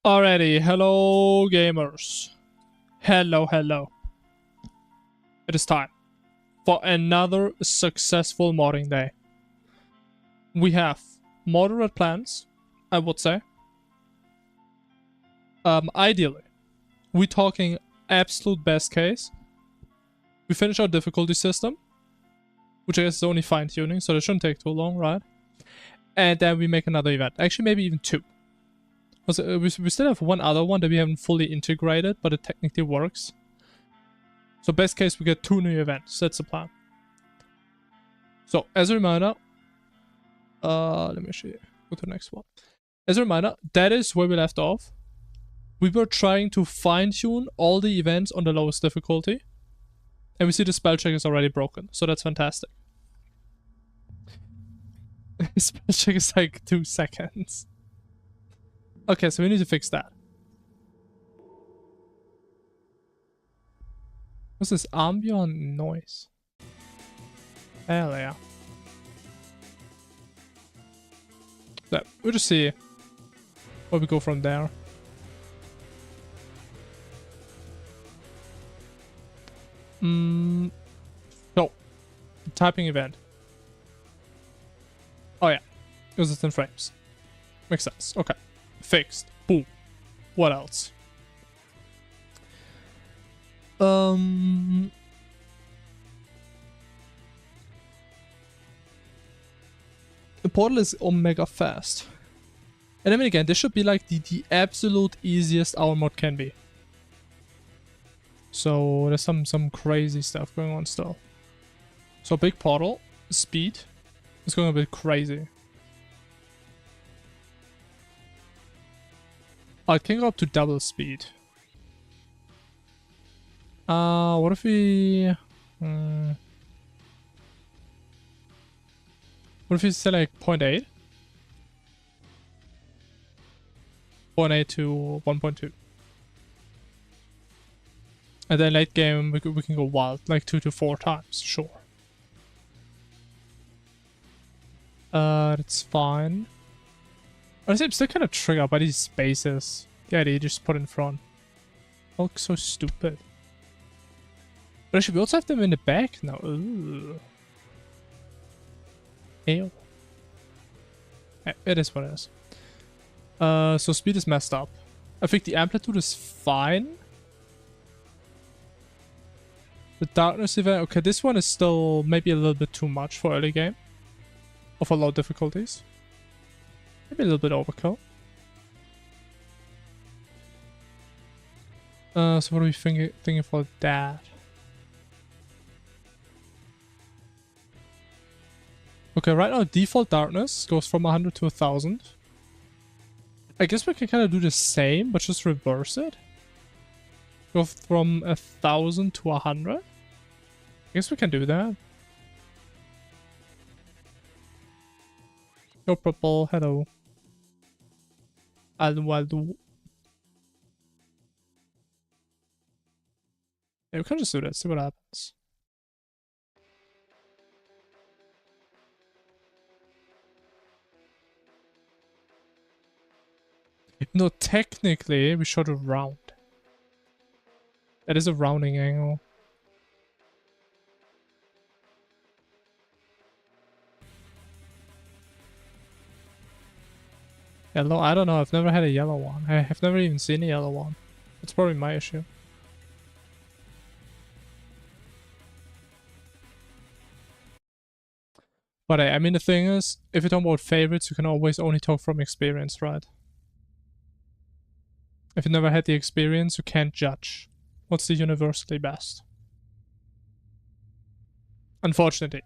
Alrighty, hello gamers. Hello. It is time for another successful modding day. We have moderate plans, I would say. Ideally, we're talking absolute best case. We finish our difficulty system, which I guess is only fine-tuning, so it shouldn't take too long, right? And then we make another event. Actually, maybe even two. We still have one other one that we haven't fully integrated, but it technically works. So best case, we get 2 new events. That's the plan. So as a reminder, let me show you. Go to the next one. As a reminder, that is where we left off. We were trying to fine-tune all the events on the lowest difficulty. And we see the spell check is already broken. So that's fantastic. Spell check is like 2 seconds. Okay, so we need to fix that. What's this ambient noise? Hell yeah. So, we'll just see where we go from there. So, typing event. Oh yeah, because it's in frames. Makes sense. Okay. Fixed. Boom. What else? The portal is omega fast. And I mean again, this should be like the absolute easiest our mod can be. So there's some crazy stuff going on still. So big portal, speed is going a bit crazy. I can go up to double speed. What if we... what if we say like 0.8? 0.8 to 1.2. And then late game we can go wild, like 2 to 4 times, sure. That's fine. Honestly, I'm still kind of triggered by these spaces. Yeah, they just put in front. They look so stupid. But actually, we also have them in the back now. Ooh. Ew. It is what it is. So speed is messed up. I think the amplitude is fine. The darkness event, okay, this one is still maybe a little bit too much for early game. Or for low difficulties. Maybe a little bit overkill. So what are we thinking for that? Okay, right now default darkness goes from 100 to 1000. I guess we can kind of do the same, but just reverse it. Go from 1000 to 100. I guess we can do that. No purple, hello. I'll do. Yeah, we can just do that, see what happens. No, technically, we should have round. That is a rounding angle. Yellow? I don't know. I've never had a yellow one. I have never even seen a yellow one. That's probably my issue. But I mean, the thing is, if you talk about favorites, you can always only talk from experience, right? If you never had the experience, you can't judge what's the universally best. Unfortunately,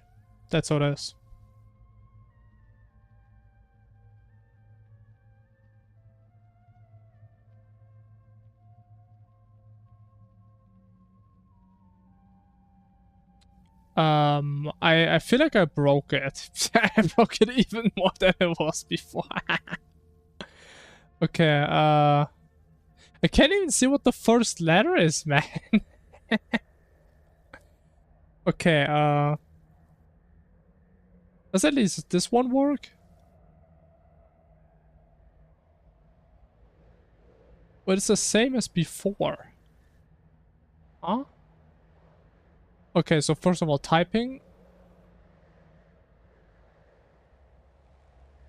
that's how it is. I feel like I broke it. I broke it even more than it was before. Okay, I can't even see what the first letter is, man. Okay, does at least this one work? But it's the same as before. Huh? Okay, so first of all, typing.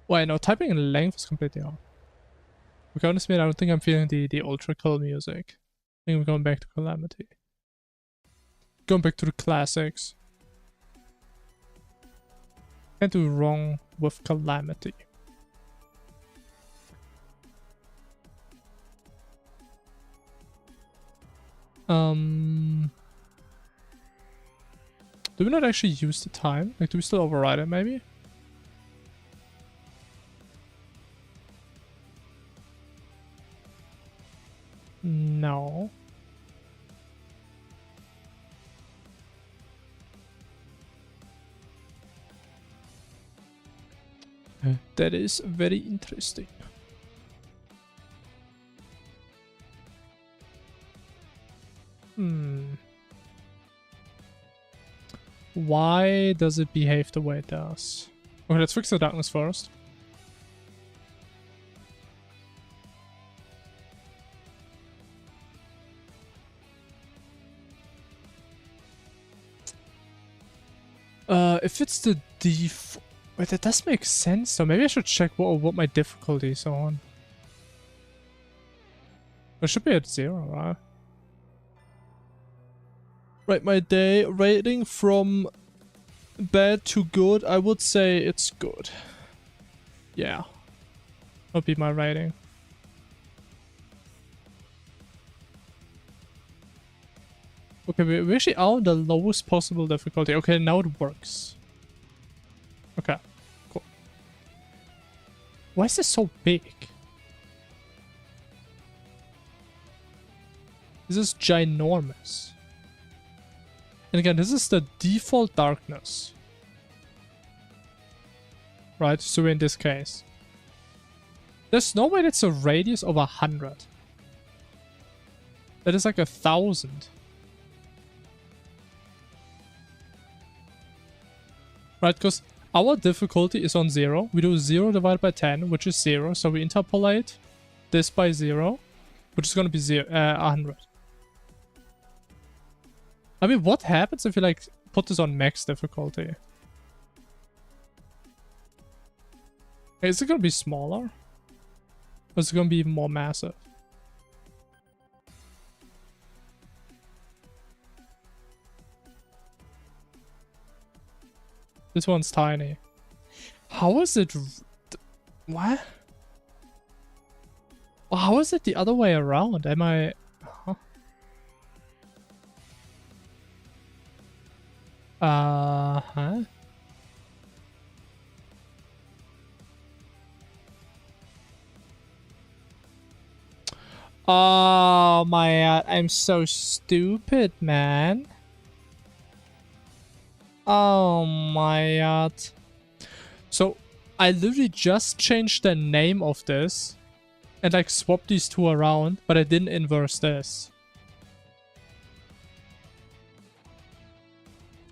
Wait, no, typing in length is completely off. Okay, honestly, I don't think I'm feeling the ultra cool music. I think I'm going back to Calamity. Going back to the classics. Can't do wrong with Calamity. Do we not actually use the time? Like, do we still override it, maybe? No. That is very interesting. Why does it behave the way it does? Okay, let's fix the darkness first. If it's the default... Wait, that does make sense, so maybe I should check what my difficulty is on. It should be at 0, right? Right, my day rating from bad to good, I would say it's good. Yeah. That'll be my rating. Okay, we actually are on the lowest possible difficulty. Okay, now it works. Okay, cool. Why is this so big? This is ginormous. And again, this is the default darkness. Right, so in this case. There's no way that's a radius of 100. That is like 1,000. Right, because our difficulty is on 0. We do 0 divided by 10, which is 0. So we interpolate this by 0, which is going to be 100. I mean, what happens if you, like, put this on max difficulty? Is it going to be smaller? Or is it going to be even more massive? This one's tiny. How is it... What? Well, how is it the other way around? Am I... Huh? Huh? Oh my god, I'm so stupid, man. Oh my god. So, I literally just changed the name of this and like swapped these two around, but I didn't inverse this.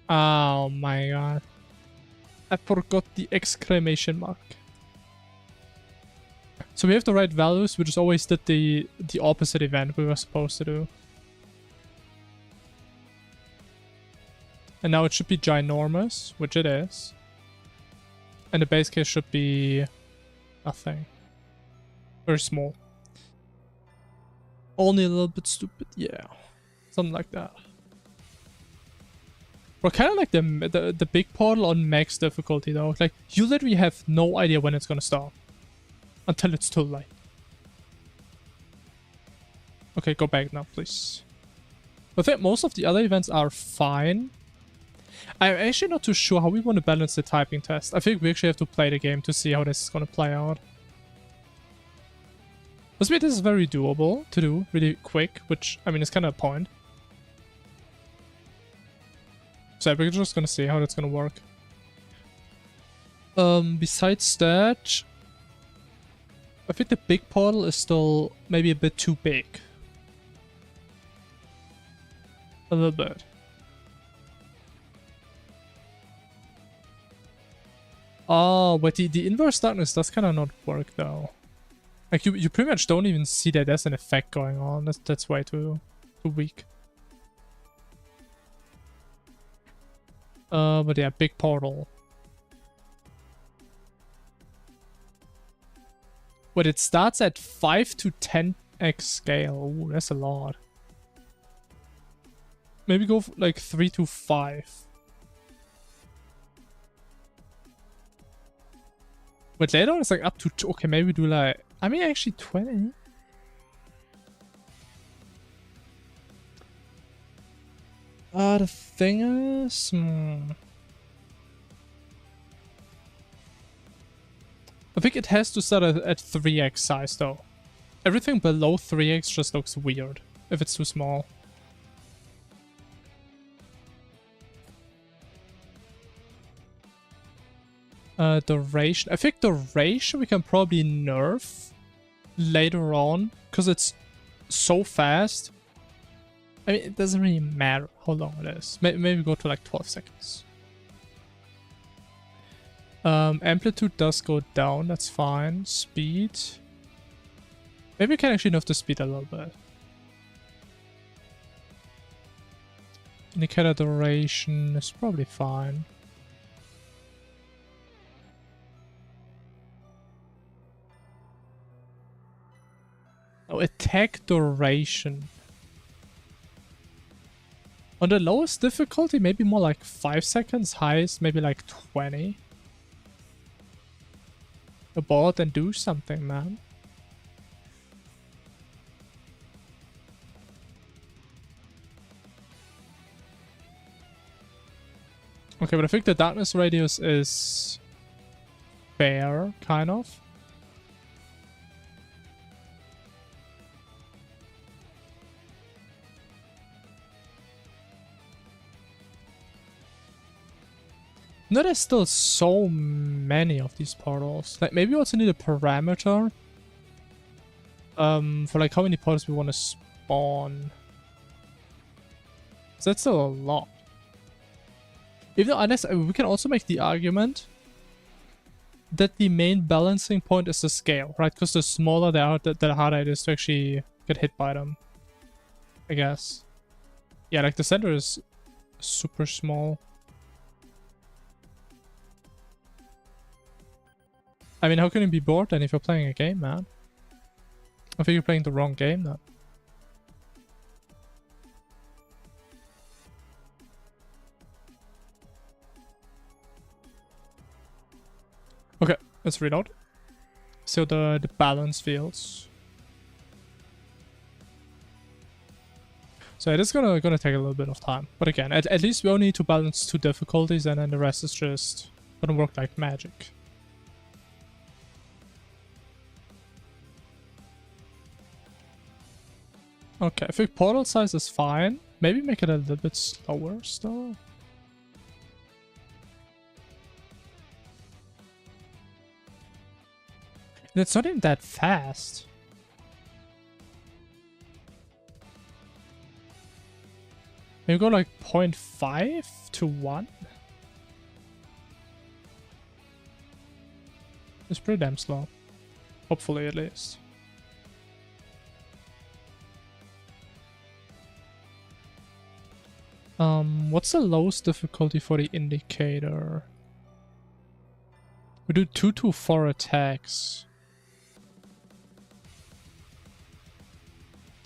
Oh my god. I forgot the exclamation mark. So we have the right values, we just always did the opposite event we were supposed to do. And now it should be ginormous, which it is. And the base case should be nothing. Very small. Only a little bit stupid, yeah. Something like that. We're kind of like the big portal on max difficulty though. Like, you literally have no idea when it's gonna start. Until it's too late. Okay, go back now, please. I think most of the other events are fine. I'm actually not too sure how we want to balance the typing test. I think we actually have to play the game to see how this is going to play out. This is very doable to do really quick, which, I mean, is kind of a point. So we're just going to see how that's going to work. Besides that, I think the big portal is still maybe a bit too big. A little bit. Oh, but the inverse darkness does kind of not work though. Like you pretty much don't even see that there's an effect going on. That's way too weak. But yeah, big portal. But it starts at 5 to 10x scale. Ooh, that's a lot. Maybe go like 3 to 5. But later on it's like up to okay, maybe do like, I mean actually 20. The thing is, I think it has to start at 3x size though. Everything below 3x just looks weird if it's too small. Duration. I think duration we can probably nerf later on because it's so fast. I mean, it doesn't really matter how long it is. Maybe go to like 12 seconds. Amplitude does go down, that's fine. Speed. Maybe we can actually nerf the speed a little bit. Indicator duration is probably fine. Oh, attack duration. On the lowest difficulty, maybe more like 5 seconds. Highest, maybe like 20. Abort and do something, man. Okay, but I think the darkness radius is fair, kind of. No, there's still so many of these portals. Like, maybe we also need a parameter. For like how many portals we want to spawn. So that's still a lot. Even though, unless we can also make the argument that the main balancing point is the scale, right? Because the smaller they are, the harder it is to actually get hit by them. I guess. Yeah, like the center is super small. I mean, how can you be bored then if you're playing a game, man? I think you're playing the wrong game then. Okay, let's reload. See how the balance feels. So it is gonna take a little bit of time. But again, at least we only need to balance 2 difficulties and then the rest is just gonna work like magic. Okay, I think portal size is fine. Maybe make it a little bit slower still. And it's not even that fast. Maybe go like 0.5 to 1. It's pretty damn slow. Hopefully at least. What's the lowest difficulty for the indicator? We do 2 to 4 attacks.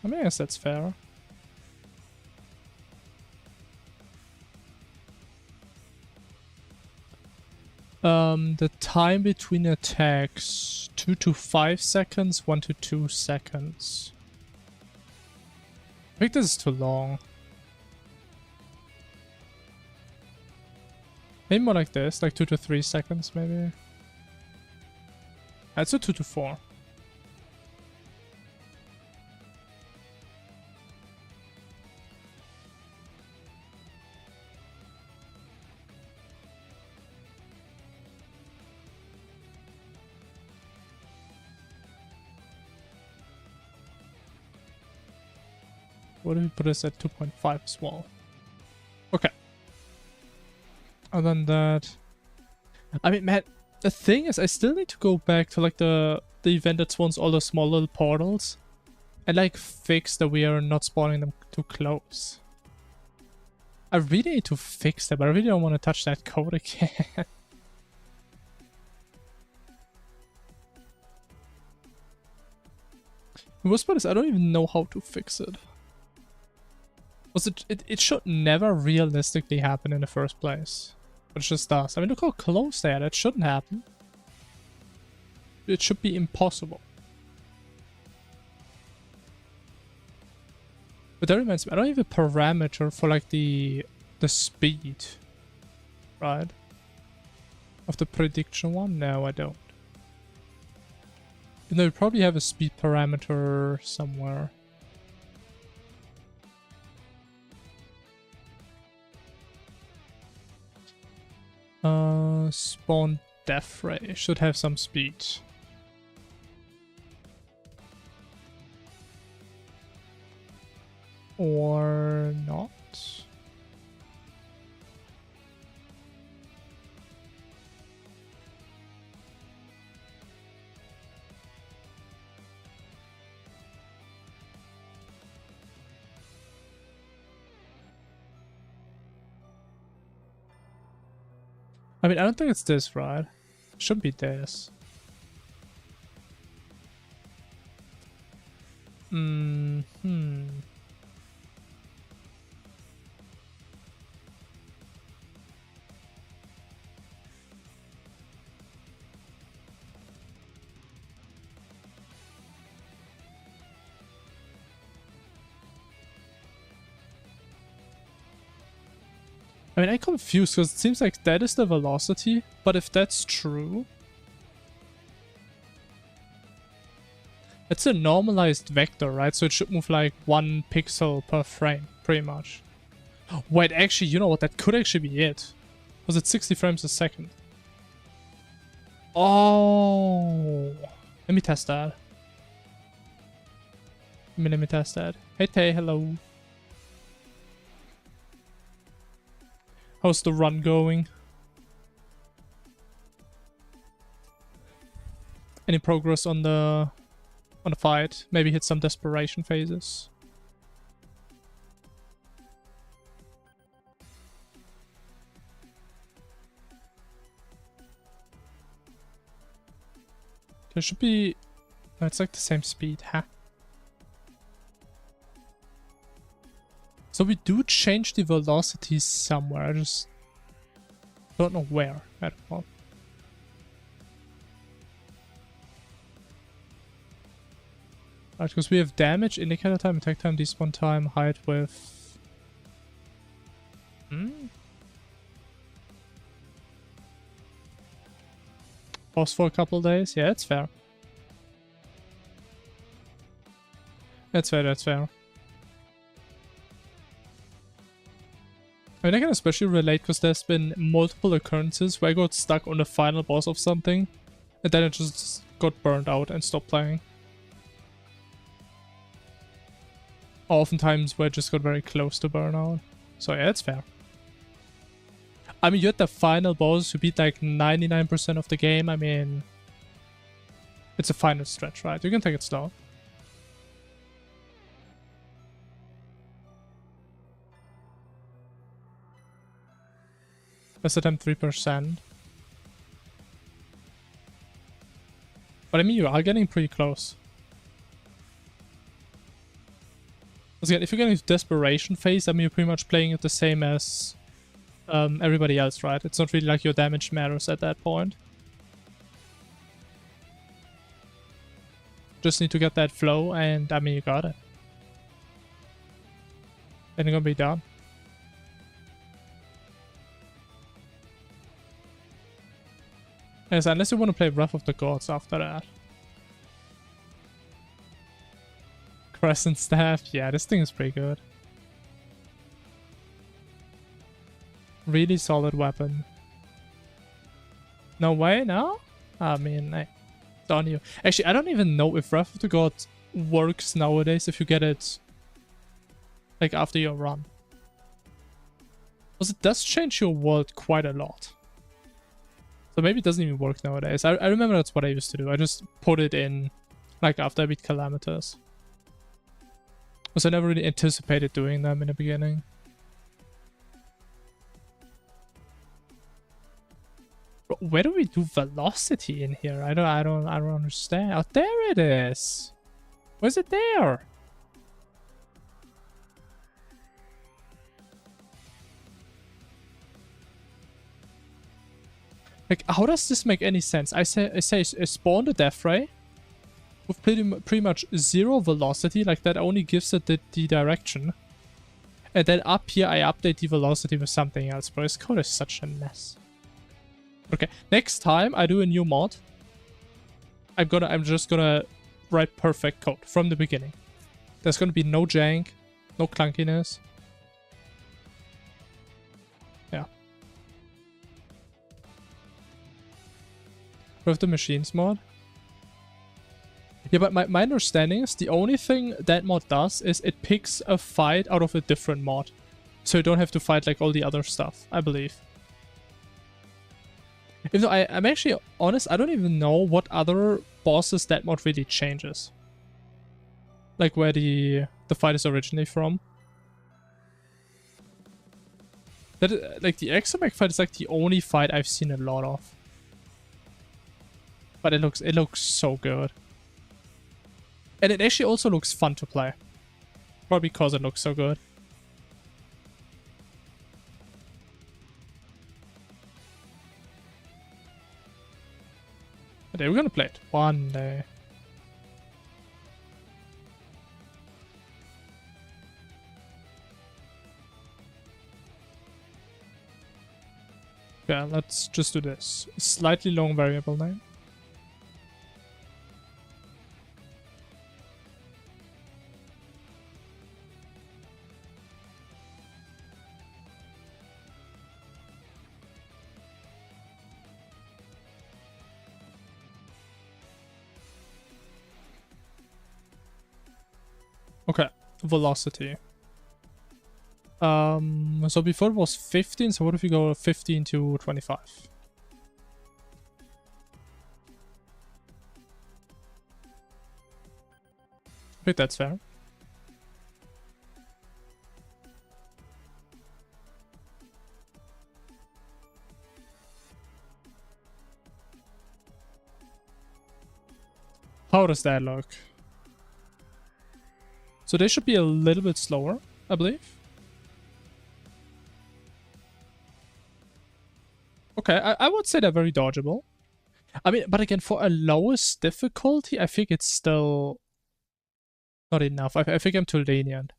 I mean, I guess that's fair. The time between attacks, 2 to 5 seconds, 1 to 2 seconds. I think this is too long. Maybe more like this, like 2 to 3 seconds, maybe. That's a 2 to 4. What if we put this at 2.5 as well? Okay. Other than that, I mean, man, the thing is, I still need to go back to like the the event that spawns all the small little portals, and like fix that we are not spawning them too close. I really need to fix that, but I really don't want to touch that code again. The worst part is I don't even know how to fix it. It should never realistically happen in the first place. But it just does. I mean, look how close they are. That shouldn't happen. It should be impossible. But that reminds me, I don't have a parameter for like the speed, right? Of the prediction one? No, I don't. You know, you probably have a speed parameter somewhere. Spawn death ray should have some speed. Or not. I mean, I don't think it's this, right? It should be this. I mean, I'm confused because it seems like that is the velocity, but if that's true, it's a normalized vector, right? So it should move like 1 pixel per frame, pretty much. Wait, actually, you know what? That could actually be it. Was it 60 frames a second? Oh, let me test that. Let me test that. Hey Tay, hello. How's the run going? Any progress on the fight? Maybe hit some desperation phases. There should be... No, it's like the same speed, huh? So we do change the velocity somewhere, I just don't know where at all. Right, because we have damage, indicator time, attack time, despawn time, height, width. Pause for a couple days? Yeah, that's fair. That's fair, that's fair. I mean, I can especially relate because there's been multiple occurrences where I got stuck on the final boss of something and then I just got burned out and stopped playing. Oftentimes where I just got very close to burnout. So yeah, it's fair. I mean, you're at the final boss, you beat like 99% of the game. I mean, it's a final stretch, right? You can take it slow. Best attempt 3%. But I mean, you are getting pretty close. Once again, if you're getting to desperation phase, I mean, you're pretty much playing it the same as everybody else, right? It's not really like your damage matters at that point. Just need to get that flow, and I mean, you got it. And you're gonna be done. Yes, unless you want to play Wrath of the Gods after that. Crescent Staff, yeah, this thing is pretty good. Really solid weapon. No way, no? I mean, it's on you. Actually, I don't even know if Wrath of the Gods works nowadays if you get it like after your run. Because it does change your world quite a lot. So So maybe it doesn't even work nowadays. I remember that's what I used to do. I just put it in, like, after I beat Calamitous. Because I never really anticipated doing them in the beginning. But where do we do velocity in here? I don't understand. Oh, there it is. Where's it there? Like, how does this make any sense? I say spawn the death ray with pretty much 0 velocity, like that only gives it the direction. And then up here I update the velocity with something else, bro. This code is such a mess. Okay, next time I do a new mod, I'm just gonna write perfect code from the beginning. There's gonna be no jank, no clunkiness. Yeah. With the machines mod. Yeah, but my understanding is the only thing that mod does is it picks a fight out of a different mod. So you don't have to fight like all the other stuff, I believe. Even though I'm actually honest, I don't even know what other bosses that mod really changes. Like where the fight is originally from. That, like, the Exomech fight is like the only fight I've seen a lot of. But it looks so good. And it actually also looks fun to play. Probably because it looks so good. But we're gonna play it one day. Yeah, let's just do this. Slightly long variable name. Okay, velocity. So before it was 15, so what if we go 15 to 25? I think that's fair. How does that look? So they should be a little bit slower, I believe. Okay, I would say they're very dodgeable. I mean, but again, for a lowest difficulty, I think it's still not enough. I think I'm too lenient.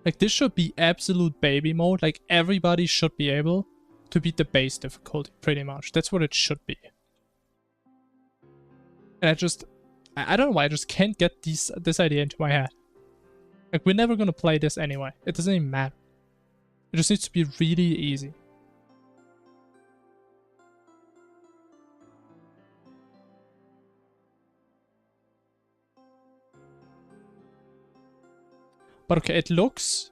Like, this should be absolute baby mode. Like, everybody should be able to beat the base difficulty, pretty much. That's what it should be. And I don't know why, I just can't get this idea into my head. Like, we're never gonna play this anyway. It doesn't even matter. It just needs to be really easy. But okay, it looks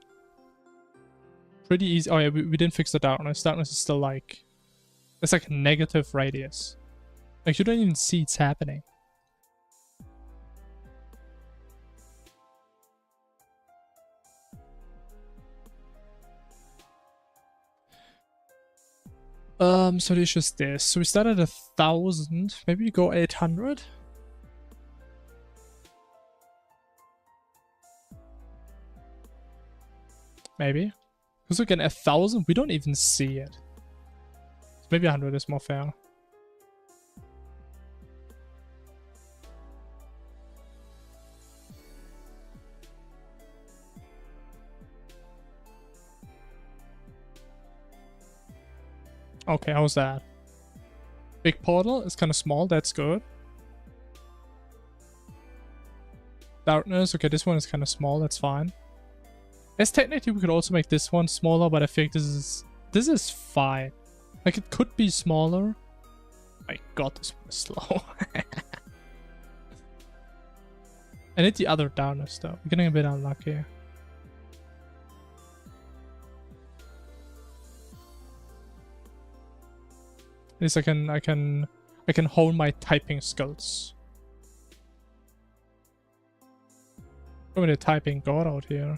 pretty easy. Oh yeah, we didn't fix the darkness. Darkness is still like... It's like a negative radius. Like, you don't even see it's happening. So it's just this. So we started at 1,000. Maybe we go 800. Maybe. Because again, 1,000, we don't even see it. So maybe 100 is more fair. Okay, how's that? Big portal is kind of small, that's good. Darkness, okay, this one is kind of small, that's fine. Yes, technically we could also make this one smaller, but I think this is fine. Like, it could be smaller. My god, this one is slow. I need the other darkness though. We're getting a bit unlucky. At least I can hone my typing skills. Show me the typing god out here.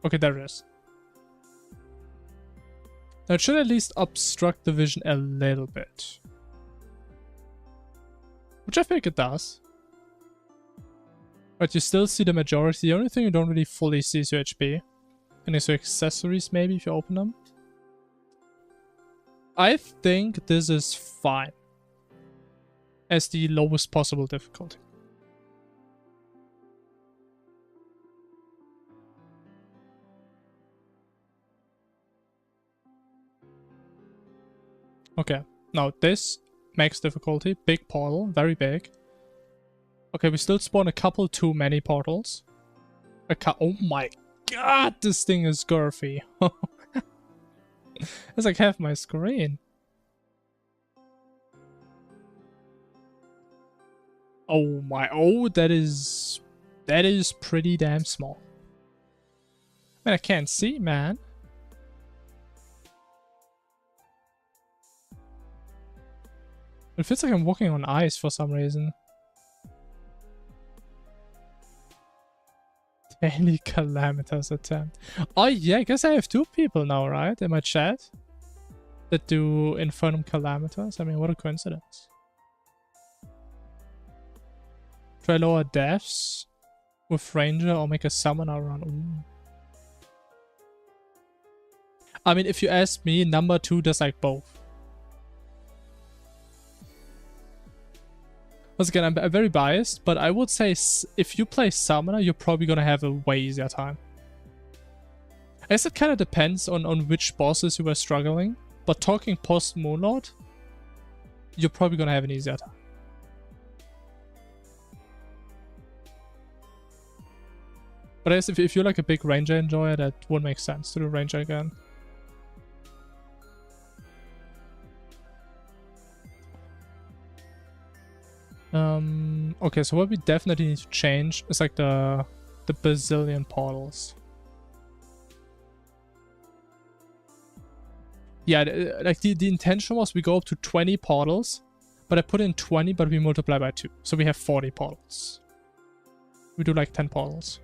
Okay, there it is. Now it should at least obstruct the vision a little bit. Which I think it does. But you still see the majority. The only thing you don't really fully see is your HP. And is your accessories maybe if you open them. I think this is fine. As the lowest possible difficulty. Okay, now this max difficulty, big portal, very big. Okay, we still spawn a couple too many portals. Oh my god, this thing is girthy. It's like half my screen. Oh my, that is pretty damn small. I mean, I can't see, man. It feels like I'm walking on ice for some reason. Daily calamitous attempt. Oh yeah, I guess I have 2 people now, right? In my chat. That do Infernum calamitous. I mean, what a coincidence. Try lower deaths with Ranger or make a summoner run. Ooh. I mean, if you ask me, number 2 does like both. Once again, I'm very biased, but I would say if you play Summoner, you're probably gonna have a way easier time. I guess it kind of depends on which bosses you were struggling, but talking post-Moonlord, you're probably gonna have an easier time. But I guess if you're like a big Ranger enjoyer, that would make sense to do Ranger again. Okay, so what we definitely need to change is like the bazillion portals. Yeah, like the intention was we go up to 20 portals, but I put in 20, but we multiply by 2. So we have 40 portals. We do like 10 portals.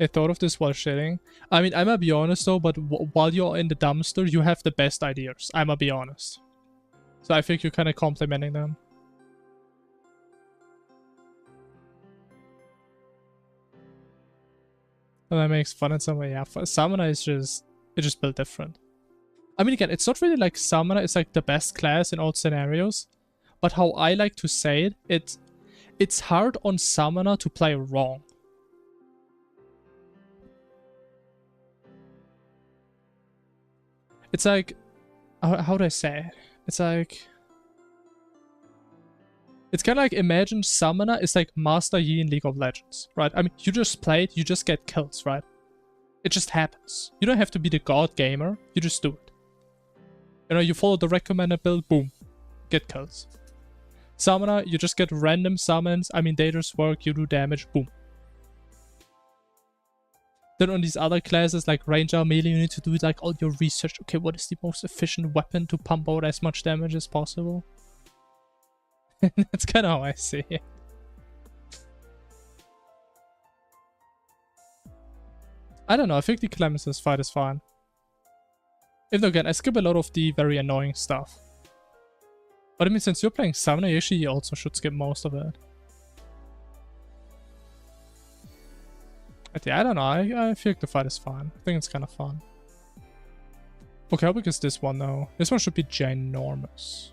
I thought of this while shitting. I mean, I'ma be honest though, but while you're in the dumpster, you have the best ideas. I'ma be honest. So I think you're kind of complimenting them. And that makes fun in some way. Yeah, Summoner is just built different. I mean, again, it's not really like Summoner is like the best class in all scenarios. But how I like to say it, it's hard on Summoner to play wrong. It's like, how do I say it? It's like, it's kind of like, imagine Summoner is like Master Yi in League of Legends, right? I mean, you just play it, you just get kills, right? It just happens. You don't have to be the god gamer, you just do it. You know, you follow the recommended build, boom, get kills. Summoner, you just get random summons, I mean, they just work, you do damage, boom. Then on these other classes like Ranger, Melee, you need to do like all your research. Okay, what is the most efficient weapon to pump out as much damage as possible? That's kind of how I see it. I don't know, I think the Calamitous fight is fine. Even though again, I skip a lot of the very annoying stuff. But I mean, since you're playing Summoner, you actually also should skip most of it. But yeah, I don't know, I feel like the fight is fine. I think it's kind of fun. Okay, how big is this one though? This one should be ginormous.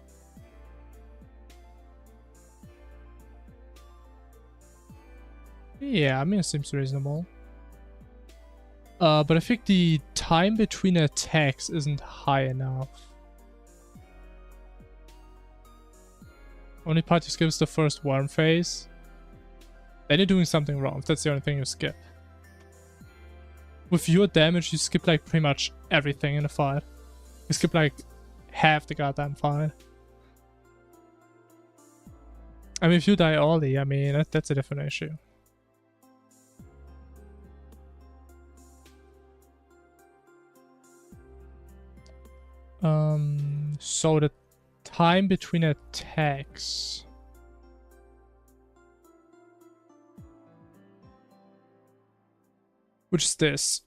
Yeah, I mean, it seems reasonable. But I think the time between attacks isn't high enough. Only part you skip is the first worm phase. Then you're doing something wrong, if that's the only thing you skip. With your damage, you skip like pretty much everything in the fight. You skip like half the goddamn fight. I mean, if you die early, I mean, that's a different issue. So the time between attacks. Which is this.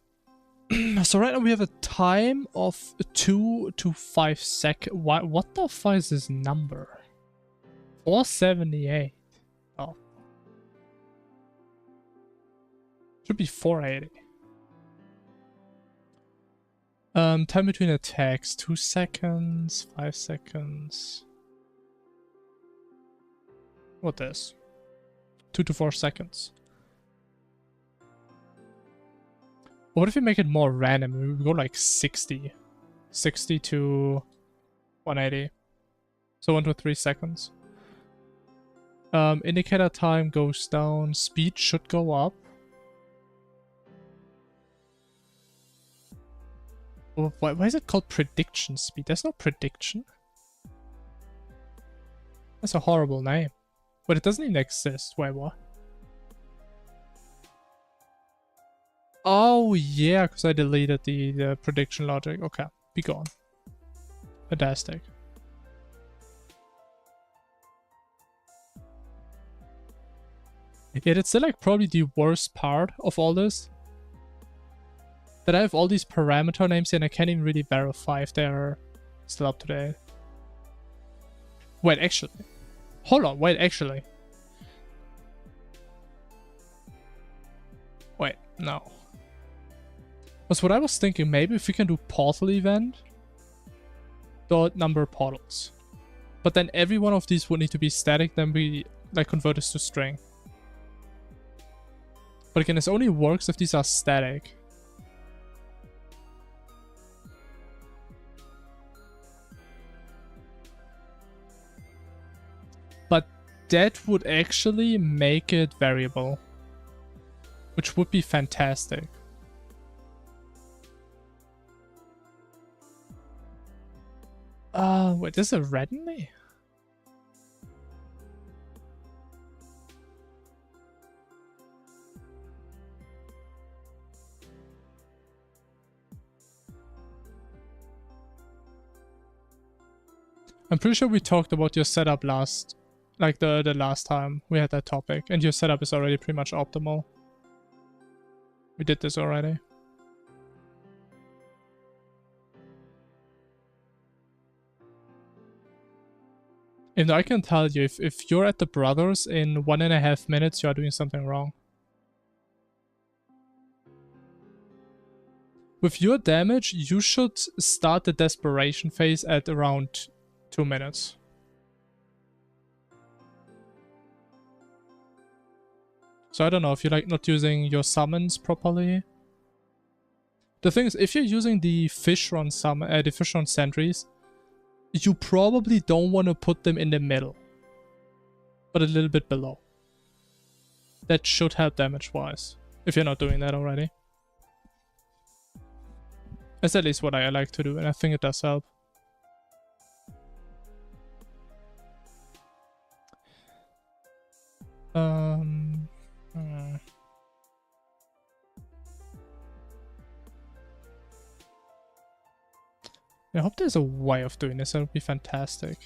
So right now we have a time of 2 to 5 seconds. What the fuck is this number? 478. Oh. Should be 480. Time between attacks, 2 seconds, 5 seconds. What is? 2 to 4 seconds. What if we make it more random? We go like 60. 60 to 180. So 1 to 3 seconds. Indicator time goes down. Speed should go up. Why is it called prediction speed? There's no prediction. That's a horrible name. But it doesn't even exist. Wait, what? Oh, yeah, because I deleted the prediction logic. Okay, be gone. Fantastic. Yeah, that's still like probably the worst part of all this. That I have all these parameter names here and I can't even really verify if they're still up to date. Wait, actually. Hold on, wait, actually. Wait, no. That's what I was thinking. Maybe if we can do portal event, dot number portals. But then every one of these would need to be static, then we like convert this to string. But again, this only works if these are static. But that would actually make it variable, which would be fantastic. Wait, there's a red in me? I'm pretty sure we talked about your setup last, like the last time we had that topic, and your setup is already pretty much optimal. We did this already. And I can tell you, if you're at the brothers in 1.5 minutes, you are doing something wrong. With your damage, you should start the desperation phase at around 2 minutes. So I don't know if you're like not using your summons properly. The thing is, if you're using the fish run the fish run sentries, you probably don't want to put them in the middle, but a little bit below. That should help damage-wise, if you're not doing that already. That's at least what I like to do, and I think it does help. I hope there's a way of doing this. That would be fantastic.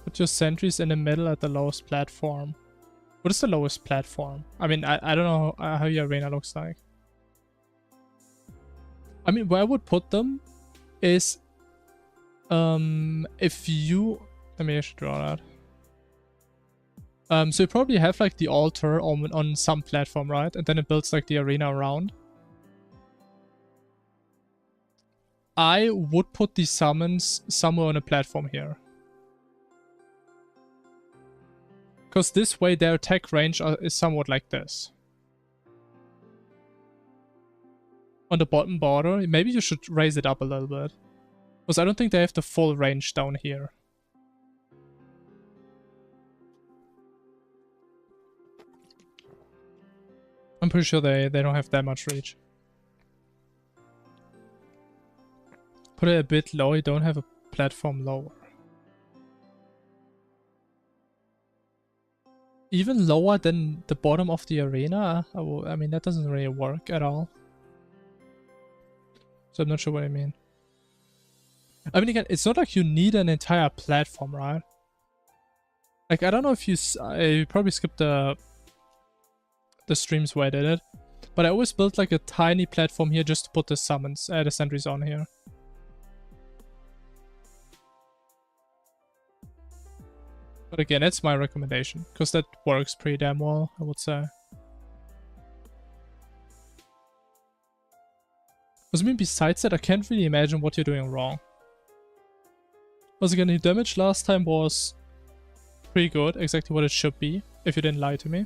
Put your sentries in the middle at the lowest platform. What is the lowest platform? I mean, I don't know how your arena looks like. I mean, where I would put them is if you... Let me actually draw that. So you probably have like the altar on some platform, right? And then it builds like the arena around. I would put these summons somewhere on a platform here. Because this way their attack range is somewhat like this. On the bottom border, maybe you should raise it up a little bit. Because I don't think they have the full range down here. I'm pretty sure they don't have that much reach. Put it a bit low, you don't have a platform lower. Even lower than the bottom of the arena? I mean, that doesn't really work at all. So I'm not sure what I mean. I mean, again, it's not like you need an entire platform, right? Like, I don't know if you probably skipped the streams where I did it. But I always built like a tiny platform here just to put the summons, the sentries on here. But again, it's my recommendation, because that works pretty damn well, I would say. Because I mean, besides that, I can't really imagine what you're doing wrong. Once again, the damage last time was pretty good, exactly what it should be, if you didn't lie to me.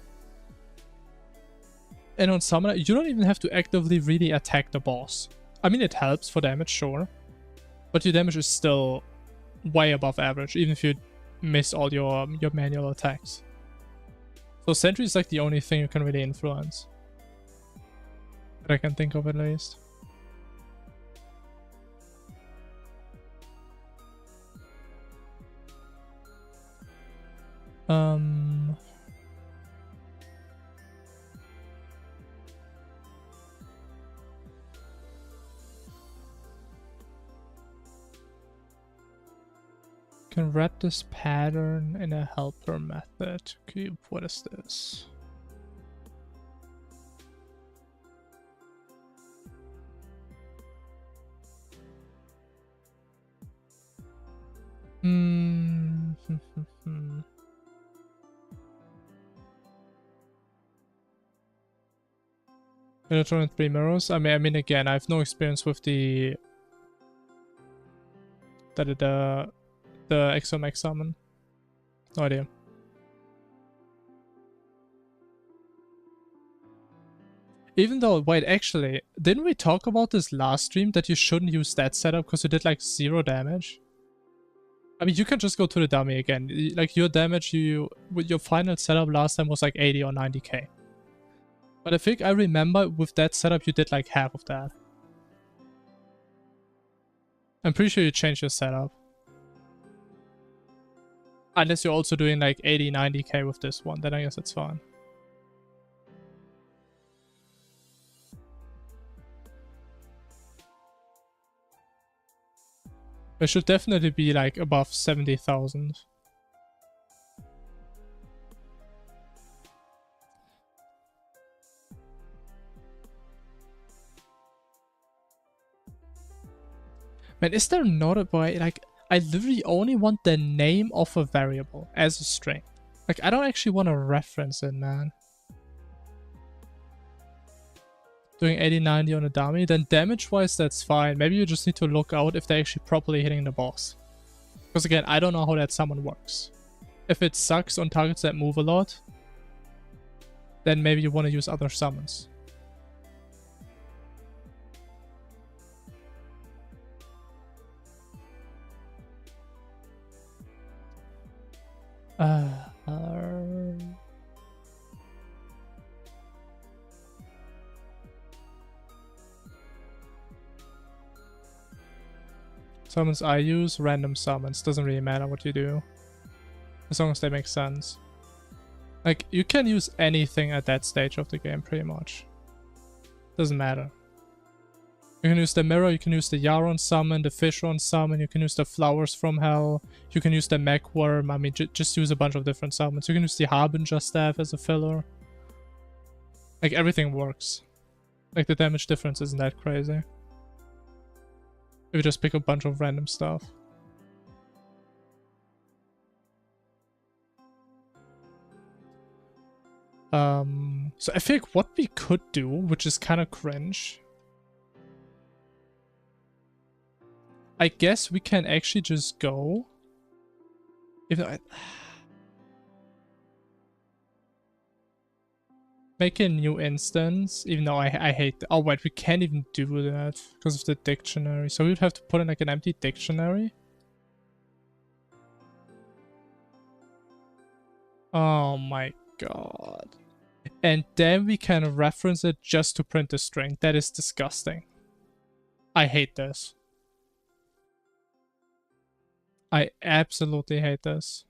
And on Summoner, you don't even have to actively really attack the boss. I mean, it helps for damage, sure. But your damage is still way above average, even if you miss all your manual attacks. So Sentry is like the only thing you can really influence. That I can think of at least. Can wrap this pattern in a helper method. Cube, what is this? Electron 3 mirrors. I mean, again, I have no experience with the Exomax summon. No idea. Even though, wait, actually, didn't we talk about this last stream that you shouldn't use that setup because you did like 0 damage? I mean, you can just go to the dummy again. Like your damage, with your final setup last time was like 80 or 90k. But I think I remember with that setup you did like half of that. I'm pretty sure you changed your setup. Unless you're also doing like 80, 90k with this one, then I guess it's fine. It should definitely be like above 70,000. Man, is there not a way, like, I literally only want the name of a variable as a string. Like, I don't actually want to reference it, man. Doing 80, 90 on a dummy, then damage-wise, that's fine. Maybe you just need to look out if they're actually properly hitting the boss. Because again, I don't know how that summon works. If it sucks on targets that move a lot, then maybe you want to use other summons. Summons I use, random summons. Doesn't really matter what you do. As long as they make sense. Like, you can use anything at that stage of the game, pretty much. Doesn't matter. You can use the mirror, you can use the Yaron summon, the Fishron summon, you can use the Flowers from Hell, you can use the Mech Worm, I mean, just use a bunch of different summons. You can use the Harbinger Staff as a filler. Like, everything works. Like, the damage difference isn't that crazy. If you just pick a bunch of random stuff. So I think what we could do, which is kind of cringe, I guess we can actually just go. If I make a new instance, even though I hate. Oh wait, we can't even do that because of the dictionary. So we'd have to put in like an empty dictionary. Oh my god. And then we can reference it just to print a string. That is disgusting. I hate this. I absolutely hate this.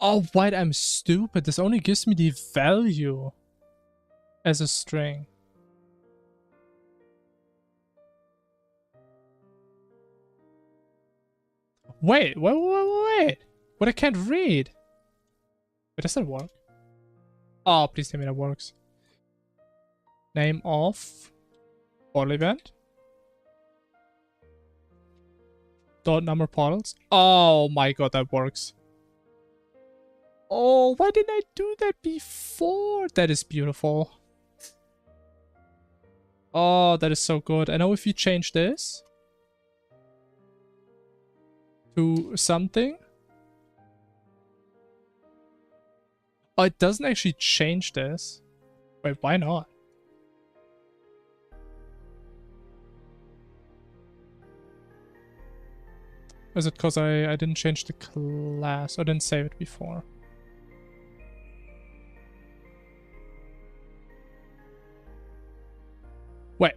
Oh, wait, I'm stupid. This only gives me the value as a string. Wait. But I can't read. Wait, does that work? Oh, please tell me that works. Name of portal event. Dot number portals. Oh my god, that works. Oh, why didn't I do that before? That is beautiful. Oh, that is so good. I know if you change this to something. Oh, it doesn't actually change this. Wait, why not? Is it because I didn't change the class? I didn't save it before. Wait.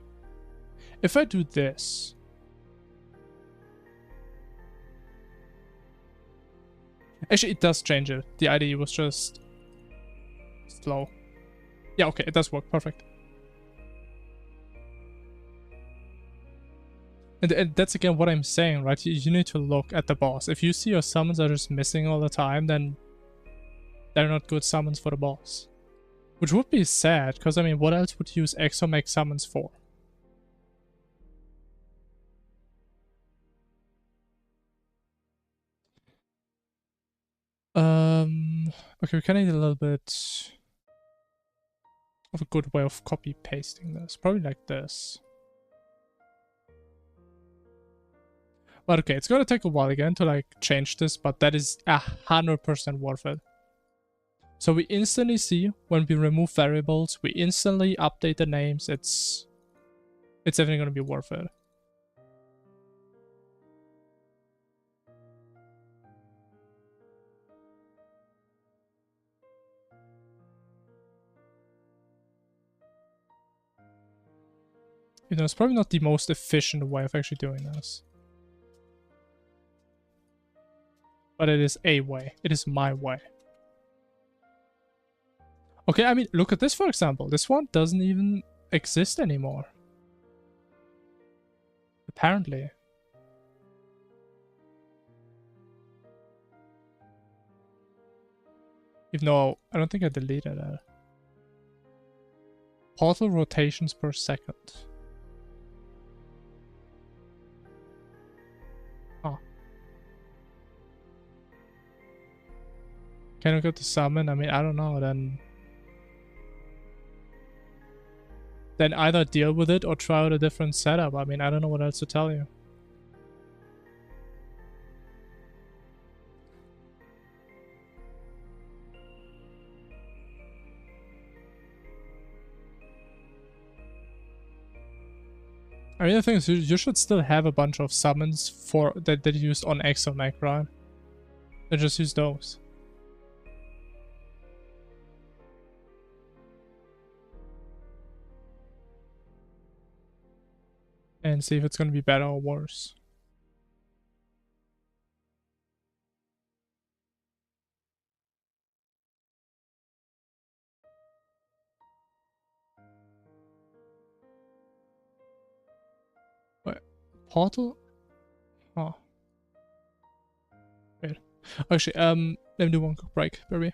If I do this... Actually, it does change it. The IDE was just... slow. Yeah, okay, it does work. Perfect. And that's again what I'm saying, right? You need to look at the boss. If you see your summons are just missing all the time, then they're not good summons for the boss. Which would be sad, because I mean, what else would you use exomech summons for? Okay, we kind of need a little bit of a good way of copy pasting this. Probably like this. But okay, it's gonna take a while again to like change this, but that is 100% worth it. So we instantly see when we remove variables, we instantly update the names. It's definitely gonna be worth it. You know, it's probably not the most efficient way of actually doing this. But it is a way. It is my way. Okay, I mean, look at this, for example. This one doesn't even exist anymore. Apparently. Even though I don't think I deleted it. Portal rotations per second. Huh. Can we go to summon? I mean, I don't know, then either deal with it or try out a different setup. I mean, I don't know what else to tell you. I mean, the thing is, you should still have a bunch of summons for that you used on exomech, right? Then just use those. And see if it's gonna be better or worse. Wait, portal? Oh. Wait. Actually, let me do one quick break, baby.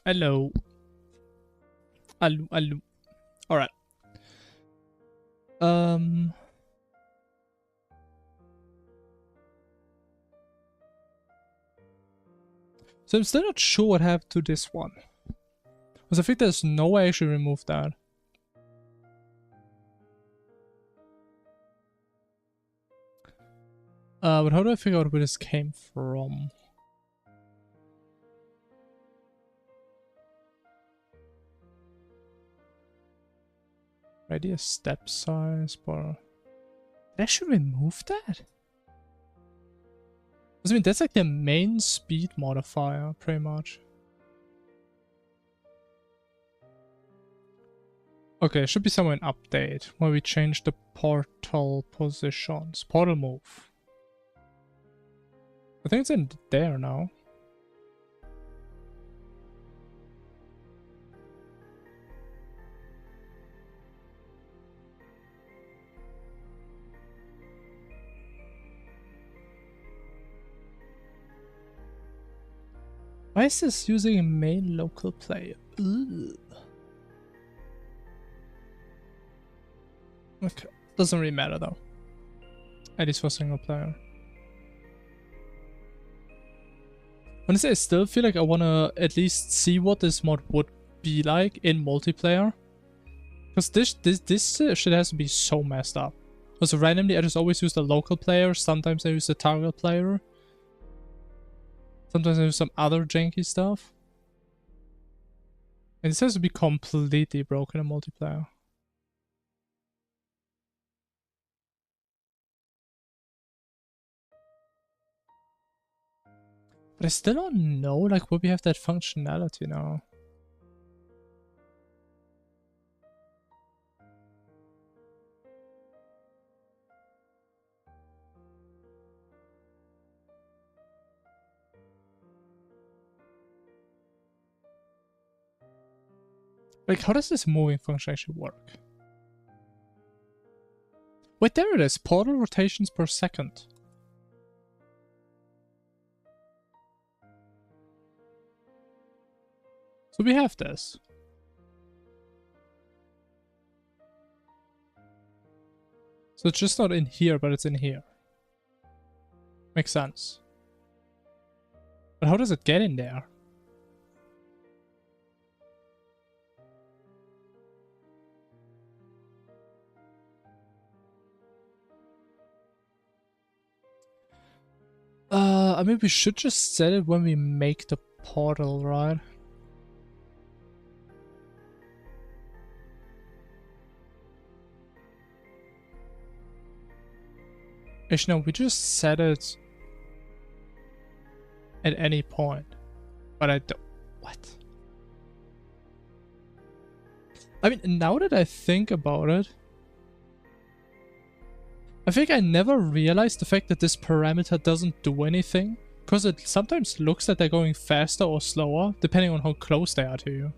Hello. Hello. Alright. So I'm still not sure what happened to this one. Because I think there's no way I should remove that. But how do I figure out where this came from? Radius step size, but I should remove that? I mean, that's like the main speed modifier, pretty much. Okay, it should be somewhere in update where we change the portal positions. Portal move. I think it's in there now. Why is this using a main local player? Ugh. Okay, doesn't really matter though. At least for single player. Honestly, I still feel like I wanna at least see what this mod would be like in multiplayer. Because this shit has to be so messed up. Because randomly I just always use the local player, sometimes I use the target player. Sometimes I use some other janky stuff. And this has to be completely broken in multiplayer. But I still don't know like where we have that functionality now. Like, how does this moving function actually work? Wait, there it is. Portal rotations per second. So we have this. So it's just not in here, but it's in here. Makes sense. But how does it get in there? I mean, we should just set it when we make the portal, right? Actually, no, we just set it at any point. But I don't... What? I mean, now that I think about it, I think I never realized the fact that this parameter doesn't do anything, because it sometimes looks that they're going faster or slower, depending on how close they are to you.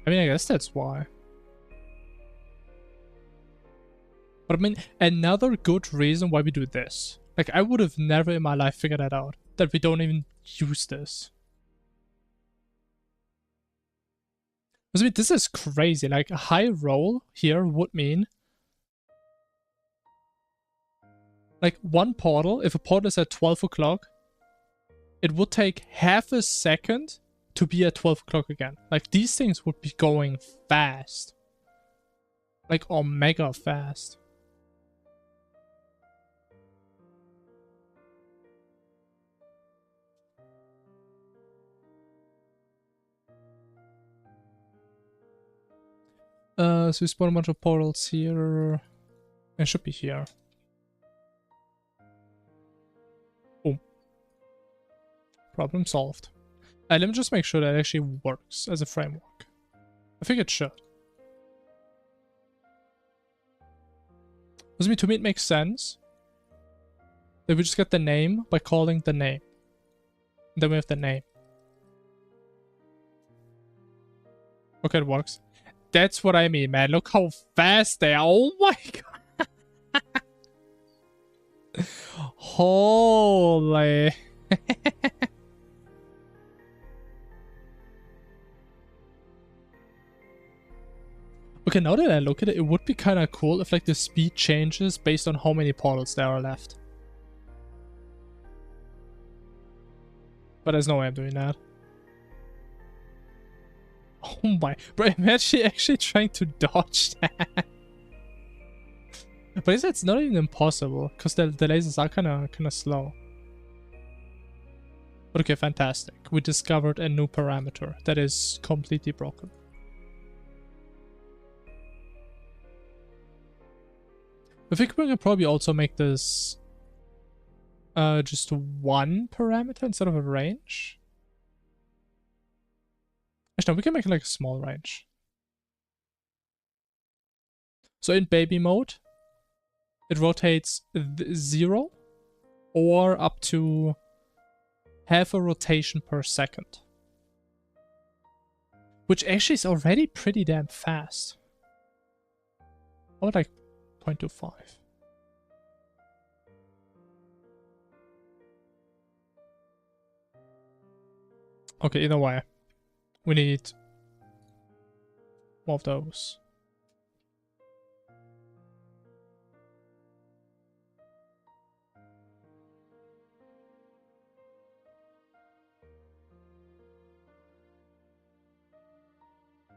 I mean, I guess that's why. But I mean, another good reason why we do this. Like, I would have never in my life figured that out, that we don't even use this. I mean, this is crazy. Like, a high roll here would mean like one portal, if a portal is at 12 o'clock, it would take half a second to be at 12 o'clock again. Like, these things would be going fast. Like, omega fast. So we spawn a bunch of portals here. It should be here. Boom. Problem solved. Let me just make sure that it actually works as a framework. I think it should. To me, it makes sense that we just get the name by calling the name. And then we have the name. Okay, it works. That's what I mean, man. Look how fast they are. Oh my god. Holy. Okay, now that I look at it, it would be kind of cool if like the speed changes based on how many portals there are left. But there's no way I'm doing that. Oh my, bro, I'm actually trying to dodge that. But it's not even impossible, because the lasers are kind of slow. But okay, fantastic. We discovered a new parameter that is completely broken. I think we can probably also make this just one parameter instead of a range. Actually, no, we can make it like a small range. So in baby mode, it rotates 0 or up to half a rotation per second. Which actually is already pretty damn fast. Or like 0.25. Okay, either way. We need more of those.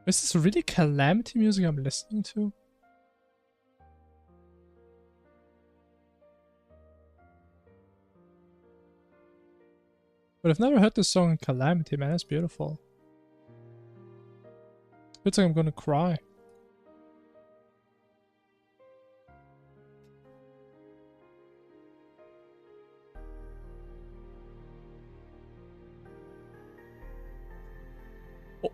Is this really Calamity music I'm listening to? But I've never heard this song in Calamity, man. It's beautiful. Feels like I'm gonna cry. Oh.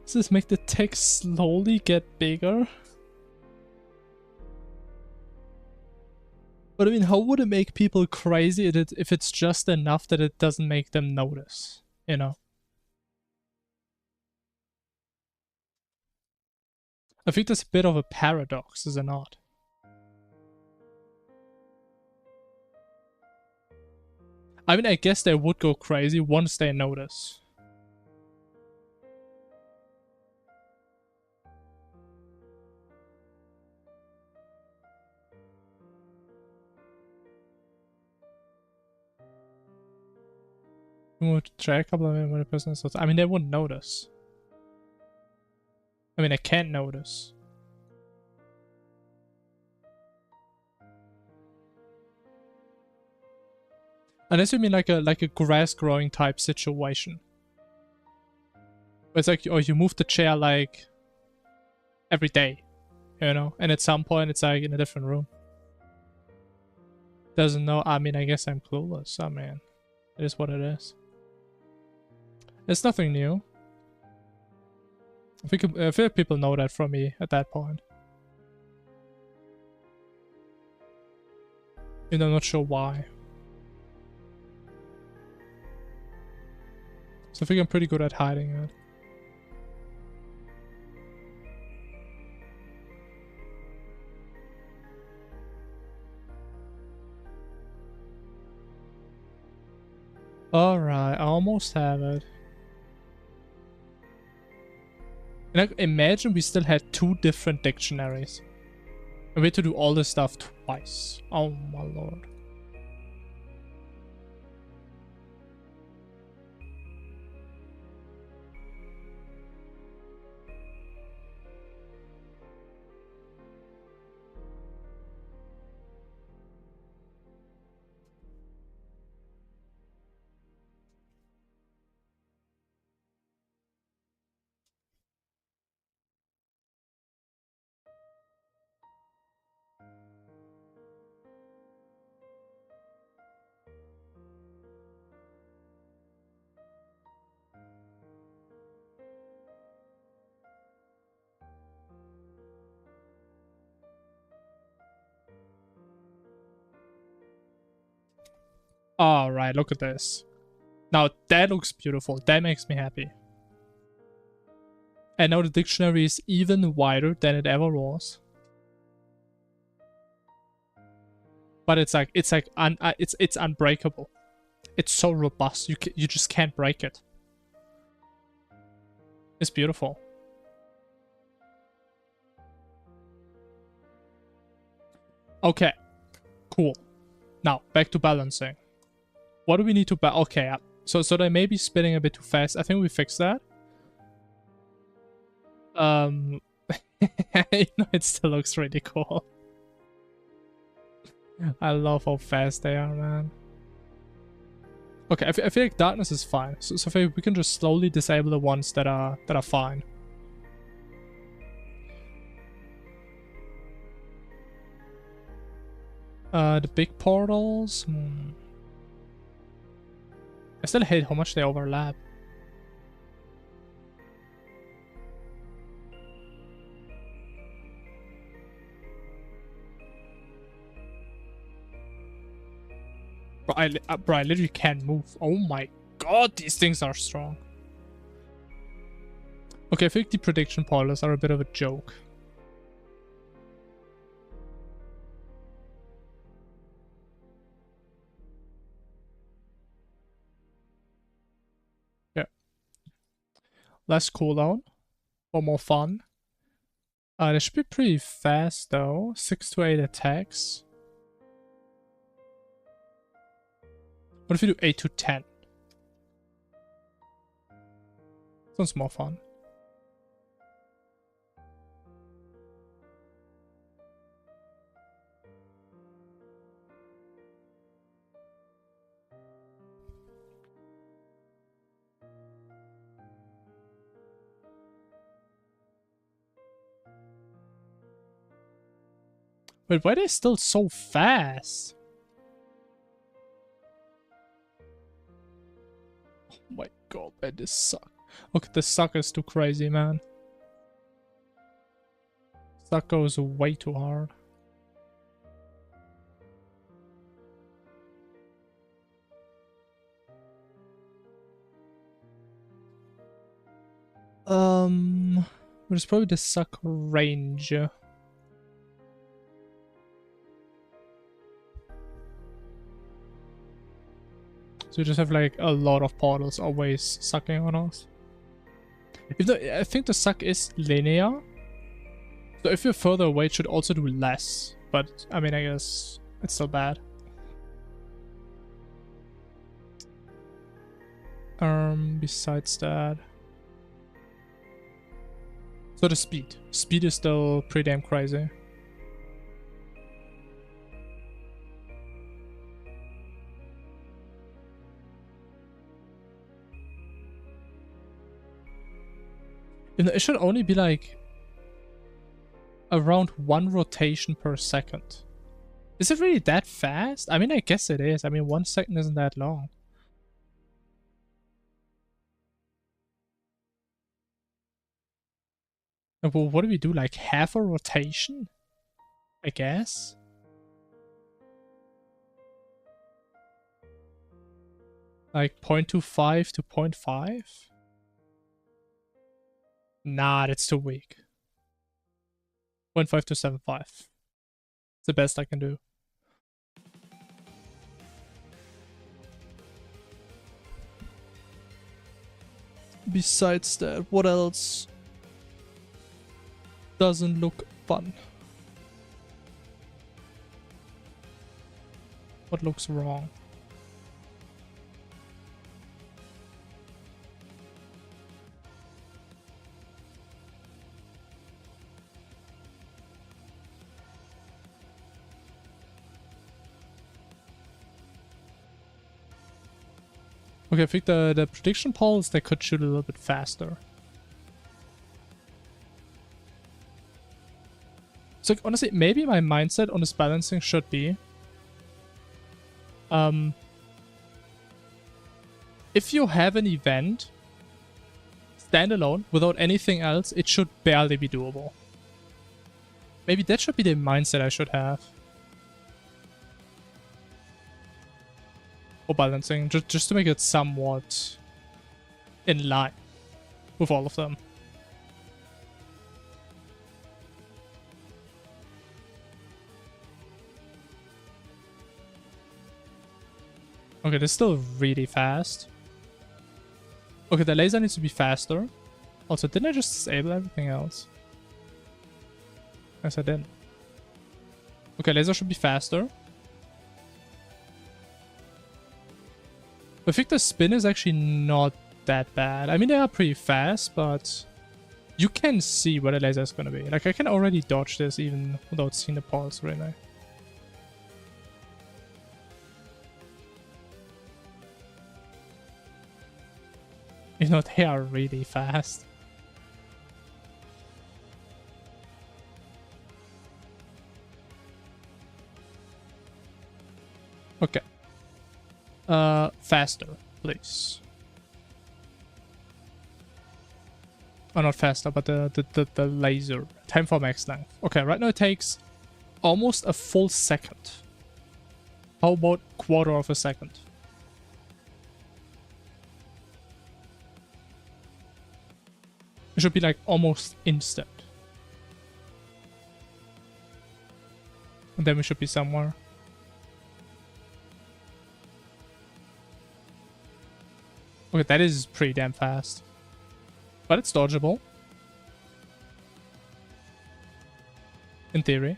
Does this make the text slowly get bigger? But I mean, how would it make people crazy if it's just enough that it doesn't make them notice? You know? I think there's a bit of a paradox, is it not? I mean, I guess they would go crazy once they notice. We would try a couple of them when a person starts. I mean, they wouldn't notice. I mean, I can't notice. Unless you mean like a grass growing type situation. Where it's like, oh, you move the chair like every day, you know, and at some point it's like in a different room. Doesn't know. I mean, I guess I'm clueless. I mean, it is what it is. It's nothing new. I feel people know that from me at that point. And I'm not sure why. So I think I'm pretty good at hiding it. Alright, I almost have it. And imagine we still had 2 different dictionaries. And we had to do all this stuff twice. Oh my lord. All right, look at this. Now that looks beautiful. That makes me happy. And now the dictionary is even wider than it ever was. But it's unbreakable. It's so robust. You just can't break it. It's beautiful. Okay, cool. Now back to balancing. What do we need to okay, so they may be spinning a bit too fast. I think we fixed that. It still looks really cool. I love how fast they are, man. Okay, I feel like darkness is fine. So we can just slowly disable the ones that are fine. The big portals. I still hate how much they overlap. Bro, I literally can't move. Oh my god, these things are strong. Okay, I think the prediction portals are a bit of a joke. Yeah. Less cooldown. For more fun. They should be pretty fast though. 6 to 8 attacks. What if we do 8 to 10? Sounds more fun. Wait, why are they still so fast? Oh my god, man, this sucks. Okay, the suck is too crazy, man. Suck goes way too hard. But it's probably the suck range. So we just have like a lot of portals always sucking on us. I think the suck is linear. So if you're further away, it should also do less. But I mean, I guess it's still bad. Besides that. So the speed. Speed is still pretty damn crazy. It should only be like around 1 rotation per second. Is it really that fast? I mean, I guess it is. I mean, 1 second isn't that long. Well, what do we do? Like half a rotation? I guess. Like 0.25 to 0.5? Nah, that's too weak. 0.5 to 7.5. It's the best I can do. Besides that, what else doesn't look fun? What looks wrong? Okay, I think the prediction polls, they could shoot a little bit faster. So like, honestly, maybe my mindset on this balancing should be if you have an event standalone without anything else, it should barely be doable. Maybe that should be the mindset I should have. for balancing, just to make it somewhat in line with all of them. Okay, this is still really fast. Okay, the laser needs to be faster. Also, didn't I just disable everything else? Yes, I didn't. Okay, laser should be faster. I think the spin is actually not that bad. I mean, they are pretty fast, but you can see where the laser is going to be. Like, I can already dodge this even without seeing the pulse, really. You know, they are really fast. Okay. Faster, please. Oh, not faster, but the laser. Time for max length. Okay, right now it takes almost a full second. How about quarter of a second? It should be like almost instant. And then we should be somewhere. Okay, that is pretty damn fast. But it's dodgeable. In theory.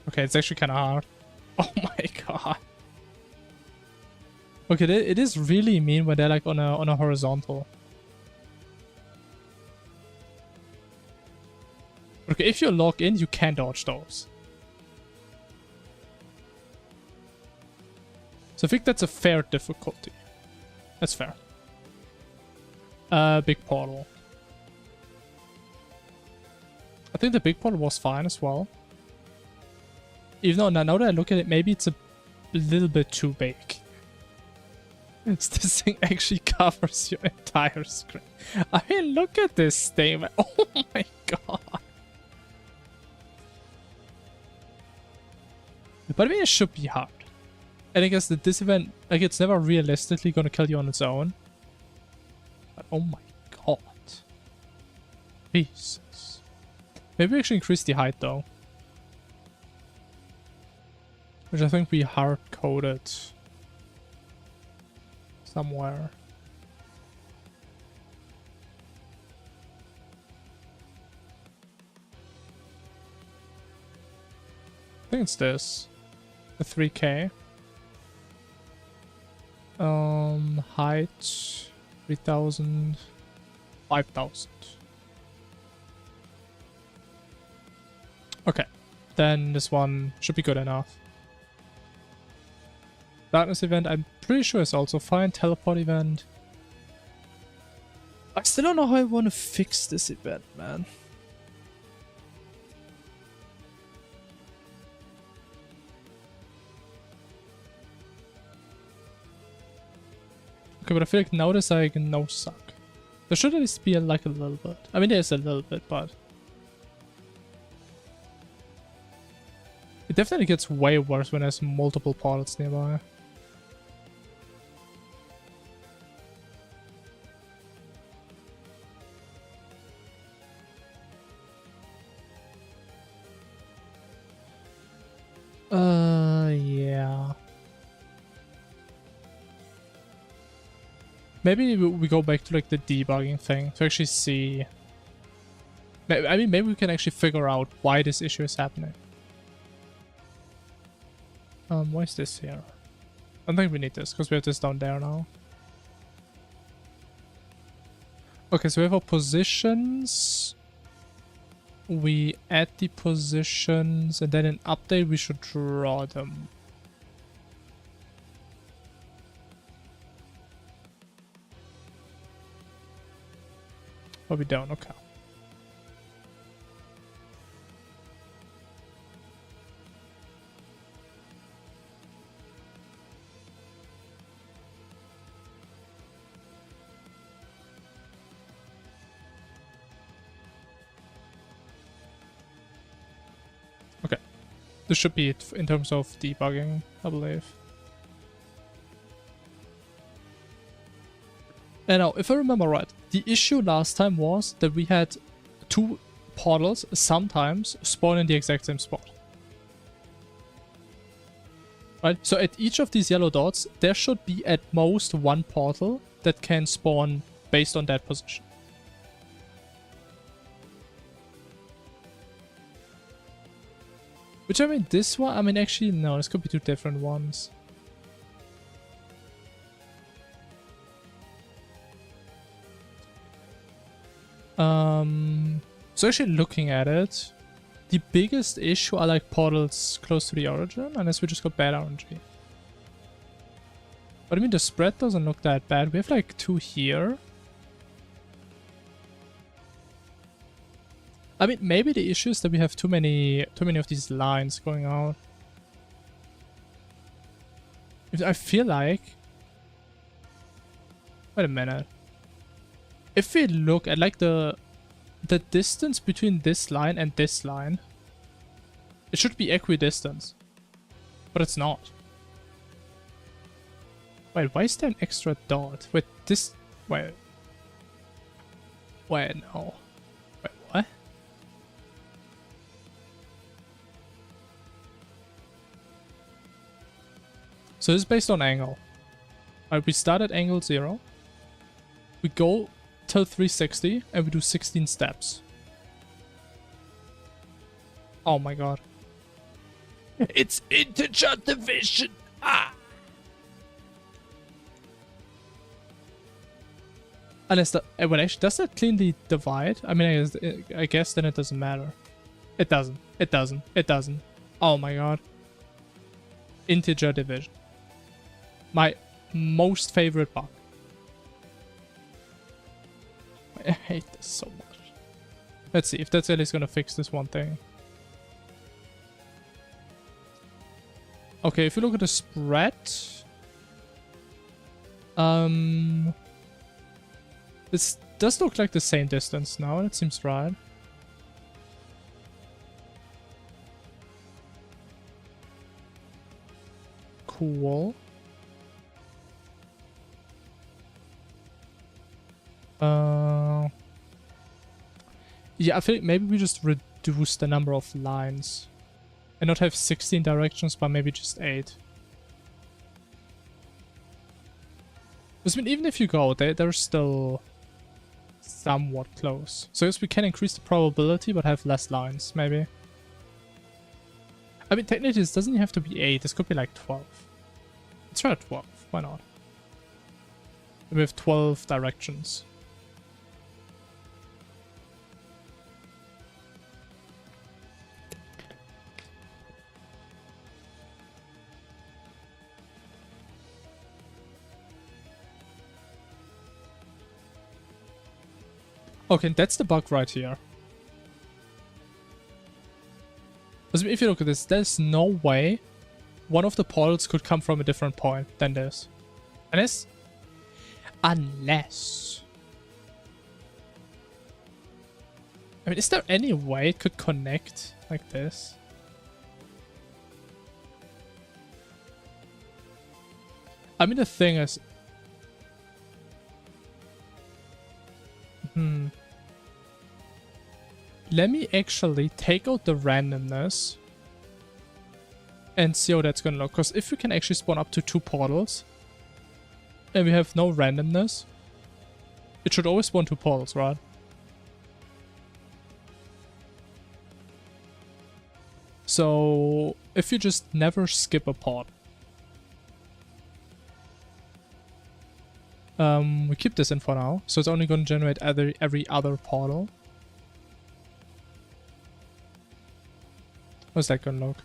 Okay, it's actually kind of hard. Oh my god. Okay, it is really mean when they're like on a horizontal. Okay, if you lock in, you can dodge those. So I think that's a fair difficulty. That's fair. Big portal. I think the big portal was fine as well. Even though now that I look at it, maybe it's a little bit too big. This thing actually covers your entire screen. I mean, look at this thing. Man. Oh my god. But I mean, it should be hard. And I guess that this event, like, it's never realistically gonna kill you on its own. But oh my god. Jesus. Maybe we actually increase the height though. Which I think we hard-coded somewhere. I think it's this. The 3K. Height 3,000, 5,000. Okay, then this one should be good enough. Darkness event, I'm pretty sure is also fine. Teleport event. I still don't know how I want to fix this event, man. Okay, but I feel like now there's like no suck. There should at least be like a little bit. I mean, there's a little bit, but it definitely gets way worse when there's multiple portals nearby. Yeah. Maybe we go back to like the debugging thing to actually see. I mean, maybe we can actually figure out why this issue is happening. Why is this here? I don't think we need this because we have this down there now. Okay, so we have our positions. We add the positions and then in update we should draw them. Oh, we don't, okay. This should be it in terms of debugging, I believe. And now, if I remember right, the issue last time was that we had 2 portals sometimes spawn in the exact same spot. Right? So at each of these yellow dots, there should be at most 1 portal that can spawn based on that position. Which, I mean, this one, I mean, actually, no, this could be 2 different ones. So actually looking at it, the biggest issue are like portals close to the origin, unless we just got bad RNG. But I mean, the spread doesn't look that bad. We have like 2 here. I mean, maybe the issue is that we have too many of these lines going out. I feel like... Wait a minute. If we look at like the distance between this line and this line, it should be equidistant, but it's not. Wait, why is there an extra dot? Wait, this... Wait, no. Wait, what? So this is based on angle. Alright, we start at angle 0. We go till 360 and we do 16 steps. Oh my god. It's integer division! Ah! Unless the... Well, actually, does that cleanly divide? I mean, I guess then it doesn't matter. It doesn't. It doesn't. It doesn't. Oh my god. Integer division. My most favorite bug. I hate this so much. Let's see if that's at least gonna fix this one thing. Okay, if you look at the spread, this does look like the same distance now, and it seems right. Cool. Yeah, I think maybe we just reduce the number of lines. And not have 16 directions, but maybe just 8. Because I mean, even if you go, they're still somewhat close. So yes, we can increase the probability, but have less lines, maybe. I mean, technically this doesn't have to be 8, this could be like 12. Let's try 12, why not? We have 12 directions. Okay, that's the bug right here. If you look at this, there's no way one of the portals could come from a different point than this. Unless... I mean, is there any way it could connect like this? I mean, the thing is... Let me actually take out the randomness and see how that's gonna look. Because if we can actually spawn up to 2 portals and we have no randomness, it should always spawn 2 portals, right? So if you just never skip a pod, we keep this in for now, so it's only going to generate every other portal. How's that going to look?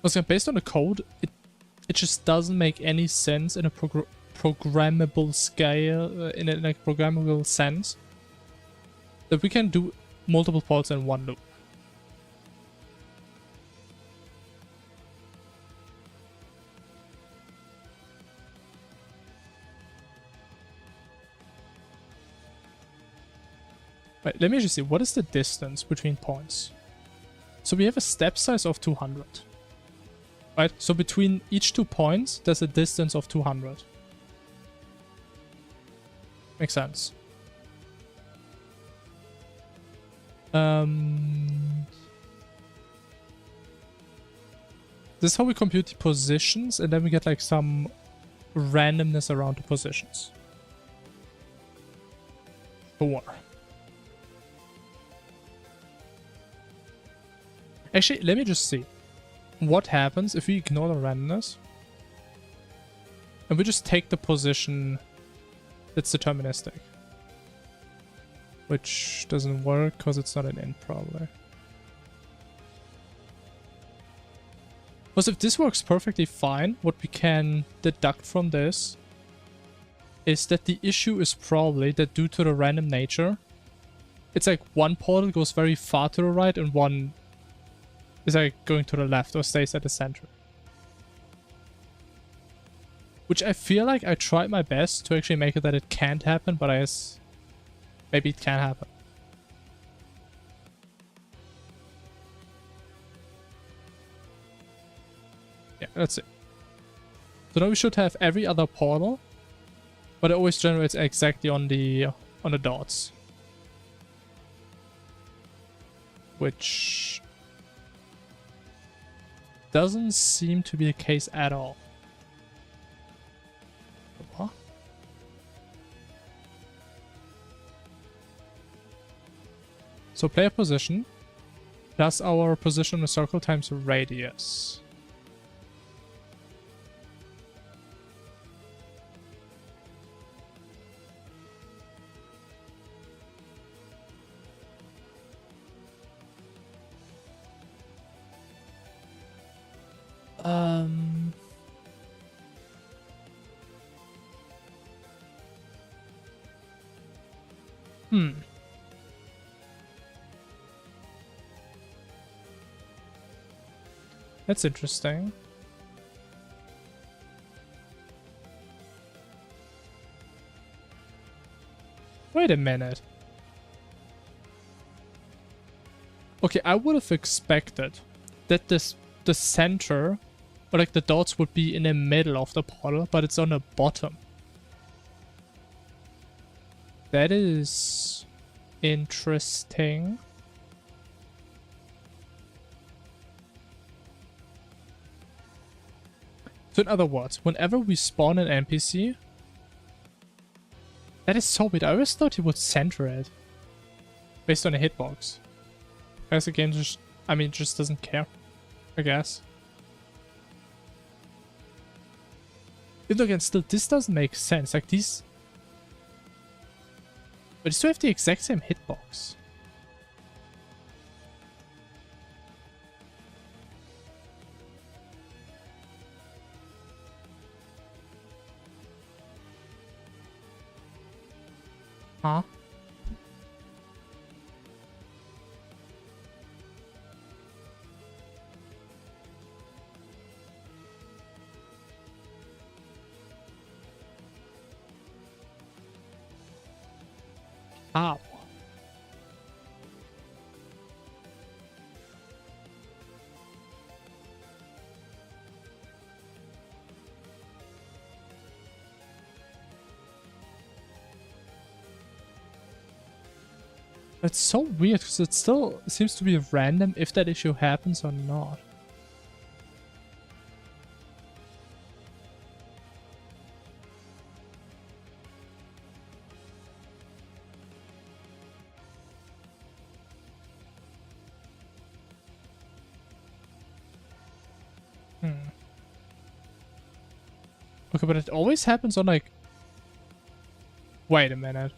Also, based on the code, it just doesn't make any sense in a programmable scale, in a programmable sense, that we can do multiple portals in one loop. Wait, let me just see, what is the distance between points? So we have a step size of 200. Right? So between each 2 points, there's a distance of 200. Makes sense. This is how we compute the positions, and then we get like some randomness around the positions. Sure. Actually, let me just see. What happens if we ignore the randomness? And we just take the position that's deterministic. Which doesn't work because it's not an int probably. Because if this works perfectly fine, what we can deduct from this is that the issue is probably that due to the random nature, it's like one portal goes very far to the right and one is like going to the left or stays at the center. Which I feel like I tried my best to actually make it that it can't happen, but I guess maybe it can happen. Yeah, that's it. So now we should have every other portal, but it always generates exactly on the dots. Which doesn't seem to be the case at all. What? So player position plus our position in the circle times radius. That's interesting. Wait a minute. Okay, I would have expected that the center, or like the dots would be in the middle of the portal, but it's on the bottom. That is interesting. So in other words, whenever we spawn an NPC, that is so weird. I always thought he would center it based on a hitbox. I guess the game just, just doesn't care, I guess. Even again, still, this doesn't make sense. Like these, but you still have the exact same hitbox. Huh? How? That's so weird because it still seems to be random if that issue happens or not. Okay, but it always happens on like... Wait a minute.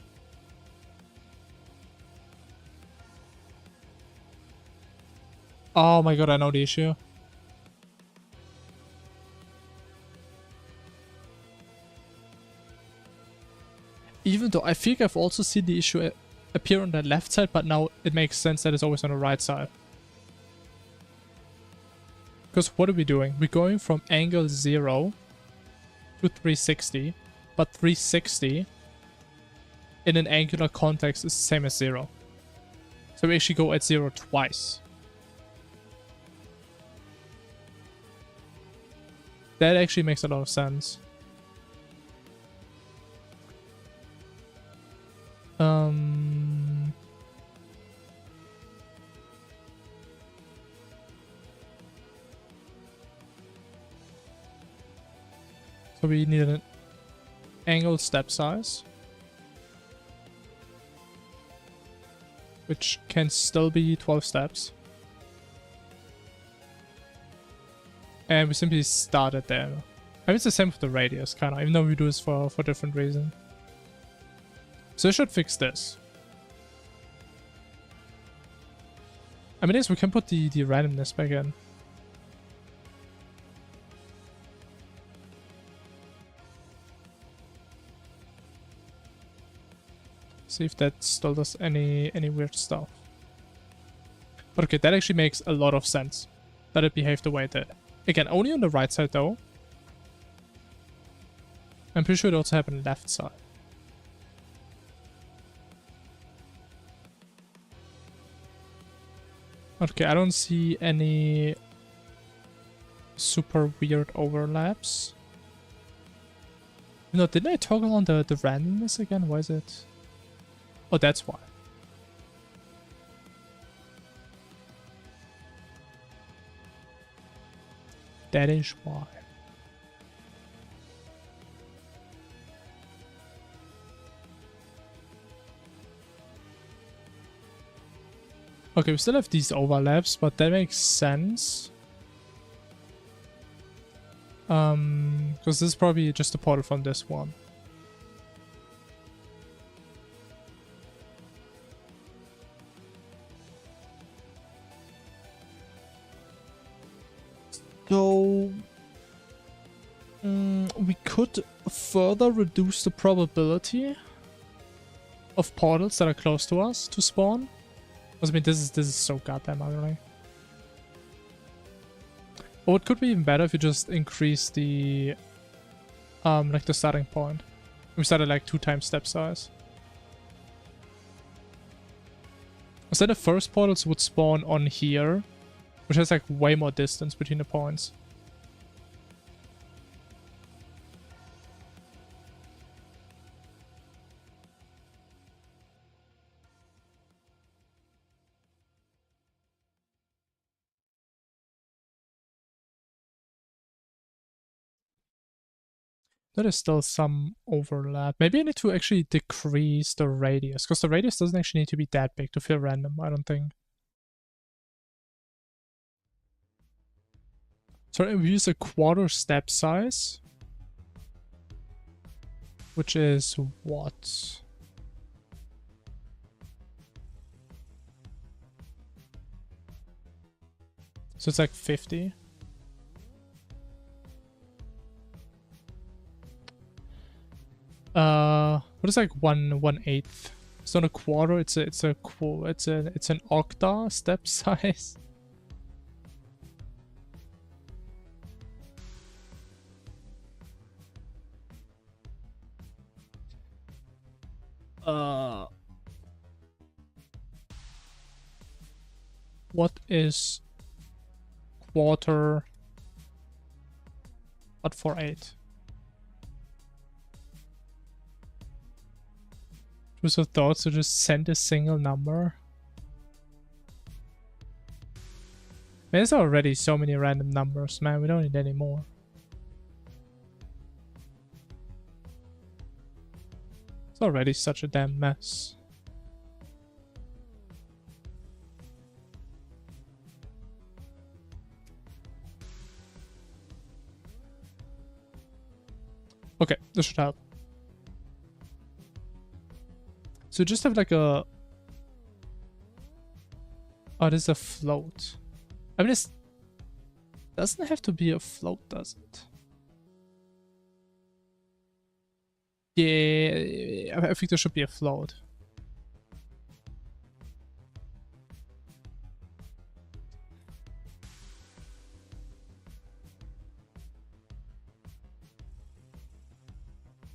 Oh my god, I know the issue. Even though I think I've also seen the issue appear on the left side, but now it makes sense that it's always on the right side. Because what are we doing? We're going from angle 0 to 360, but 360 in an angular context is the same as 0. So we actually go at 0 twice. That actually makes a lot of sense. So we need an angled step size, which can still be 12 steps. And we simply start it there. I mean, it's the same with the radius, kind of, even though we do this for different reasons. So it should fix this. I mean, yes, we can put the randomness back in. See if that still does any weird stuff. But okay, that actually makes a lot of sense that it behaved the way it did. Again, only on the right side though. I'm pretty sure it also happened on the left side. Okay, I don't see any super weird overlaps. No, didn't I toggle on the randomness again? Why is it? Oh, that's why. That is why. Okay, we still have these overlaps, but that makes sense. Because this is probably just a portal from this one. So we could further reduce the probability of portals that are close to us to spawn. I mean, this is so goddamn ugly. Or it could be even better if you just increase the like the starting point. We started like 2 times step size. So the first portals would spawn on here, which has like way more distance between the points. There is still some overlap. Maybe I need to actually decrease the radius, because the radius doesn't actually need to be that big to feel random, I don't think. So we use a quarter step size, which is what? So it's like 50. What is like 1/8? It's not a quarter. It's an octa step size. What is quarter? What for 8? Choose of thoughts to just send a single number. Man, there's already so many random numbers, man. We don't need any more. It's already such a damn mess. Okay, this should help. So just have like a... Oh, this is a float. I mean, this doesn't have to be a float, does it? Yeah, I think there should be a float.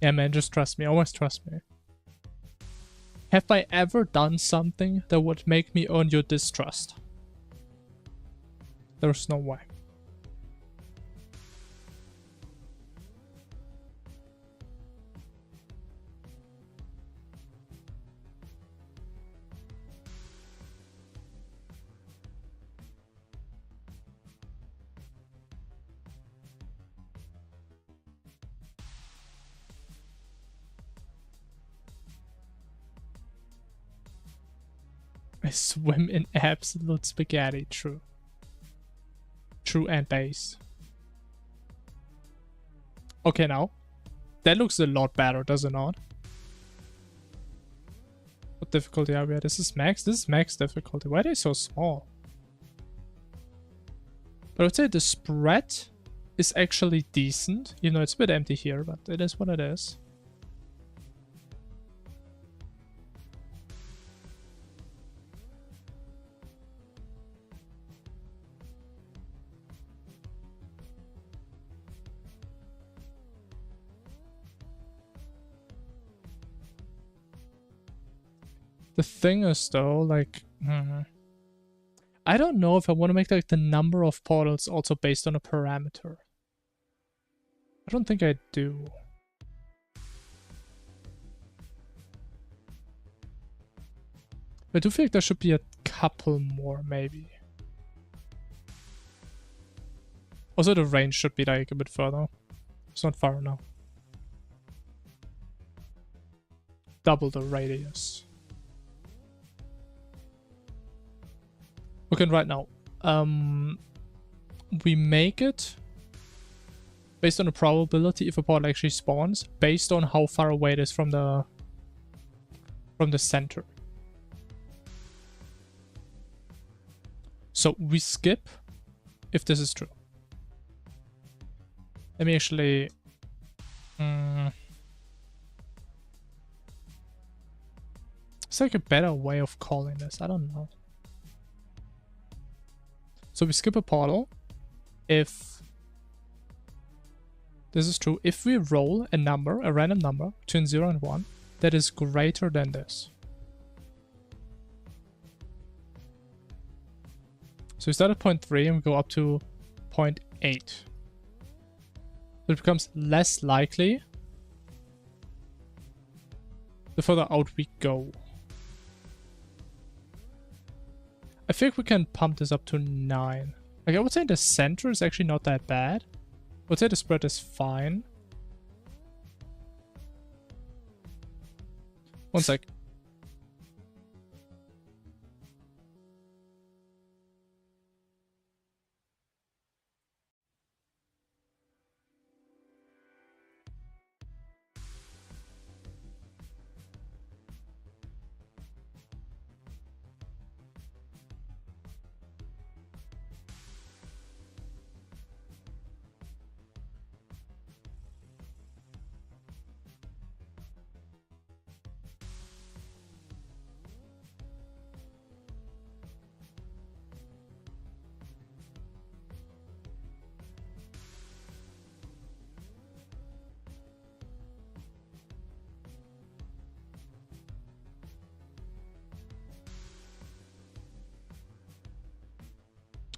Yeah, man, just trust me. Always trust me. Have I ever done something that would make me earn your distrust? There's no way. I swim in absolute spaghetti. True. True and base. Okay, now. That looks a lot better, does it not? What difficulty are we at? This is max? This is max difficulty. Why are they so small? But I would say the spread is actually decent. Even though it's a bit empty here, but it is what it is. The thing is though, like, I don't know if I want to make like the number of portals also based on a parameter. I don't think I do. I do think there should be a couple more, maybe. Also, the range should be like a bit further. It's not far enough. Double the radius. Okay, right now, we make it based on the probability if a portal actually spawns, based on how far away it is from the center. So we skip if this is true. Let me actually... it's like a better way of calling this. I don't know. So we skip a portal if this is true. If we roll a number, a random number, between 0 and 1, that is greater than this. So we start at 0.3 and we go up to 0.8. So it becomes less likely the further out we go. I think we can pump this up to 9. Like, I would say the center is actually not that bad. I would say the spread is fine. One sec.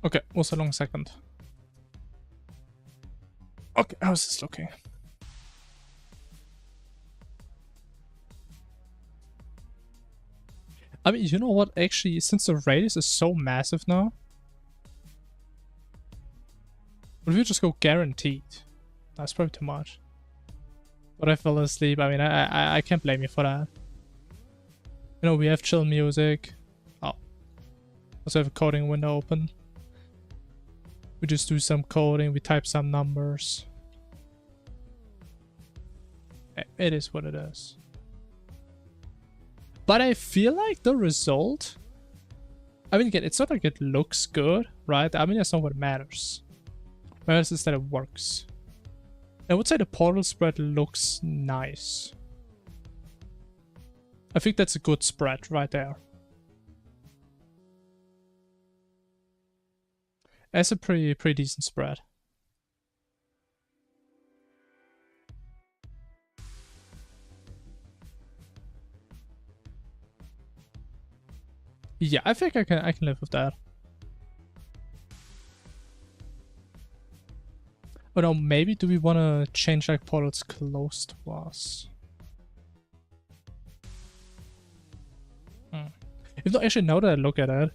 Okay, was a long second. Okay, how's this looking? I mean, you know what? Actually, since the radius is so massive now, what if you just go guaranteed? That's probably too much. But I fell asleep. I mean, I can't blame you for that. You know, we have chill music. Oh, also have a coding window open. We just do some coding, we type some numbers. It is what it is. But I feel like the result... I mean, again, it's not like it looks good, right? I mean, that's not what matters. What matters is that it works. I would say the portal spread looks nice. I think that's a good spread right there. That's a pretty decent spread. Yeah, I think I can live with that. Oh no, maybe do we want to change like portals close to us? If not, actually, now that I look at it,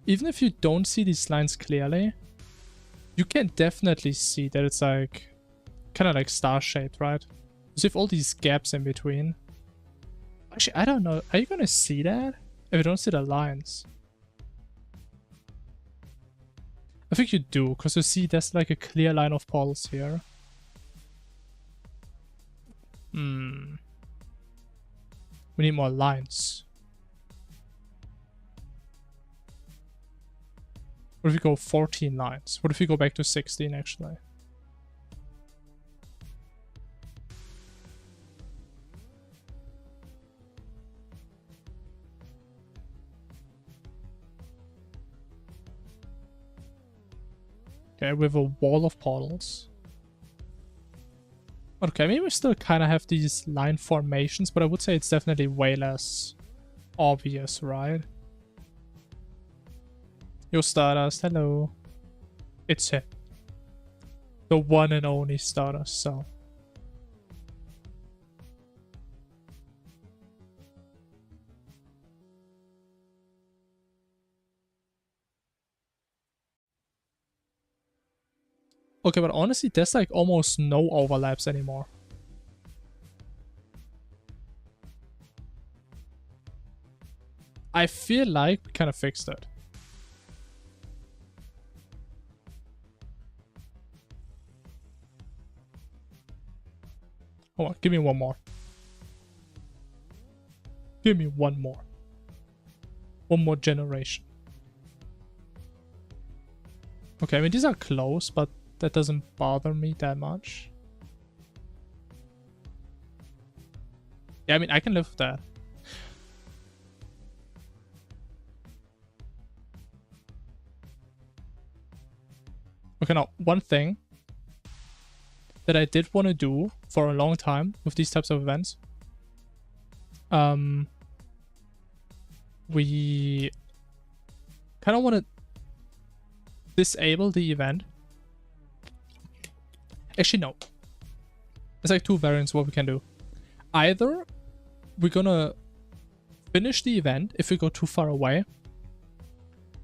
even if you don't see these lines clearly, you can definitely see that it's like kind of like star shaped, right? So you have all these gaps in between. Actually, I don't know. Are you gonna see that? If you don't see the lines. I think you do, because you see there's like a clear line of portals here. We need more lines. What if we go 14 lines? What if we go back to 16 actually? Okay, we have a wall of portals. Okay, maybe we still kind of have these line formations, but I would say it's definitely way less obvious, right? Yo, Stardust, hello. It's him. The one and only Stardust, so. Okay, but honestly, there's like almost no overlaps anymore. I feel like we kind of fixed it. Hold on, give me one more. Give me one more. One more generation. Okay, I mean, these are close, but that doesn't bother me that much. Yeah, I mean, I can live with that. Okay, now, one thing that I did want to do for a long time with these types of events, we kind of want to disable the event. Actually, no. There's like two variants what we can do. Either we're gonna finish the event if we go too far away,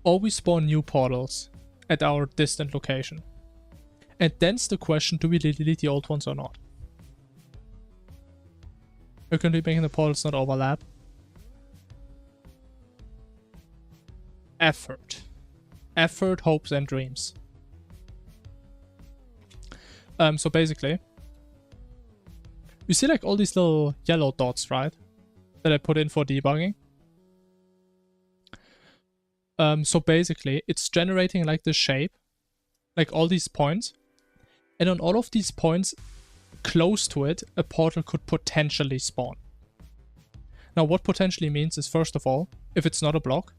or we spawn new portals at our distant location. And then's the question, do we delete the old ones or not? We're going to be making the portals not overlap. Effort. Effort, hopes, and dreams. So basically, you see like all these little yellow dots, right? That I put in for debugging. So basically, it's generating like the shape, like all these points. And on all of these points close to it, a portal could potentially spawn. Now, what potentially means is, first of all, if it's not a block.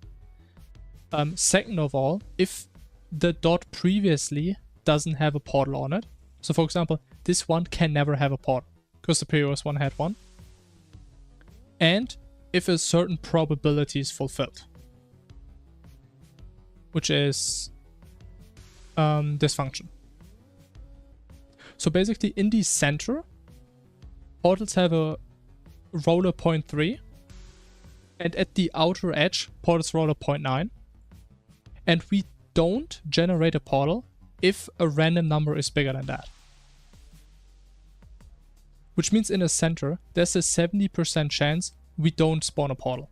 Second of all, if the dot previously doesn't have a portal on it. So for example, this one can never have a portal because the previous one had one. And if a certain probability is fulfilled, which is this function. So basically in the center, portals have a roller 0.3, and at the outer edge, portals roller 0.9. And we don't generate a portal if a random number is bigger than that. Which means in the center, there's a 70% chance we don't spawn a portal.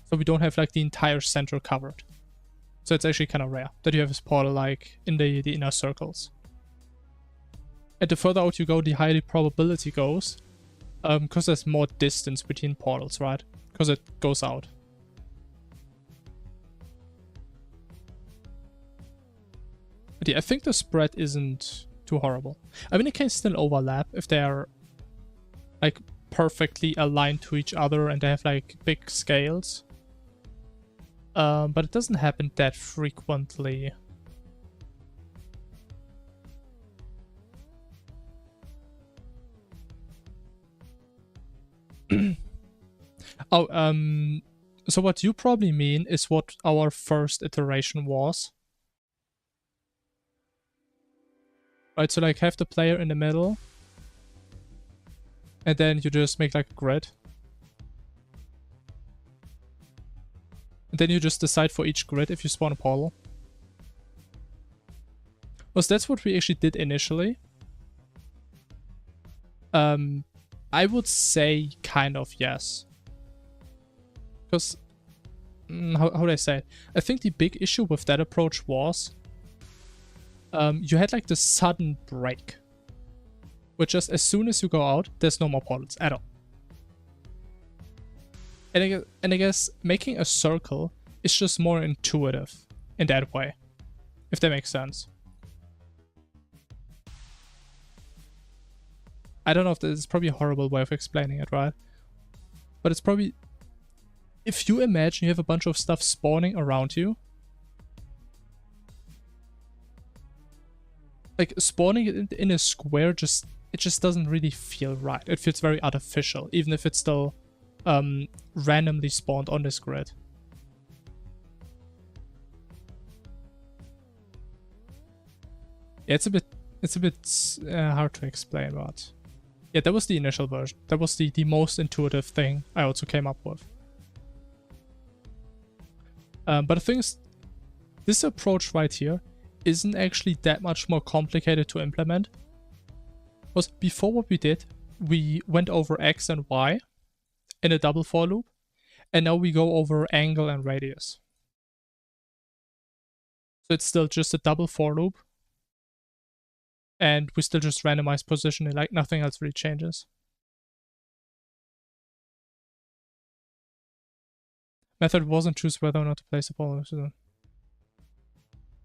So we don't have like the entire center covered. So it's actually kind of rare that you have this portal like in the inner circles. And the further out you go, the higher the probability goes. Because there's more distance between portals, right? Because it goes out. But yeah, I think the spread isn't too horrible. I mean, it can still overlap if they are like perfectly aligned to each other and they have like big scales. But it doesn't happen that frequently. Oh, so what you probably mean is what our first iteration was. Right, so like have the player in the middle. And then you just make like a grid. And then you just decide for each grid if you spawn a portal. Because that's what we actually did initially. I would say kind of yes. Because, how do I say it? I think the big issue with that approach was you had like this sudden break. Where just as soon as you go out, there's no more portals at all. And I guess making a circle is just more intuitive in that way. If that makes sense. I don't know if this is probably a horrible way of explaining it, right? But it's probably... If you imagine you have a bunch of stuff spawning around you, like spawning it in a square it just doesn't really feel right. It feels very artificial, even if it's still randomly spawned on this grid. Yeah, it's a bit hard to explain, but yeah, that was the initial version. That was the most intuitive thing I also came up with. But the thing is, this approach right here isn't actually that much more complicated to implement. Because before what we did, we went over X and Y in a double for loop, and now we go over angle and radius. So it's still just a double for loop, and we still just randomize positioning, like nothing else really changes. Method wasn't choose whether or not to place a ball.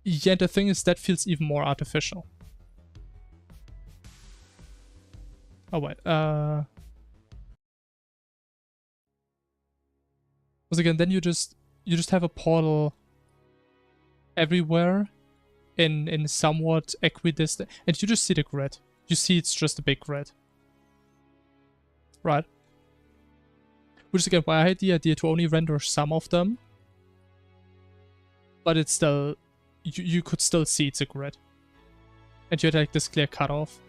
Yeah, the thing is that feels even more artificial. Oh wait, because again, then you just have a portal everywhere in somewhat equidistant, and you just see the grid. You see it's just a big grid, right? Which is again why I had the idea to only render some of them, but it's still you could still see it's a grid, and you had like this clear cutoff.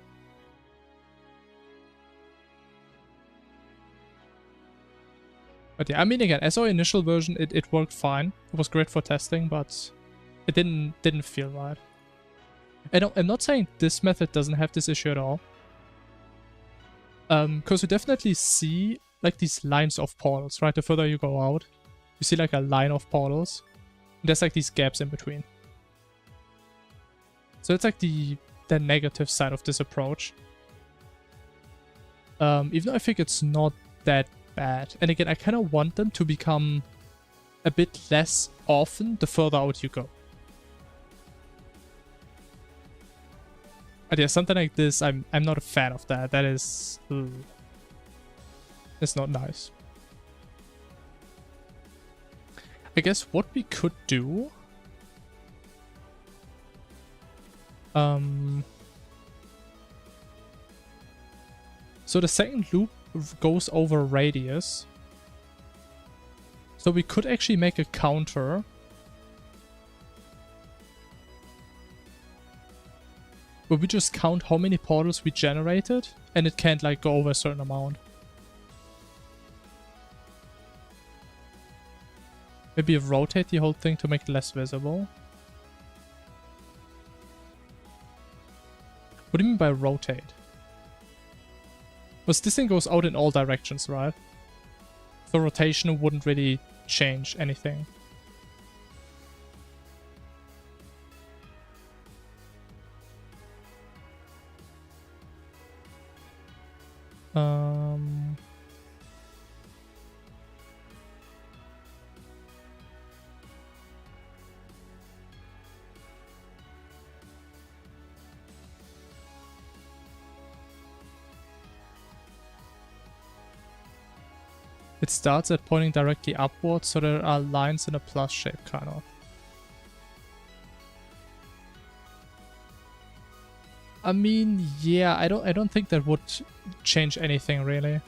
But yeah, I mean, again, as our initial version, it worked fine. It was great for testing, but it didn't feel right. And I'm not saying this method doesn't have this issue at all. Because you definitely see like these lines of portals, right? The further you go out, you see like a line of portals. And there's like these gaps in between. So it's like the negative side of this approach. Even though I think it's not that bad. And again, I kind of want them to become a bit less often the further out you go. But yeah, something like this, I'm not a fan of that. That is... it's not nice. I guess what we could do... So the second loop goes over radius. So we could actually make a counter. Where we just count how many portals we generated, and it can't like go over a certain amount. Maybe rotate the whole thing to make it less visible. What do you mean by rotate? Because this thing goes out in all directions, right? So rotation wouldn't really change anything. It starts at pointing directly upwards, so there are lines in a plus shape, kind of. I mean, yeah, I don't think that would change anything really.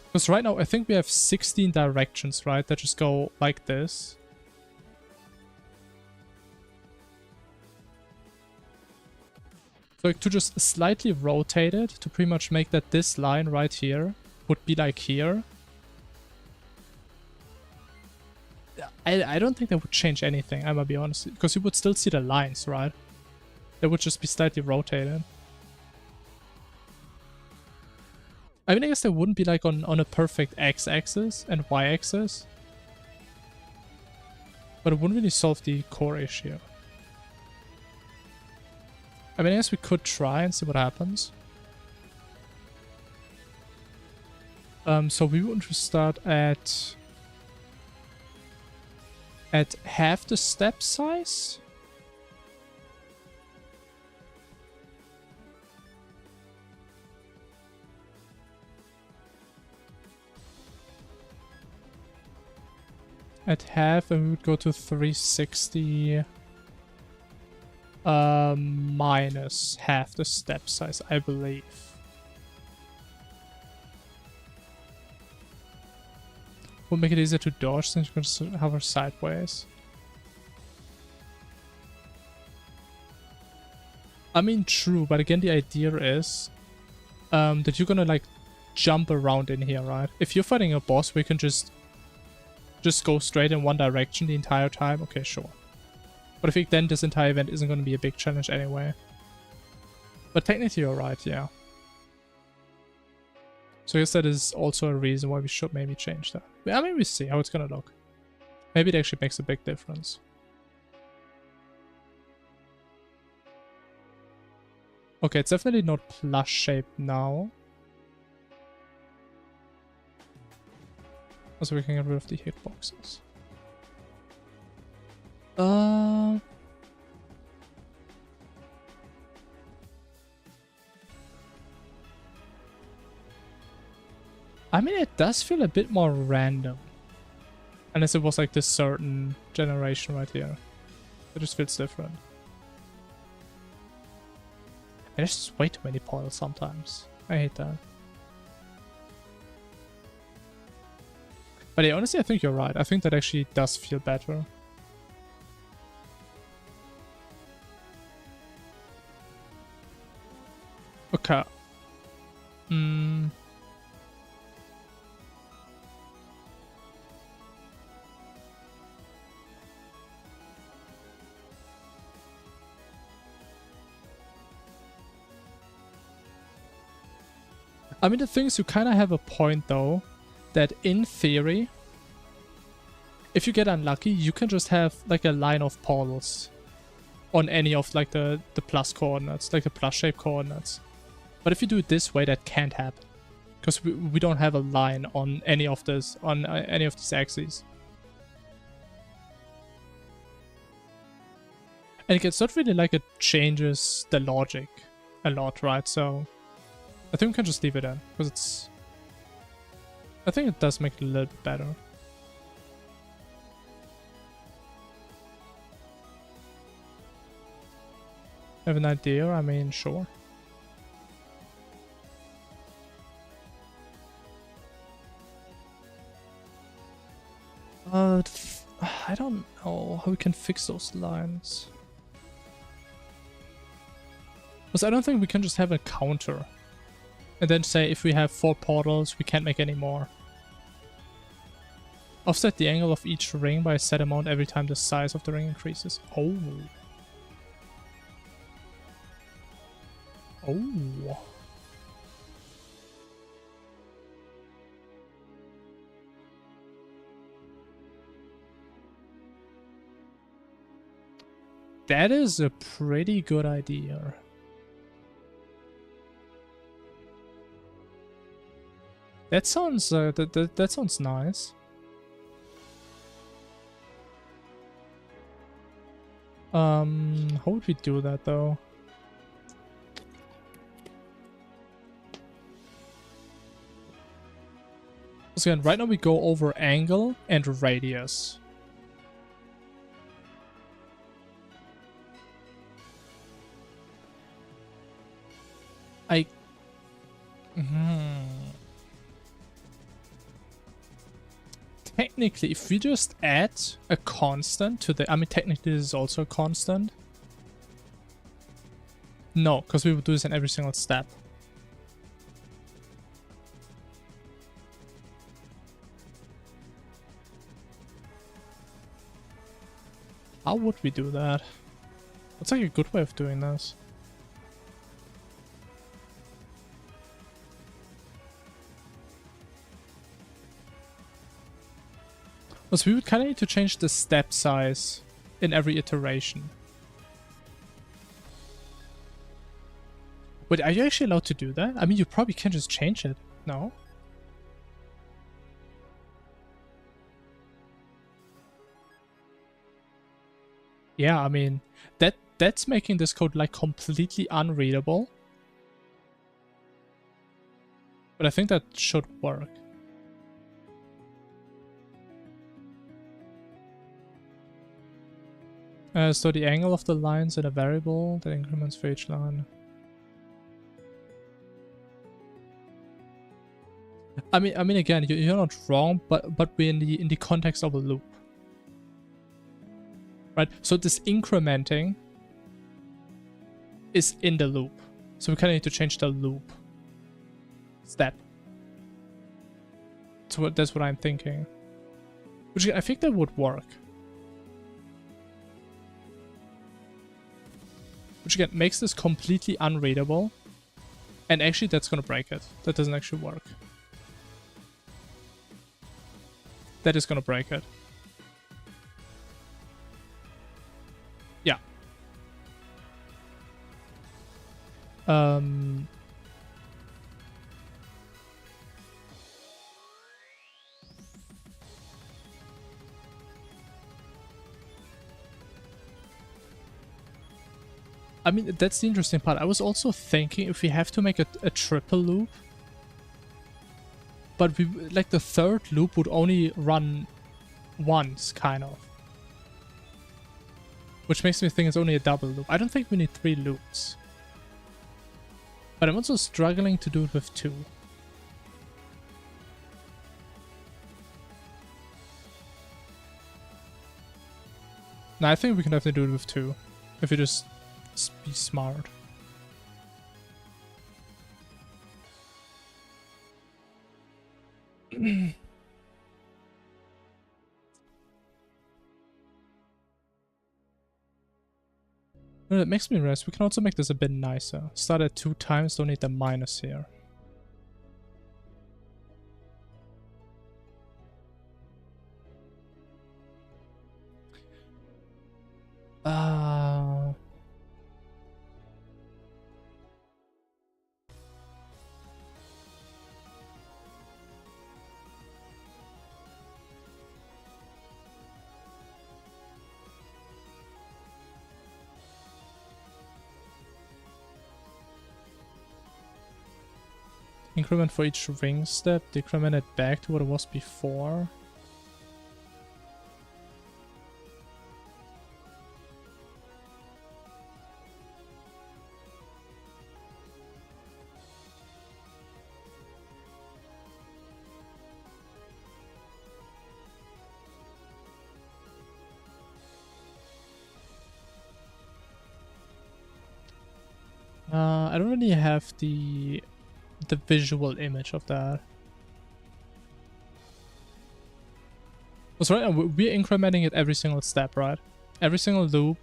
Because right now I think we have 16 directions, right? That just go like this. So like to just slightly rotate it to pretty much make that this line right here would be like here. I don't think that would change anything, I'm gonna be honest. Because you would still see the lines, right? They would just be slightly rotated. I mean, I guess they wouldn't be like on a perfect x-axis and y-axis. But it wouldn't really solve the core issue. I mean, I guess we could try and see what happens. So we want to start at half the step size. At half, and we would go to 360 minus half the step size, I believe. Will make it easier to dodge since you can just hover sideways. I mean, true, but again, the idea is that you're gonna like jump around in here, right? If you're fighting a boss, we can just go straight in one direction the entire time. Okay, sure. But I think then this entire event isn't gonna be a big challenge anyway. But technically, you're right, yeah. So I guess that is also a reason why we should maybe change that. I mean, we see how it's gonna look. Maybe it actually makes a big difference. Okay, it's definitely not plush shaped now. Also, we can get rid of the hitboxes. I mean, it does feel a bit more random. Unless it was like this certain generation right here. It just feels different. And there's just way too many portals sometimes. I hate that. But yeah, honestly, I think you're right. I think that actually does feel better. Okay. I mean, the thing is, you kind of have a point, though, that in theory, if you get unlucky, you can just have, like, a line of portals on any of, like, the plus coordinates, like the plus-shaped coordinates. But if you do it this way, that can't happen. Because we don't have a line on any of this, on any of these axes. And again, it's not really like it changes the logic a lot, right? So I think we can just leave it in, because it's... I think it does make it a little bit better. Have an idea? I mean, sure. I don't know how we can fix those lines. Because I don't think we can just have a counter. And then say if we have 4 portals, we can't make any more. Offset the angle of each ring by a set amount every time the size of the ring increases. Oh. Oh. That is a pretty good idea. That sounds that sounds nice. How would we do that though? So again, right now we go over angle and radius. Technically, if we just add a constant to the... I mean, technically this is also a constant. No, because we would do this in every single step. How would we do that? What's like a good way of doing this? So we would kind of need to change the step size in every iteration. Wait, are you actually allowed to do that? I mean, you probably can just change it, no? Yeah, I mean, that's making this code like completely unreadable. But I think that should work. So the angle of the lines in a variable that increments for each line. I mean, again, you're not wrong, but we're in the context of a loop, right? So this incrementing is in the loop, so we kind of need to change the loop step. So that's what I'm thinking, which I think that would work. Which again makes this completely unreadable, and actually that's gonna break it. That doesn't actually work. That is gonna break it. Yeah. I mean, that's the interesting part. I was also thinking if we have to make a triple loop, but we like the third loop would only run once, kind of. Which makes me think it's only a double loop. I don't think we need 3 loops. But I'm also struggling to do it with 2. No, I think we can definitely do it with 2. If you just be smart. That makes me realize we can also make this a bit nicer. Start at 2 times, don't need the minus here. Increment for each ring step, decrement it back to what it was before. I don't really have the visual image of that. So right now we're incrementing it every single step, right? Every single loop,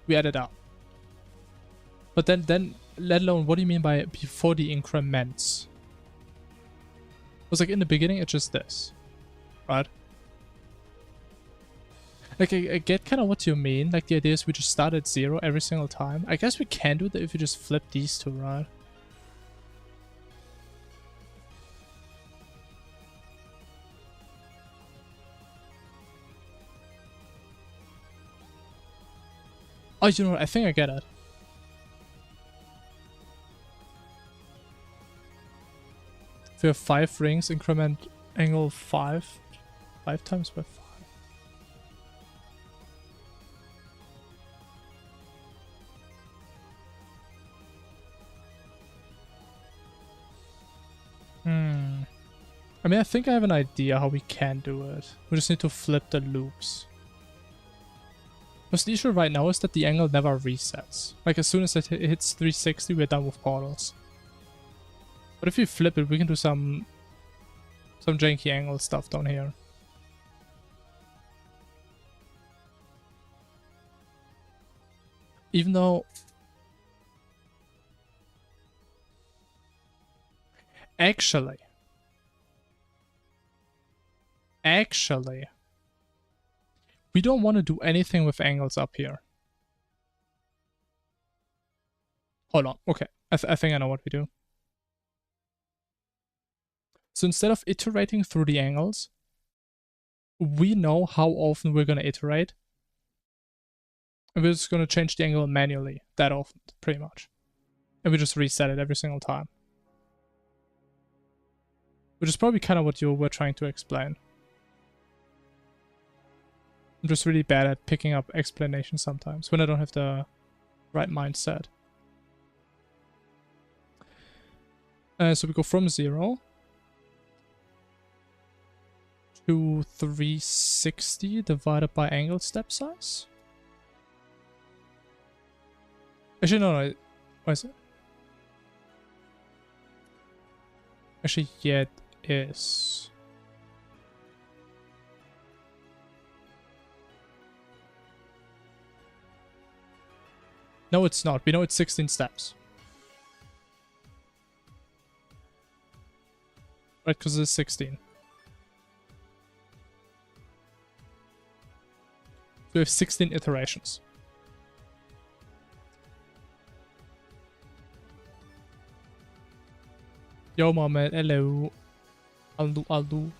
we add it up. But then, let alone, what do you mean by before the increments? It was like in the beginning, it's just this, right? Like, I get kind of what you mean. Like, the idea is we just start at 0 every single time. I guess we can do that if you just flip these two, right? Oh, you know what? I think I get it. If we have 5 rings, increment angle 5. 5 times by 5. I mean, I think I have an idea how we can do it. We just need to flip the loops. Because the issue right now is that the angle never resets. Like, as soon as it hits 360, we're done with portals. But if you flip it, we can do some janky angle stuff down here. Even though... Actually... Actually, we don't want to do anything with angles up here. Hold on. Okay. I think I know what we do. So instead of iterating through the angles, we know how often we're going to iterate. And we're just going to change the angle manually that often, pretty much. And we just reset it every single time. Which is probably kind of what you were trying to explain. I'm just really bad at picking up explanations sometimes when I don't have the right mindset. So we go from 0 to 360 divided by angle step size. Actually, no. What is it? Actually, yeah, it is. No, it's not. We know it's 16 steps. Right, because it's 16. So we have 16 iterations. Yo, Mohammed, hello. I'll do.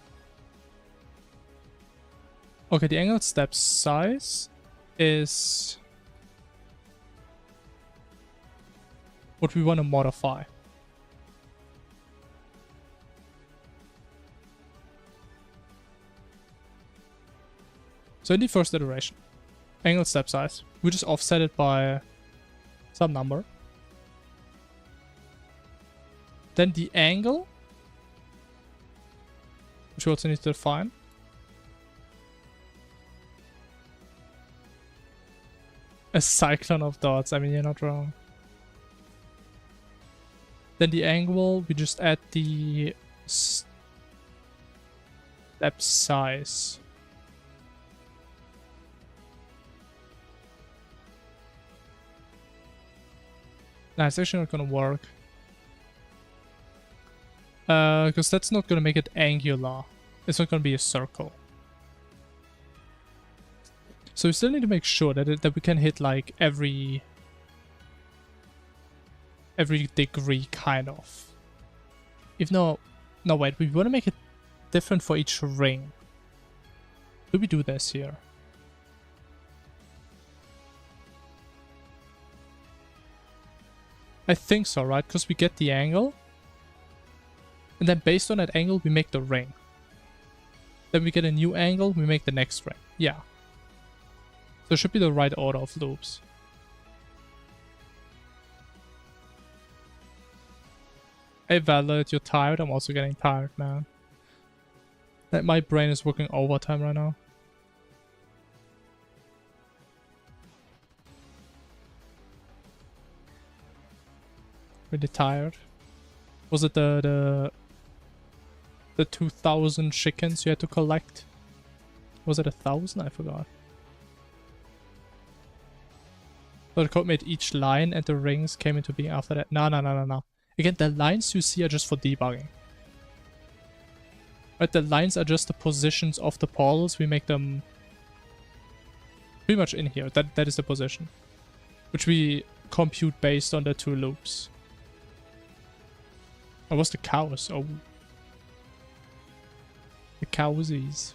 Okay, the angled step size is what we want to modify. So in the first iteration, angled step size, we just offset it by some number. Then the angle, which we also need to define. A cyclone of dots, I mean, you're not wrong. Then the angle, we just add the step size. Nah, it's actually not gonna work. Because that's not gonna make it angular. It's not gonna be a circle. So we still need to make sure that we can hit like every degree, kind of. If no, wait, we want to make it different for each ring. Do we do this here? I think so, right? Because we get the angle. And then based on that angle, we make the ring. Then we get a new angle, we make the next ring. Yeah. So it should be the right order of loops. Hey Valid, you're tired? I'm also getting tired, man. Like, my brain is working overtime right now. Really tired. Was it the 2,000 chickens you had to collect? Was it 1,000? I forgot. So the code made each line and the rings came into being after that. No. Again, the lines you see are just for debugging. Right, the lines are just the positions of the portals. We make them pretty much in here. That is the position. Which we compute based on the two loops. Oh, what's the cows? Oh. The cowsies.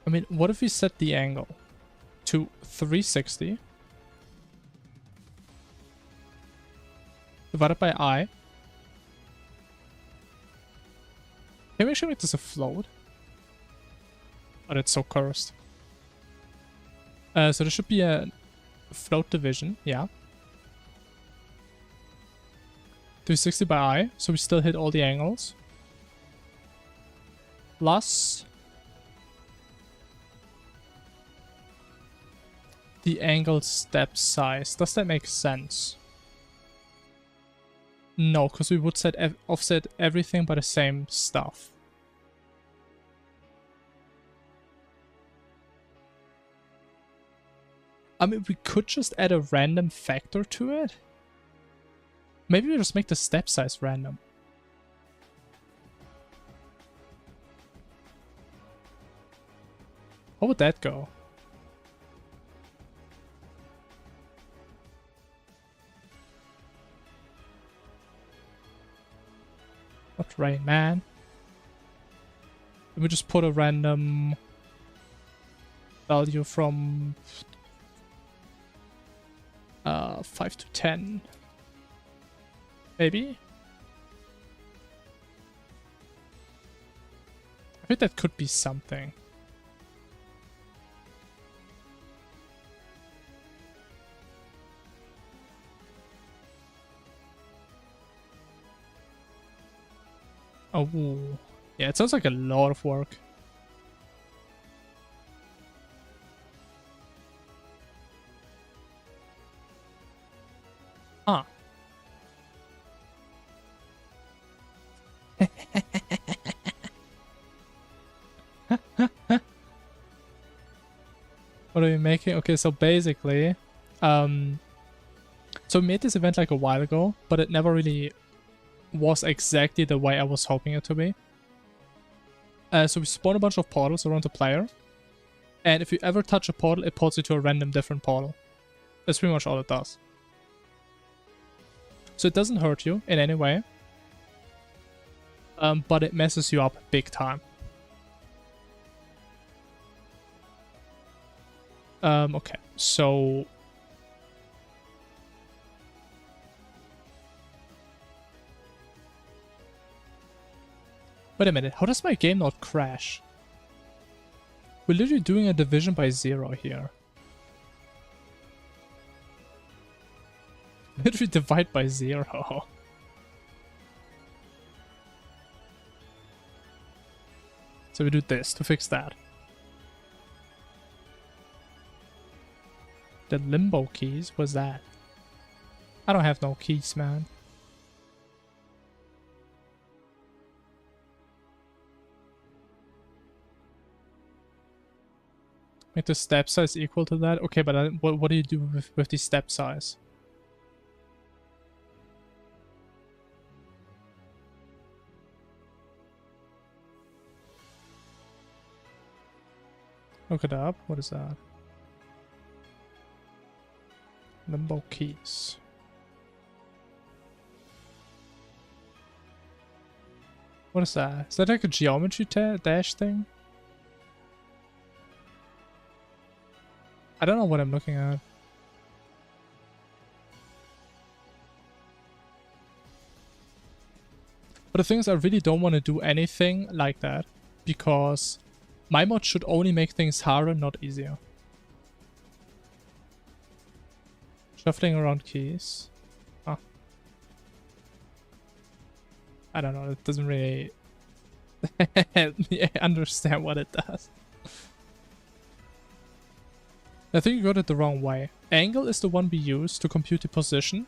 I mean, what if we set the angle to 360 divided by I? Can we actually make this a float? Oh, that's so cursed. So there should be a float division, yeah. 360 by I, so we still hit all the angles. Plus the angle step size. Does that make sense? No, because we would offset everything by the same stuff. I mean, we could just add a random factor to it. Maybe we just make the step size random. How would that go? Not Rain Man. Let me just put a random value from 5 to 10. Maybe? I think that could be something. Oh, yeah, it sounds like a lot of work. Huh. What are we making? Okay, so basically, so we made this event like a while ago, but it never really was exactly the way I was hoping it to be. So we spawn a bunch of portals around the player, and if you ever touch a portal, it ports you to a random different portal. That's pretty much all it does. So it doesn't hurt you in any way, but it messes you up big time. Okay, so wait a minute, how does my game not crash? We're literally doing a division by 0 here. Literally divide by 0. So we do this to fix that. The limbo keys, what's that? I don't have no keys, man. Make the step size equal to that? Okay, but what do you do with the step size? Look it up. What is that? Limbo keys. What is that? Is that like a geometry dash thing? I don't know what I'm looking at. But the thing is, I really don't want to do anything like that, because my mod should only make things harder, not easier. Shuffling around keys. Huh. I don't know, it doesn't really help me understand what it does. I think you got it the wrong way. Angle is the one we use to compute the position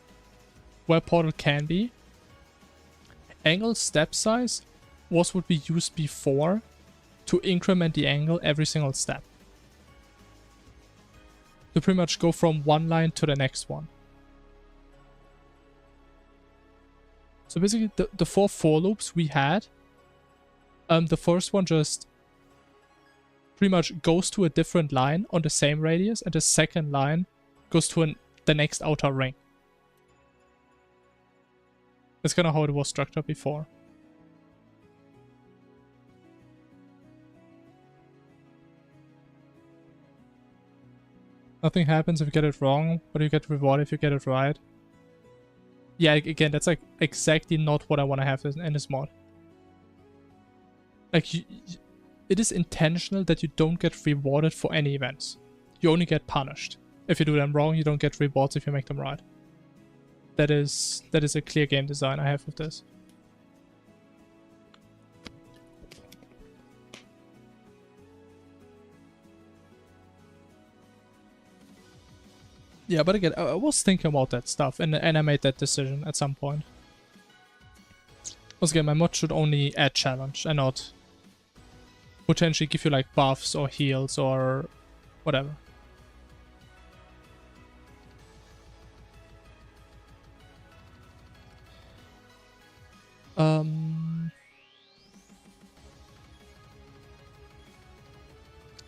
where portal can be. Angle step size was what we used before to increment the angle every single step. To pretty much go from one line to the next one. So basically the 4 for loops we had, the first one just pretty much goes to a different line on the same radius, and the second line goes to the next outer ring. That's kind of how it was structured before. Nothing happens if you get it wrong, but you get rewarded if you get it right. Yeah, again, that's like exactly not what I want to have in this mod. Like, it is intentional that you don't get rewarded for any events. You only get punished. If you do them wrong, you don't get rewards if you make them right. That is a clear game design I have with this. Yeah, but again, I was thinking about that stuff, and I made that decision at some point. Once again, my mod should only add challenge and not potentially give you like buffs or heals or whatever.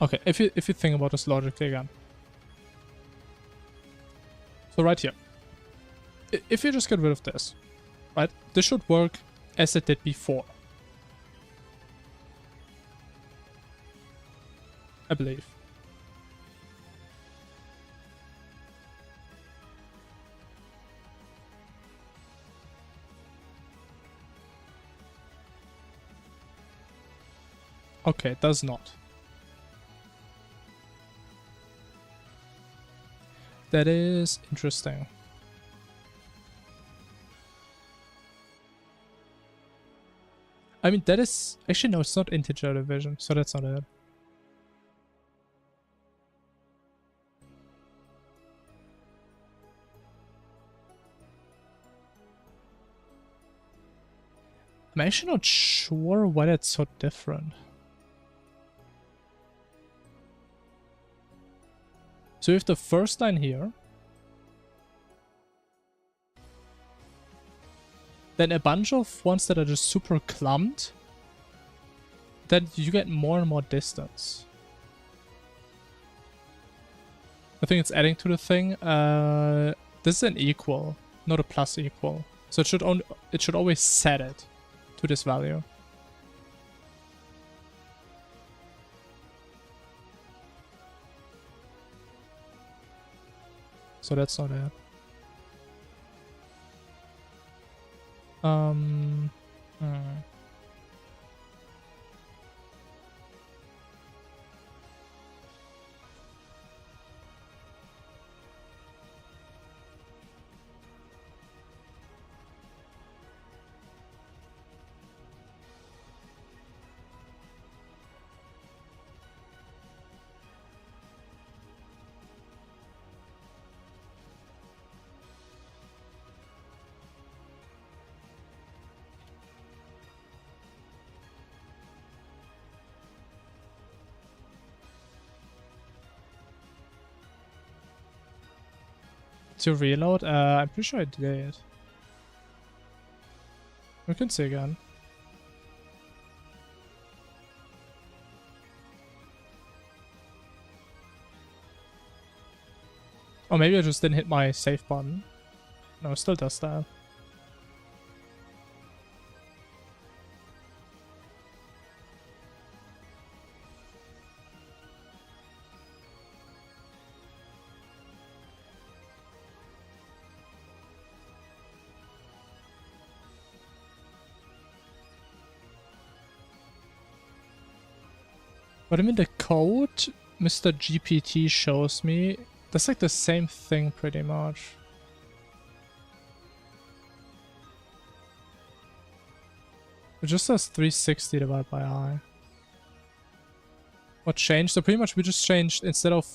Okay, if you think about this logically again. So right here. If you just get rid of this, right? This should work as it did before. I believe. Okay, it does not. That is interesting. I mean, that is... Actually, no, it's not integer division, so that's not it. I'm actually not sure why that's so different. So we have the first line here. Then a bunch of ones that are just super clumped. Then you get more and more distance. I think it's adding to the thing. This is an equal, not a plus equal. So it should always set it to this value. So that's not it. To reload? I'm pretty sure I did. We can see again. Or maybe I just didn't hit my save button. No, it still does that. But I mean, the code Mr. GPT shows me, that's like the same thing pretty much. It just says 360 divided by I. What changed? So pretty much we just changed, instead of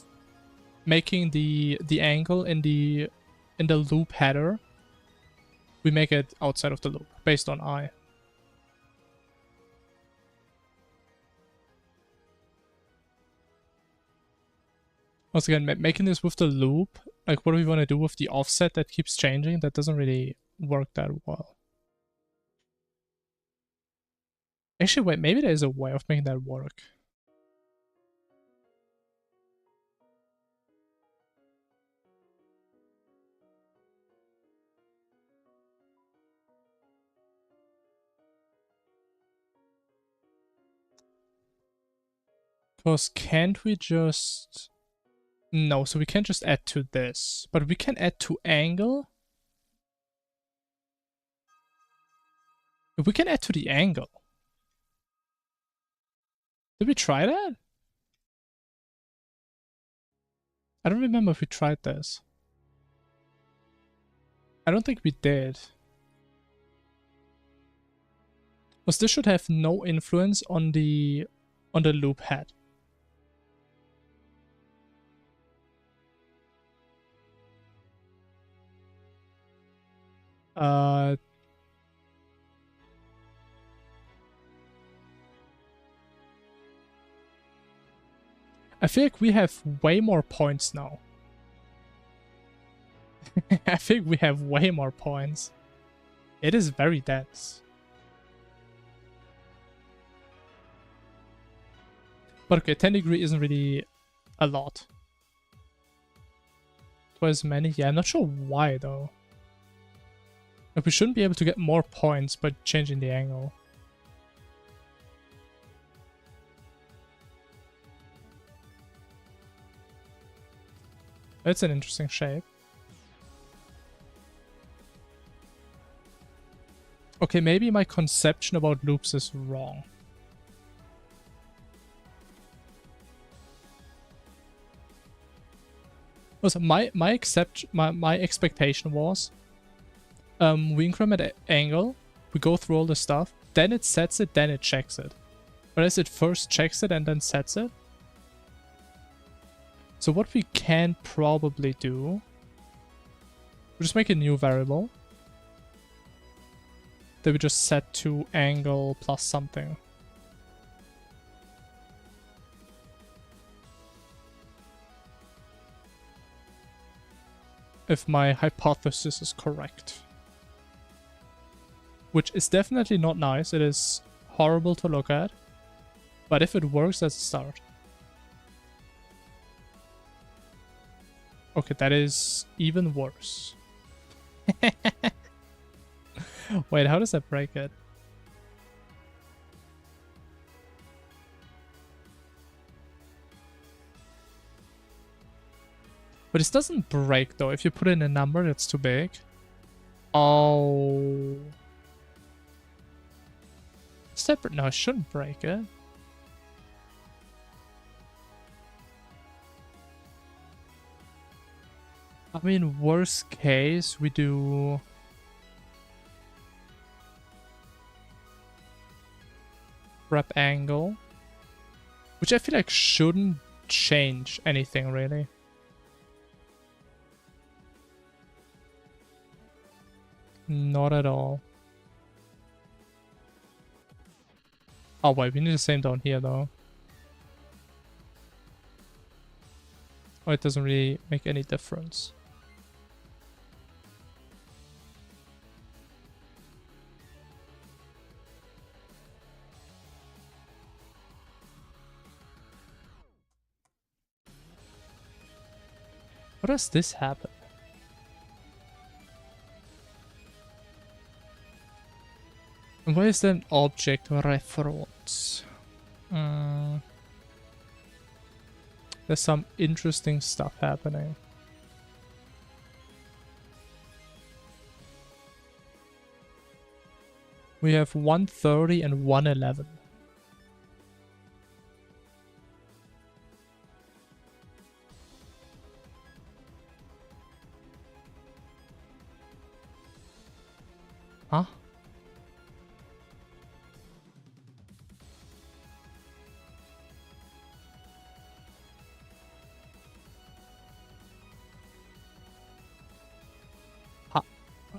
making the angle in the loop header, we make it outside of the loop based on I. Once again, making this with the loop, like what do we want to do with the offset that keeps changing? That doesn't really work that well. Actually, wait, maybe there's a way of making that work. Because can't we just... No, so we can't just add to this, but we can add to angle. We can add to the angle. Did we try that? I don't remember if we tried this. I don't think we did. Because this should have no influence on the loop head. I feel like we have way more points now. I think we have way more points. It is very dense. But okay, 10 degree isn't really a lot. Twice as many? Yeah, I'm not sure why though. Like, we shouldn't be able to get more points by changing the angle. It's an interesting shape. Okay, maybe my conception about loops is wrong. Also, my expectation was we increment angle, we go through all the stuff, then it sets it, then it checks it. Whereas it first checks it and then sets it. So what we can probably do, we just make a new variable. Then we just set to angle plus something. If my hypothesis is correct. Which is definitely not nice. It is horrible to look at. But if it works, that's a start. Okay, that is even worse. Wait, how does that break it? But this doesn't break though. If you put in a number that's too big. Oh. Separate. No, it shouldn't break it. I mean, worst case, we do... wrap angle. Which I feel like shouldn't change anything, really. Not at all. Oh wait, we need the same down here though. Oh, it doesn't really make any difference. What does this happen? And where is the object reference? There's some interesting stuff happening. We have 130 and 111. Huh?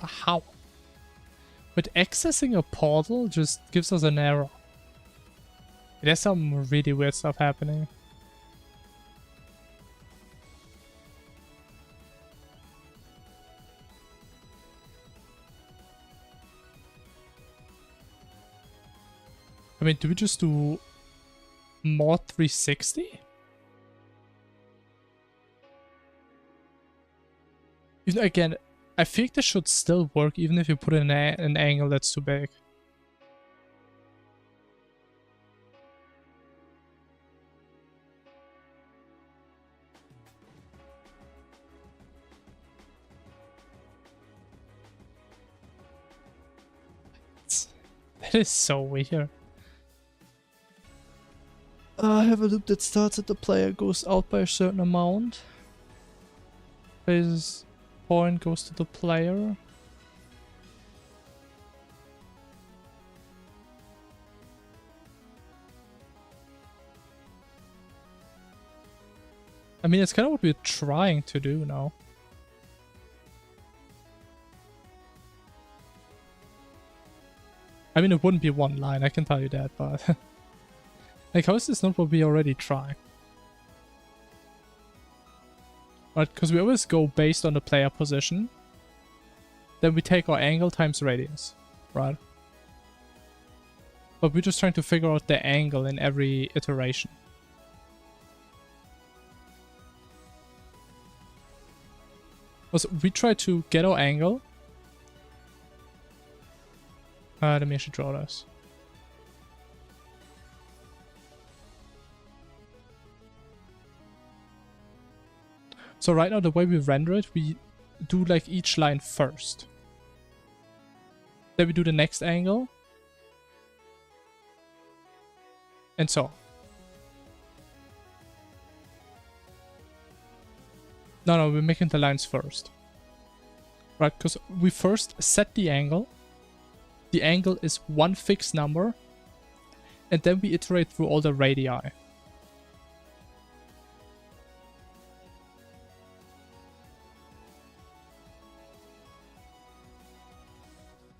How? But accessing a portal just gives us an error. There's some really weird stuff happening. I mean, do we just do mod 360? Again, I think this should still work even if you put in an angle that's too big. That is so weird. I have a loop that starts at the player, goes out by a certain amount. Plays point goes to the player. I mean, it's kind of what we're trying to do now. I mean, it wouldn't be one line, I can tell you that, but... like, how is this not what we already tried? Right, because we always go based on the player position. Then we take our angle times radius, right? But we're just trying to figure out the angle in every iteration. Also, we try to get our angle. Let me actually draw this. So right now, the way we render it, we do like each line first. Then we do the next angle. And so on. No, we're making the lines first. Right, because we first set the angle. The angle is one fixed number. And then we iterate through all the radii.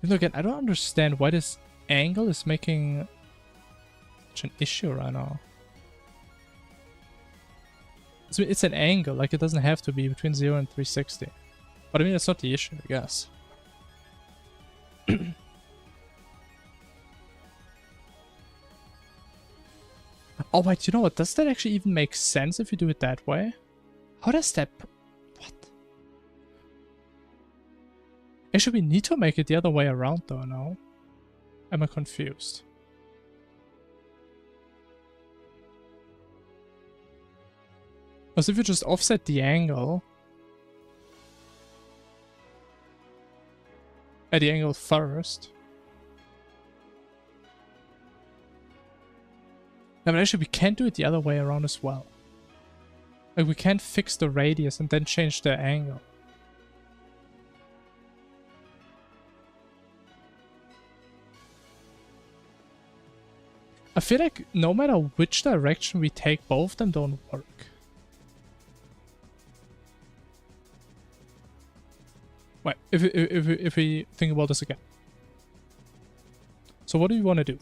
And again, I don't understand why this angle is making such an issue right now. So it's an angle, like it doesn't have to be between 0 and 360. But I mean, that's not the issue, I guess. Oh wait, you know what? Does that actually even make sense if you do it that way? How does that... What? Actually, we need to make it the other way around though, no? Am I confused? Because if you just offset the angle at the angle first. No, but actually we can't do it the other way around as well. Like we can't fix the radius and then change the angle. I feel like no matter which direction we take, both of them don't work. Wait, if we think about this again. So what do we want to do?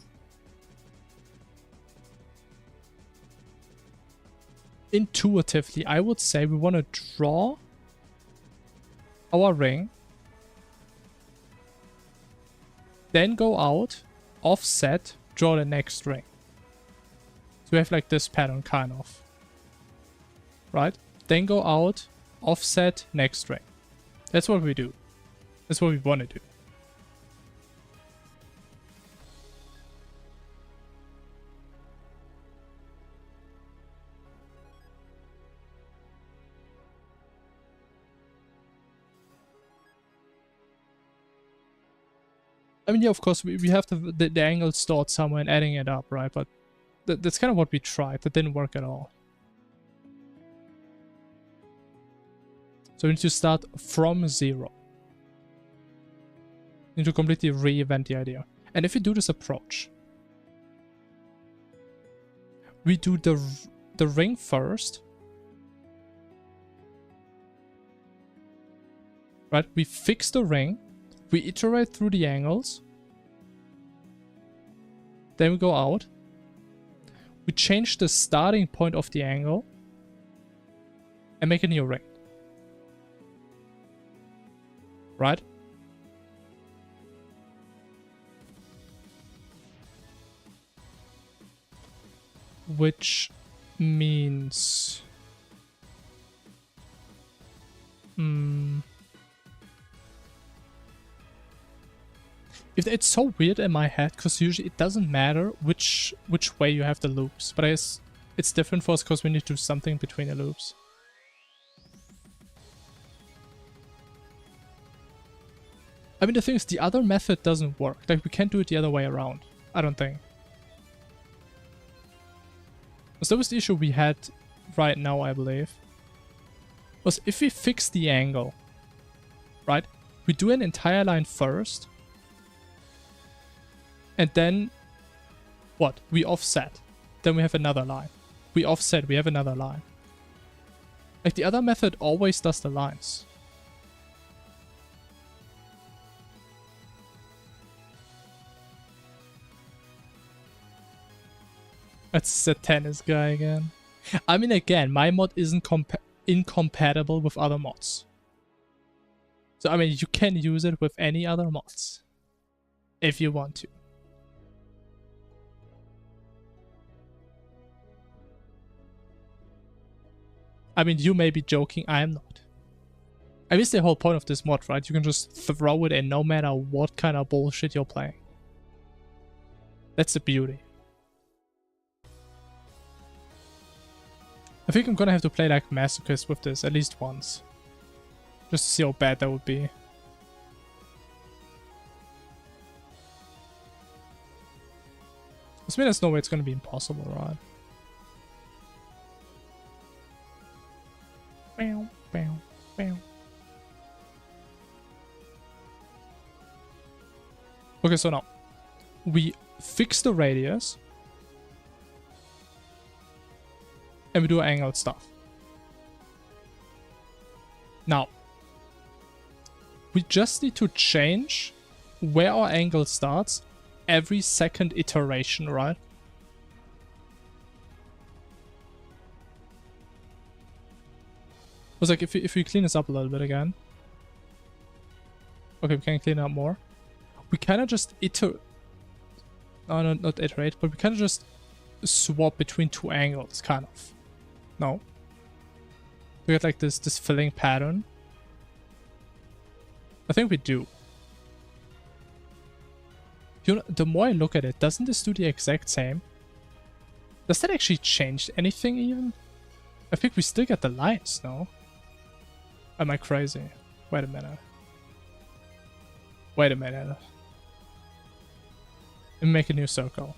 Intuitively, I would say we want to draw our ring. Then go out, offset, draw the next ring. So we have like this pattern kind of. Right? Then go out, offset, next ring. That's what we do. That's what we want to do. I mean, yeah, of course, we have the angle stored somewhere and adding it up, right? But that's kind of what we tried. That didn't work at all. So we need to start from 0. We need to completely reinvent the idea. And if we do this approach, we do the ring first. Right? We fix the ring. We iterate through the angles. Then we go out. We change the starting point of the angle. And make a new ring. Right? Which means... It's so weird in my head, because usually it doesn't matter which way you have the loops. But I guess it's different for us because we need to do something between the loops. I mean, the thing is, the other method doesn't work. Like, we can't do it the other way around. I don't think. So that was the issue we had right now, I believe. Was if we fix the angle, right? We do an entire line first. And then, what? We offset. Then we have another line. We offset, we have another line. Like, the other method always does the lines. That's the tennis guy again. I mean, again, my mod isn't incompatible with other mods. So, I mean, you can use it with any other mods. If you want to. I mean, you may be joking, I am not. I mean, it's the whole point of this mod, right? You can just throw it in no matter what kind of bullshit you're playing. That's the beauty. I think I'm gonna have to play like Masochist with this at least once. Just to see how bad that would be. I mean, there's no way it's gonna be impossible, right? Bam, bam, bam. Okay, so now we fix the radius and we do angled stuff. Now we just need to change where our angle starts every second iteration, right? It was like if we clean this up a little bit again. Okay, we can clean it up more. We kind of just no, not iterate, but we kind of just swap between two angles, kind of. No. We get like this filling pattern. I think we do. You know, the more I look at it, doesn't this do the exact same? Does that actually change anything even? I think we still get the lines, no? Am I crazy? Wait a minute. Wait a minute. And make a new circle.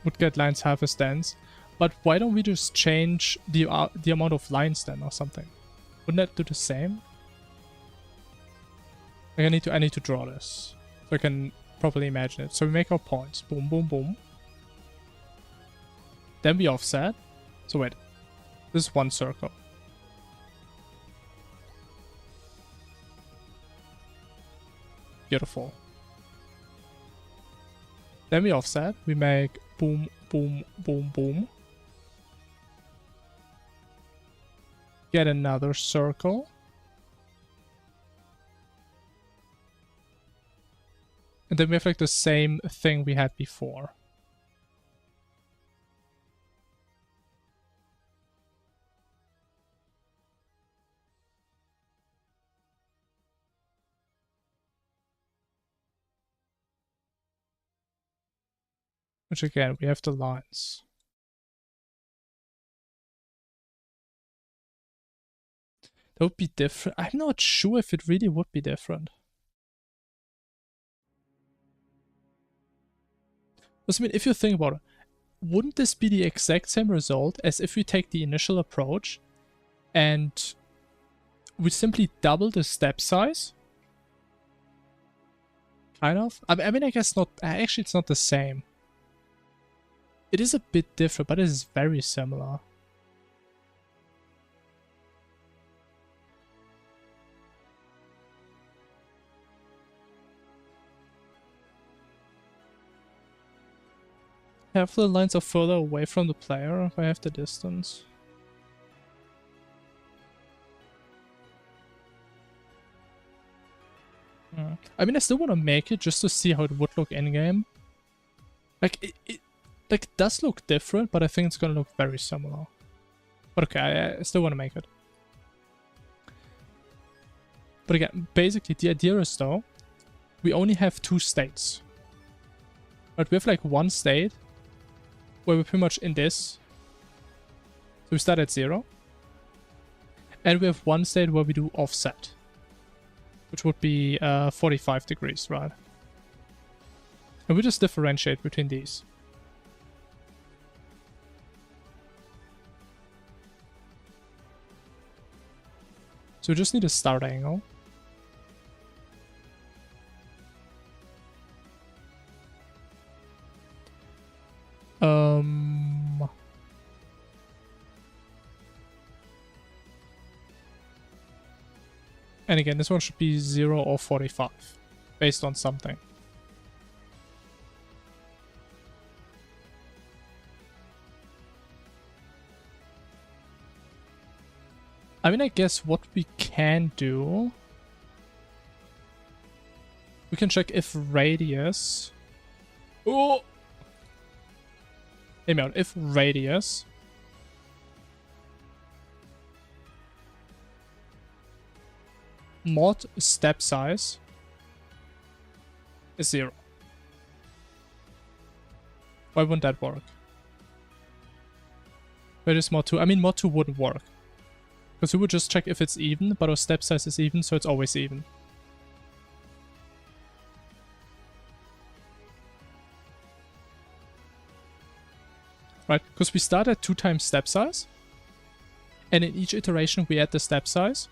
Would get lines half as dense. But why don't we just change the amount of lines then or something? Wouldn't that do the same? Like I need to draw this so I can properly imagine it. So we make our points. Boom, boom, boom. Then we offset. So wait, this is one circle. Beautiful. Then we offset. We make boom, boom, boom, boom. Get another circle. And then we have like the same thing we had before. Which again, we have the lines. That would be different. I'm not sure if it really would be different. Because, I mean, if you think about it, wouldn't this be the exact same result as if we take the initial approach and we simply double the step size? Kind of. I mean, I guess not. Actually, it's not the same. It is a bit different, but it is very similar. Half the lines are further away from the player if I have the distance. I mean, I still want to make it just to see how it would look in-game. Like, it does look different, but I think it's gonna look very similar. But okay, I still want to make it. But again, basically the idea is though, we only have two states. But we have like one state where we're pretty much in this. So we start at 0. And we have one state where we do offset. Which would be 45 degrees, right? And we just differentiate between these. So we just need a start angle. And again, this one should be 0 or 45, based on something. I mean, I guess what we can do... We can check if radius... Oh! Hear me out. If radius mod step size is 0. Why wouldn't that work? Where is mod 2? I mean, mod 2 wouldn't work. Because we would just check if it's even, but our step size is even, so it's always even. Right? Because we start at 2 times step size. And in each iteration, we add the step size.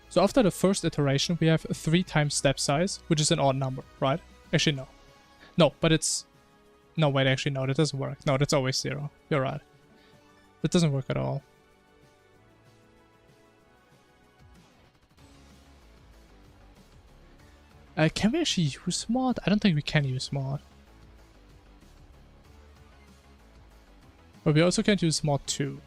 So after the first iteration, we have 3 times step size, which is an odd number, right? Actually, no. No, but it's... No, wait, actually, no, that doesn't work. No, that's always 0. You're right. That doesn't work at all. Can we actually use mod? I don't think we can use mod. But we also can't use mod 2.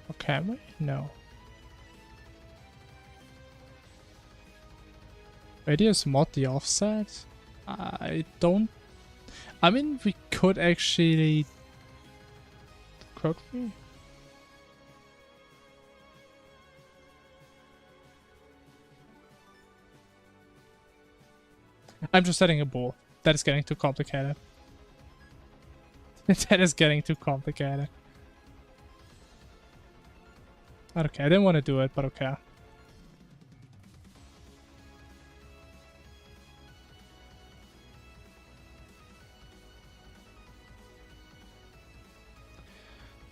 Or can we? No. Radius mod the offset? I don't... I mean, we could actually... Could we? I'm just setting a bool. That is getting too complicated. That is getting too complicated. Okay, I didn't want to do it, but okay.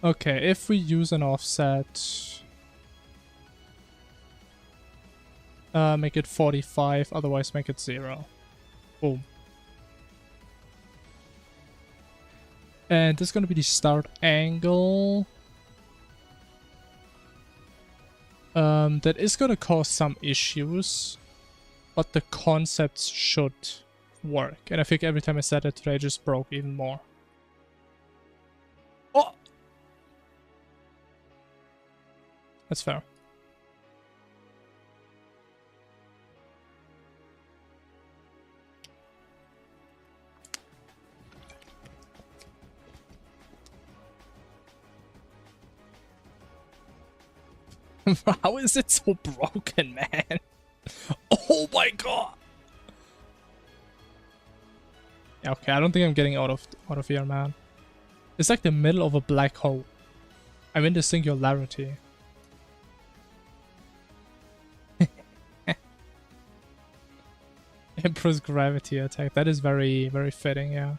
Okay, if we use an offset, make it 45, otherwise make it 0. Boom. And this is going to be the start angle. That is going to cause some issues, but the concepts should work. And I think every time I said it today, I just broke even more. Oh! That's fair. How is it so broken, man? Oh my god! Yeah, okay, I don't think I'm getting out of here, man. It's like the middle of a black hole. I'm in the singularity. Emperor's gravity attack. That is very, very fitting, yeah.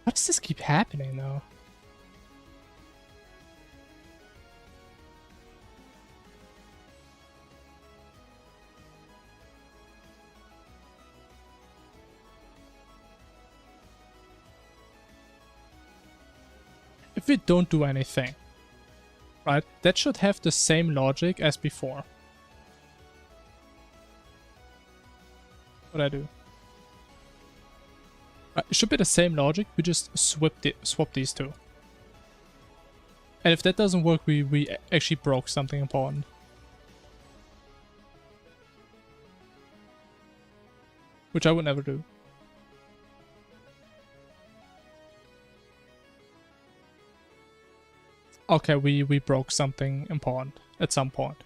Why does this keep happening, though? If we don't do anything, right, that should have the same logic as before. What I do? Right, it should be the same logic, we just swap these two. And if that doesn't work, we actually broke something important. Which I would never do. Okay, we broke something important at some point.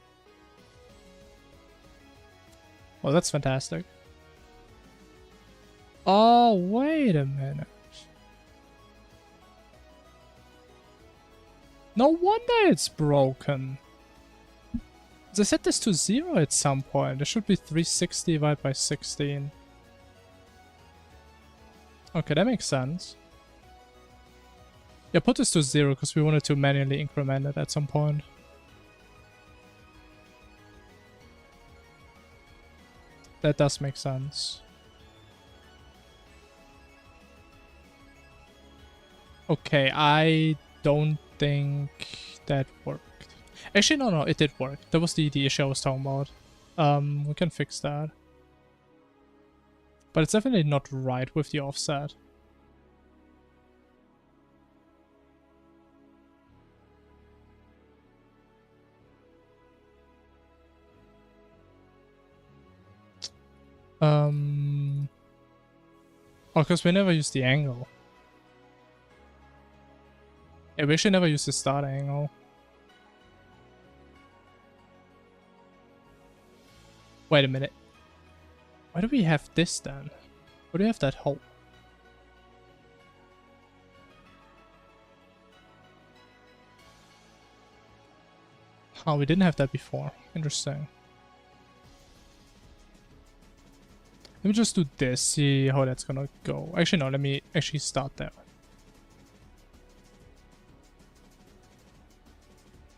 Well, that's fantastic. Oh, wait a minute. No wonder it's broken. I set this to 0 at some point. It should be 360 divided by 16. Okay, that makes sense. Yeah, put this to 0 because we wanted to manually increment it at some point. That does make sense. Okay, I don't think that worked. Actually, no, it did work. That was the issue I was talking about. We can fix that. But it's definitely not right with the offset. Oh, because we never use the angle. Yeah, we actually never use the start angle. Wait a minute. Why do we have this then? Why do we have that hole? Oh, we didn't have that before. Interesting. Let me just do this, see how that's gonna go. Actually, no, let me actually start there.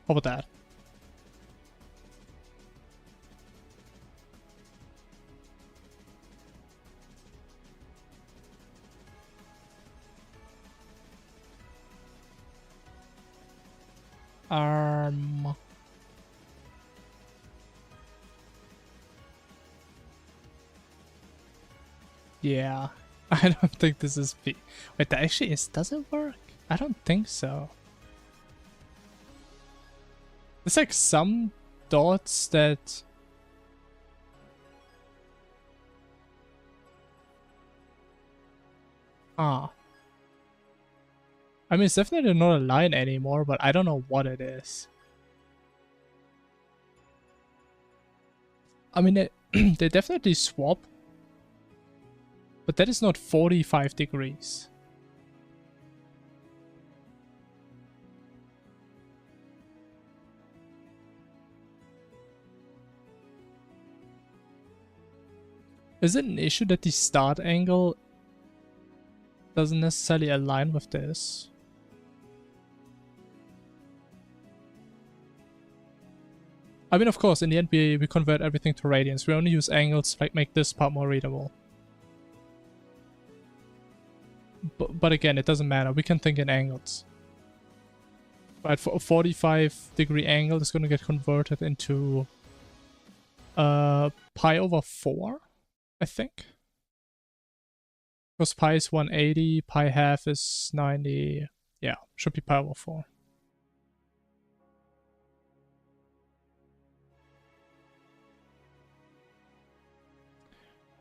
How about that? Yeah, I don't think this is P. Wait, that actually is. Does it work? I don't think so. There's like some dots that. Ah. I mean, it's definitely not a line anymore, but I don't know what it is. I mean, they definitely swap. But that is not 45 degrees. Is it an issue that the start angle doesn't necessarily align with this? I mean, of course, in the end, we convert everything to radians. We only use angles to like make this part more readable. But again, it doesn't matter. We can think in angles. Right, for a 45-degree angle is going to get converted into pi over 4, I think. Because pi is 180, pi half is 90. Yeah, should be pi over 4.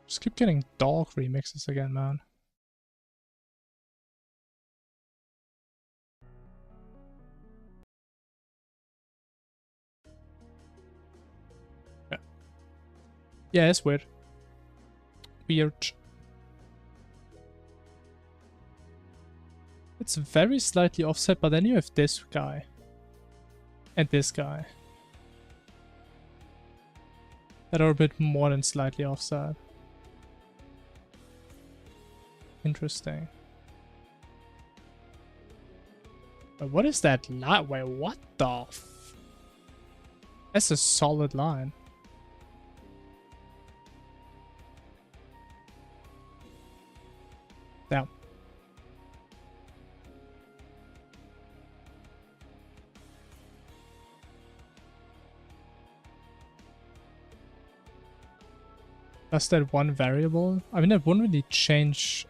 Just keep getting dog remixes again, man. Yeah, it's weird. Weird. It's very slightly offset, but then you have this guy. And this guy. That are a bit more than slightly offset. Interesting. But what is that line? Wait, what the f... That's a solid line. Damn. Does that one variable? I mean, that wouldn't really change...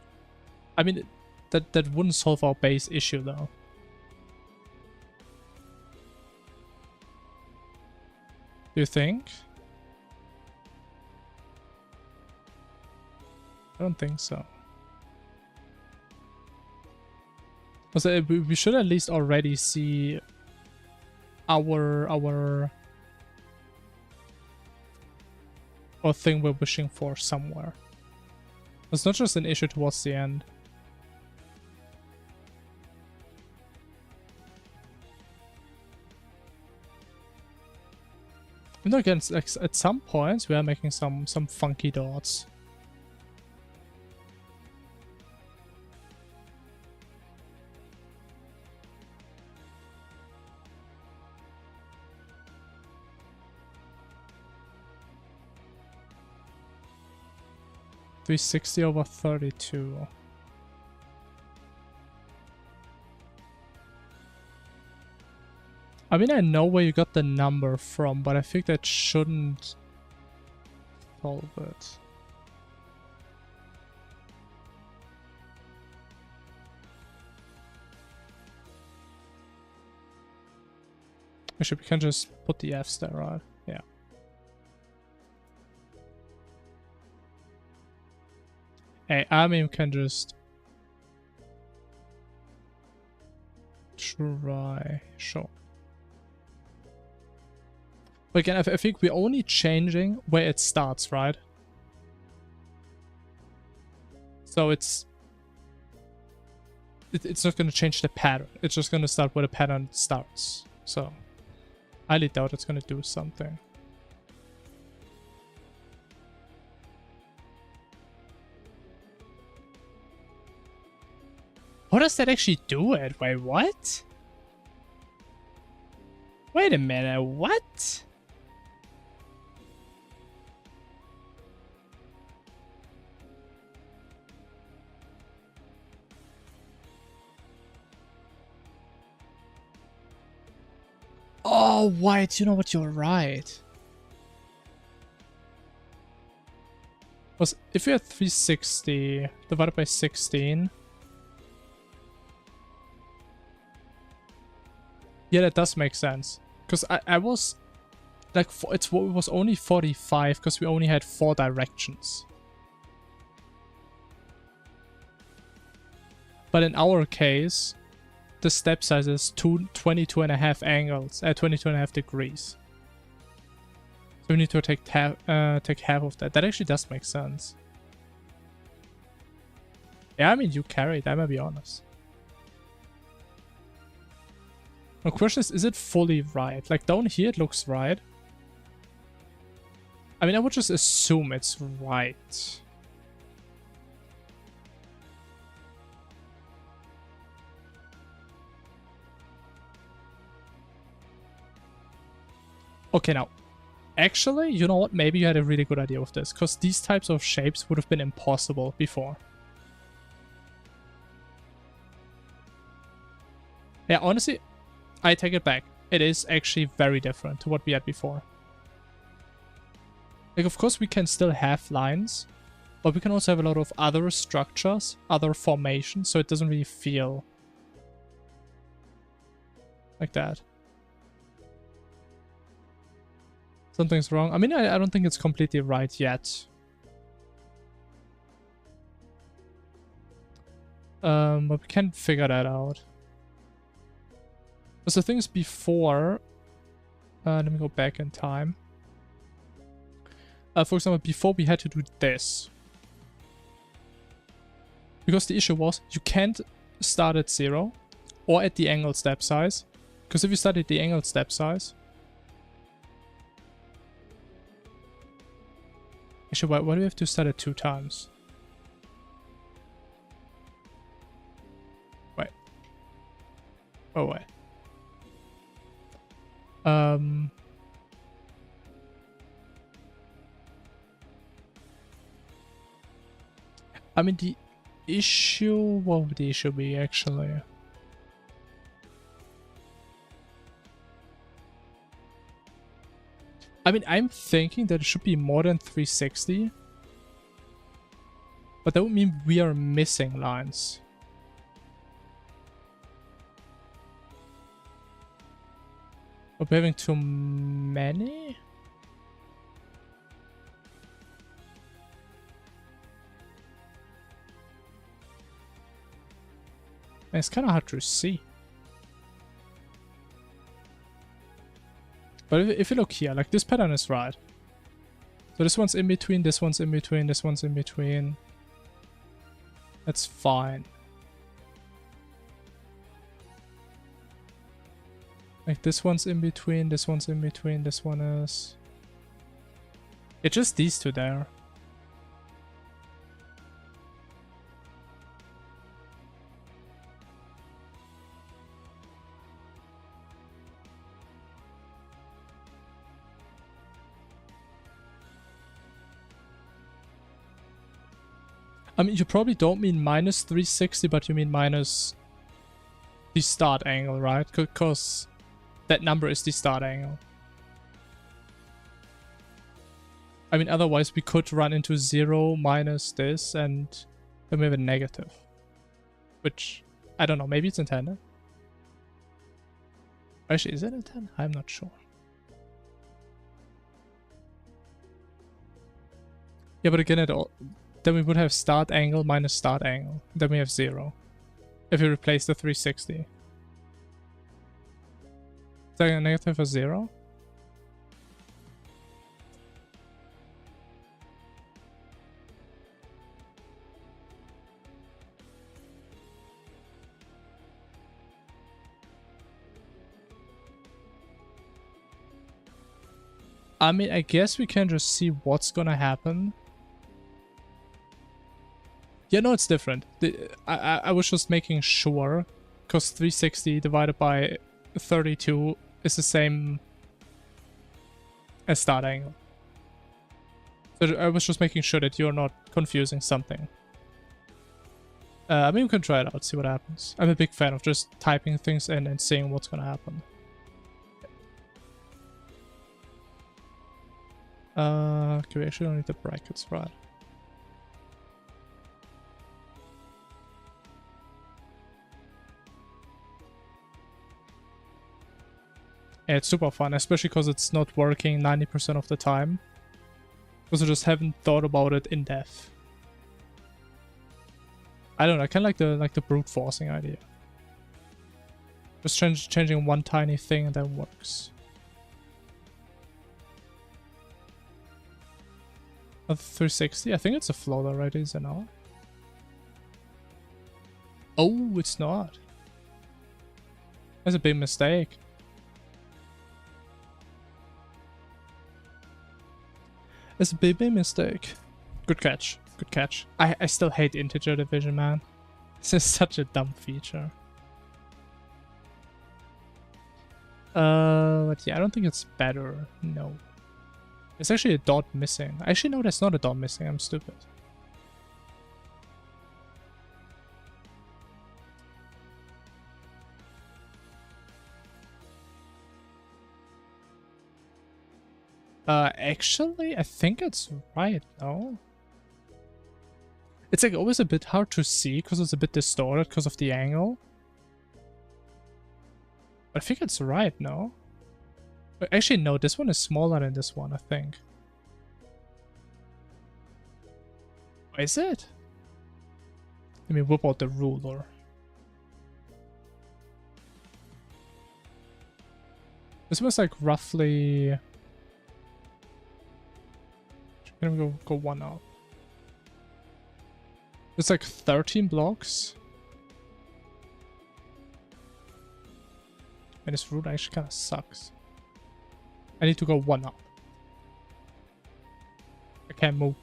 I mean, that wouldn't solve our base issue, though. Do you think? I don't think so. Also, we should at least already see our thing we're wishing for somewhere. It's not just an issue towards the end. And again, at some points we are making some funky dots. (360/32). I mean, I know where you got the number from, but I think that shouldn't solve it. Actually, we can just put the Fs there, right? Yeah. Hey, I mean, we can just try. Sure. But again, I think we're only changing where it starts, right? So it's not going to change the pattern. It's just going to start where the pattern starts. So I highly doubt it's going to do something. How does that actually do it? Wait, what? Wait a minute, what? Oh, wait, you know what, you're right. If you had 360 divided by 16... Yeah, that does make sense. Because I was... Like, it was only 45 because we only had 4 directions. But in our case, the step size is 22.5 angles, 22.5 degrees. So we need to take half of that. That actually does make sense. Yeah, I mean, you carried, I'm gonna be honest. The question is it fully right? Like, down here it looks right. I mean, I would just assume it's right. Okay, now, actually, you know what? Maybe you had a really good idea with this, because these types of shapes would have been impossible before. Yeah, honestly, I take it back. It is actually very different to what we had before. Like, of course, we can still have lines, but we can also have a lot of other structures, other formations, so it doesn't really feel like that. Something's wrong. I mean, I don't think it's completely right yet. But we can figure that out. Because the things before... let me go back in time. For example, before we had to do this. Because the issue was, you can't start at 0 or at the angle step size. Because if you start at the angle step size... Actually, why do we have to start it 2 times? Wait. Oh, wait. I mean, the issue... What would the issue be, actually? I mean, I'm thinking that it should be more than 360. But that would mean we are missing lines. Are we having too many? It's kind of hard to see. But if you look here, like, this pattern is right. So this one's in between, this one's in between, this one's in between. That's fine. Like, this one's in between, this one's in between, this one is... It's just these two there. I mean, you probably don't mean minus 360, but you mean minus the start angle, right? Because that number is the start angle. I mean, otherwise we could run into 0 minus this and then we have a negative. Which, I don't know, maybe it's intended. Actually, is it intended? I'm not sure. Yeah, but again, then we would have start angle minus start angle. Then we have 0. If we replace the 360. Is that a negative or 0? I mean, I guess we can just see what's gonna happen. Yeah, no, it's different. I was just making sure, because 360 divided by 32 is the same as start angle. So I was just making sure that you're not confusing something. I mean, we can try it out, see what happens. I'm a big fan of just typing things in and seeing what's gonna happen. Okay, we actually don't need the brackets, right? Yeah, it's super fun, especially because it's not working 90% of the time. Because I just haven't thought about it in depth. I don't know, I kind of like the brute forcing idea. Just changing one tiny thing and then works. 360? I think it's a float already, is it not? Oh, it's not. That's a big mistake. That's a big mistake. Good catch. Good catch. I still hate integer division, man. This is such a dumb feature. But yeah, I don't think it's better. No. There's actually a dot missing. Actually, no, there's not a dot missing. I'm stupid. Actually, I think it's right, no? It's like always a bit hard to see because it's a bit distorted because of the angle. But I think it's right, no? Actually, no, this one is smaller than this one, I think. Is it? Let me whip out the ruler. This was like roughly... Can we go one up? It's like 13 blocks. And this route actually kind of sucks. I need to go one up. I can't move.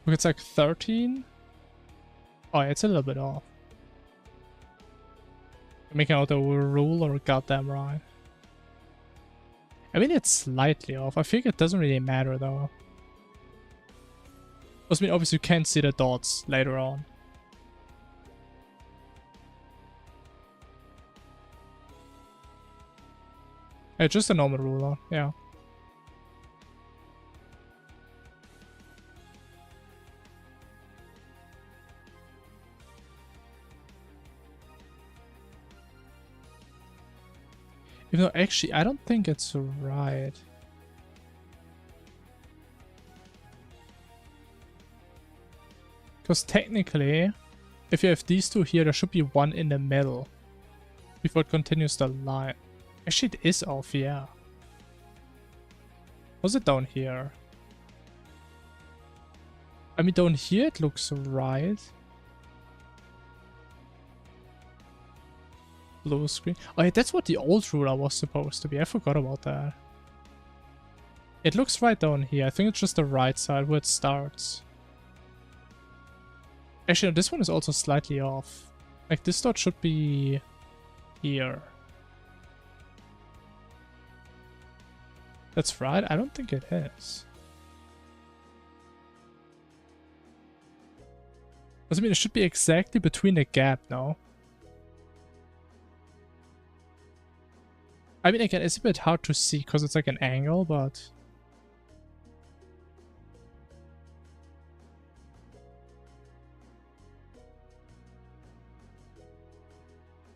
Look, it's like 13. Oh, it's a little bit off. Making out the rule or goddamn right. I mean, it's slightly off. I think it doesn't really matter though. I mean, obviously you can see the dots later on. It's just a normal ruler, yeah. Even though actually, I don't think it's right. Because technically, if you have these two here, there should be one in the middle before it continues the line. Actually, it is off, yeah. Was it down here? I mean, down here it looks right. Blue screen. Oh, yeah, that's what the old ruler was supposed to be. I forgot about that. It looks right down here. I think it's just the right side where it starts. Actually, no, this one is also slightly off. Like, this dot should be here. That's right? I don't think it is. I mean, it should be exactly between the gap now. I mean, again, it's a bit hard to see because it's like an angle, but...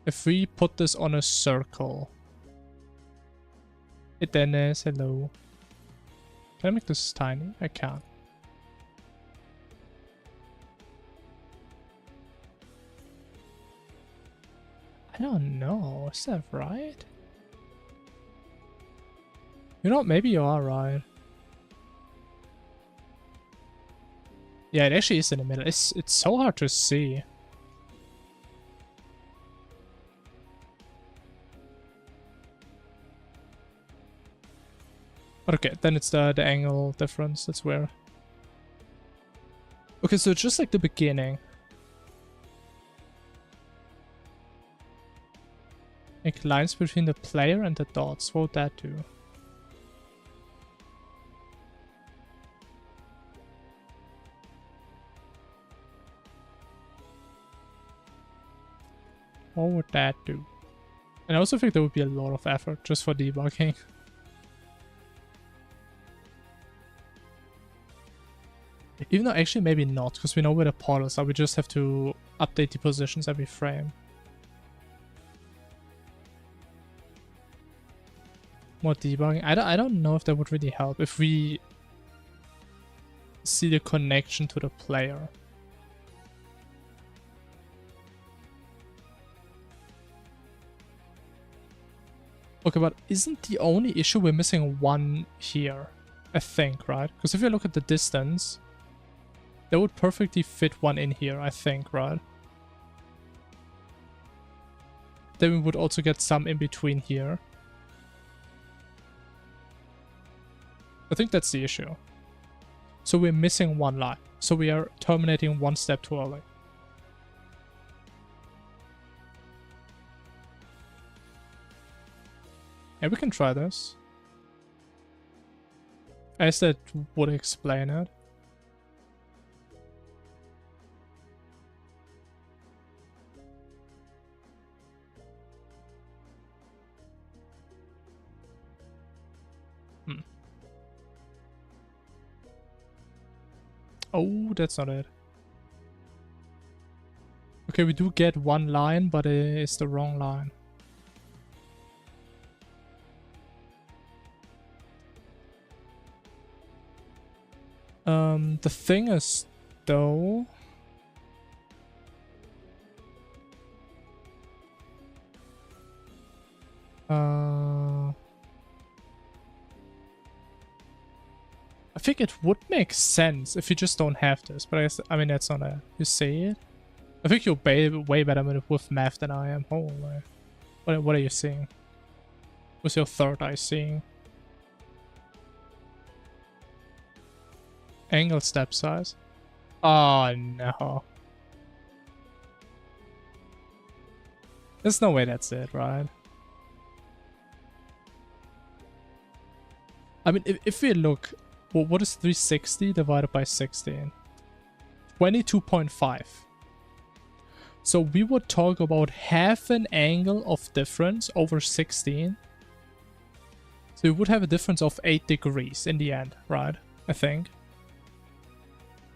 If we put this on a circle, Hey Dennis, hello. Can I make this tiny? I can. I don't know. Is that right? You know what? Maybe you are right. Yeah, it actually is in the middle. It's so hard to see. Okay, then it's the angle difference. That's weird. Okay, so it's just like the beginning. Make lines between the player and the dots. What would that do? What would that do? And I also think there would be a lot of effort just for debugging. Even though actually maybe not, because we know where the portals are. We just have to update the positions every frame. More debugging. I don't know if that would really help if we see the connection to the player. Okay, but isn't the only issue we're missing one here? I think, right? Because if you look at the distance, that would perfectly fit one in here, I think, right? Then we would also get some in between here. I think that's the issue. So we're missing one line. So we are terminating one step too early. Yeah, we can try this. I guess that would explain it. Oh, that's not it. Okay, we do get one line, but it's the wrong line. The thing is, though... I think it would make sense if you just don't have this, but I guess, I mean, that's not a... You see it? I think you're way better with math than I am. Holy. What are you seeing? What's your third eye seeing? Angle step size? Oh, no. There's no way that's it, right? I mean, if we look... Well, what is 360 divided by 16? 22.5. So we would talk about half an angle of difference over 16. So we would have a difference of 8 degrees in the end, right? I think.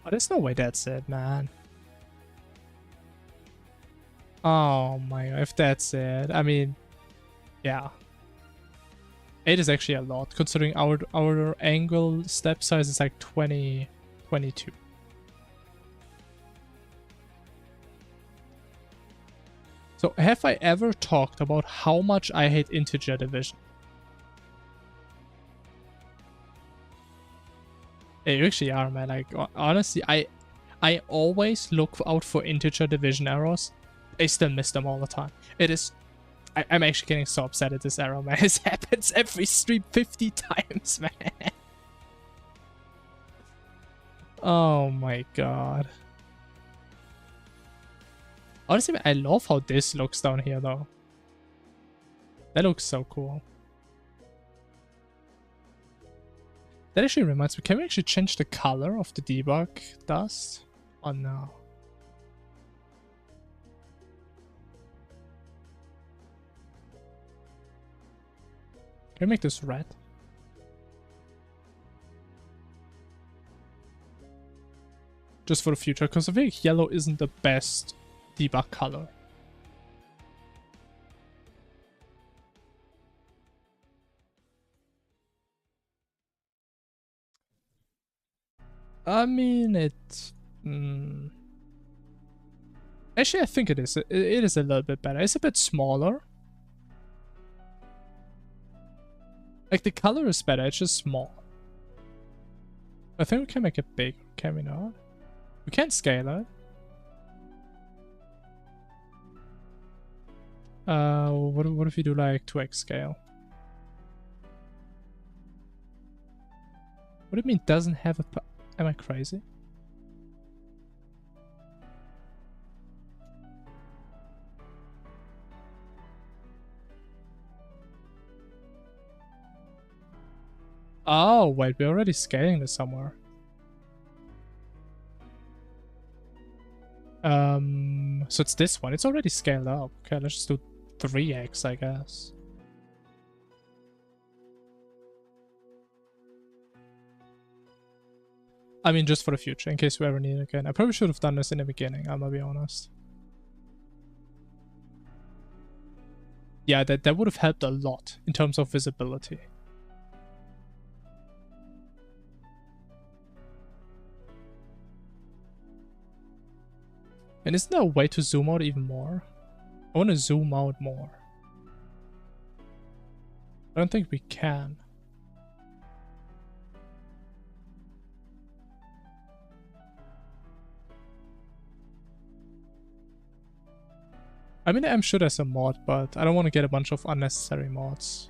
But there's no way that's it, man. Oh my god, if that's it. I mean, yeah. 8 is actually a lot, considering our angle step size is like 22. So have I ever talked about how much I hate integer division? Yeah, you actually are, man. Like, honestly, I always look out for integer division errors. I still miss them all the time. It is... I'm actually getting so upset at this error, man. This happens every stream 50 times, man. Oh my god. Honestly, man, I love how this looks down here, though. That looks so cool. That actually reminds me, can we actually change the color of the debug dust? Oh no. Can we make this red? Just for the future, because I think yellow isn't the best debug color. I mean, actually, I think it is. It is a little bit better. It's a bit smaller. Like, the color is better. It's just small. I think we can make it big. Can we not? We can't scale it. What if we do like 2x scale? What do you mean doesn't have a... Am I crazy? Oh, wait, we're already scaling this somewhere. So it's this one. It's already scaled up. Okay, let's just do 3x, I guess. I mean, just for the future, in case we ever need it again. I probably should have done this in the beginning, I'm gonna be honest. Yeah, that would have helped a lot in terms of visibility. And isn't there a way to zoom out even more? I want to zoom out more. I don't think we can. I mean, I'm sure there's a mod, but I don't want to get a bunch of unnecessary mods.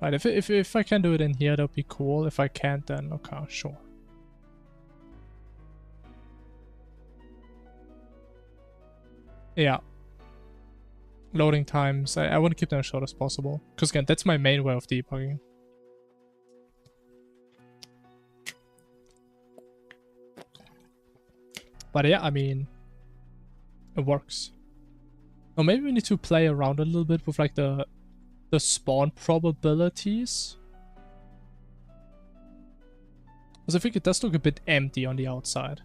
Right, if I can do it in here, that would be cool. If I can't, then okay, sure. Yeah. Loading times, I want to keep them as short as possible. Because again, that's my main way of debugging. But yeah, I mean, it works. Or maybe we need to play around a little bit with like the spawn probabilities. Because I think it does look a bit empty on the outside.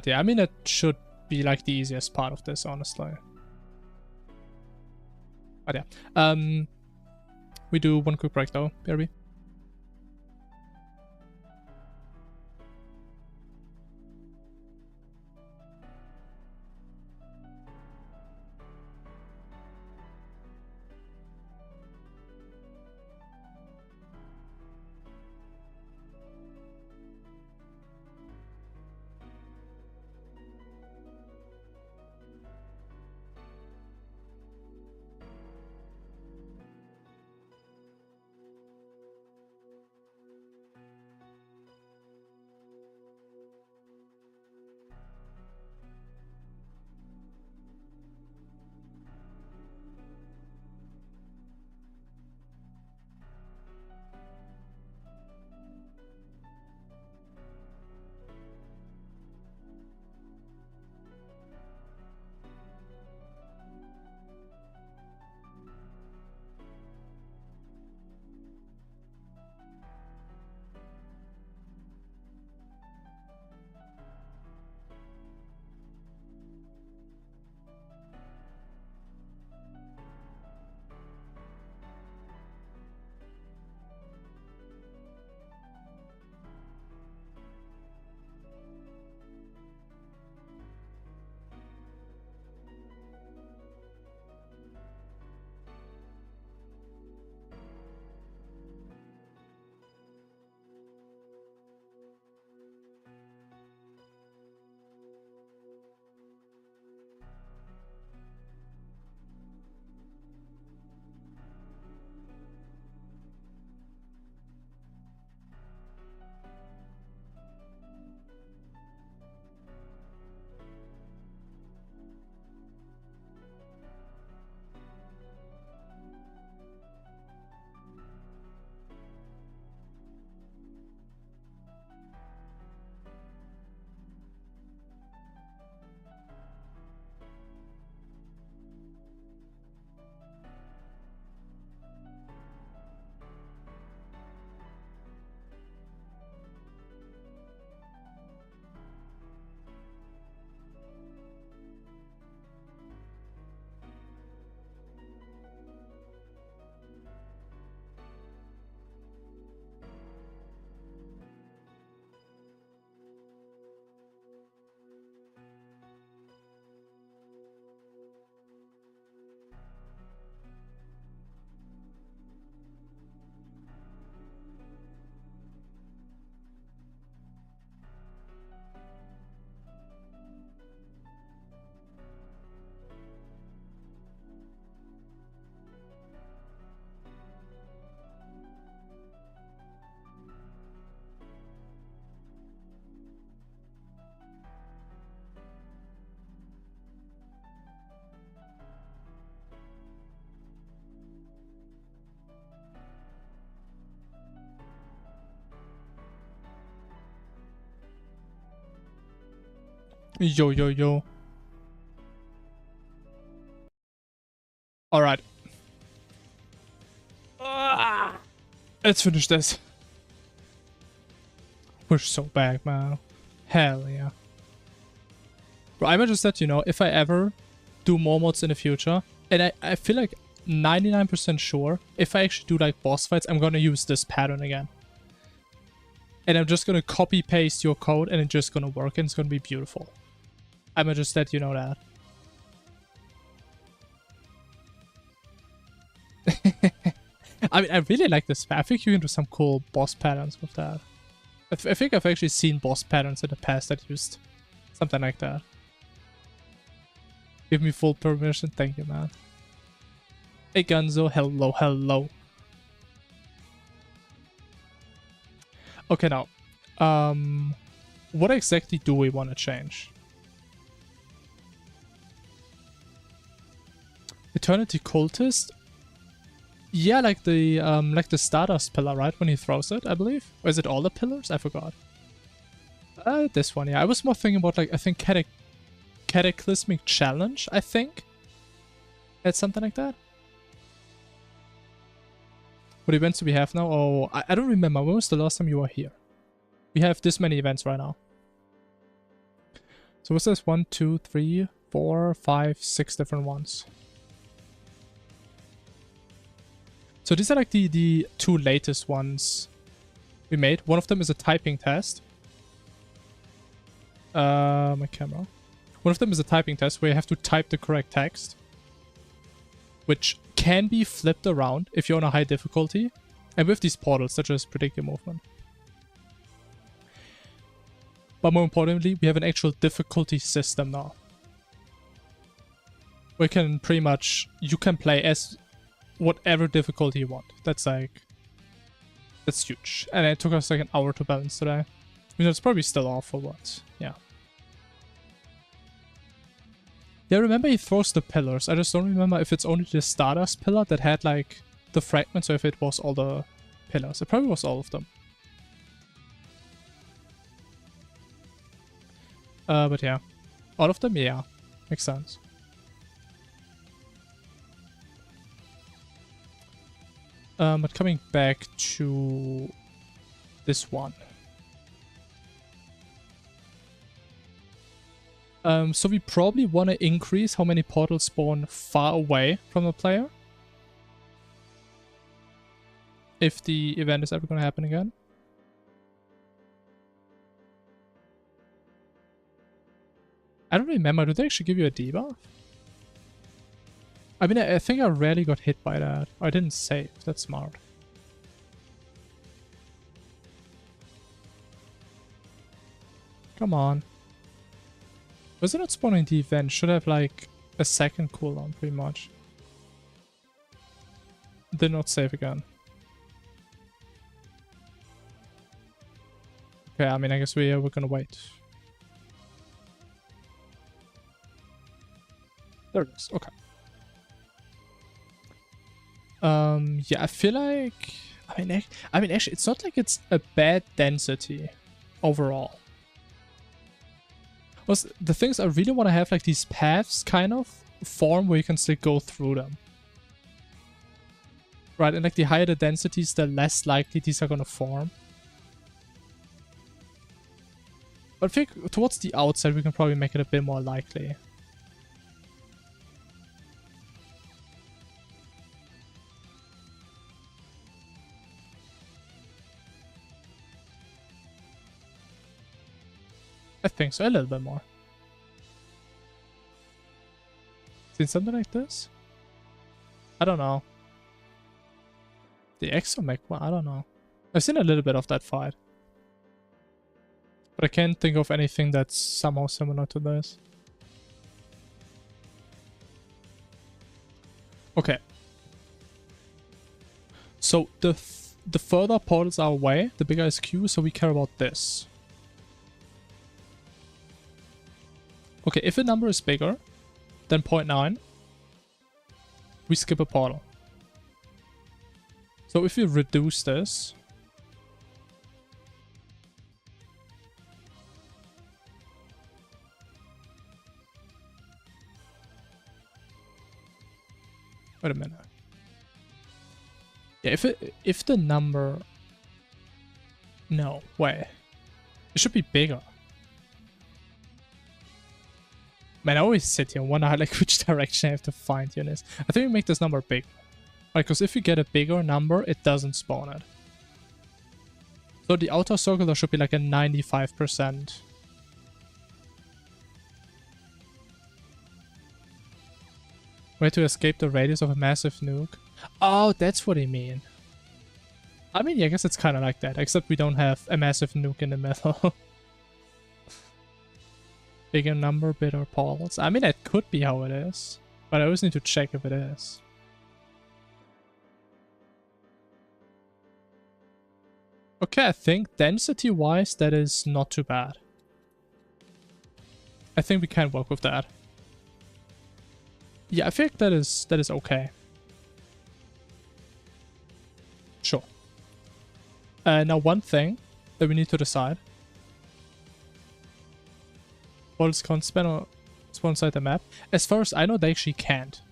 Yeah, I mean, it should be like the easiest part of this, honestly. But yeah, we do one quick break though, BRB. Yo, yo, yo. Alright. Let's finish this. We're so back, man. Hell yeah. Bro, I'm just let you know, if I ever do more mods in the future, and I feel like 99% sure, if I actually do like boss fights, I'm gonna use this pattern again. And I'm just gonna copy paste your code and it's just gonna work and it's gonna be beautiful. I'm gonna just let you know that. I mean, I really like this. I think you can do some cool boss patterns with that. I think I've actually seen boss patterns in the past that used something like that. Give me full permission. Thank you, man. Hey, Gunzo. Hello, hello. Okay, now. What exactly do we want to change? Eternity Cultist? Yeah, like the Stardust pillar, right? When he throws it, I believe. Or is it all the pillars? I forgot. This one, yeah. I was more thinking about like, I think Cataclysmic Challenge, I think. It's something like that. What events do we have now? Oh, I don't remember. When was the last time you were here? We have this many events right now. So what's this? 1, 2, 3, 4, 5, 6 different ones. So these are like the two latest ones we made. One of them is a typing test. My camera. One of them is a typing test where you have to type the correct text, which can be flipped around if you're on a high difficulty. And with these portals, that just predict your movement. But more importantly, we have an actual difficulty system now. We can pretty much, you can play as whatever difficulty you want. That's huge. And it took us like an hour to balance today. You know, it's probably still off for what? Yeah. Yeah, remember he throws the pillars. I just don't remember if it's only the Stardust pillar that had like the fragments or if it was all the pillars. It probably was all of them. But yeah. All of them? Yeah. Makes sense. But coming back to this one. So we probably want to increase how many portals spawn far away from the player. If the event is ever going to happen again. I don't remember. Do they actually give you a debuff? I mean, I think I rarely got hit by that. I didn't save. That's smart. Come on. Was it not spawning the event? Should have like a second cooldown, pretty much. Did not save again. Okay, I mean, I guess we're gonna wait. There it is. Okay. Yeah, I feel like... I mean, actually, it's not like it's a bad density overall. The things I really want to have, like, these paths kind of form where you can still go through them. Right, and like, the higher the densities, the less likely these are gonna form. But I think towards the outside, we can probably make it a bit more likely. I think so, a little bit more. Seen something like this? I don't know. The exomech one, I don't know. I've seen a little bit of that fight. But I can't think of anything that's somehow similar to this. Okay. So the further portals are away, the bigger is Q, so we care about this. Okay, if a number is bigger than 0.9, we skip a portal. So if we reduce this, Wait a minute. Yeah, if the number... No, wait. It should be bigger. Man, I always sit here and wonder like which direction I have to find units. I think we make this number big. Right, because if you get a bigger number, it doesn't spawn it. So the outer circle there should be like a 95%. Way to escape the radius of a massive nuke. Oh, that's what I mean. I mean, yeah, I guess it's kind of like that, except we don't have a massive nuke in the middle. Bigger number, bigger portals. I mean, that could be how it is, but I always need to check if it is. Okay, I think density-wise, that is not too bad. I think we can work with that. Yeah, I think that is okay. Sure. Now one thing that we need to decide. Portals can't spawn inside the map. As far as I know, they actually can't.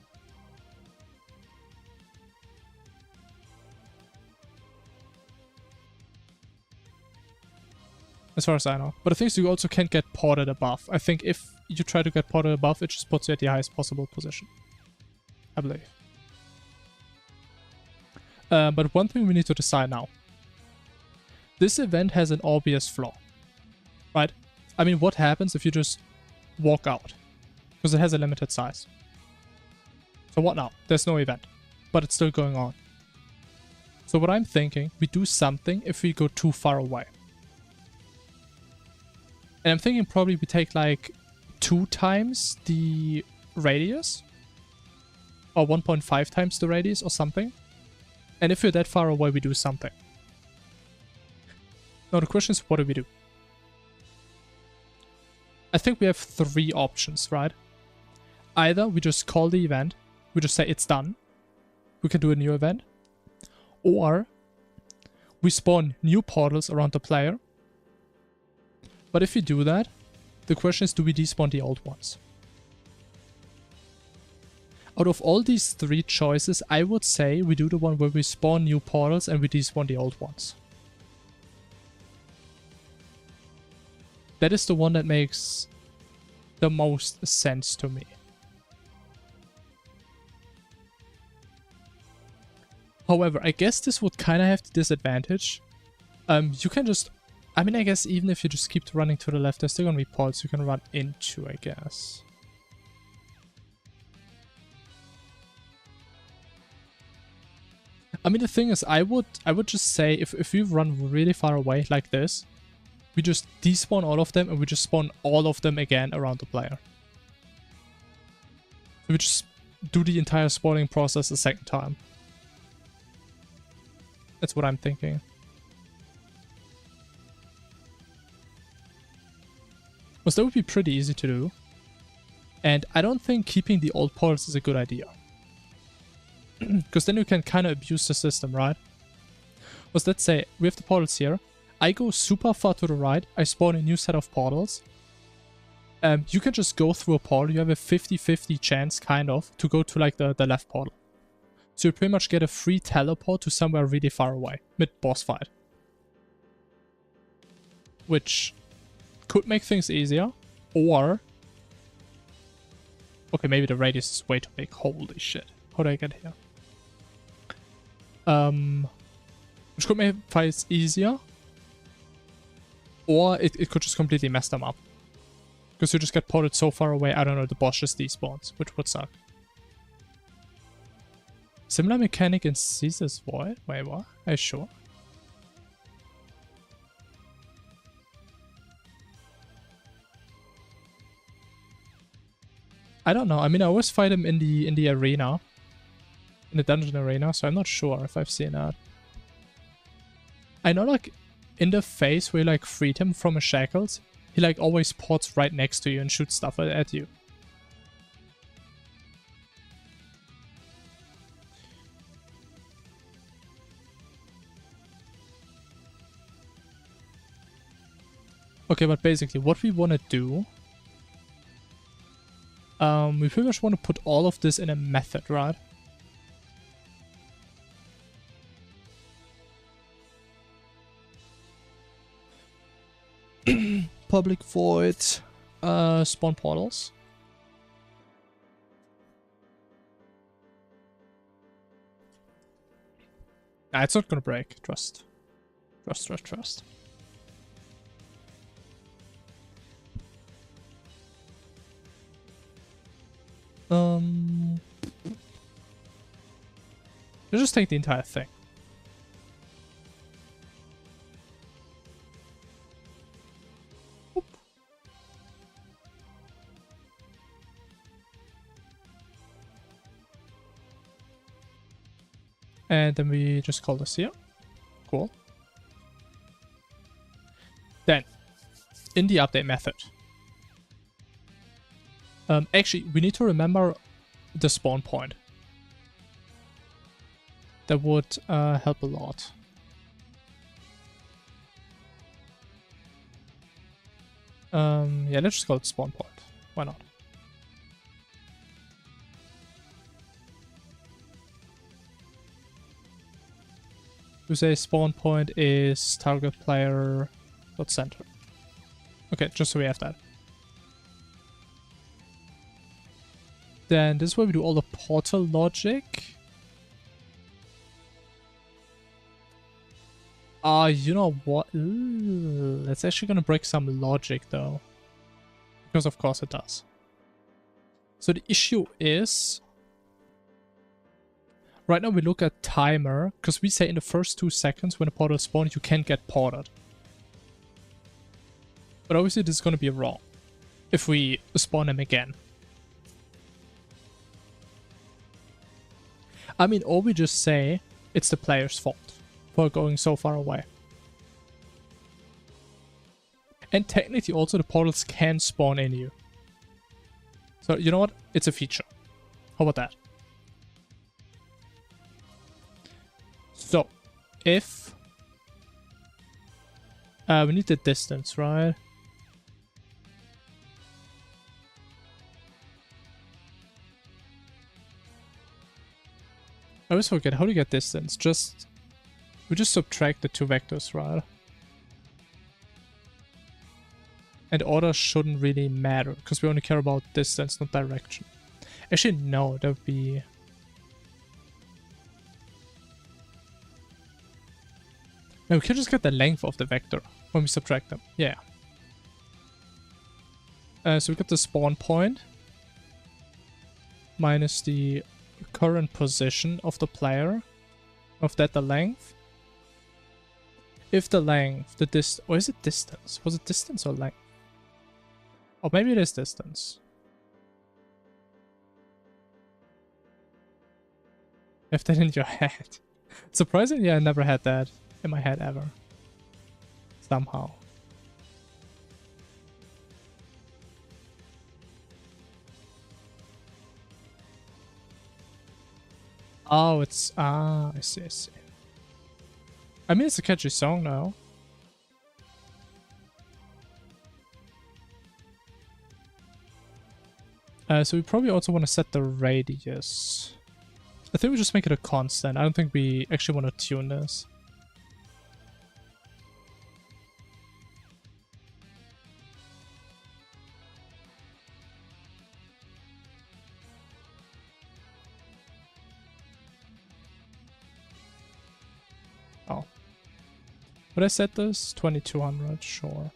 As far as I know. But the thing is, you also can't get ported above. I think if you try to get ported above, it just puts you at the highest possible position. I believe. But one thing we need to decide now. This event has an obvious flaw. Right? I mean, what happens if you just walk out? Because it has a limited size. So what now? There's no event. But it's still going on. So what I'm thinking, we do something if we go too far away. And I'm thinking probably we take like 2 times the radius. Or 1.5 times the radius or something. And if we're that far away, we do something. Now the question is, what do we do? I think we have 3 options, right? Either we just call the event, we just say it's done. We can do a new event. Or we spawn new portals around the player. But if we do that, the question is, do we despawn the old ones? Out of all these 3 choices, I would say we do the one where we spawn new portals and we despawn the old ones. That is the one that makes the most sense to me. However, I guess this would kind of have the disadvantage. You can just... I mean, I guess even if you just keep running to the left, there's still gonna be portals you can run into, I guess. I mean, the thing is, I would just say, if we run really far away like this, we just despawn all of them and we just spawn all of them again around the player. So we just do the entire spawning process a second time. That's what I'm thinking. Because that would be pretty easy to do. And I don't think keeping the old portals is a good idea. Because then you can kind of abuse the system, right? Because let's say we have the portals here. I go super far to the right. I spawn a new set of portals. You can just go through a portal. You have a 50-50 chance, kind of, to go to like the left portal. So you pretty much get a free teleport to somewhere really far away. Mid-boss fight. Which could make things easier. Or... okay, maybe the radius is way too big. Holy shit. How do I get here? Which could make fights easier. Or it could just completely mess them up. Because you just get ported so far away, I don't know, the boss just despawns, which would suck. Similar mechanic in Caesar's Void? Wait, what? Are you sure? I don't know. I mean, I always fight him in the arena. In the dungeon arena, so I'm not sure if I've seen that. I know, like, in the phase where you, like, freed him from his shackles, he, like, always ports right next to you and shoots stuff at you. Okay, but basically, what we want to do... we pretty much want to put all of this in a method, right? Public void spawn portals. Nah, it's not gonna break. Trust. Trust, trust, trust. Let's just take the entire thing. Oop. And then we just call this here. Cool. Then, in the update method, actually, we need to remember the spawn point. That would help a lot. Yeah, let's just call it spawn point. Why not? We say spawn point is target player dot center. Okay, just so we have that. Then this is where we do all the portal logic. You know what? Ooh, that's actually gonna break some logic though. Because of course it does. So the issue is, right now we look at timer, because we say in the first 2 seconds when a portal spawns you can get ported. But obviously this is gonna be wrong if we spawn them again. I mean, or we just say it's the player's fault for going so far away. And technically also the portals can spawn in you. So you know what? It's a feature. How about that? So, if... we need the distance, right? I always forget, how do you get distance? We just subtract the 2 vectors, right? And order shouldn't really matter, because we only care about distance, not direction. Actually, no, that would be... No, we can just get the length of the vector when we subtract them. Yeah. So we get the spawn point minus the current position of the player, of that the length. If the length, the distance, or is it distance? Was it distance or length? Or maybe it is distance. Have that in your head. Surprisingly, I never had that in my head ever. Somehow. Oh, it's... Ah, I see, I see. I mean, it's a catchy song now. So we probably also want to set the radius. I think we just make it a constant. I don't think we actually want to tune this. Oh. Would I set this? 2200, sure.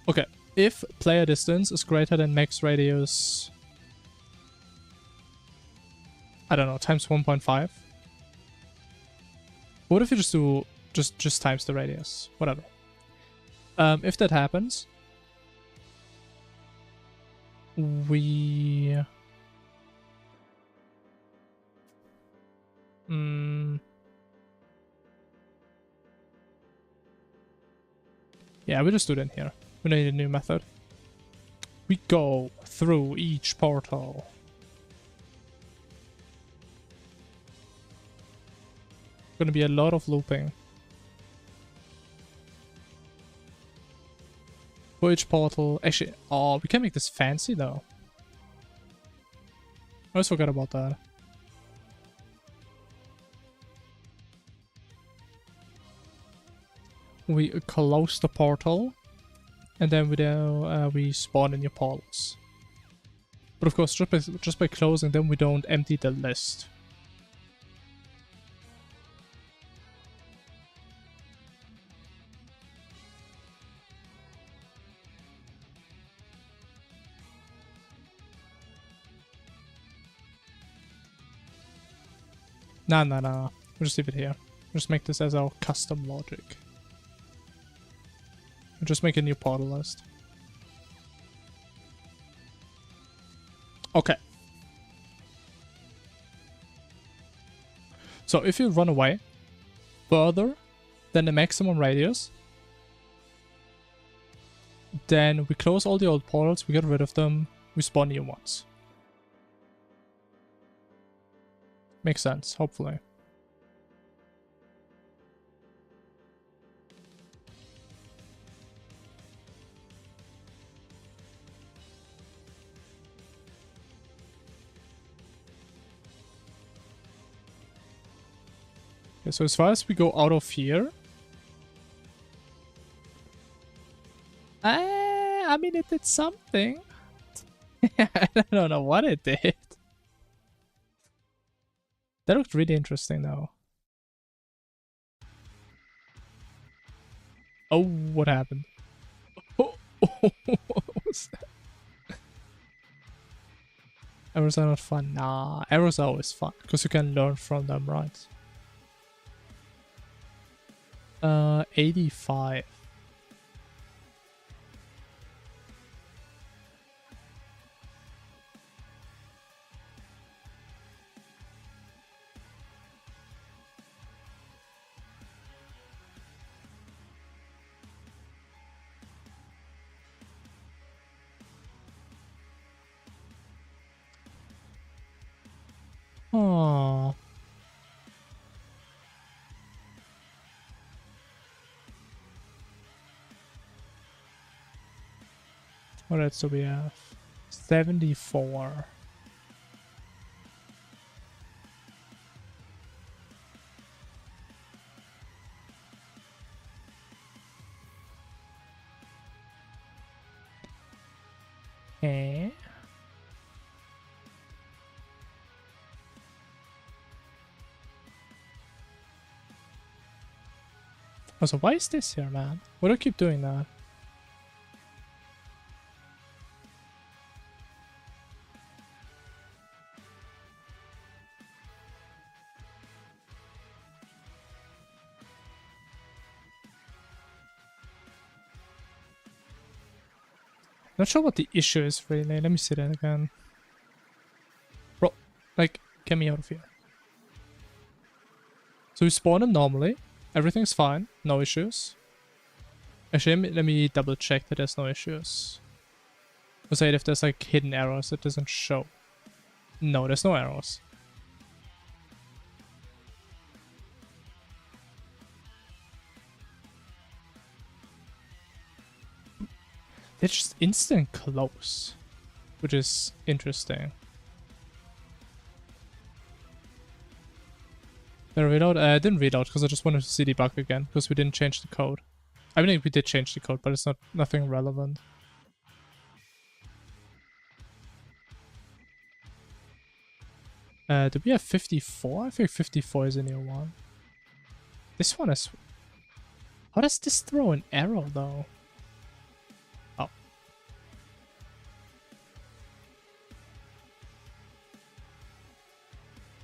Okay, if player distance is greater than max radius, I don't know, times 1.5. What if you just do just times the radius? Whatever. If that happens, we yeah, we just do it in here. We need a new method. We go through each portal. Gonna be a lot of looping. For each portal. Actually, oh, we can make this fancy though. I always forgot about that. We close the portal, and then we spawn in your portals. But of course, just by closing them, we don't empty the list. Nah. We'll just leave it here. We'll just make this as our custom logic. We'll just make a new portal list. Okay. So if you run away further than the maximum radius, then we close all the old portals, we get rid of them, we spawn new ones. Makes sense, hopefully. Okay, so as far as we go out of here, I mean, it did something. I don't know what it did. That looked really interesting though. Oh, what happened? Oh, what was that? Errors are not fun. Nah, errors are always fun because you can learn from them, right? 85. Oh. What else do we have? 74. Okay. Also, why is this here, man? Why do I keep doing that? Not sure what the issue is really. Let me see that again. Bro, like, get me out of here. So we spawn in normally. Everything's fine. No issues. Actually, let me double check that there's no issues. I'll say if there's like hidden errors, it doesn't show. No, there's no errors. They're just instant close, which is interesting. Did I read out? I didn't read out because I just wanted to see the bug again because we didn't change the code. I mean, we did change the code, but it's nothing relevant. Do we have 54? I think 54 is a new one. This one is... How does this throw an arrow though? Oh.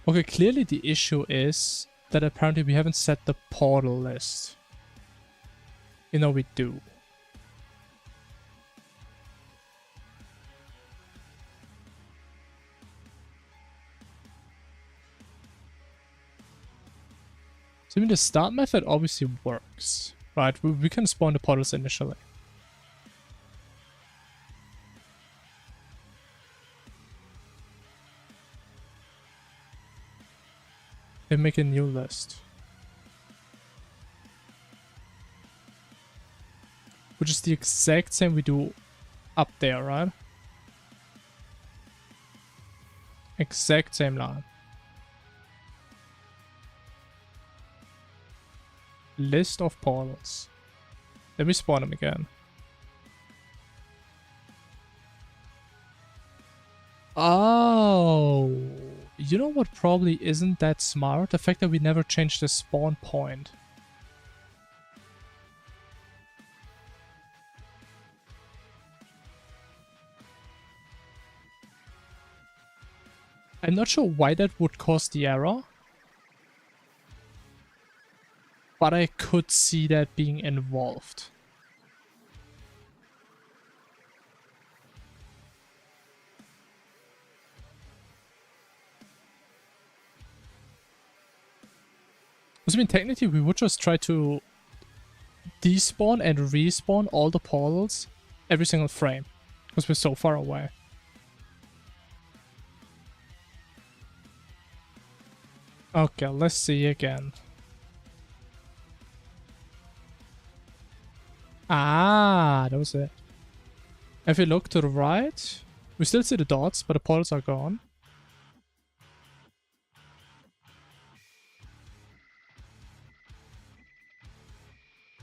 Okay, clearly the issue is that apparently we haven't set the portal list. You know we do. So I mean the start method obviously works, right? We can spawn the portals initially. And make a new list. Which is the exact same we do up there, right? Exact same line. List of portals. Let me spawn them again. Oh, you know what probably isn't that smart? The fact that we never changed the spawn point. I'm not sure why that would cause the error, but I could see that being involved. I mean, technically we would just try to despawn and respawn all the portals every single frame, because we're so far away. Okay, let's see again. Ah, that was it. If we look to the right, we still see the dots, but the portals are gone.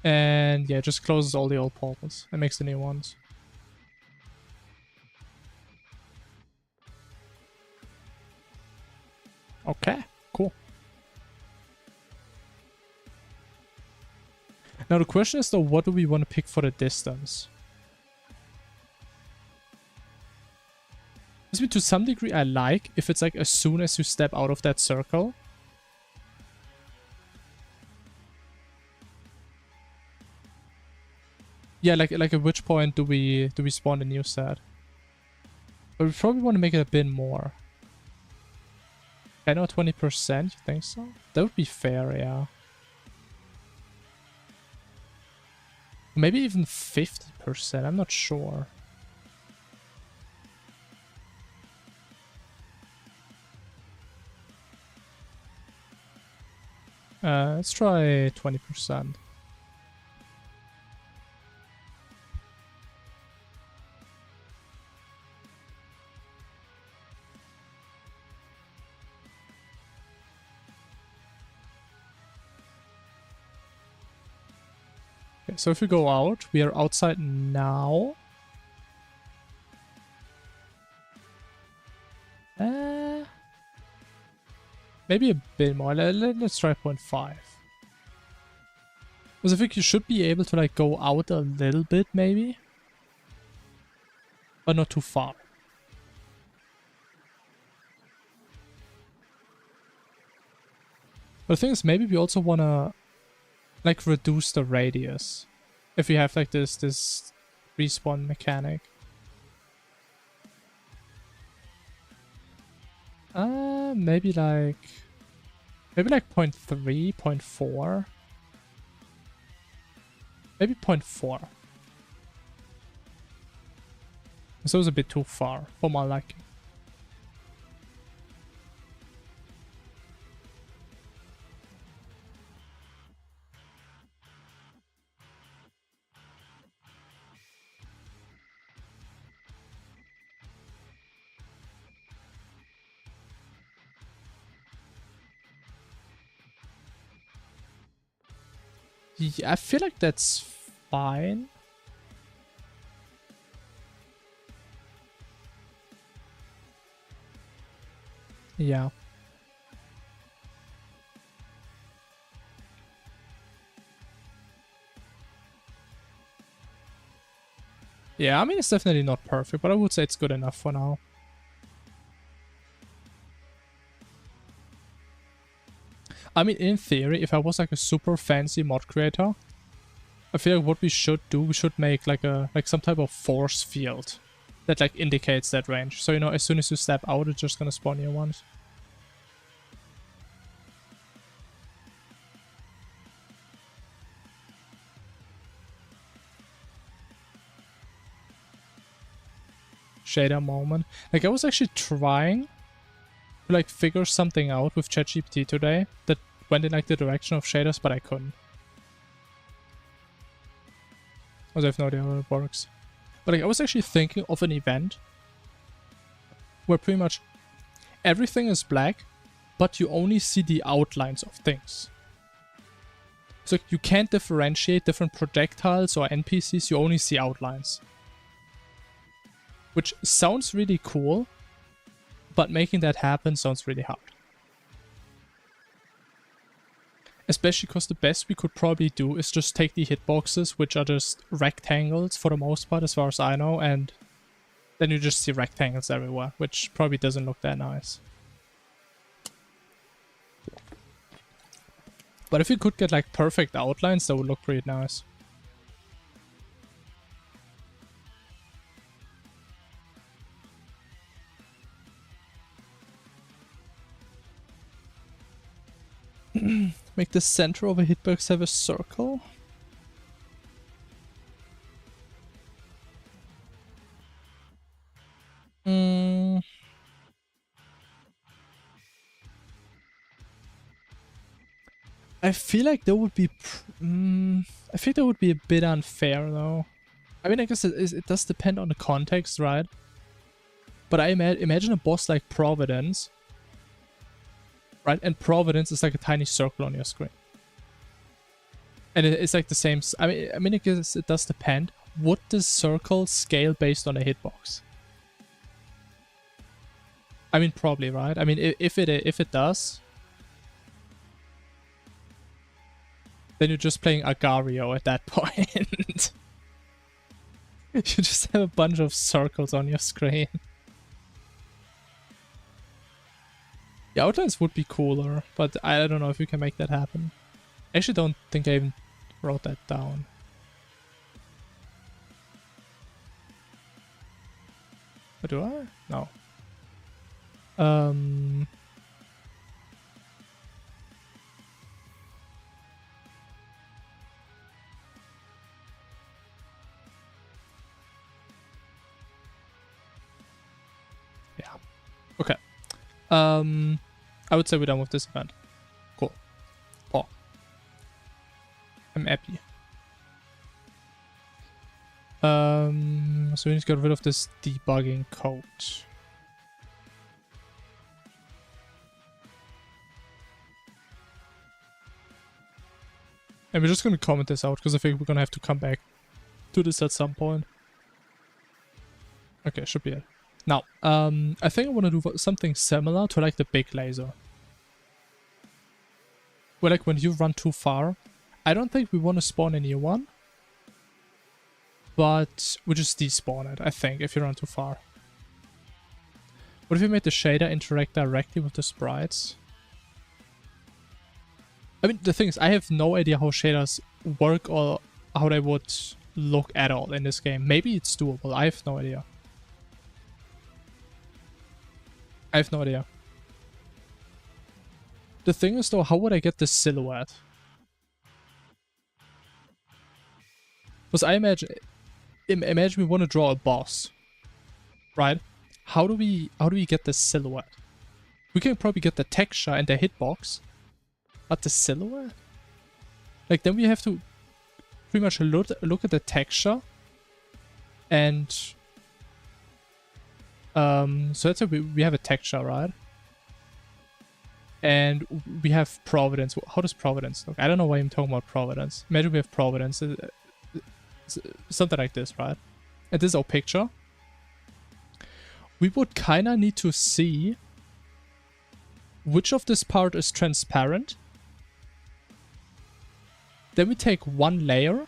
And yeah, it just closes all the old portals and makes the new ones. Okay, cool. Now the question is though, what do we want to pick for the distance? To some degree I like if it's like as soon as you step out of that circle. Yeah, like at which point do we spawn the new set? But we probably want to make it a bit more. 10 or 20%, you think so? That would be fair, yeah. Maybe even 50%, I'm not sure. Let's try 20%. Okay, so if we go out, we are outside now. Maybe a bit more. Let's try 0.5. Because I think you should be able to like go out a little bit maybe. But not too far. But the thing is, maybe we also wanna like reduce the radius. If we have like this respawn mechanic. Maybe like 0.3, 0.4. Maybe 0.4. This was a bit too far for my liking. Yeah, I feel like that's fine. Yeah. Yeah, I mean, it's definitely not perfect, but I would say it's good enough for now. I mean, in theory, if I was like a super fancy mod creator, I feel like what we should do, we should make like some type of force field that like indicates that range. So, you know, as soon as you step out, it's just gonna spawn new ones. Shader moment. Like, I was actually trying to like figure something out with ChatGPT today that went in like the direction of shaders, but I couldn't. I have no idea how it works. But like, I was actually thinking of an event where pretty much everything is black, but you only see the outlines of things. So you can't differentiate different projectiles or NPCs, you only see outlines. Which sounds really cool, but making that happen sounds really hard. Especially because the best we could probably do is just take the hitboxes, which are just rectangles for the most part, as far as I know, and then you just see rectangles everywhere, which probably doesn't look that nice. But if you could get like perfect outlines, that would look pretty nice. Make the center of a hitbox have a circle. I feel like that would be... I think that would be a bit unfair, though. I mean, I guess it does depend on the context, right? But I imagine a boss like Providence, right? And Providence is like a tiny circle on your screen. And it's like the same... I mean, I guess it does depend. Would the circle scale based on a hitbox? I mean, probably, right? I mean, if it does... then you're just playing Agario at that point. You just have a bunch of circles on your screen. The outlines would be cooler, but I don't know if you can make that happen. I actually don't think I even wrote that down. Or do I? No. Yeah. Okay. I would say we're done with this event. Cool. Oh. I'm happy. So we need to get rid of this debugging code. And we're just going to comment this out because I think we're going to have to come back to this at some point. Okay, should be it. Now, I think I want to do something similar to like the big laser. Where like when you run too far, I don't think we want to spawn a new one. But we just despawn it, I think, if you run too far. What if we made the shader interact directly with the sprites? I mean, the thing is, I have no idea how shaders work or how they would look at all in this game. Maybe it's doable, I have no idea. I have no idea. The thing is though, how would I get the silhouette? Because I imagine we want to draw a boss, right? How do we get the silhouette? We can probably get the texture and the hitbox, but the silhouette? Like then we have to pretty much look at the texture and so let's say we have a texture, right? And we have Providence. How does Providence look? I don't know why I'm talking about Providence. Imagine we have Providence. Something like this, right? And this is our picture. We would kind of need to see which of this part is transparent. Then we take one layer,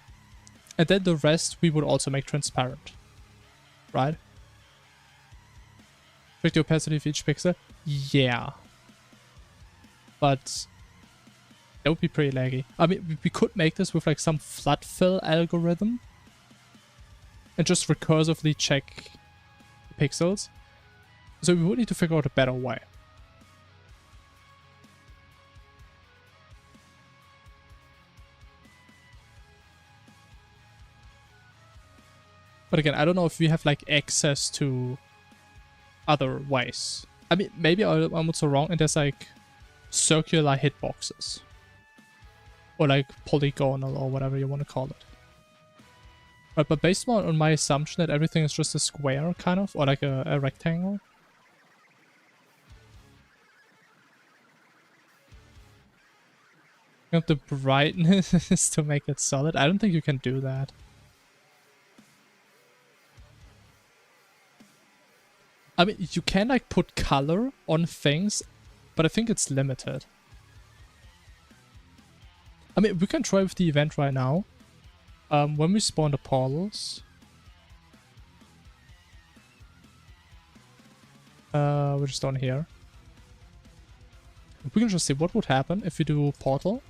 and then the rest we would also make transparent, right? Check the opacity of each pixel. Yeah. But that would be pretty laggy. I mean, we could make this with like some flood fill algorithm and just recursively check the pixels. So we would need to figure out a better way. But again, I don't know if we have like access to other ways. I mean, maybe I'm also wrong and there's like circular hitboxes. Or like polygonal or whatever you want to call it. Right, but based on my assumption that everything is just a square kind of, or like a rectangle. Got the brightness to make it solid. I don't think you can do that. I mean, you can like put color on things, but I think it's limited. I mean, we can try with the event right now. When we spawn the portals, we're just on here. We can just see what would happen if we do portal,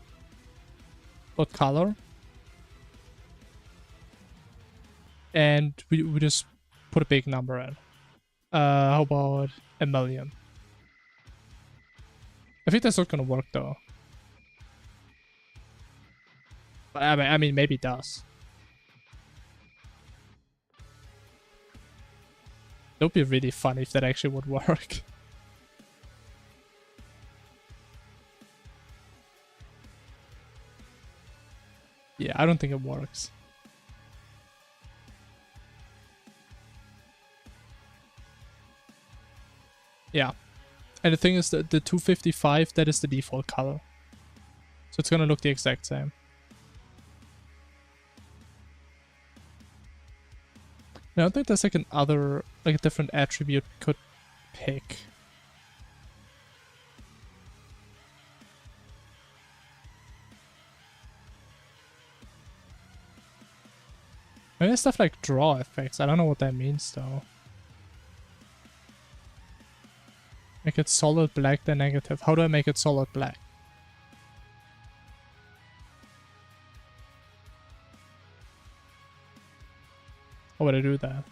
dot color, and we just put a big number in. How about 1 million? I think that's not gonna work though. But I mean, maybe it does. That would be really funny if that actually would work. Yeah, I don't think it works. Yeah. And the thing is that the 255, that is the default color. So it's gonna look the exact same. I don't think there's like a different attribute we could pick. Maybe there's stuff like draw effects. I don't know what that means though. Make it solid black, then negative. How do I make it solid black? How would I do that?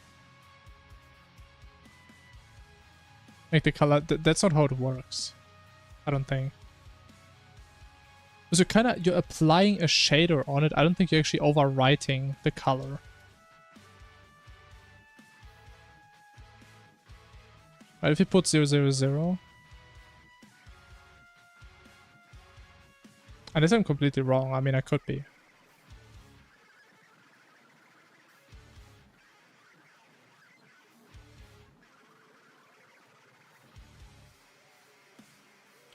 Make the color... that's not how it works. I don't think. So you're applying a shader on it. I don't think you're actually overwriting the color. Right, if you put 000... Unless I'm completely wrong. I mean, I could be.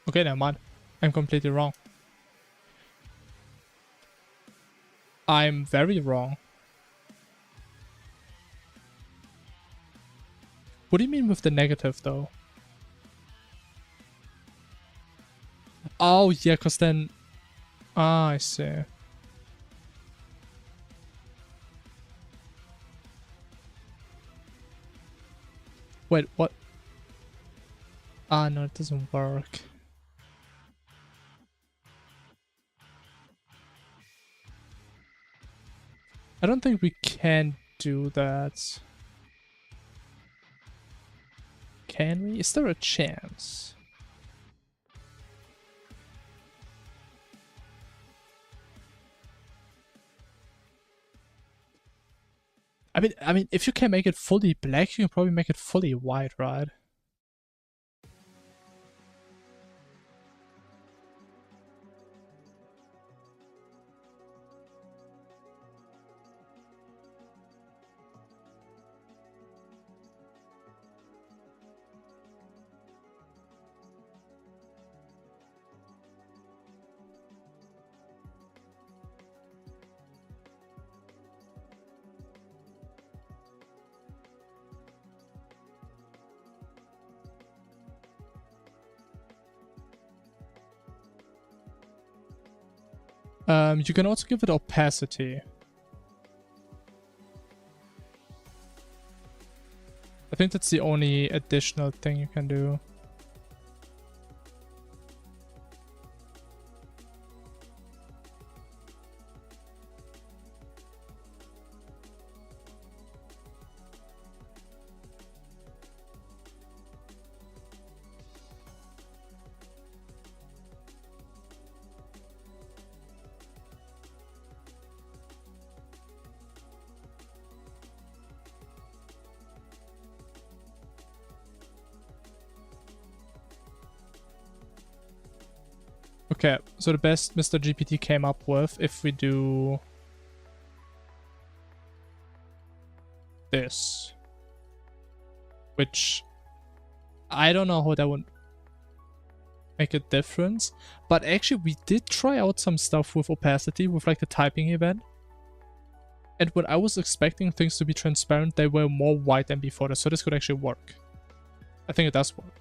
Okay, never mind. I'm completely wrong. I'm very wrong. What do you mean with the negative, though? Oh, yeah, because then... Ah, I see. Wait, what? Ah, no, it doesn't work. I don't think we can do that. Can we? Is there a chance? I mean, if you can make it fully black, you can probably make it fully white, right? You can also give it opacity. I think that's the only additional thing you can do. Okay, so the best Mr. GPT came up with, if we do this, which I don't know how that would... make a difference. But actually, we did try out some stuff with opacity, with like the typing event. And when I was expecting things to be transparent, they were more white than before. So this could actually work. I think it does work.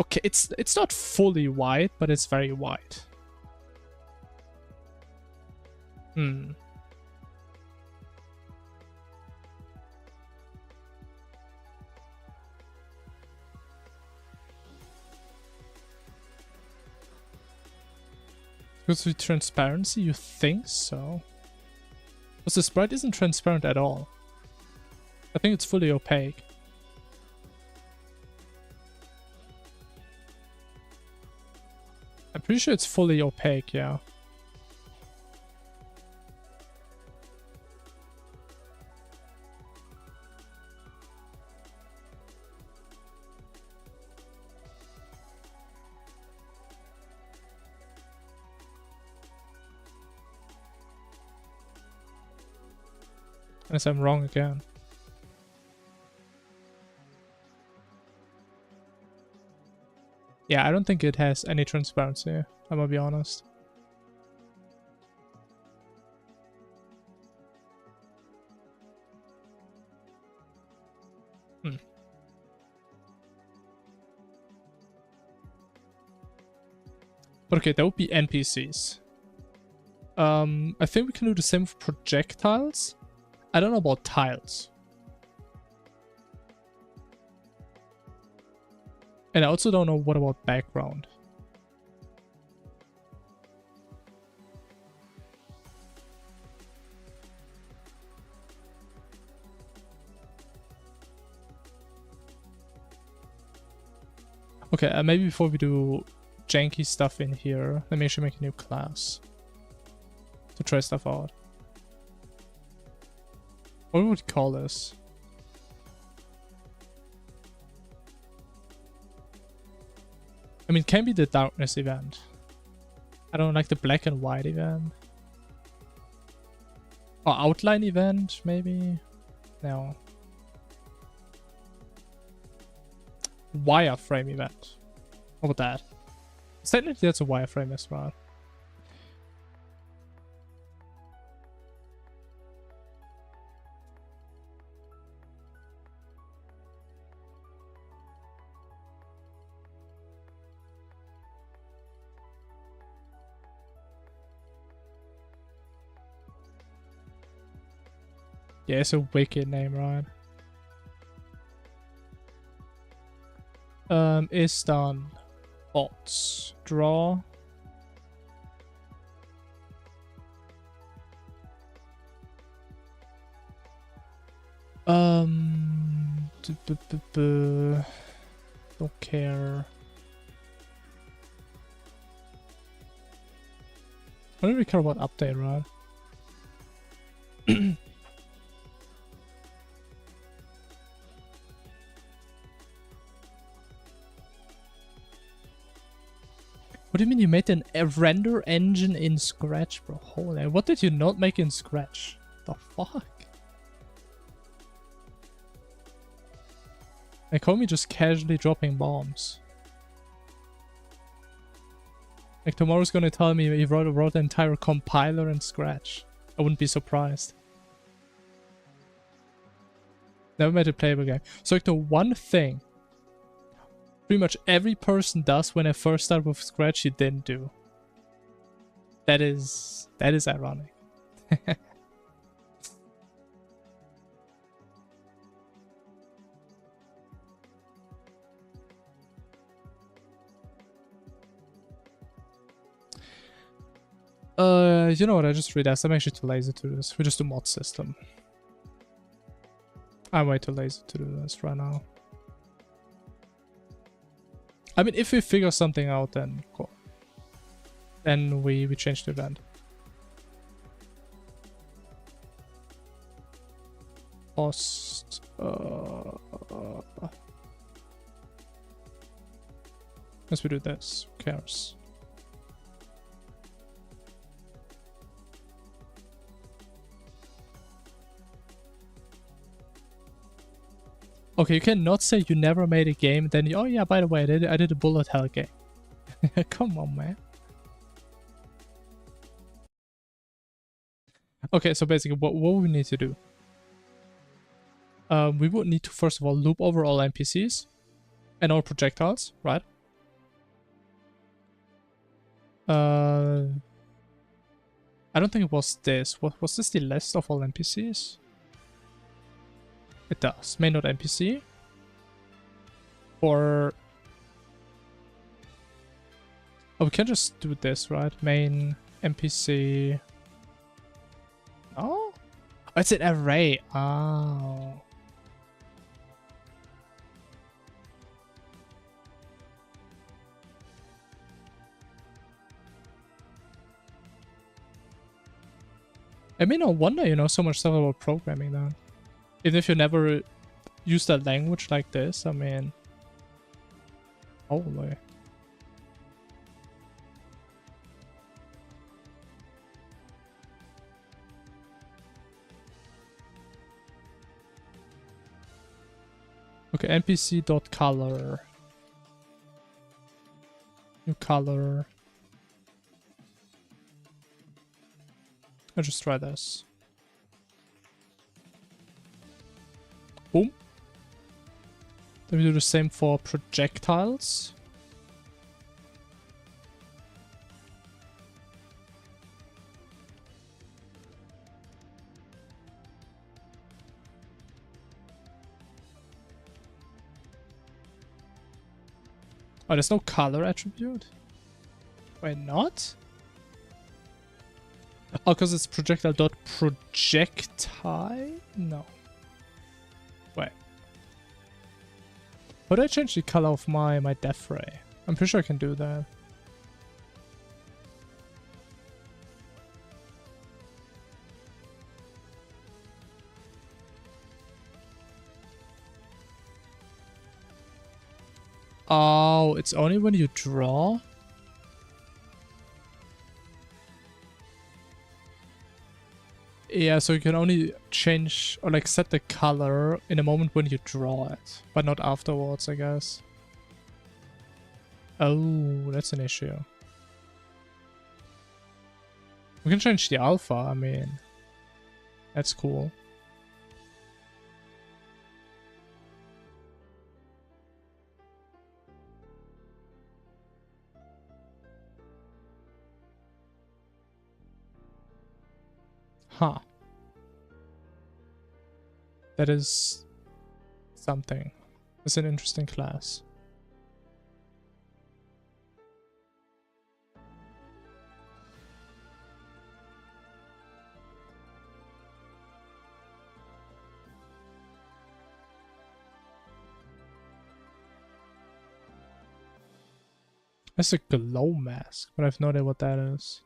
Okay, it's not fully white, but it's very white. Because with transparency, you think so? Because the sprite isn't transparent at all. I think it's fully opaque. I'm pretty sure it's fully opaque, yeah. Unless I'm wrong again. Yeah, I don't think it has any transparency, I'm gonna be honest. But okay, that would be NPCs. I think we can do the same with projectiles. I don't know about tiles. And I also don't know what about background. Okay, maybe before we do janky stuff in here, let me actually make a new class to try stuff out. What would we call this? I mean, it can be the darkness event. I don't like the black and white event. Or outline event, maybe? No. Wireframe event. What about that? Technically, that's a wireframe as well. Yeah, it's a wicked name, right? Is done. Bots. Draw. Don't care. I don't really care about update, right? What do you mean you made a render engine in Scratch, bro? Holy, what did you not make in Scratch? The fuck? Like, call me just casually dropping bombs. Like, tomorrow's gonna tell me he wrote the entire compiler in Scratch. I wouldn't be surprised. Never made a playable game. So, like, the one thing pretty much every person does when I first start with Scratch, you didn't do. That is ironic. You know what? I just realized I'm actually too lazy to do this. We just do mod system. I'm way too lazy to do this right now. I mean, if we figure something out, then cool. Then we change the event. Post. Let's do this. Who cares? Okay, you cannot say you never made a game, then you, oh yeah, by the way, I did a bullet hell game. Come on, man. Okay, so basically what we need to do. We would need to first of all loop over all NPCs and all projectiles, right? I don't think it was this. Was this the list of all NPCs? It does. Main node NPC. Or... oh, we can just do this, right? Main NPC... oh? Oh, it's an array. Oh. I mean, no wonder you know so much stuff about programming then. Even if you never used a language like this, I mean... holy. Okay, npc.color. New color. I'll just try this. Boom. Then we do the same for projectiles. Oh, there's no color attribute? Wait, not? Oh, because it's projectile.projectile? No. Wait. How do I change the color of my death ray? I'm pretty sure I can do that. Oh, it's only when you draw? Yeah, so you can only change or like set the color in a moment when you draw it, but not afterwards, I guess. Oh, that's an issue. We can change the alpha, I mean, that's cool. Huh. That is something. It's an interesting class. That's a glow mask, but I have no idea what that is.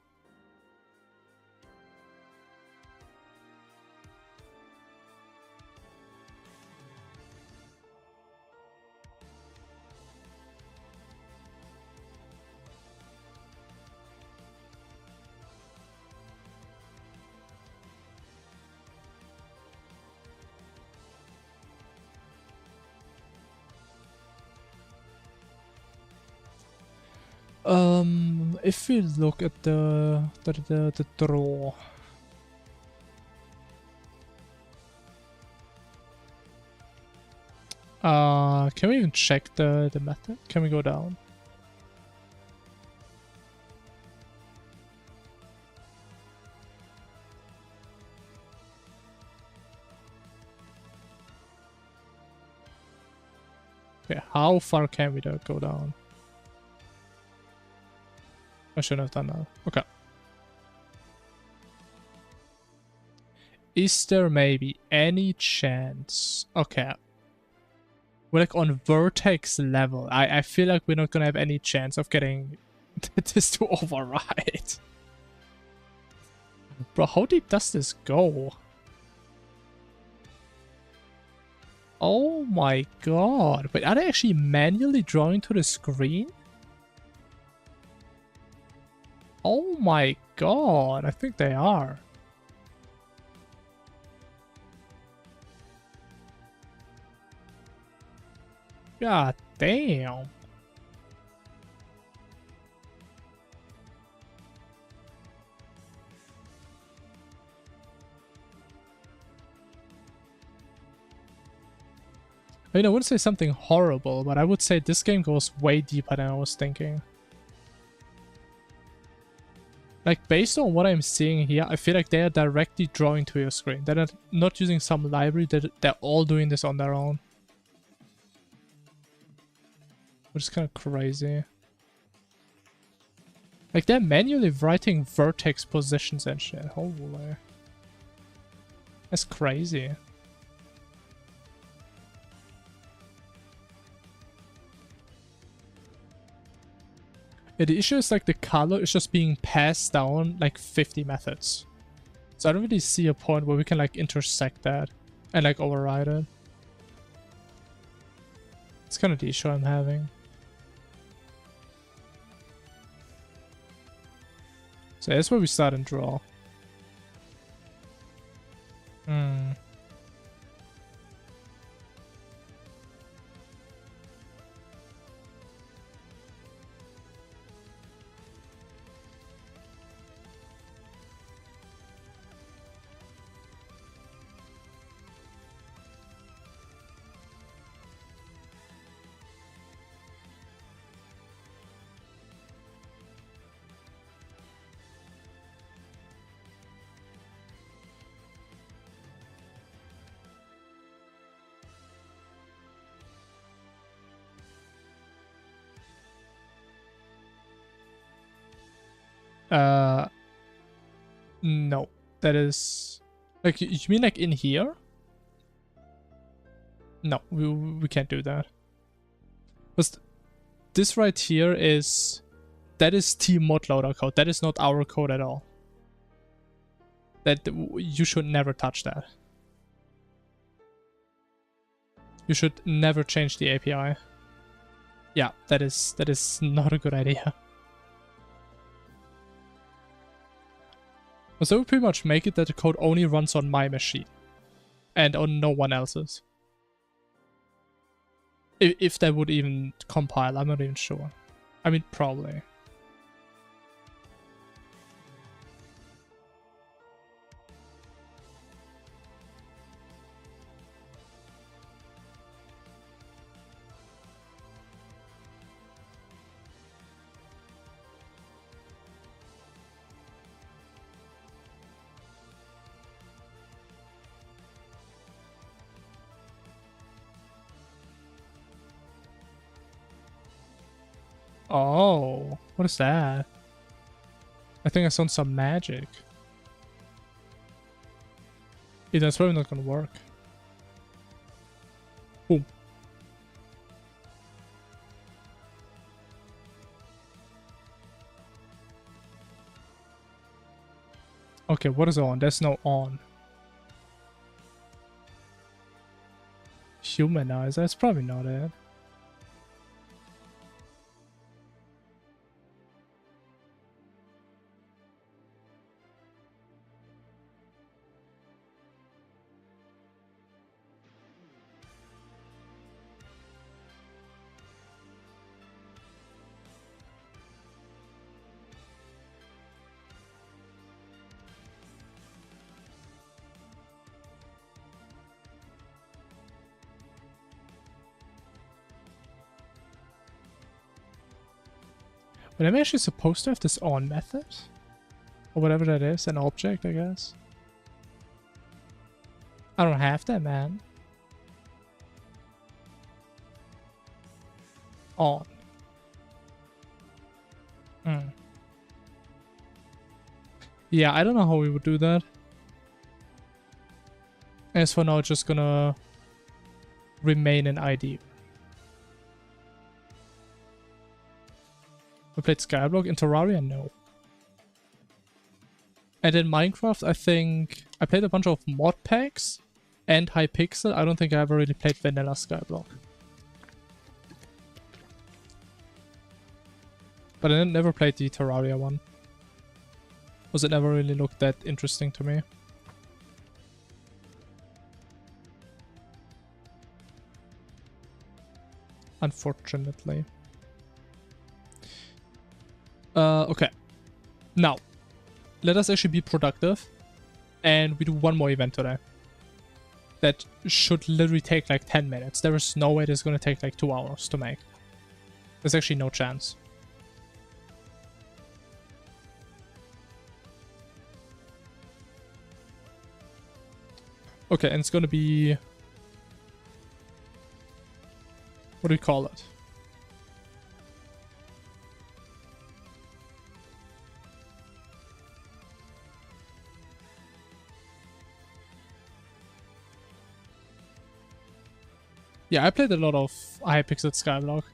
If we look at the draw. Can we even check the method? Can we go down? Okay, how far can we go down? I shouldn't have done that. Okay. Is there maybe any chance? Okay. We're like on vertex level. I feel like we're not gonna have any chance of getting this to override. Bro, how deep does this go? Oh my god. Wait, are they actually manually drawing to the screen? Oh my god, I think they are. God damn. I mean, I wouldn't say something horrible, but I would say this game goes way deeper than I was thinking. Like, based on what I'm seeing here, I feel like they are directly drawing to your screen. They're not using some library, they're all doing this on their own. Which is kind of crazy. Like, they're manually writing vertex positions and shit. Holy. That's crazy. Yeah, the issue is like the color is just being passed down like 50 methods. So I don't really see a point where we can like intersect that and like override it. It's kind of the issue I'm having. So that's where we start and draw. No. That is... Like, you mean like in here? No, we can't do that. But this right here is... That is Team Modloader code. That is not our code at all. That you should never touch that. You should never change the API. Yeah, that is not a good idea. So we pretty much make it that the code only runs on my machine. And on no one else's. If that would even compile, I'm not even sure. I mean, probably. Oh, what is that? I think I saw some magic. Yeah, that's probably not gonna work. Boom. Okay, what is on? There's no on. Humanize, that's probably not it. But am I actually supposed to have this on method? Or whatever that is, an object, I guess. I don't have that, man. On. Yeah, I don't know how we would do that. As for now, it's just gonna remain an ID. We played Skyblock in Terraria? No. And in Minecraft, I think I played a bunch of mod packs and Hypixel. I don't think I ever really played vanilla Skyblock. But I never played the Terraria one. Because it never really looked that interesting to me. unfortunately. Okay. Now, let us actually be productive. And we do one more event today. That should literally take like 10 minutes. There is no way this is going to take like 2 hours to make. There's actually no chance. Okay, and it's going to be... What do we call it? Yeah, I played a lot of Hypixel Skyblock.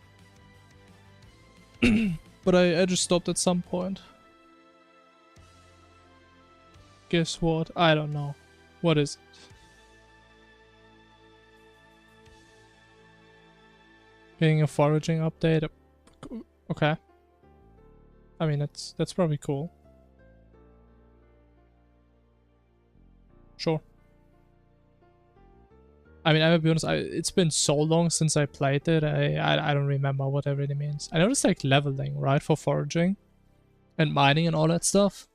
But I just stopped at some point. Guess what? I don't know. What is it? Getting a foraging update. Okay. I mean, that's probably cool. Sure. I mean, I will be honest, it's been so long since I played it, I don't remember what that really means. I know it's like leveling, right, for foraging and mining and all that stuff.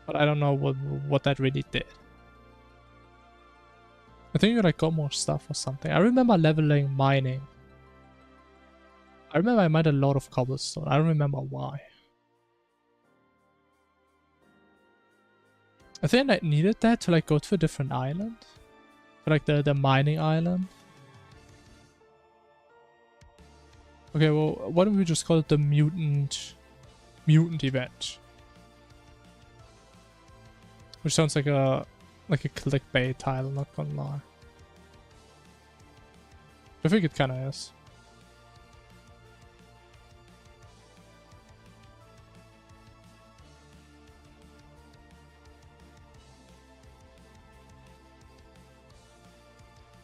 But I don't know what that really did. I think you like got more stuff or something. I remember leveling mining. I remember I mined a lot of cobblestone. I don't remember why. I think I needed that to like go to a different island. For like the mining island. Okay, well, why don't we just call it the mutant event? Which sounds like a clickbait title, not gonna lie. I think it kinda is.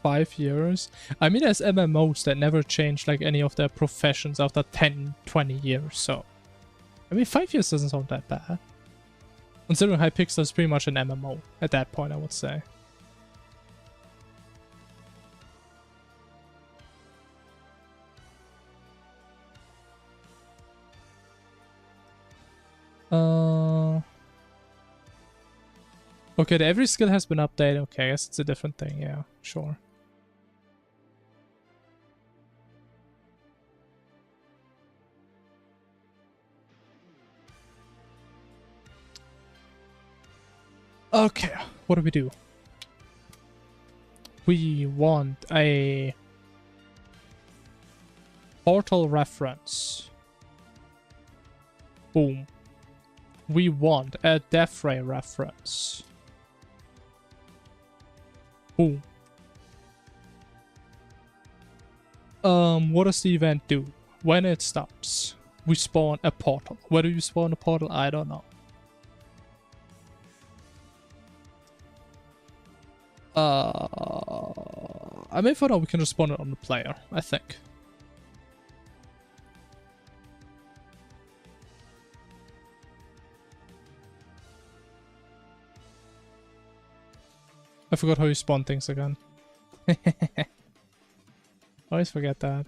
$5 years. I mean, there's MMOs that never change like any of their professions after 10, 20 years, so... I mean, 5 years doesn't sound that bad. Considering Hypixel is pretty much an MMO at that point, I would say. Okay, every skill has been updated. Okay, I guess it's a different thing. Yeah, sure. Okay, what do we do? We want a portal reference. Boom. We want a death ray reference. Boom. What does the event do? When it stops, we spawn a portal. Where do you spawn a portal? I don't know. I mean, for now we can just spawn it on the player, I think. I forgot how you spawn things again. Always forget that.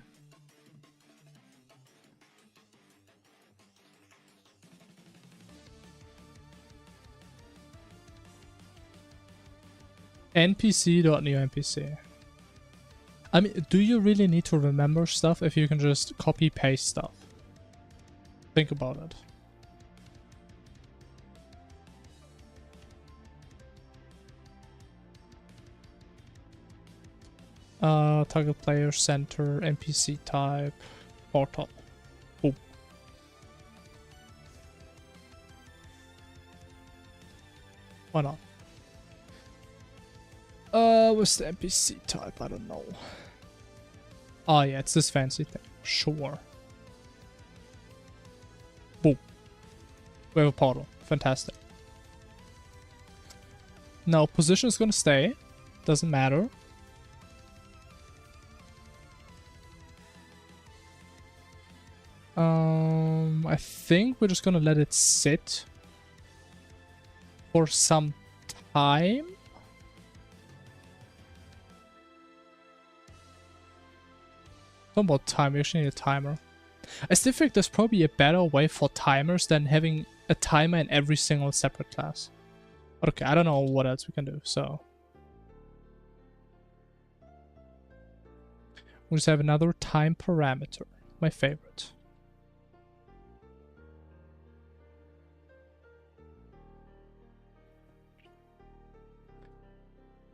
NPC.new NPC. I mean, do you really need to remember stuff if you can just copy paste stuff? Think about it. Target player, center, NPC type, portal. Boom. Why not? What's the NPC type? I don't know. Oh yeah, it's this fancy thing. Sure. Boom. We have a portal. Fantastic. Now, position is gonna stay. Doesn't matter. I think we're just gonna let it sit for some time. Talking about time, we actually need a timer. I still think there's probably a better way for timers than having a timer in every single separate class. But okay, I don't know what else we can do, so. We'll just have another time parameter. My favorite.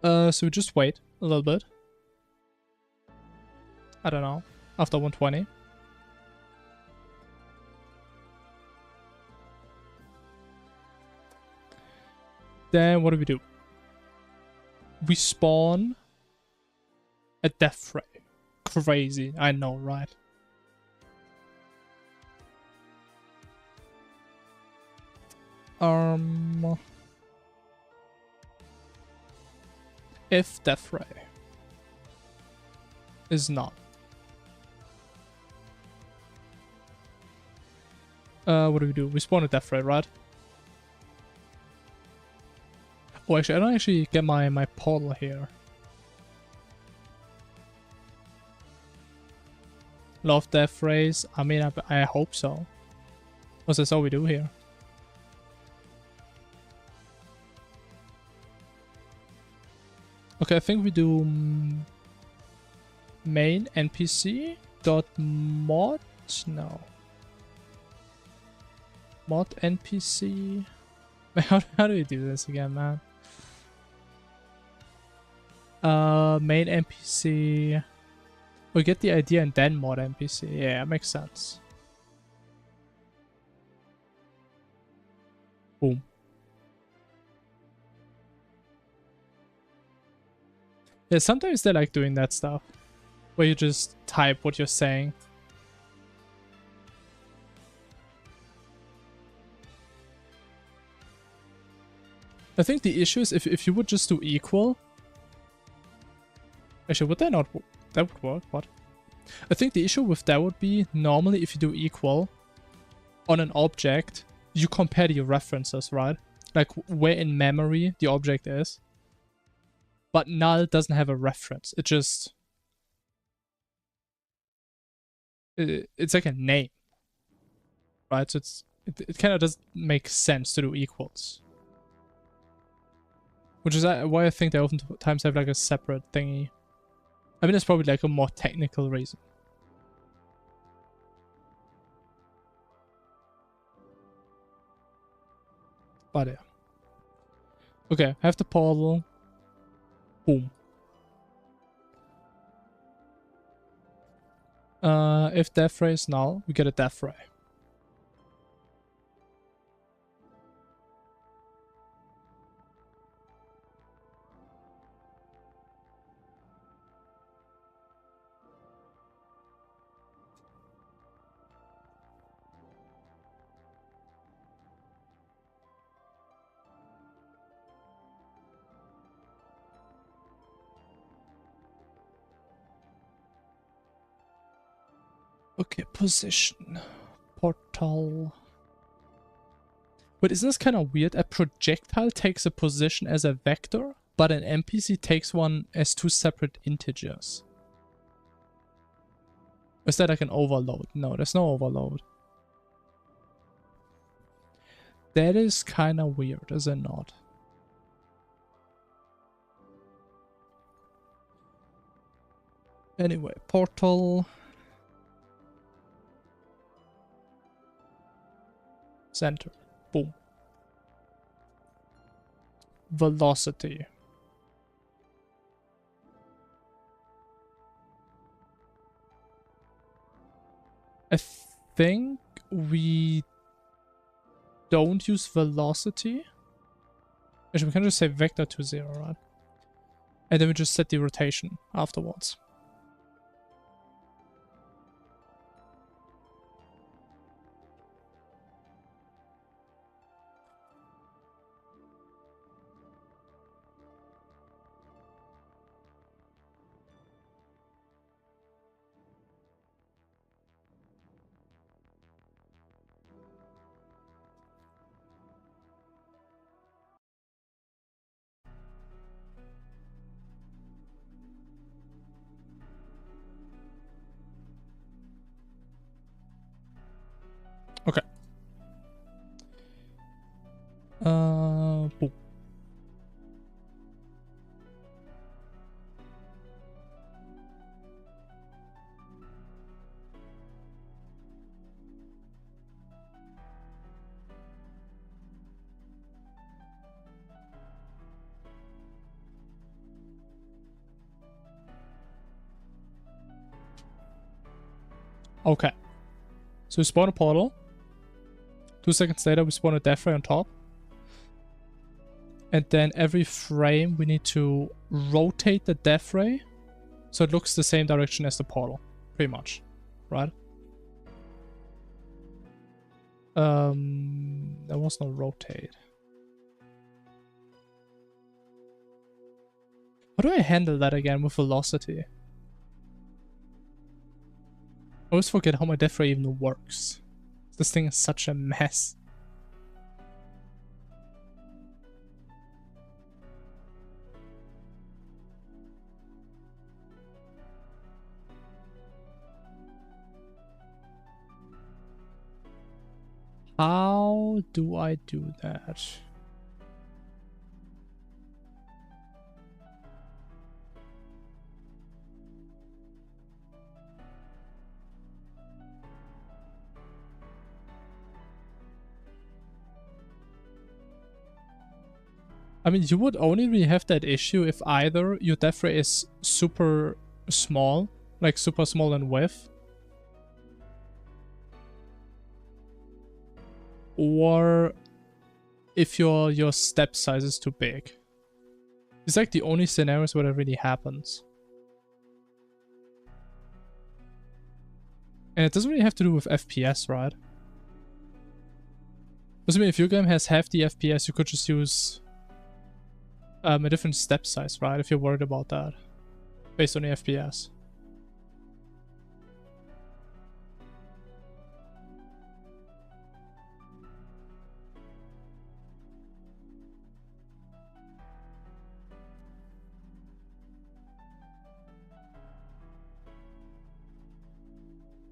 So we just wait a little bit. I don't know. After 120. Then what do? We spawn a death ray. Crazy, I know, right? If death ray is not. What do? We spawn a death ray, right? Oh, actually, I don't actually get my portal here. Love death rays. I mean, I hope so. Because that's all we do here. Okay, I think we do main npc dot mod. No. Mod npc. How do we do this again, man? Main npc. We get the idea and then mod npc. Yeah, makes sense. Boom. Yeah, sometimes they like doing that stuff. Where you just type what you're saying. I think the issue is if you would just do equal. Actually, would that not work? That would work. What? I think the issue with that would be normally if you do equal on an object, you compare the references, right? Like where in memory the object is. But null doesn't have a reference. It just... It's like a name. Right? So it kind of doesn't make sense to do equals. Which is why I think they oftentimes have like a separate thingy. I mean, it's probably like a more technical reason. But yeah. Okay, have the portal. Boom. If death ray is null, we get a death ray. Okay, position. Portal. But isn't this kind of weird? A projectile takes a position as a vector, but an NPC takes one as two separate integers. Or is that like an overload? No, there's no overload. That is kind of weird, is it not? Anyway, portal. Center. Boom. Velocity. I think we don't use velocity. Actually, we can just say vector to 0, right? And then we just set the rotation afterwards. Okay. So we spawn a portal. 2 seconds later, we spawn a death ray on top. And then every frame, we need to rotate the death ray so it looks the same direction as the portal. Pretty much. Right? There was no rotate. How do I handle that again with velocity? I always forget how my death ray even works. This thing is such a mess. How do I do that? I mean, you would only really have that issue if either your death ray is super small, like super small in width, or if your step size is too big. It's like the only scenarios where that really happens. And it doesn't really have to do with FPS, right? Because I mean, if your game has half the FPS, you could just use a different step size, right? If you're worried about that, based on the FPS.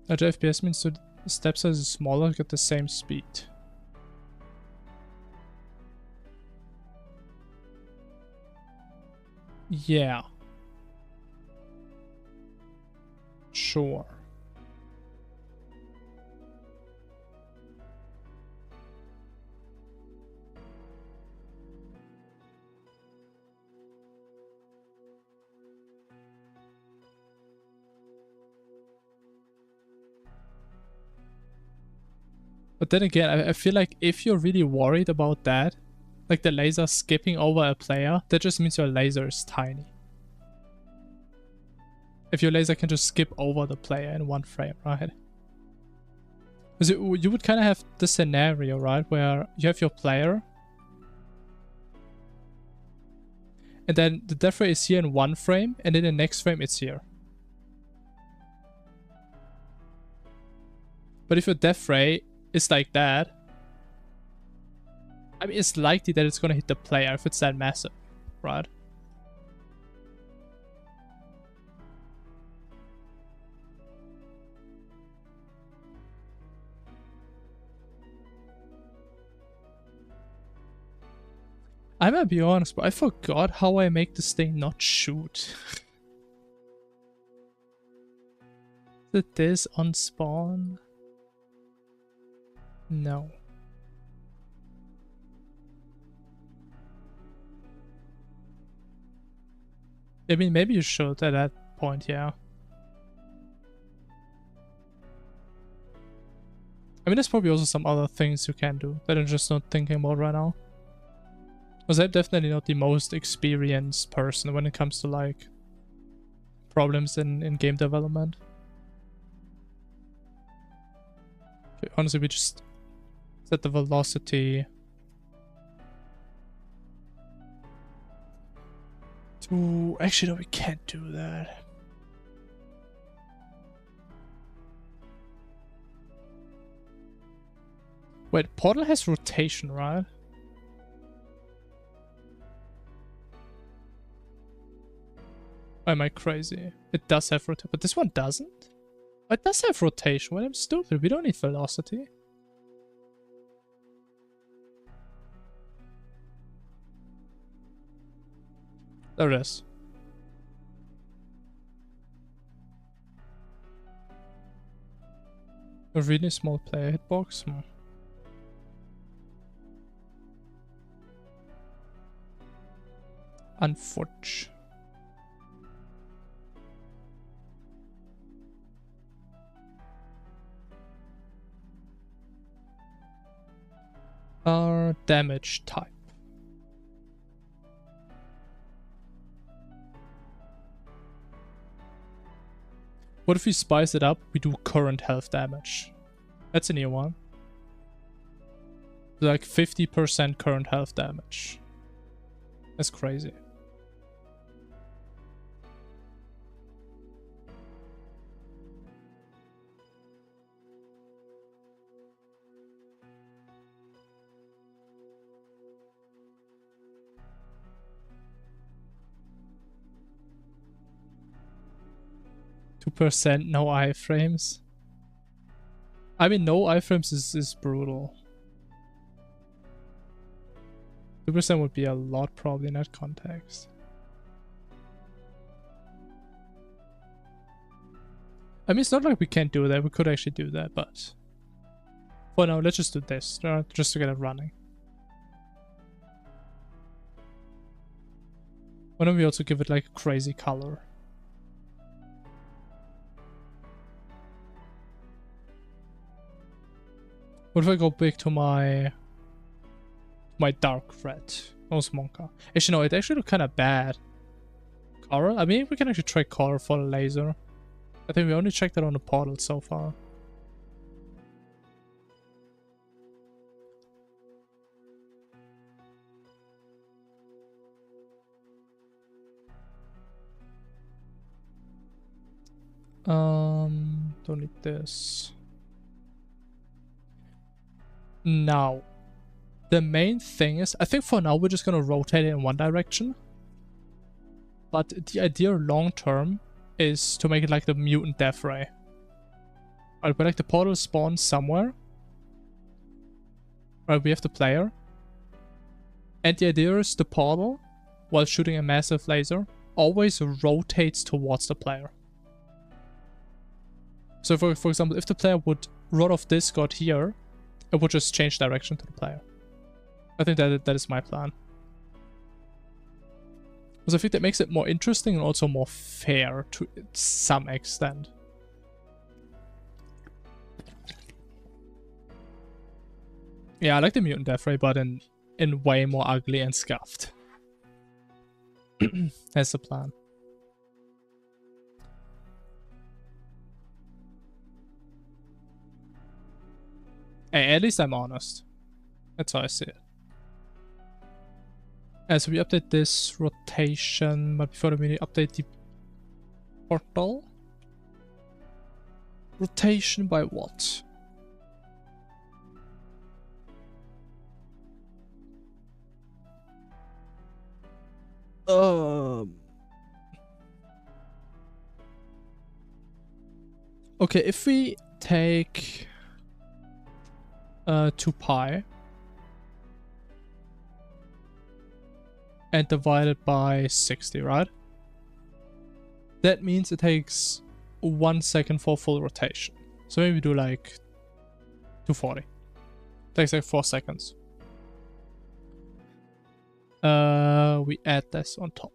Large FPS means the step size is smaller, get the same speed. Yeah. Sure. But then again, I feel like if you're really worried about that, like the laser skipping over a player, that just means your laser is tiny. If your laser can just skip over the player in one frame, right? Because you would kind of have the scenario, right, where you have your player, and then the death ray is here in one frame, and in the next frame it's here. But if your death ray is like that, I mean, it's likely that it's gonna hit the player if it's that massive, right? I might be honest, but I forgot how I make this thing not shoot. Is it this on spawn? No. I mean, maybe you should at that point, yeah. I mean, there's probably also some other things you can do that I'm just not thinking about right now. Because I'm definitely not the most experienced person when it comes to, like, problems in game development. Okay, honestly, we just set the velocity to... Actually, no, we can't do that. Wait, Portal has rotation, right? Or am I crazy? It does have rotation, but this one doesn't? Oh, it does have rotation. Well, I'm stupid. We don't need velocity. There it is. A really small player hitbox? Unfortunate. damage type. What if we spice it up? We do current health damage. That's a new one. Like 50% current health damage. That's crazy. %, no iframes. I mean, no iframes is brutal. 2% would be a lot probably in that context. I mean, it's not like we can't do that. We could actually do that, but for now, let's just do this, just to get it running. Why don't we also give it like a crazy color? What if I go big to my dark red? Monka. Actually, no, it actually looked kind of bad. Color? I mean, we can actually try color for the laser. I think we only checked it on the portal so far. Don't need this. Now, the main thing is, I think for now we're just gonna rotate it in one direction. But the idea long term is to make it like the mutant death ray. Alright, where like the portal spawns somewhere. Right, we have the player. And the idea is the portal, while shooting a massive laser, always rotates towards the player. So for example, if the player would run off this god here, it would just change direction to the player. I think that is my plan. Because I think that makes it more interesting and also more fair to some extent. Yeah, I like the mutant death ray, but in way more ugly and scuffed. That's the plan. Hey, at least I'm honest. That's how I see it. So we update this rotation, but before that we need to update the portal. Rotation by what? Okay, if we take 2 pi and divide it by 60, right? That means it takes 1 second for full rotation. So maybe we do like 240. Takes like 4 seconds. We add this on top.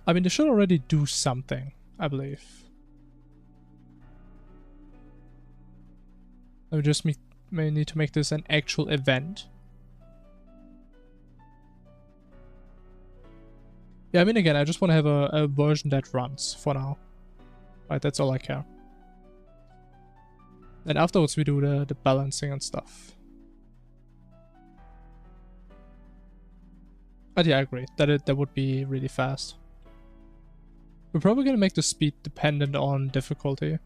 I mean, they should already do something, I believe. We just may need to make this an actual event. Yeah, I mean, again, I just want to have a version that runs for now. Right, that's all I care. And afterwards we do the balancing and stuff. But yeah, I agree. That would be really fast. We're probably gonna make the speed dependent on difficulty.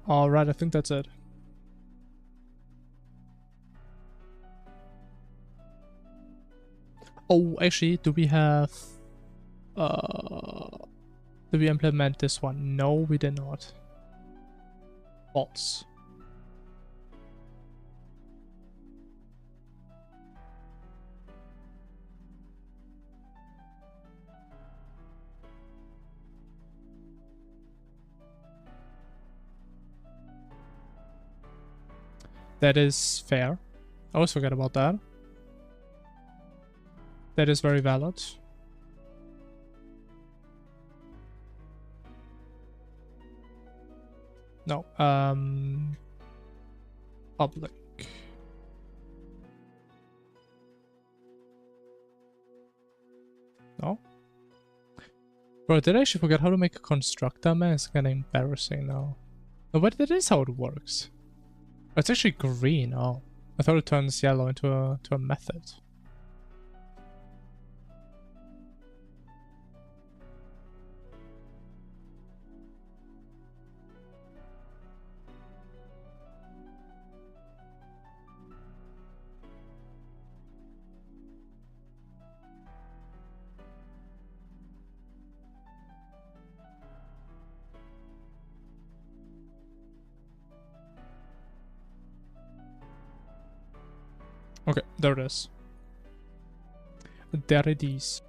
Alright, I think that's it. Oh, actually, do we have... did we implement this one? No, we did not. False. That is fair. I always forget about that. That is very valid. No. Public. No. Bro, did I actually forget how to make a constructor? Man, it's kind of embarrassing now. No, but that is how it works. Oh, it's actually green. Oh, I thought it turns yellow into a method. Okay, there it is. There it is.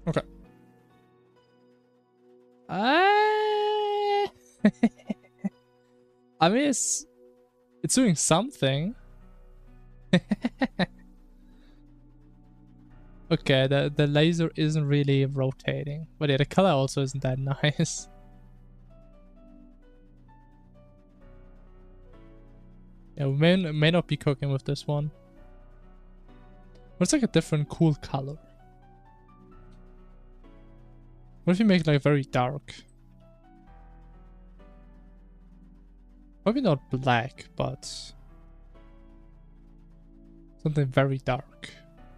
Okay. I mean, it's doing something. Okay, the laser isn't really rotating. But yeah, the color also isn't that nice. Yeah, we may not be cooking with this one. But it's like a different cool color. What if you make it like very dark? Probably not black, but something very dark.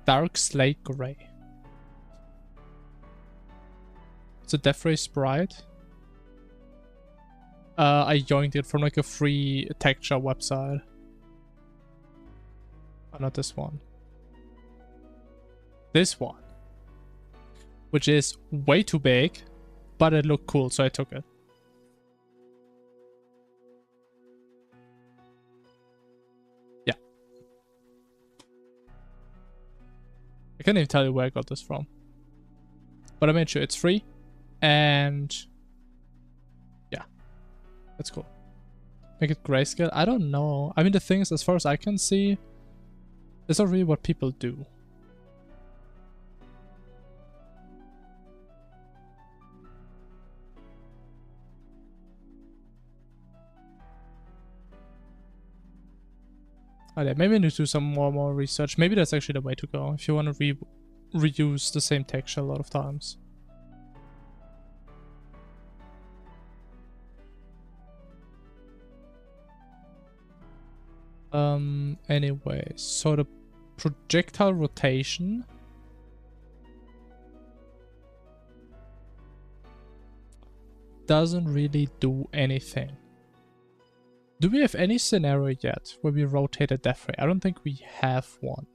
Dark slate gray. It's a Death Ray sprite. I joined it from like a free texture website. Oh, not this one. This one. Which is way too big, but it looked cool, so I took it. Yeah. I can't even tell you where I got this from. But I made sure it's free. And yeah, that's cool. Make it grayscale? I don't know. I mean, the thing is, as far as I can see, that's not really what people do. Okay, maybe I need to do some more research. Maybe that's actually the way to go if you want to reuse the same texture a lot of times. Anyway, so the projectile rotation doesn't really do anything. Do we have any scenario yet where we rotate a Death Ray? I don't think we have one.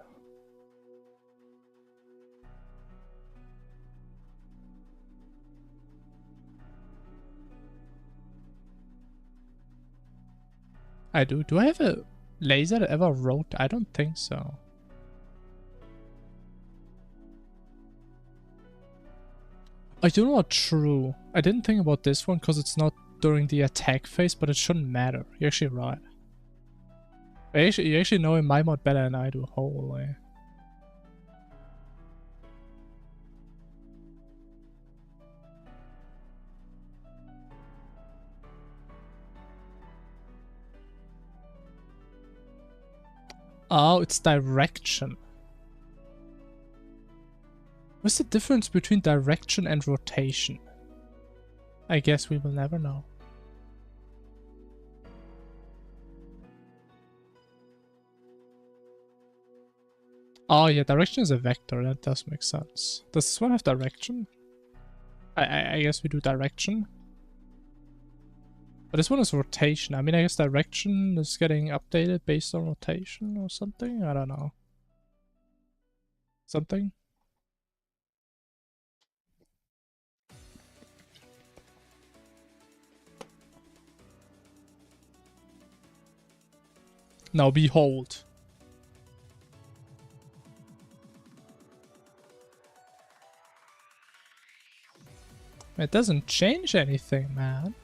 I do. Do I have a laser that ever wrote? I don't think so. I do not true. I didn't think about this one because it's not during the attack phase, but it shouldn't matter. You're actually right. You actually know my mod better than I do. Holy. Oh, it's direction. What's the difference between direction and rotation? I guess we will never know. Oh yeah, direction is a vector. That does make sense. Does this one have direction? I guess we do direction. But this one is rotation. I mean, I guess direction is getting updated based on rotation or something. I don't know. Something? Now behold. It doesn't change anything, man.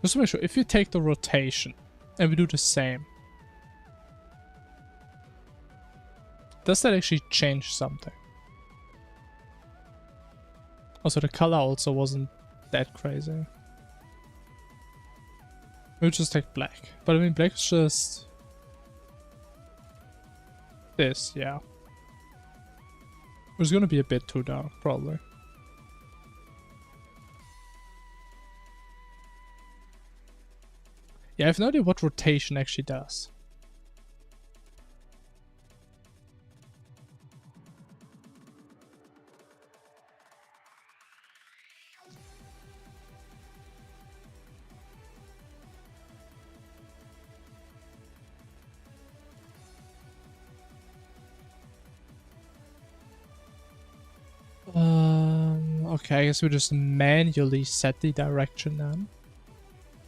Just to make sure, if you take the rotation and we do the same, does that actually change something? Also, the color also wasn't that crazy. We'll just take black. But I mean, black is just this, yeah. It's gonna be a bit too dark, probably. Yeah, I have no idea what rotation actually does. Okay, I guess we just manually set the direction then.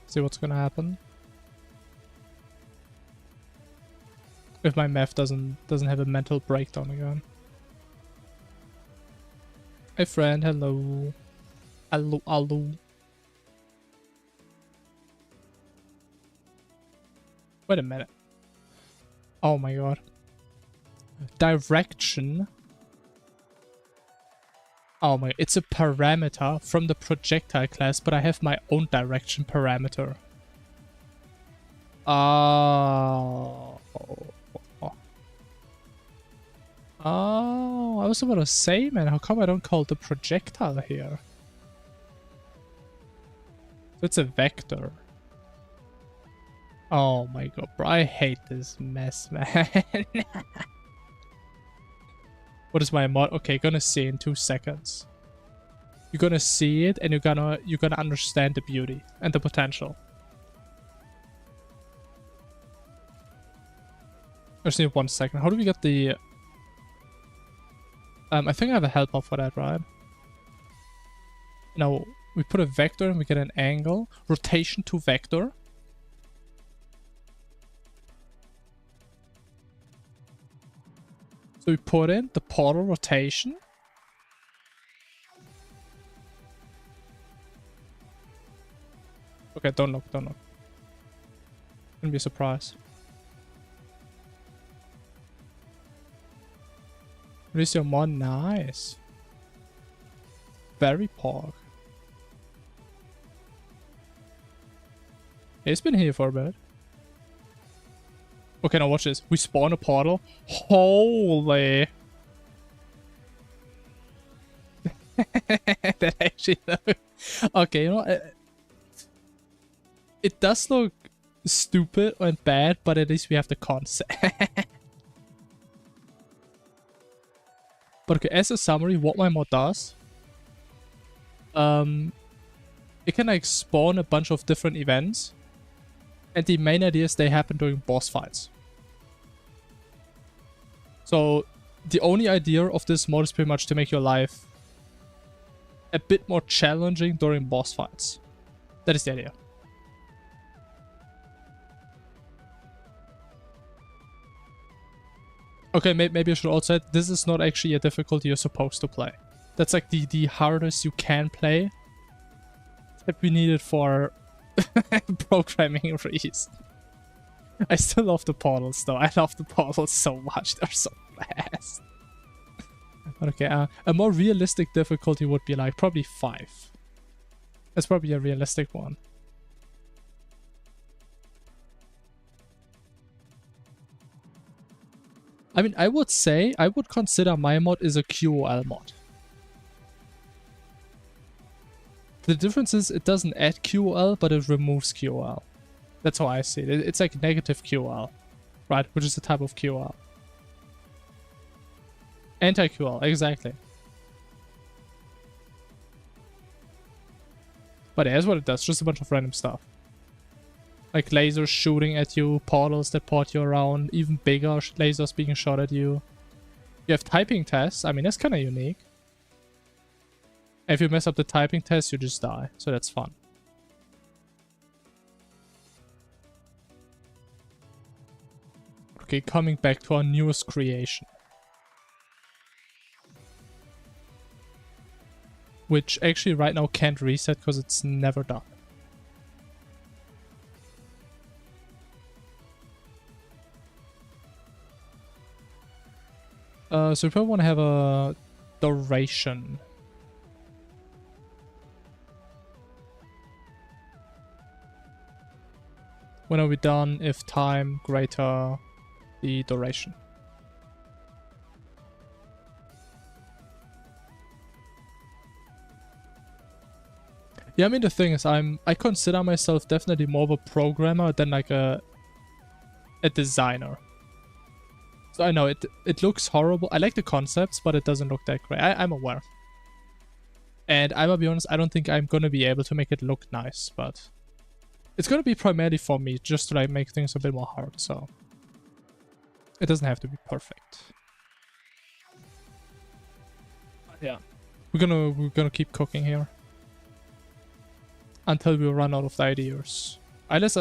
See what's gonna happen. If my math doesn't have a mental breakdown again. Hey friend, hello. Hello, hello. Wait a minute. Oh my god. Direction. Oh my, it's a parameter from the projectile class, but I have my own direction parameter. Oh, I was about to say, man, how come I don't call it the projectile here? It's a vector. Oh my god, bro, I hate this mess, man. What is my mod? Okay, gonna see in 2 seconds. You're gonna see it and you're gonna understand the beauty and the potential. I just need 1 second. How do we get the... I think I have a helper for that, right? No, we put a vector and we get an angle. Rotation to vector. So we put in the portal rotation. Okay, don't look, don't look. Gonna be a surprise. Release your mod, nice. Very pork. It's been here for a bit. Okay, now watch this. We spawn a portal. Holy. That actually... Okay, you know... It does look stupid and bad, but at least we have the concept. But okay, as a summary, what my mod does... it can like spawn a bunch of different events. And the main idea is they happen during boss fights. So the only idea of this mod is pretty much to make your life a bit more challenging during boss fights. That is the idea. Okay, maybe I should also add, this is not actually a difficulty you're supposed to play. That's like the hardest you can play. That we needed for programming reasons. I still love the portals though. I love the portals so much. They're so fast. But okay, a more realistic difficulty would be like probably 5. That's probably a realistic one. I mean, I would consider my mod is a QOL mod. The difference is it doesn't add QOL, but it removes QOL. That's how I see it. It's like negative QL, right? Which is a type of QL. Anti-QL, exactly. But here's what it does, just a bunch of random stuff. Like lasers shooting at you, portals that port you around, even bigger lasers being shot at you. You have typing tests. I mean, that's kind of unique. If you mess up the typing test, you just die. So that's fun. Okay, coming back to our newest creation. Which actually right now can't reset because it's never done. So we probably want to have a duration. When are we done if time greater the duration? Yeah, I mean the thing is I consider myself definitely more of a programmer than like a designer. So I know it looks horrible. I like the concepts, but it doesn't look that great. I'm aware. And I'm gonna be honest, I don't think I'm gonna be able to make it look nice, but it's gonna be primarily for me just to like make things a bit more hard, so it doesn't have to be perfect. Yeah. We're gonna keep cooking here. Until we run out of the ideas. Unless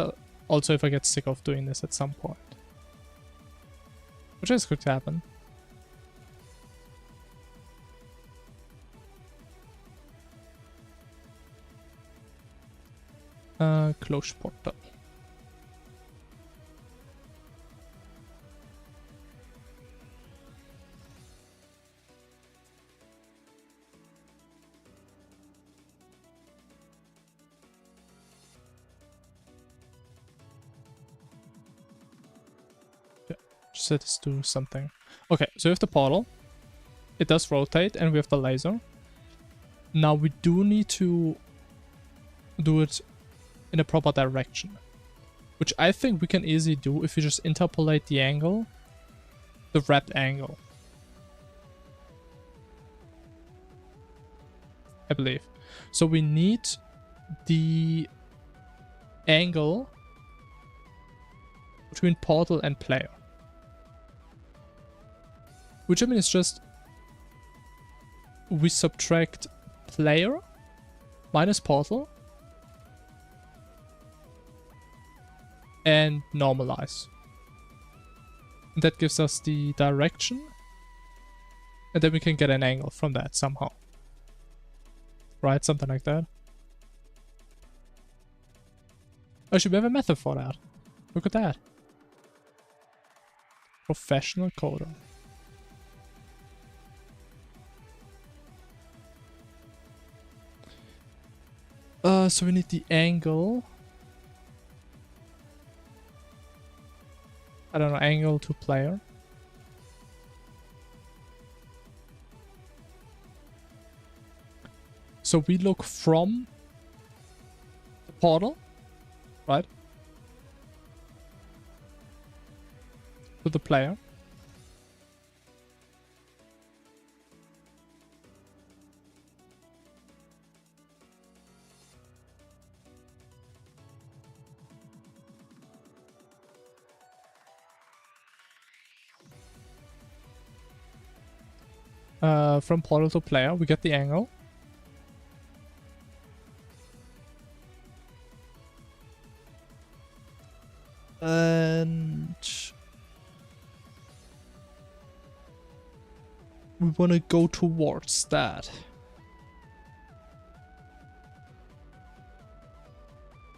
also if I get sick of doing this at some point. Which is could happen. Close portal. Set this to something. Okay, so we have the portal. It does rotate, and we have the laser. Now we do need to do it in a proper direction, which I think we can easily do if we just interpolate the angle, the wrapped angle. I believe. So we need the angle between portal and player. Which I mean is just we subtract player minus portal and normalize. And that gives us the direction, and then we can get an angle from that somehow. Right, something like that. Oh, should we have a method for that? Look at that. Professional coder. So we need the angle. I don't know, angle to player. So we look from the portal, right? To the player. From portal to player, we get the angle. And we want to go towards that.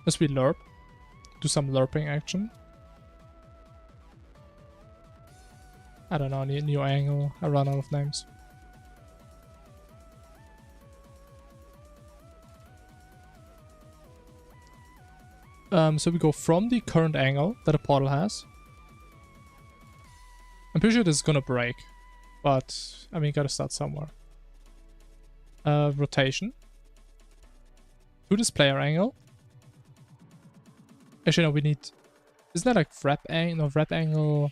As we lerp, do some lerping action. I don't know, new angle. I run out of names. So we go from the current angle that a portal has. I'm pretty sure this is gonna break, but I mean, gotta start somewhere. Rotation to this player angle. Actually, no, we need... Isn't that like wrap angle? No, wrap angle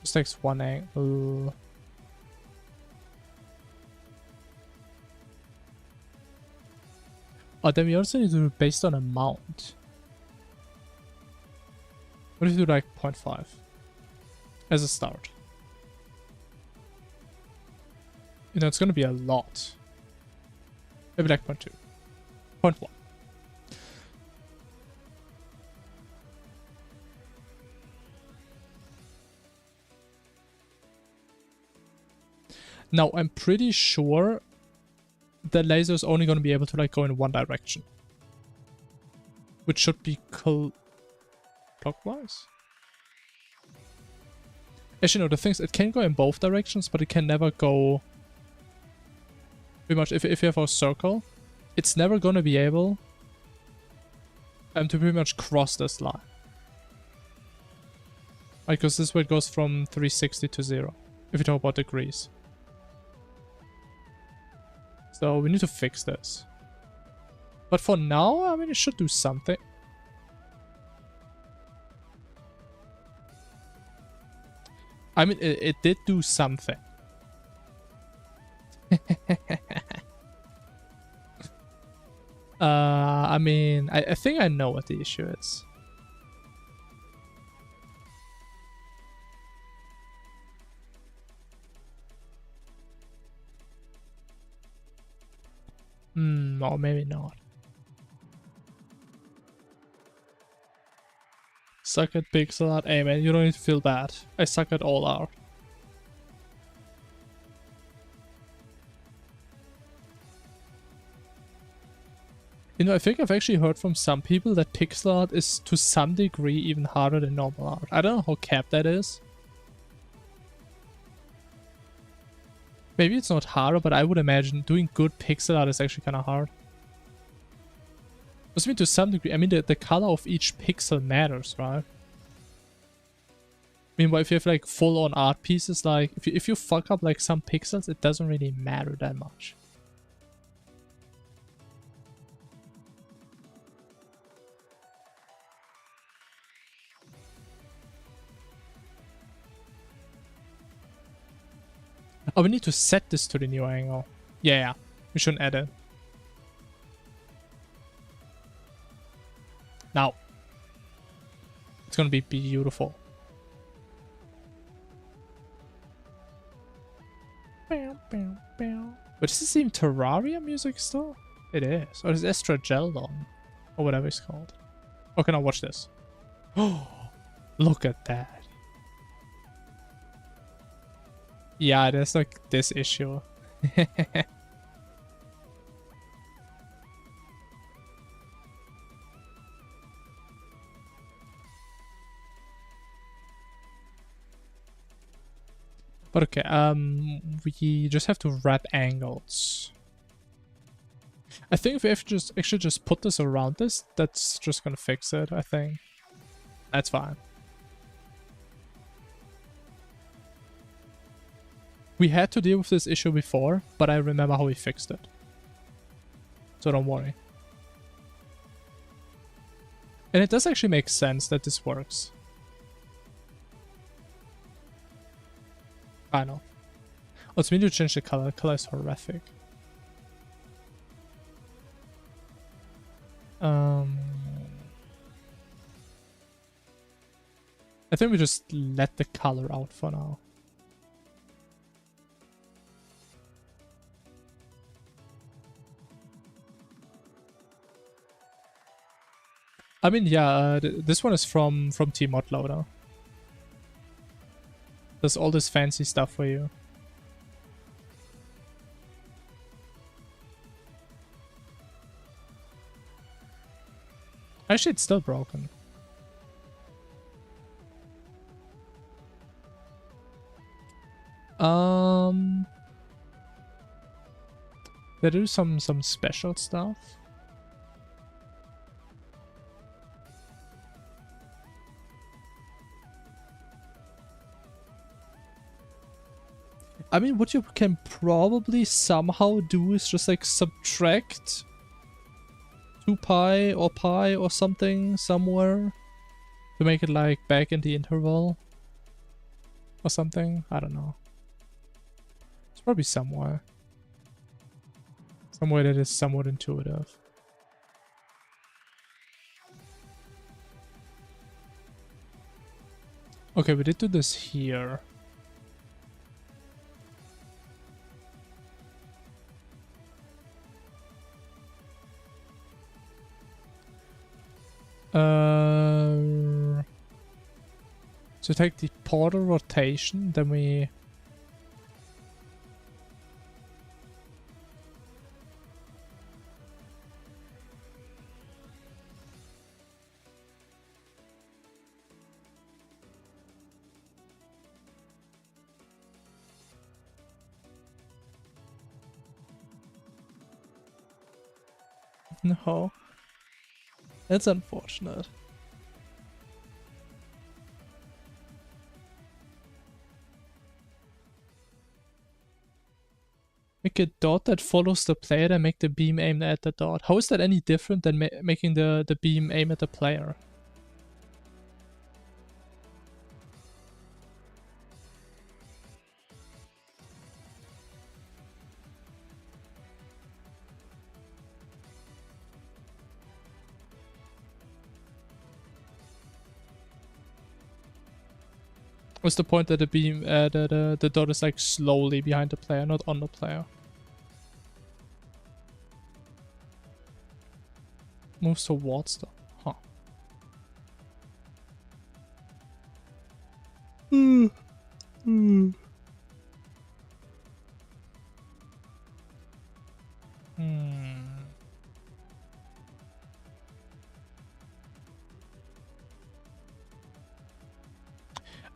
just takes one angle. Oh, then we also need to do it based on amount. What if you do like 0.5 as a start? You know, it's gonna be a lot. Maybe like 0.2. 0.1. Now, I'm pretty sure the laser is only going to be able to like go in one direction. Which should be clockwise? Actually, no, the thing is, it can go in both directions, but it can never go... Pretty much, if you have a circle, it's never going to be able to pretty much cross this line. Right, because this way it goes from 360 to 0, if you talk about degrees. So we need to fix this. But for now, I mean, it should do something. I mean, it did do something. I mean, I think I know what the issue is. Or maybe not. Suck at pixel art. Hey man, you don't need to feel bad. I suck at all art. You know, I think I've actually heard from some people that pixel art is to some degree even harder than normal art. I don't know how capped that is. Maybe it's not harder, but I would imagine doing good pixel art is actually kind of hard. I mean, to some degree, I mean, the color of each pixel matters, right? Meanwhile, if you have like full-on art pieces, like if you fuck up like some pixels, it doesn't really matter that much. Oh, we need to set this to the new angle. Yeah, we shouldn't add it. Now. It's gonna be beautiful. But does this even Terraria music still? It is. Or is Estra Geldon? Or whatever it's called. Okay, now watch this. Oh, look at that. Yeah, there's like this issue. But okay, we just have to wrap angles. I think if we have to just actually just put this around this, that's just gonna fix it, I think. That's fine. We had to deal with this issue before, but I remember how we fixed it. So don't worry. And it does actually make sense that this works. I know. Oh, it's me to change the color. The color is horrific. I think we just let the color out for now. I mean, yeah, this one is from Tmod Loader. Does all this fancy stuff for you. Actually, it's still broken. They do some special stuff. I mean, what you can probably somehow do is just like subtract 2 pi or something somewhere to make it like back in the interval or something. I don't know. It's probably somewhere that is somewhat intuitive. Okay, we did do this here. So take the portal rotation, then we... No. That's unfortunate. Make a dot that follows the player and make the beam aim at the dot. How is that any different than making the beam aim at the player? What's the point that the beam, the dot is like slowly behind the player, not on the player? Moves towards them. Huh. Hmm.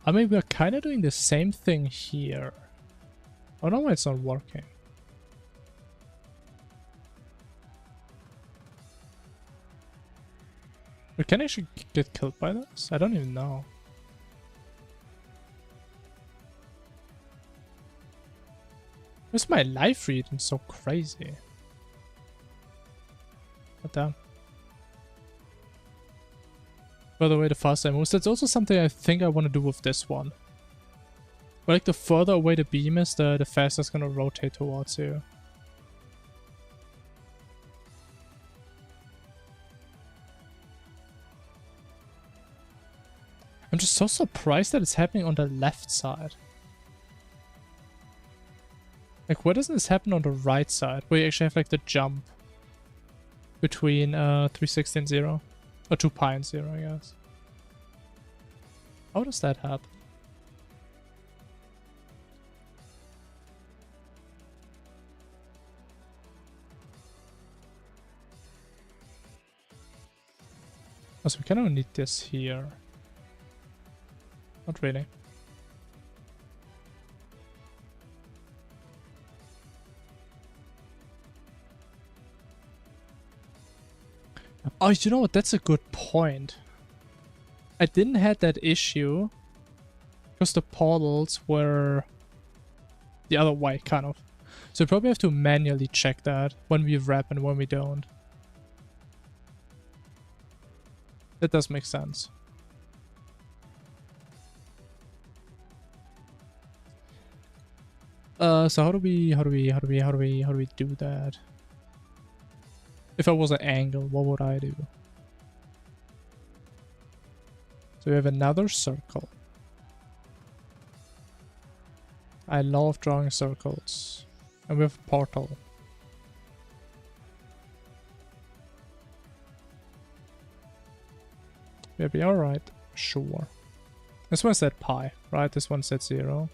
I mean, we're kind of doing the same thing here. Oh no, it's not working. We can actually get killed by this? I don't even know. Where's my life reading so crazy? What the? By the way, the faster I move, that's also something I think I want to do with this one. But like the further away the beam is, the faster it's gonna rotate towards you. I'm just so surprised that it's happening on the left side. Like, why doesn't this happen on the right side? Where you actually have like the jump between 360 and 0. Or 2 pi and 0, I guess. How does that happen? Oh, so we kind of need this here. Not really. Oh, you know what? That's a good point. I didn't have that issue because the portals were the other way, kind of. So we probably have to manually check that when we wrap and when we don't. That does make sense. So how do we do that? If I was an angle, what would I do? So we have another circle. I love drawing circles. And we have a portal. Maybe alright. Sure. This one said pi, right? This one said 0.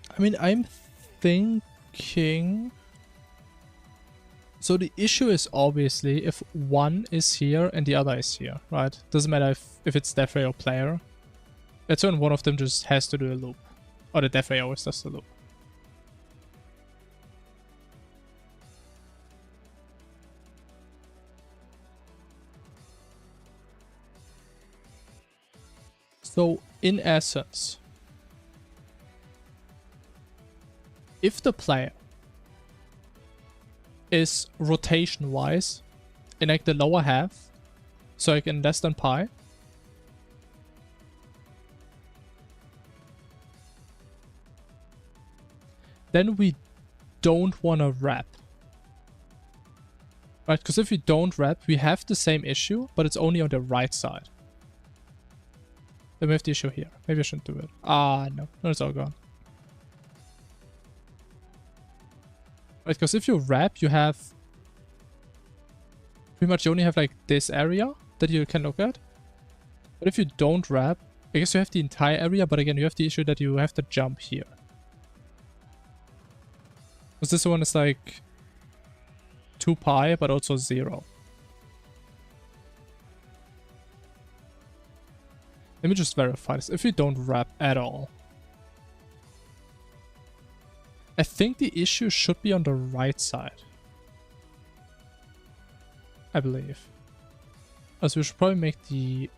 I mean, I'm thinking... So the issue is obviously if one is here and the other is here, right? Doesn't matter if it's death ray or player. That's when one of them just has to do a loop. Or the death ray always does the loop. So in essence, if the player is rotation wise in like the lower half, so like in less than pi, then we don't want to wrap. Right, because if we don't wrap, we have the same issue, but it's only on the right side. Then we have the issue here. Maybe I shouldn't do it. Ah, no. No, it's all gone. Right, because if you wrap, you have... pretty much you only have like this area that you can look at. But if you don't wrap, I guess you have the entire area, but again, you have the issue that you have to jump here. Because this one is like 2 pi, but also 0. Let me just verify this. If you don't wrap at all, I think the issue should be on the right side. I believe. Also, we should probably make the...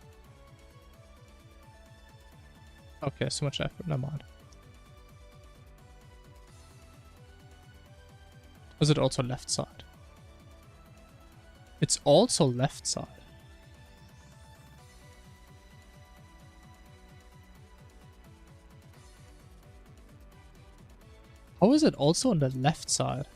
okay, so much effort. Never mind. Is it also left side? It's also left side. How is it also on the left side?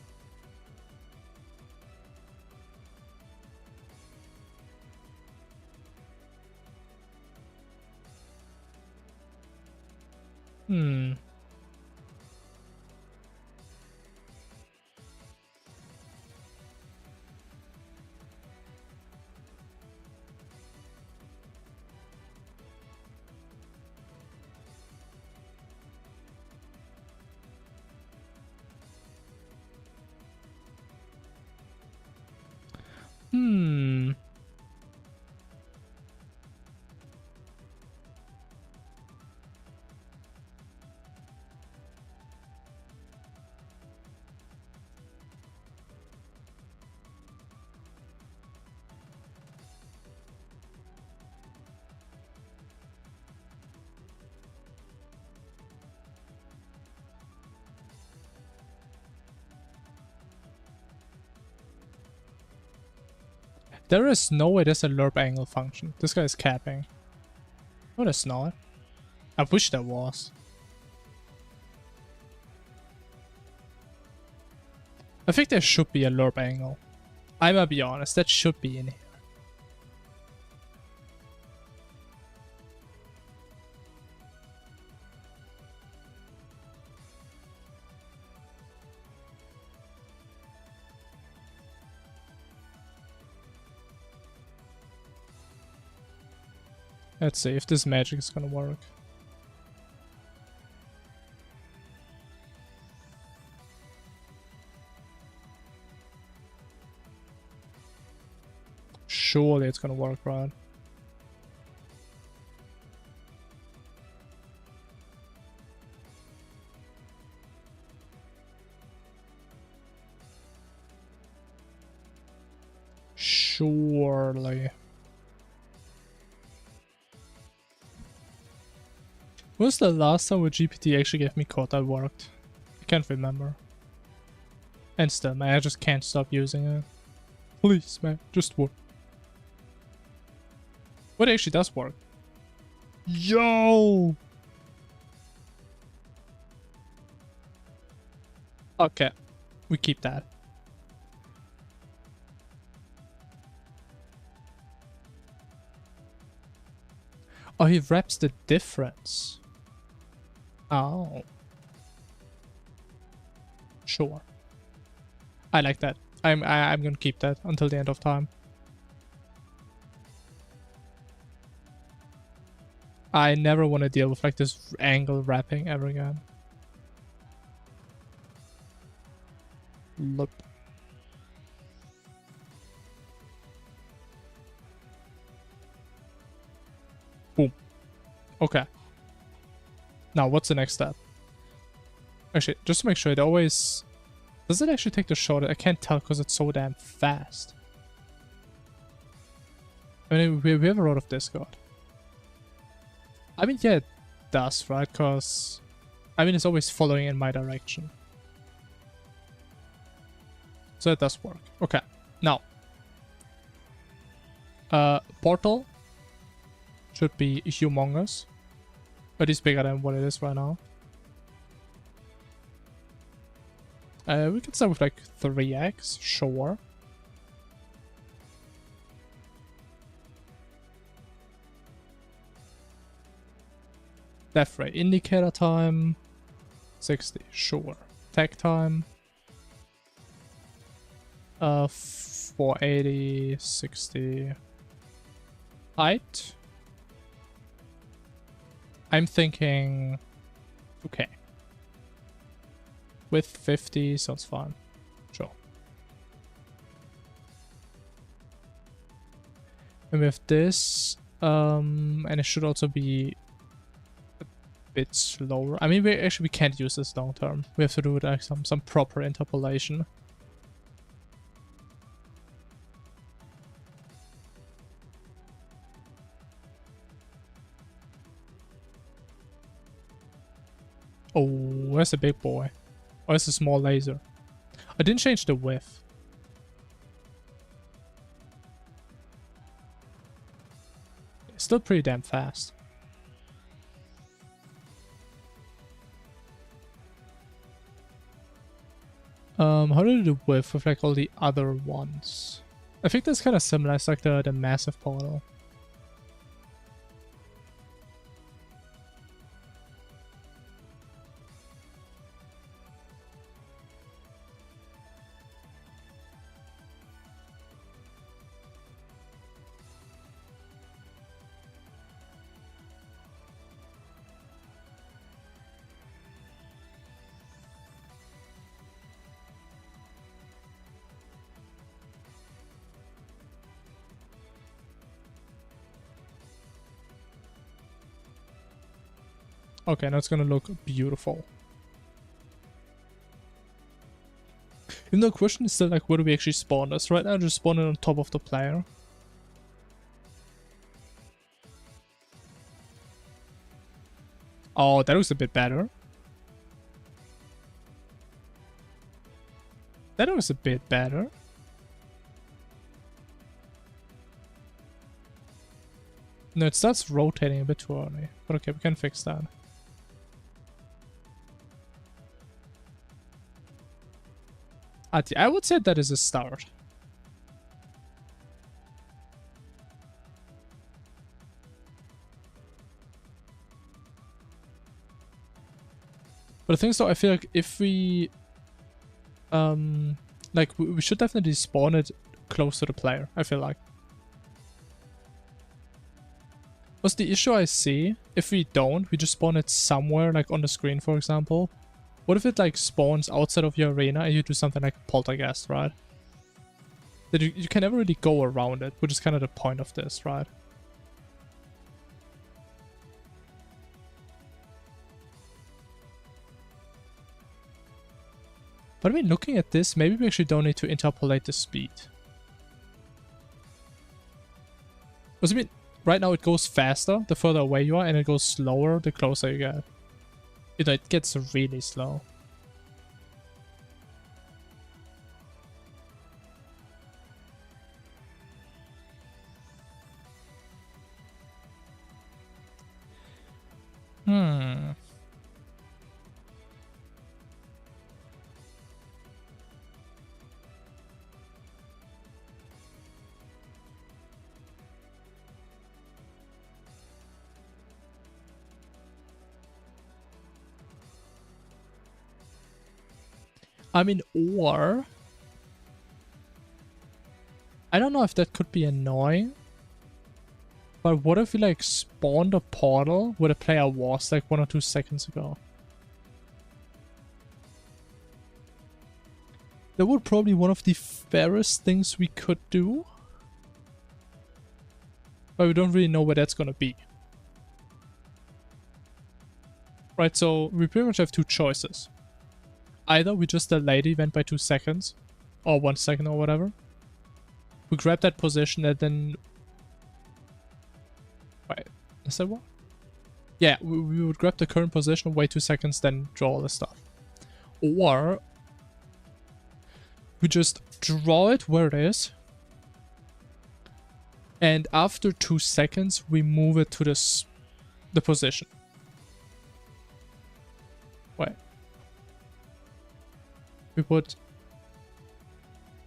There is no way there's a lerp angle function. This guy is capping. No, there's not. I wish there was. I think there should be a lerp angle. I'm gonna be honest, that should be in here. Let's see if this magic is gonna work. Surely it's gonna work, right? Surely. When was the last time where GPT actually gave me code that worked? I can't remember. And still, man, I just can't stop using it. Please, man, just work. What actually does work? Yo! Okay, we keep that. Oh, he wraps the difference. Oh. Sure. I like that. I'm gonna keep that until the end of time. I never want to deal with like this angle wrapping ever again. Look. Boom. Okay. Now, what's the next step? Actually, just to make sure, it always... Does it actually take the shot? I can't tell because it's so damn fast. I mean, we have a lot of Discord. I mean, yeah, it does, right? Because, I mean, it's always following in my direction. So it does work. Okay, now. Portal should be humongous. But it's bigger than what it is right now. We can start with like 3x, sure. Death ray indicator time 60, sure. Tech time 480, 60. Height, I'm thinking okay. Width 50 sounds fine. Sure. And we have this, and it should also be a bit slower. I mean, we can't use this long term. We have to do like some proper interpolation. Oh, that's a big boy. Oh, that's a small laser. I didn't change the width. It's still pretty damn fast. How do you do width with like all the other ones? I think that's kind of similar. It's like the massive portal. Okay, now it's gonna look beautiful. Even though the question is still like, where do we actually spawn this? Right now, just spawn it on top of the player. Oh, that looks a bit better. That looks a bit better. No, it starts rotating a bit too early. But okay, we can fix that. I would say that is a start. But the thing is though, I feel like if we like we should definitely spawn it close to the player, I feel like. What's the issue I see? If we don't, we just spawn it somewhere like on the screen, for example. What if it like spawns outside of your arena and you do something like poltergeist, right? That you can never really go around it, which is kind of the point of this, right? But I mean, looking at this, maybe we actually don't need to interpolate the speed. Because I mean, right now it goes faster the further away you are, and it goes slower the closer you get. You know, it gets really slow. I mean, or I don't know if that could be annoying, but what if we like spawned a portal where the player was like 1 or 2 seconds ago? That would probably be one of the fairest things we could do, but we don't really know where that's gonna be. Right, so we pretty much have 2 choices. Either we just delay the event by 2 seconds, or 1 second or whatever. We grab that position and then... Wait, is that what? Yeah, we would grab the current position, wait 2 seconds, then draw all the stuff. Or we just draw it where it is. And after 2 seconds, we move it to the position. Wait. We would...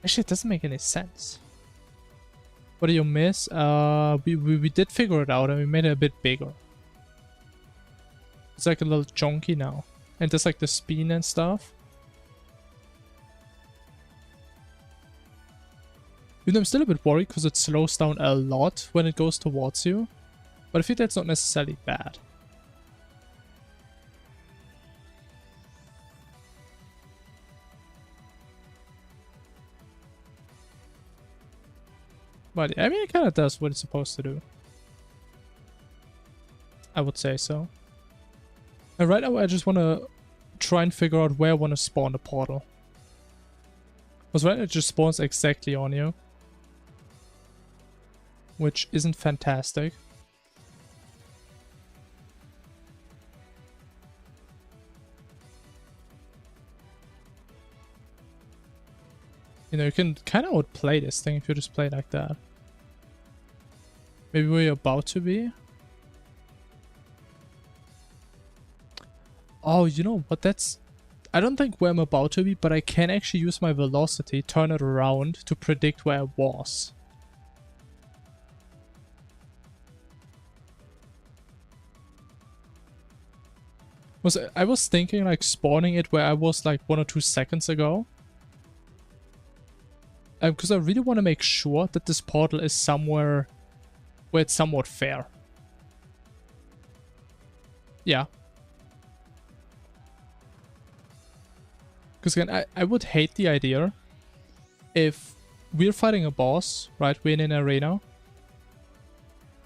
Actually, it doesn't make any sense. What do you miss? We did figure it out and we made it a bit bigger. It's like a little chunky now. And there's like the spin and stuff. You know, I'm still a bit worried because it slows down a lot when it goes towards you. But I think that's not necessarily bad. But I mean, it kind of does what it's supposed to do. I would say so. And right now I just want to try and figure out where I want to spawn the portal. Because right now it just spawns exactly on you. Which isn't fantastic. You know, you can kind of outplay this thing if you just play like that. Maybe where you're about to be. Oh, you know what? That's... I don't think where I'm about to be, but I can actually use my velocity, turn it around to predict where I was. I was thinking like spawning it where I was like 1 or 2 seconds ago. Because I really want to make sure that this portal is somewhere where it's somewhat fair. Yeah. Because again, I would hate the idea if we're fighting a boss, right? We're in an arena.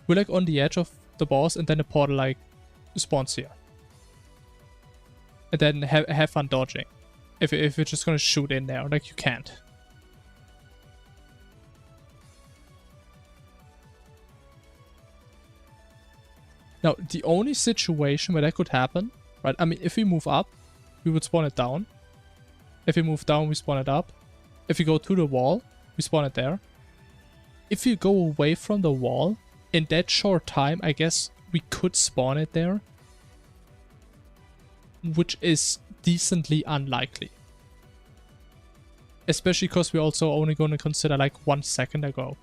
We're like on the edge of the boss and then the portal like spawns here. And then have fun dodging. If you're just gonna shoot in there, like you can't. Now, the only situation where that could happen, right? I mean, if we move up, we would spawn it down. If we move down, we spawn it up. If we go to the wall, we spawn it there. If you go away from the wall, in that short time, I guess we could spawn it there. Which is decently unlikely. Especially because we're also only going to consider like 1 second ago.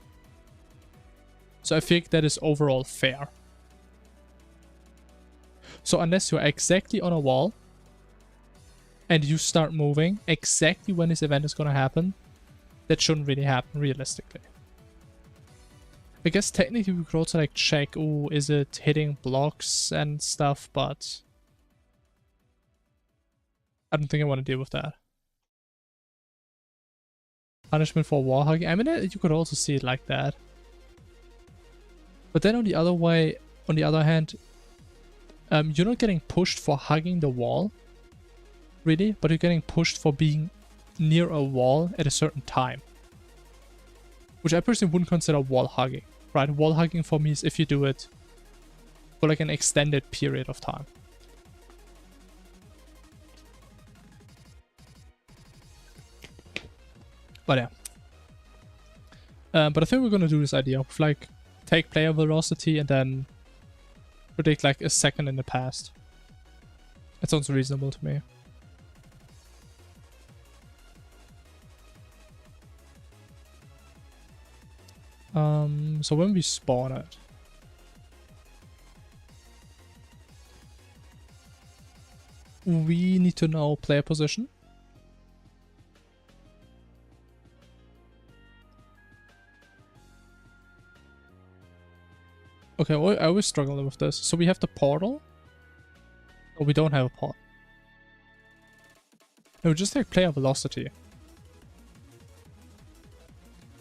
So I think that is overall fair. So unless you're exactly on a wall and you start moving exactly when this event is going to happen, that shouldn't really happen realistically. I guess technically we could also like check, oh, is it hitting blocks and stuff, but I don't think I want to deal with that. Punishment for wall hugging. I mean, you could also see it like that. But then on the other hand, you're not getting pushed for hugging the wall, really, but you're getting pushed for being near a wall at a certain time. Which I personally wouldn't consider wall hugging, right? Wall hugging for me is if you do it for like an extended period of time. But yeah. But I think we're gonna do this idea of like take player velocity and then predict like a second in the past. That sounds reasonable to me. So when we spawn it, we need to know player position. Okay, well, I always struggle with this. So we have the portal. Oh, we don't have a portal. No, just like player velocity.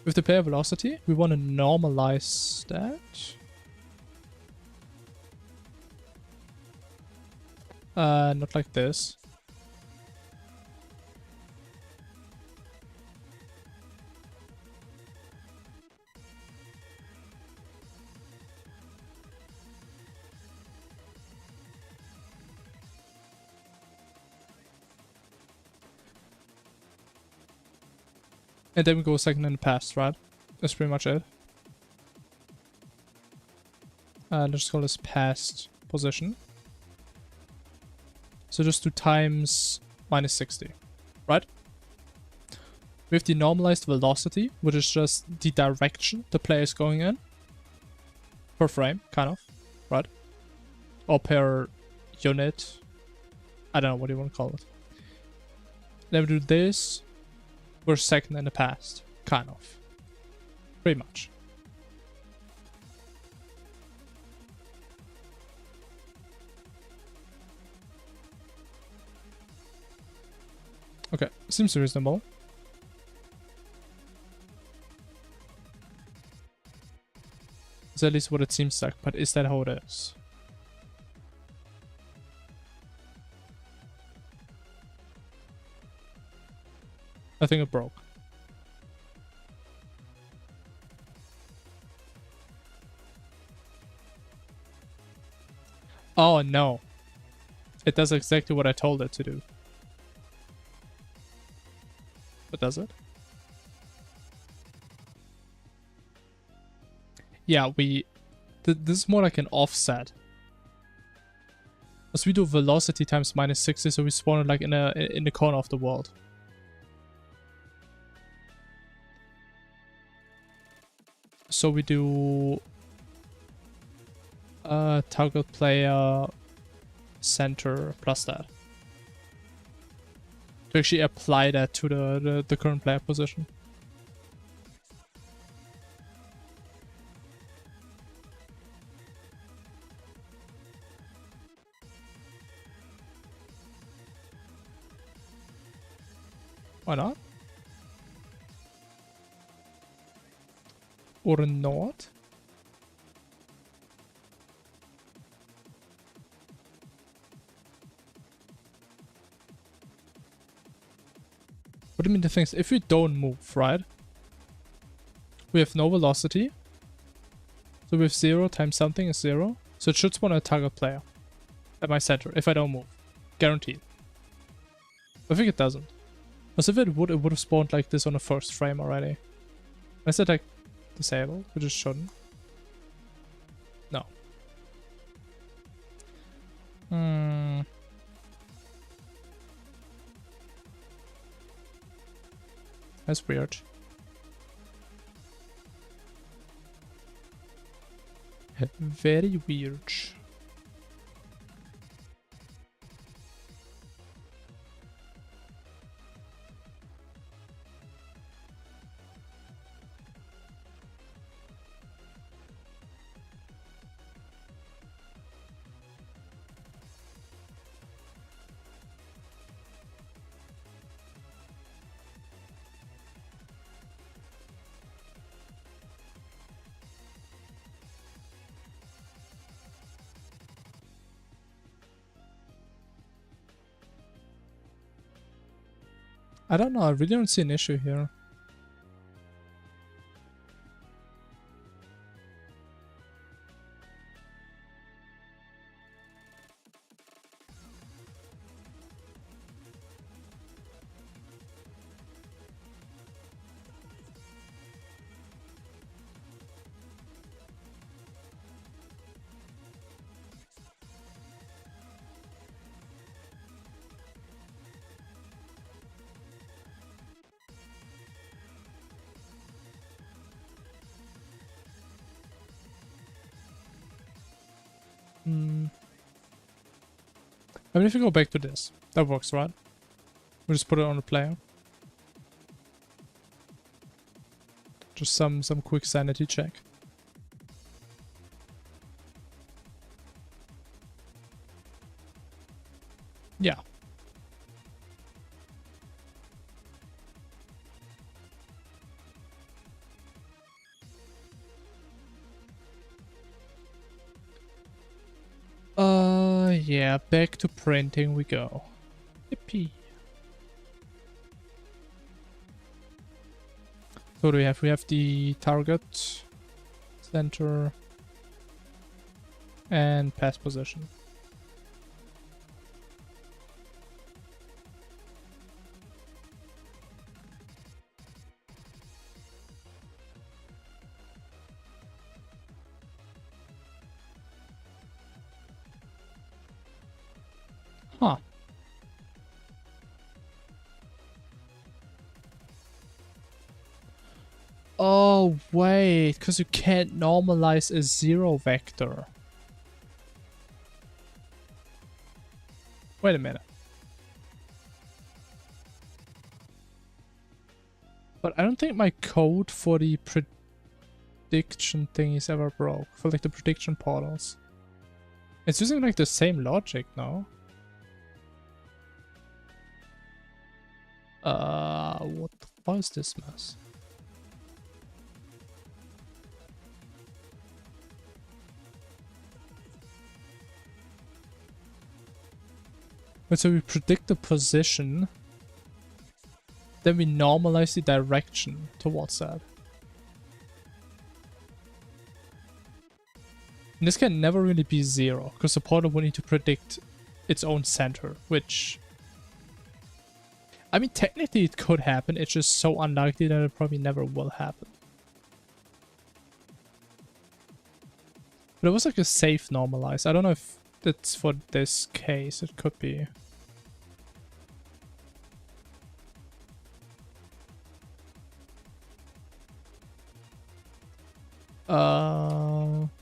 With the player velocity, we want to normalize that. Not like this. And then we go second in the past, right? That's pretty much it. Let's call this past position. So just do times minus 60, right? We have the normalized velocity, which is just the direction the player is going in. Per frame, kind of, right? Or per unit. I don't know what you want to call it. Then we do this. We're second in the past, kind of. Pretty much. Okay, seems reasonable. That's at least what it seems like, but is that how it is? I think it broke. Oh no. It does exactly what I told it to do. But does it? Yeah, this is more like an offset. As we do velocity times minus 60, so we spawn it like in the corner of the world. So we do target player center plus that. To actually apply that to the current player position. Why not? Or not? What do you mean the things? If we don't move, right? We have no velocity. So we have 0 times something is 0. So it should spawn a target player at my center if I don't move. Guaranteed. I think it doesn't. As if it would have spawned like this on the first frame already. I said like disable, which it shouldn't. No. That's weird. Very weird. I don't know, I really don't see an issue here. I mean, if you go back to this, that works, right? We just put it on the player. Just some quick sanity check. Yeah. Yeah, back to printing we go. Yippee. So what do we have? We have the target, center, and pass position. Huh. Oh, wait, because you can't normalize a zero vector. Wait a minute. But I don't think my code for the prediction thing is ever broke. For like the prediction portals. It's using like the same logic, no? What the fuck is this mess? Wait, so we predict the position, then we normalize the direction towards that. And this can never really be zero, because the portal will need to predict its own center, which... I mean, technically it could happen, it's just so unlikely that it probably never will happen. But it was like a safe normalize. I don't know if that's for this case, it could be.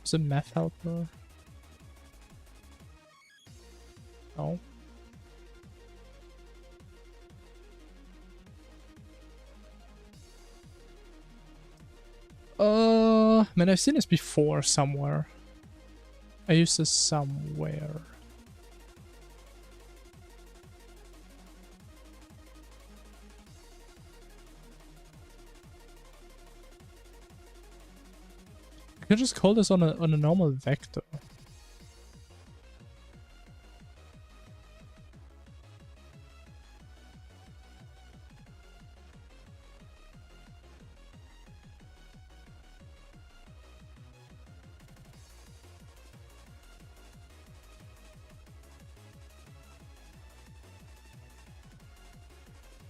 Is it math helper? No. Man, I've seen this before somewhere. I used this somewhere. You can just call this on a normal vector.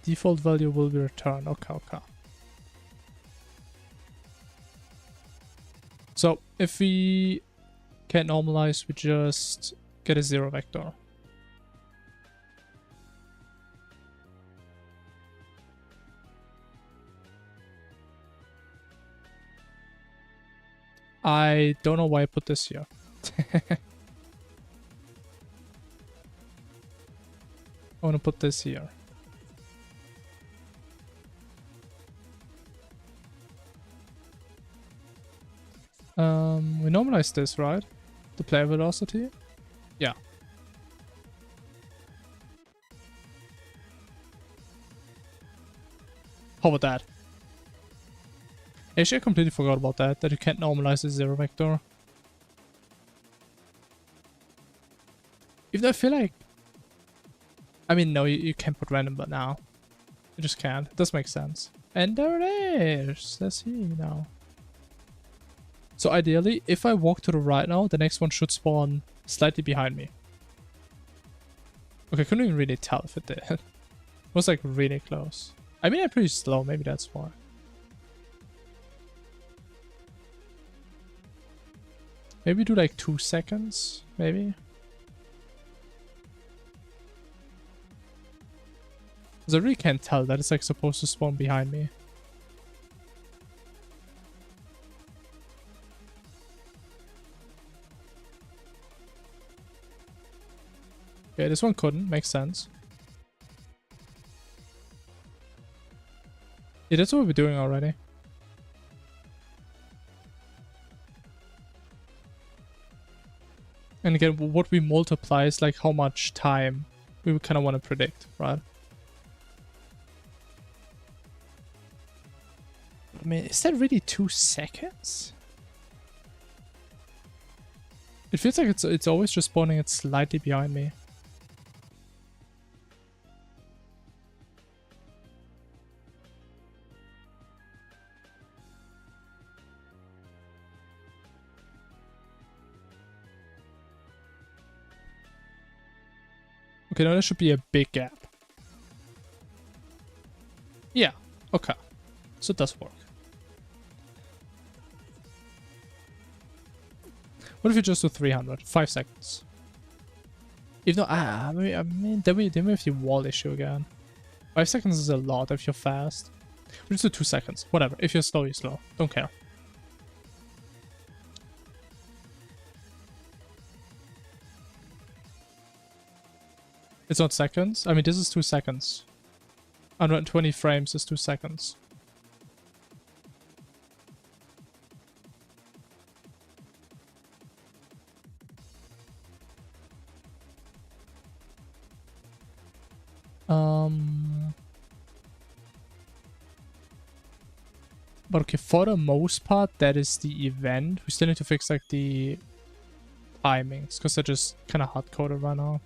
Default value will be returned. Okay, okay. So if we can't normalize, we just get a zero vector. I don't know why I put this here. I want to put this here. We normalize this, right? The player velocity? Yeah. How about that? Actually, I completely forgot about that you can't normalize the zero vector. Even though I feel like... I mean, no, you can't put random, but now. You just can't. It does make sense. And there it is! Let's see now. So ideally, if I walk to the right now, the next one should spawn slightly behind me. Okay, I couldn't even really tell if it did. It was like really close. I mean, I'm pretty slow, maybe that's why. Maybe do like 2 seconds, maybe. Because I really can't tell that it's like supposed to spawn behind me. Okay, this one couldn't. Makes sense. Yeah, that's what we're doing already. And again, what we multiply is like how much time we kind of want to predict, right? I mean, is that really 2 seconds? It feels like it's always just spawning it slightly behind me. Okay, now there should be a big gap. Yeah, okay. So it does work. What if you just do 300? 5 seconds. Even though, I mean then we have the wall issue again. 5 seconds is a lot if you're fast. We'll just do 2 seconds. Whatever. If you're slow, you're slow. Don't care. It's not seconds. I mean, this is 2 seconds. 120 frames is 2 seconds. But okay, for the most part, that is the event. We still need to fix like the timings, because they're just kind of hard-coded right now.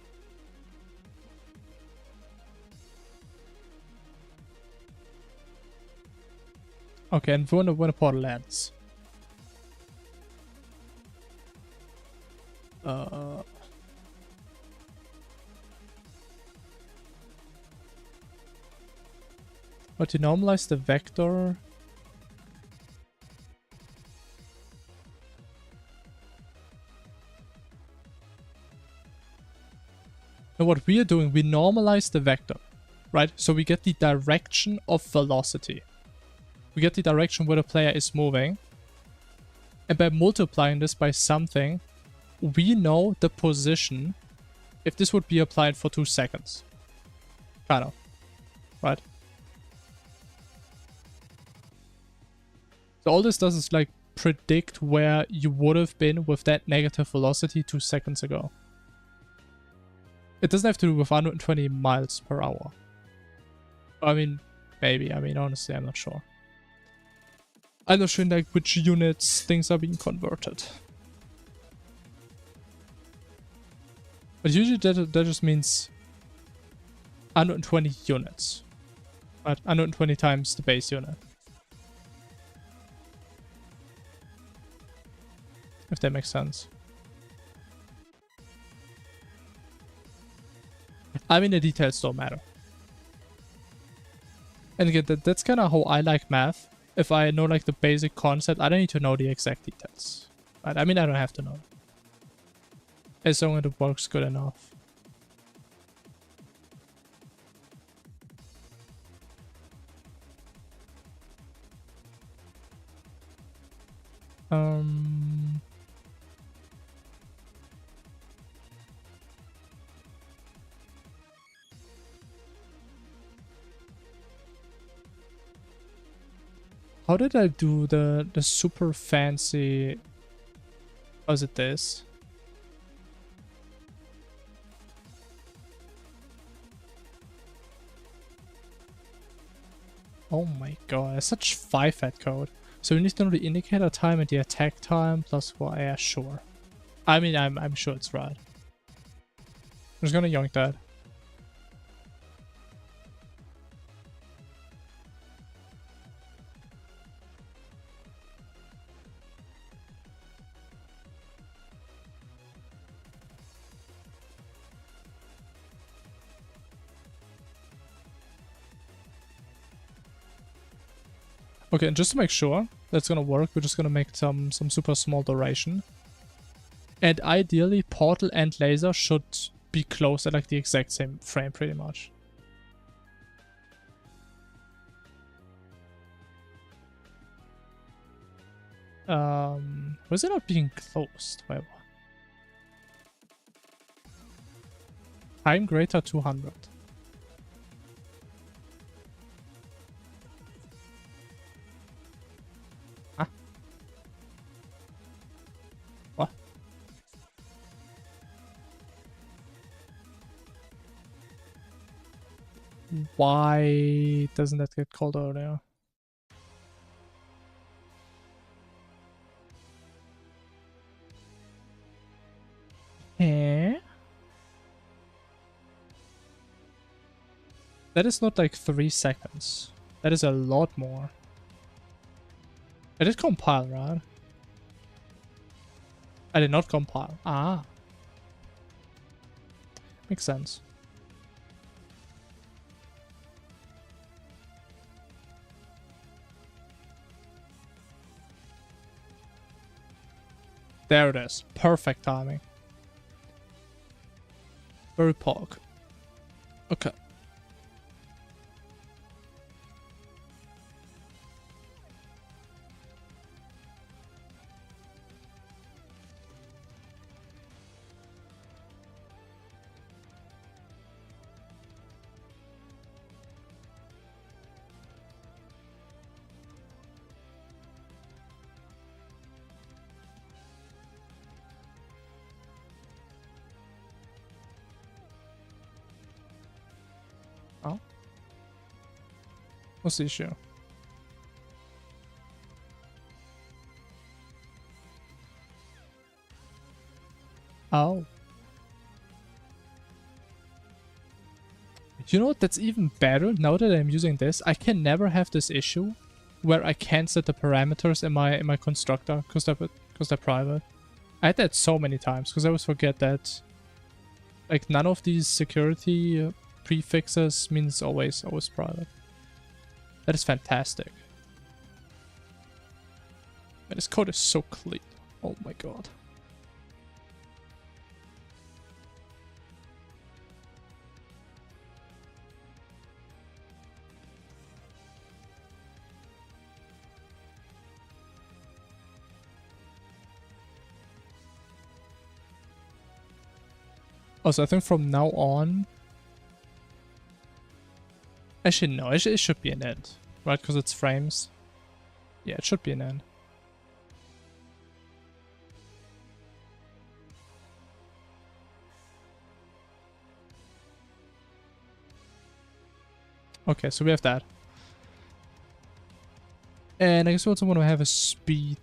Okay, and we wonder when the portal ends. But to normalize the vector... Now what we are doing, we normalize the vector, right? So we get the direction of velocity. We get the direction where the player is moving. And by multiplying this by something, we know the position if this would be applied for 2 seconds. Kind of. Right? So all this does is like predict where you would have been with that negative velocity 2 seconds ago. It doesn't have to do with 120 miles per hour. I mean, maybe. I mean, honestly, I'm not sure. I'm not sure in like which units things are being converted. But usually that just means 120 units. Right? 120 times the base unit. If that makes sense. I mean, the details don't matter. And again, that's kind of how I like math. If I know like the basic concept, I don't need to know the exact details. Right? I mean, I don't have to know. As long as it works good enough. How did I do the super fancy... Was it this? Oh my god, that's such 5-fat code. So we need to know the indicator time and the attack time plus 4. Yeah, sure. I mean, I'm sure it's right. I'm just gonna yoink that. Okay, and just to make sure that's gonna work, we're just gonna make some super small duration. And ideally, portal and laser should be close at like the exact same frame, pretty much. Was it not being closed? Wait, what? Time greater 200. Huh? What? Why doesn't that get called earlier? Eh? That is not like 3 seconds. That is a lot more. I did compile, right? I did not compile. Ah. Makes sense. There it is. Perfect timing. Very pog. Okay. Oh. What's the issue? Oh. You know what? That's even better. Now that I'm using this, I can never have this issue where I can't set the parameters in my constructor because they're private. I had that so many times because I always forget that like none of these security prefixes means always private. That is fantastic. Man, this code is so clean. Oh my god. Also, I think from now on... Actually, no, it should be an end, right? Because it's frames. Yeah, it should be an end. Okay, so we have that. And I guess we also want to have a speed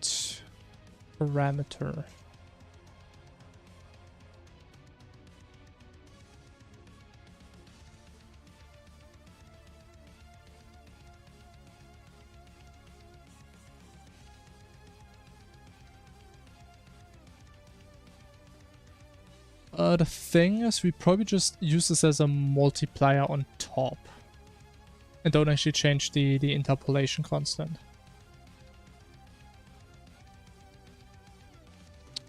parameter. The thing is, we probably just use this as a multiplier on top. And don't actually change the interpolation constant.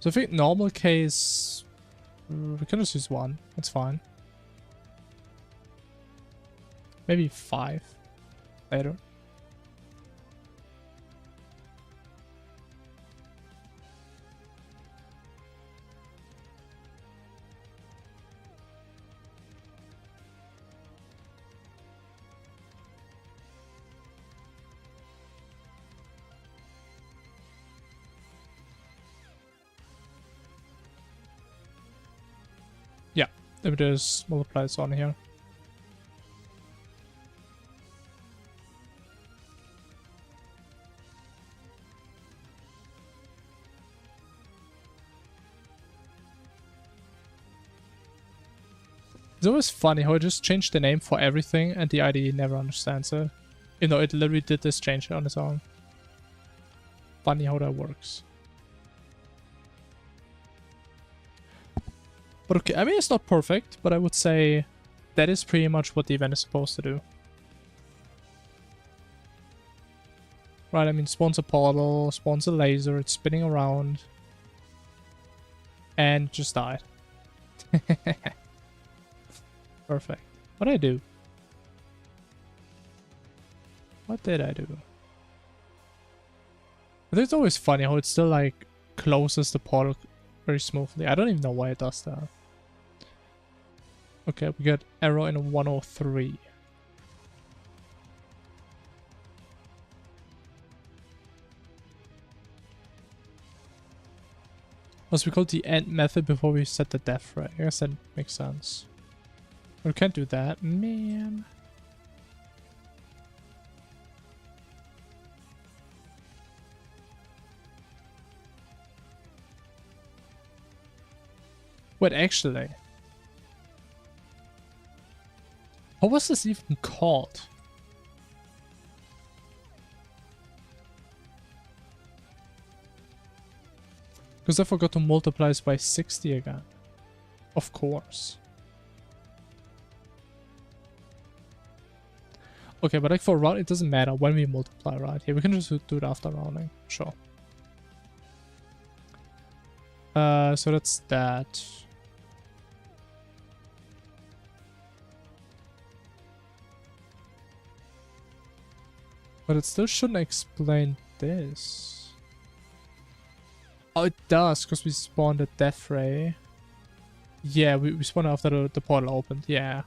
So I think normal case, we can just use 1. That's fine. Maybe 5 later. Yeah, if there's multipliers on here. It's always funny how I just changed the name for everything and the IDE never understands it. You know, it literally did this change on its own. Funny how that works. But okay, I mean, it's not perfect, but I would say that is pretty much what the event is supposed to do. Right, I mean, spawns a portal, spawns a laser, it's spinning around. And just died. Perfect. What did I do? What did I do? But it's always funny how it still, like, closes the portal very smoothly. I don't even know why it does that. Okay, we got error in 103. Must we call the end method before we set the def rate? I guess that makes sense. We can't do that, man. Wait, actually. How was this even called? Because I forgot to multiply this by 60 again. Of course. Okay, but like for round, it doesn't matter when we multiply, right? Yeah, we can just do it after rounding. Sure. So that's that. But it still shouldn't explain this. Oh, it does, because we spawned a death ray. Yeah, we spawned after the portal opened, yeah.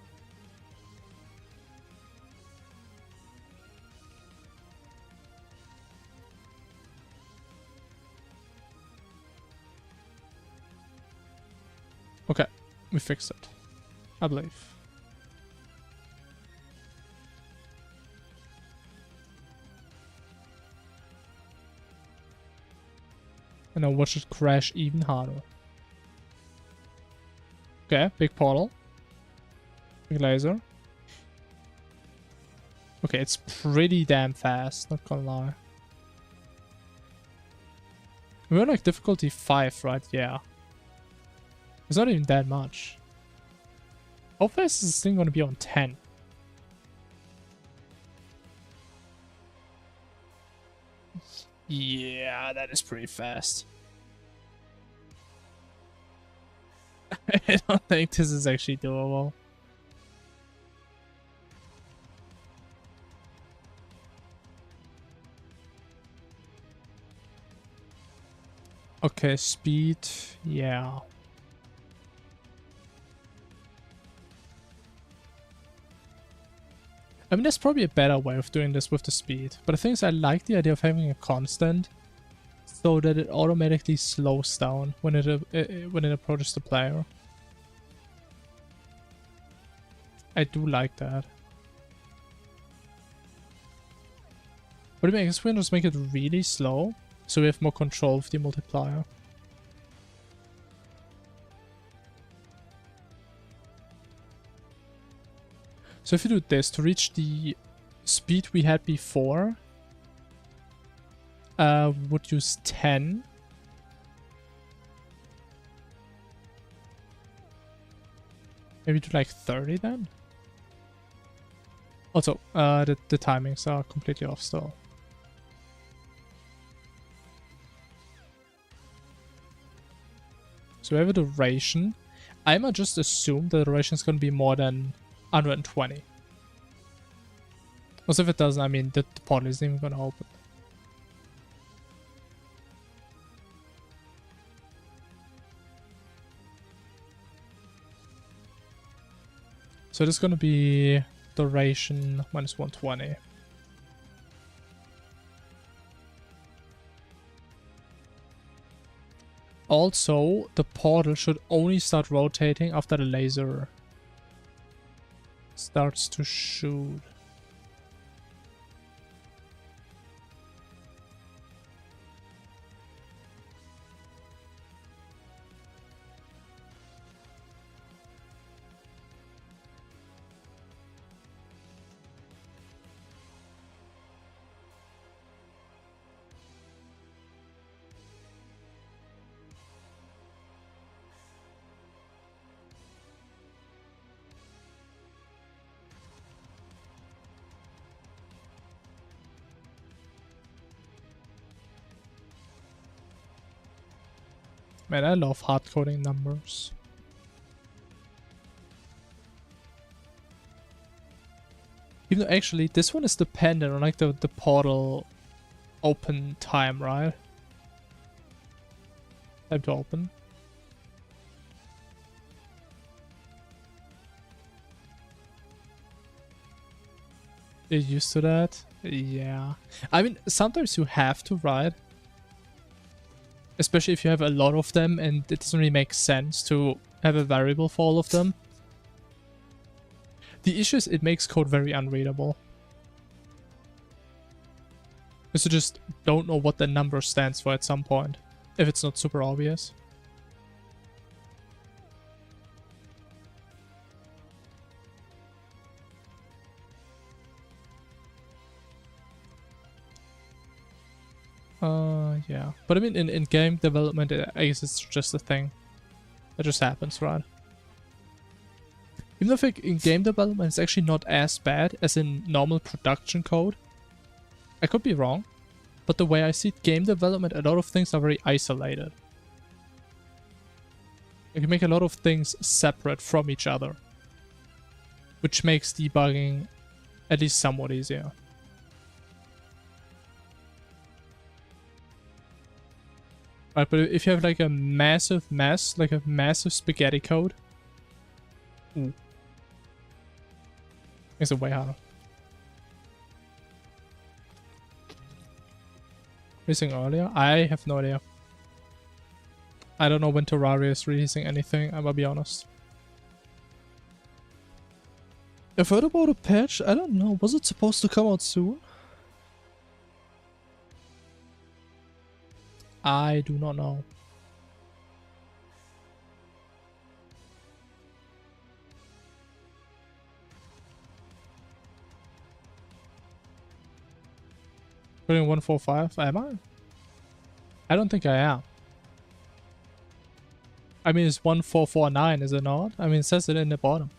Okay, we fixed it, I believe. And now watch it crash even harder. Okay, big portal. Big laser. Okay, it's pretty damn fast, not gonna lie. We're on like difficulty 5, right? Yeah. It's not even that much. How fast is this thing gonna be on 10? Yeah, that is pretty fast. I don't think this is actually doable. Okay, speed, yeah. I mean, there's probably a better way of doing this with the speed, but the thing is I like the idea of having a constant so that it automatically slows down when it approaches the player. I do like that. But I mean, I guess we can just make it really slow so we have more control of the multiplier. So if you do this, to reach the speed we had before, would use 10. Maybe do like 30 then? Also, the timings are completely off still. So we have a duration. I might just assume the duration is going to be more than 120. Also, if it doesn't, I mean, the portal isn't even going to open. So this is going to be duration minus 120. Also, the portal should only start rotating after the laser starts to shoot. Man, I love hard coding numbers. Even though actually this one is dependent on like the portal open time, right? Time to open. You're used to that? Yeah. I mean, sometimes you have to, right? Especially if you have a lot of them and it doesn't really make sense to have a variable for all of them. The issue is it makes code very unreadable. Because you just don't know what the number stands for at some point, if it's not super obvious. Yeah. But I mean, in game development, I guess it's just a thing. That just happens, right? Even though I think in game development it's actually not as bad as in normal production code. I could be wrong. But the way I see game development, a lot of things are very isolated. You can make a lot of things separate from each other. Which makes debugging at least somewhat easier. Right, but if you have like a massive mess, like a massive spaghetti code, makes it way harder. Releasing earlier? I have no idea. I don't know when Terraria is releasing anything, I'm gonna be honest. I've heard about a patch, I don't know, was it supposed to come out soon? I do not know. Putting 145, am I? I don't think I am. I mean, it's 1449, is it not? I mean, it says it in the bottom.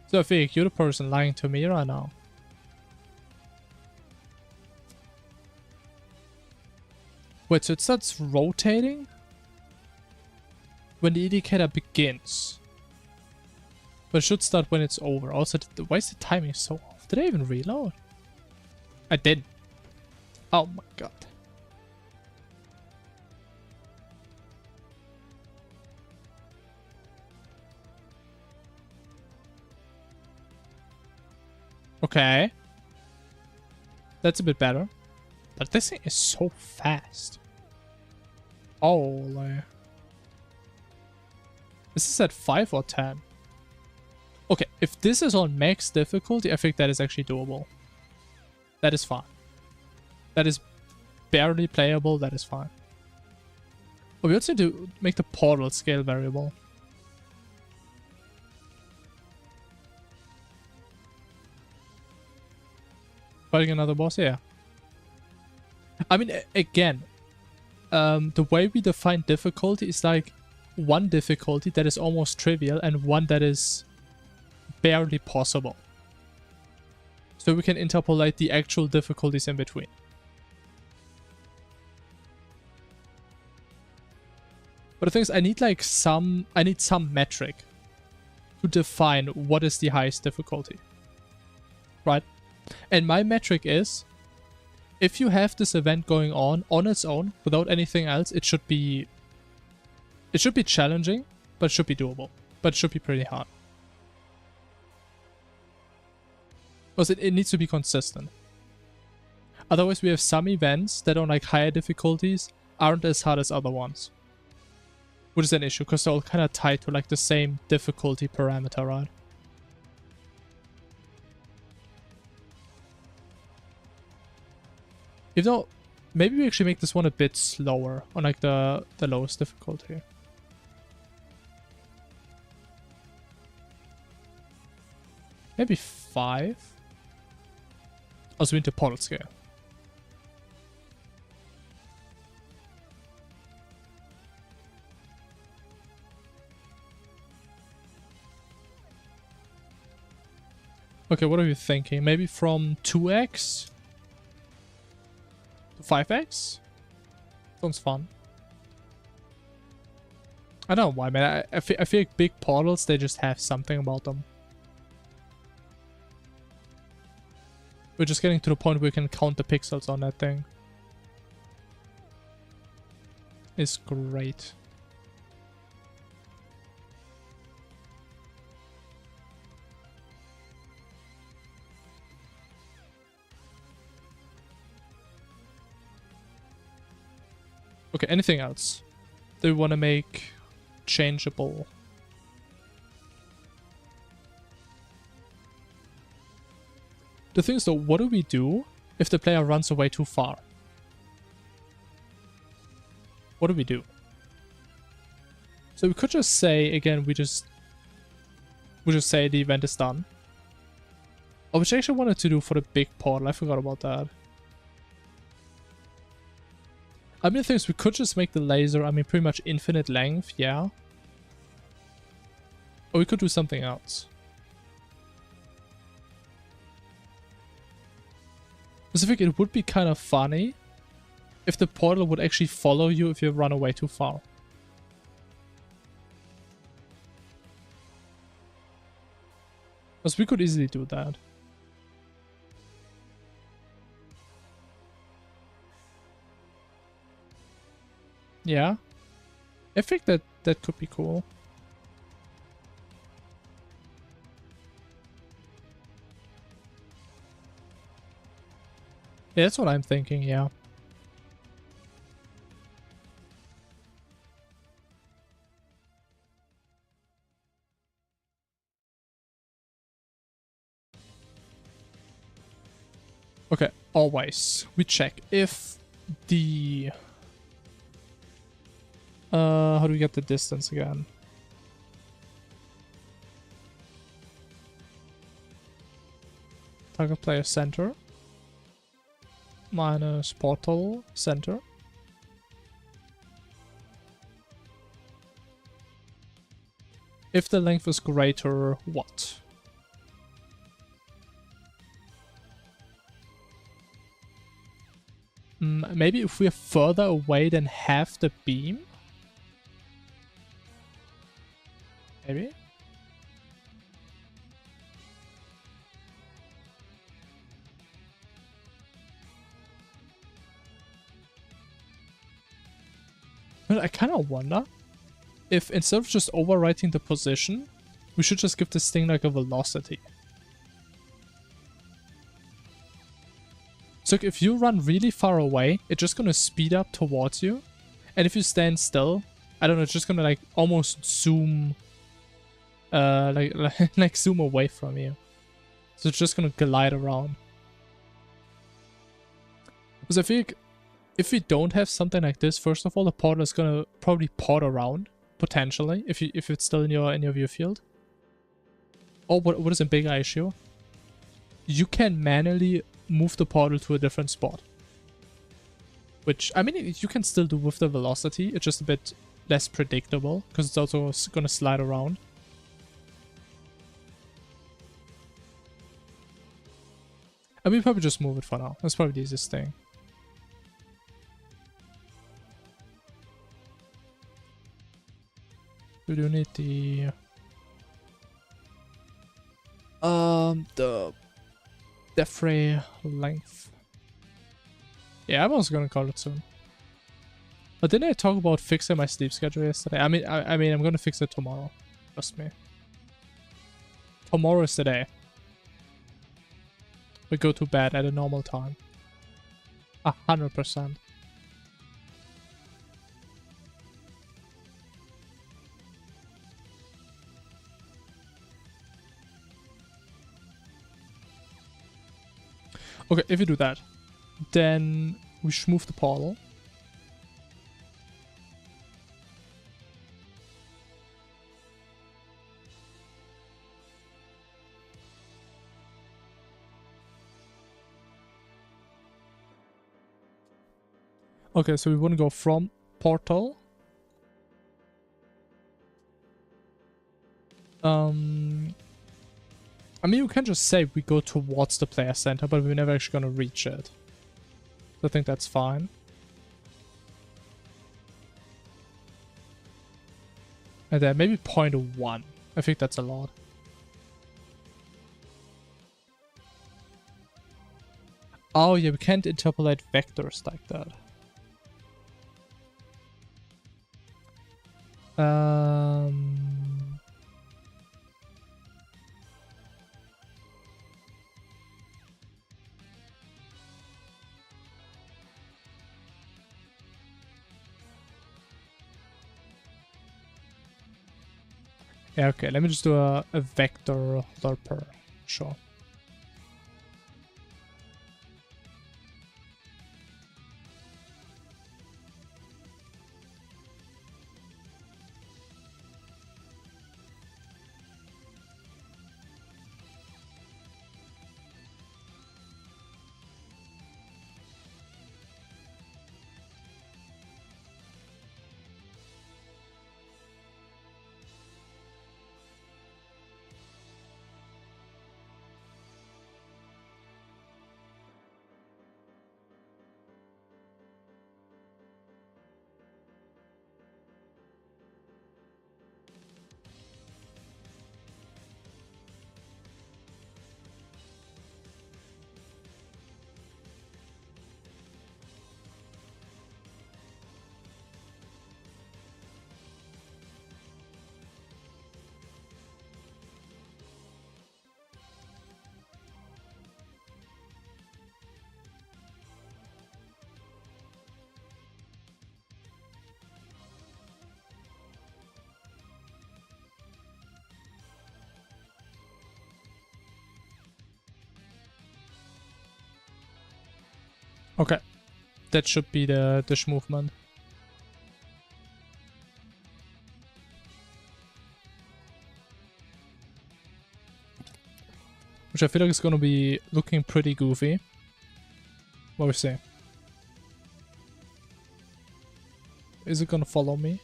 So I think you're the person lying to me right now. Wait, so it starts rotating when the indicator begins. But it should start when it's over. Also, why is the timing so off? Did I even reload? I did. Oh my god. Okay. That's a bit better. But this thing is so fast. Holy. Is this at 5 or 10? Okay, if this is on max difficulty, I think that is actually doable. That is fine. That is barely playable, that is fine. Oh, we also need to make the portal scale variable. Fighting another boss? Yeah. I mean, again, the way we define difficulty is like one difficulty that is almost trivial and one that is barely possible. So we can interpolate the actual difficulties in between. But the thing is, I need like some metric to define what is the highest difficulty. Right? And my metric is, if you have this event going on its own, without anything else, it should be challenging, but it should be doable. But it should be pretty hard. Because it needs to be consistent. Otherwise, we have some events that on like higher difficulties aren't as hard as other ones. Which is an issue, because they're all kind of tied to like the same difficulty parameter, right? Even though, maybe we actually make this one a bit slower on like the lowest difficulty. Maybe 5? Also, we need the portal scale. Okay, what are you thinking? Maybe from 2x to 5x? Sounds fun. I don't know why, man. I feel like big portals, they just have something about them. We're just getting to the point where we can count the pixels on that thing. It's great. Okay, anything else that we want to make changeable? The thing is though, what do we do if the player runs away too far? What do we do? So we could just say, again, we just say the event is done. Oh, which I actually wanted to do for the big portal. I forgot about that. I mean, the thing is, we could just make the laser, I mean, pretty much infinite length, yeah. Or we could do something else. Because I think it would be kind of funny if the portal would actually follow you if you run away too far. Because we could easily do that. Yeah. I think that could be cool. Yeah, that's what I'm thinking, yeah. Okay, always. We check if the... how do we get the distance again? Target player center. Minus portal center. If the length is greater, what? Maybe if we're further away than half the beam? Maybe? But I kind of wonder if instead of just overwriting the position, we should just give this thing like a velocity. So if you run really far away, it's just gonna speed up towards you. And if you stand still, I don't know, it's just gonna like almost zoom, like zoom away from you. So it's just gonna glide around. Because I think if we don't have something like this, first of all, the portal is gonna probably pod around potentially if it's still in your view field. Or what is a bigger issue? You can manually move the portal to a different spot. Which, I mean, you can still do with the velocity. It's just a bit less predictable because it's also going to slide around. I mean, probably just move it for now. That's probably the easiest thing. We do need the death ray length. Yeah, I'm also gonna call it soon. But didn't I talk about fixing my sleep schedule yesterday? I mean, I'm gonna fix it tomorrow. Trust me. Tomorrow is the day. We go to bed at a normal time. 100%. Okay, if you do that, then we should move the portal. Okay, so we want to go from portal. I mean, we can just say we go towards the player center, but we're never actually going to reach it. So I think that's fine. And then maybe 0.1. I think that's a lot. Oh yeah, we can't interpolate vectors like that. Yeah, okay, let me just do a vector lerper. Sure. Okay. That should be the dish movement. Which I feel like is gonna be looking pretty goofy. What we see? Is it gonna follow me?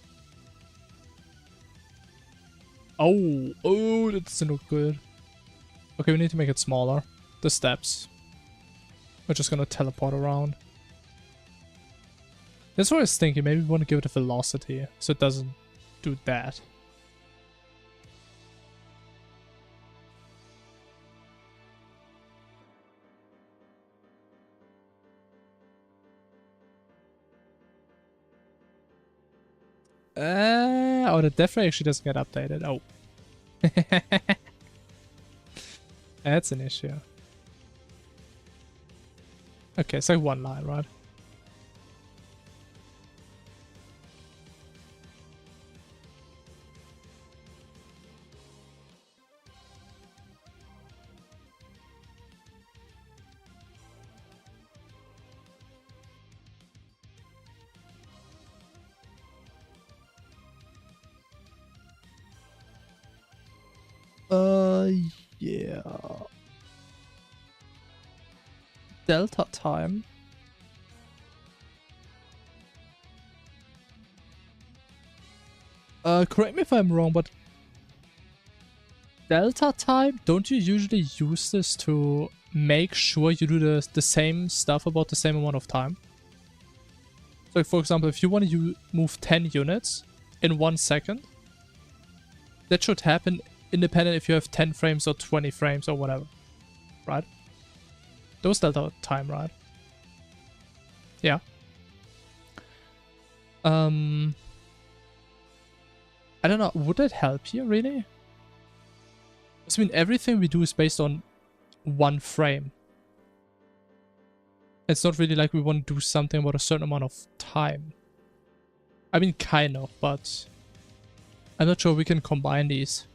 Oh, that doesn't look good. Okay, we need to make it smaller. The steps. We're just gonna teleport around. That's what I was thinking. Maybe we want to give it a velocity so it doesn't do that. Oh, the death ray actually doesn't get updated. Oh. That's an issue. Okay, it's like one line, right? Yeah. Delta time. Correct me if I'm wrong, but delta time, don't you usually use this to make sure you do the same stuff about the same amount of time? So, for example, if you want to move 10 units in 1 second, that should happen independent if you have 10 frames or 20 frames or whatever, right? Those delta time, right? Yeah. I don't know, would that help here, really? I mean, everything we do is based on 1 frame. It's not really like we want to do something about a certain amount of time. I mean, kind of, but I'm not sure we can combine these.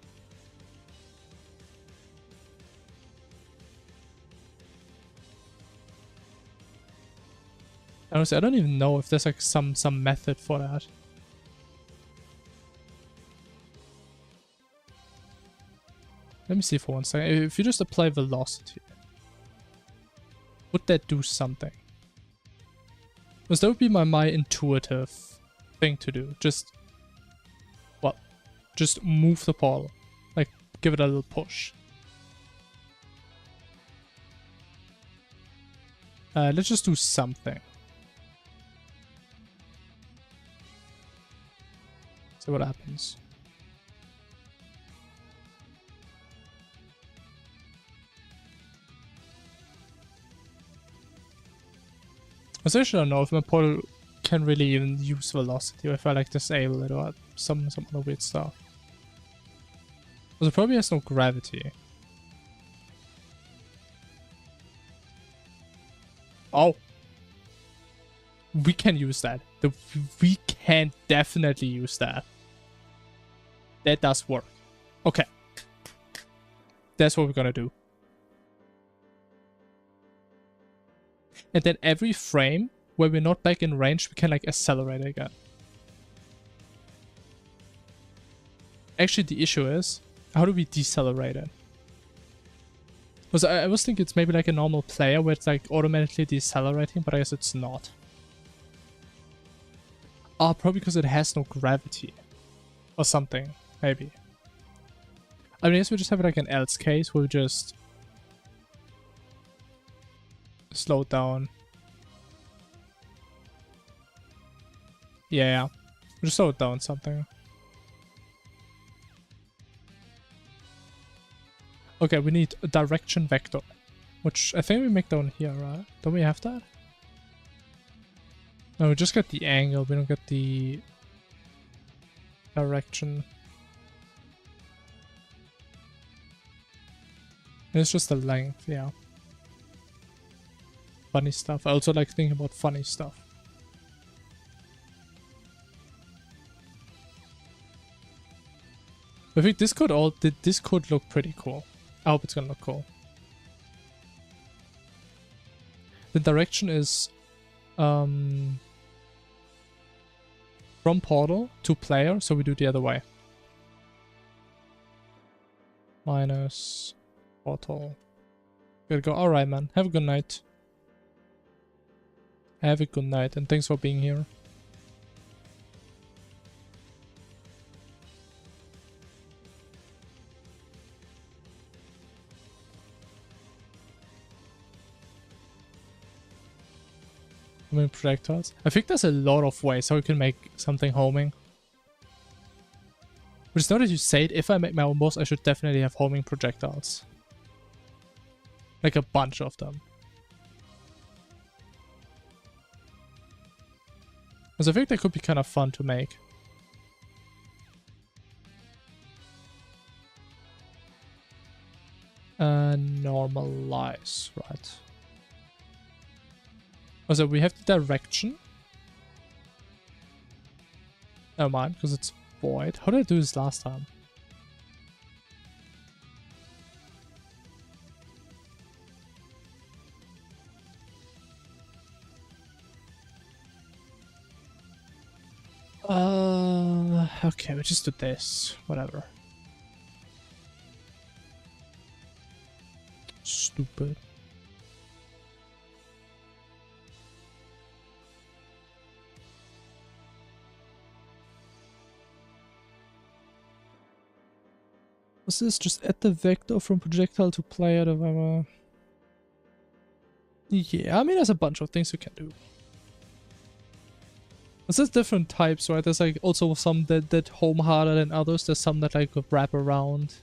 Honestly, I don't even know if there's like some method for that. Let me see for 1 second. If you just apply velocity, would that do something? Because that would be my intuitive thing to do. Just, well, just move the ball. Like, give it a little push. Let's just do something. See what happens. I actually don't know if my portal can really even use velocity, or if I like disable it, or some other weird stuff. Because it probably has no gravity. Oh! We can use that. We can definitely use that. That does work. Okay. That's what we're gonna do. And then every frame where we're not back in range, we can like accelerate it again. Actually, the issue is, how do we decelerate it? Because I was thinking it's maybe like a normal player where it's like automatically decelerating, but I guess it's not. Oh, probably because it has no gravity. Or something, maybe. I mean, I guess we just have like an else case where we just slow down. Yeah, we just slow it down something. Okay, we need a direction vector, which I think we make down here, right? Don't we have that? No, we just get the angle, we don't get the direction. It's just the length, yeah. Funny stuff. I also like thinking about funny stuff. I think this could look pretty cool. I hope it's gonna look cool. The direction is From portal to player, so we do the other way. Minus portal. Gotta go. Alright, man. Have a good night. Have a good night, and thanks for being here. Homing projectiles. I think there's a lot of ways how you can make something homing. But it's not that you say it, if I make my own boss, I should definitely have homing projectiles. Like a bunch of them. Because I think that could be kind of fun to make. Normalize, right. Also, we have the direction. Never mind, because it's void. How did I do this last time? Okay, we just do this. Whatever. Stupid. What's this? Just add the vector from projectile to player. Yeah, I mean, there's a bunch of things you can do. There's different types, right? There's like also some that home harder than others. There's some that like wrap around.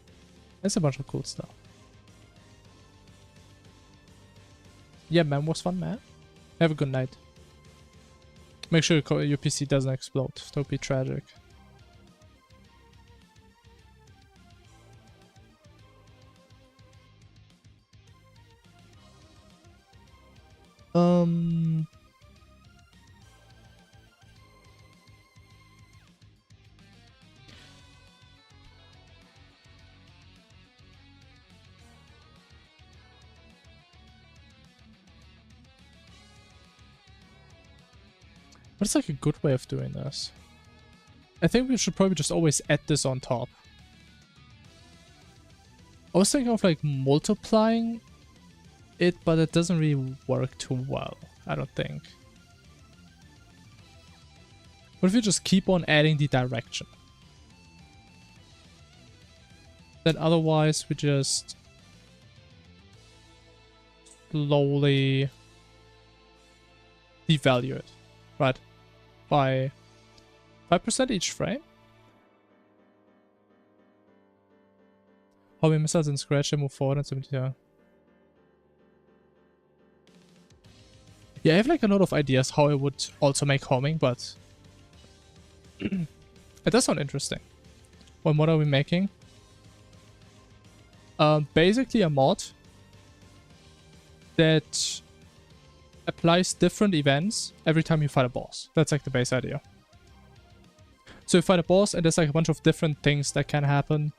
There's a bunch of cool stuff. Yeah, man, was fun, man. Have a good night. Make sure your PC doesn't explode. Don't be tragic. What's like a good way of doing this? I think we should probably just always add this on top. I was thinking of like multiplying it, but it doesn't really work too well, I don't think. What if you just keep on adding the direction? Then otherwise we just slowly devalue it, right? By 5% each frame? Homing missiles in Scratch and move forward and 70, yeah. Yeah, I have like a lot of ideas how I would also make homing, but it does sound interesting. What mod are we making? Basically a mod that applies different events every time you fight a boss. That's like the base idea. So you fight a boss and there's like a bunch of different things that can happen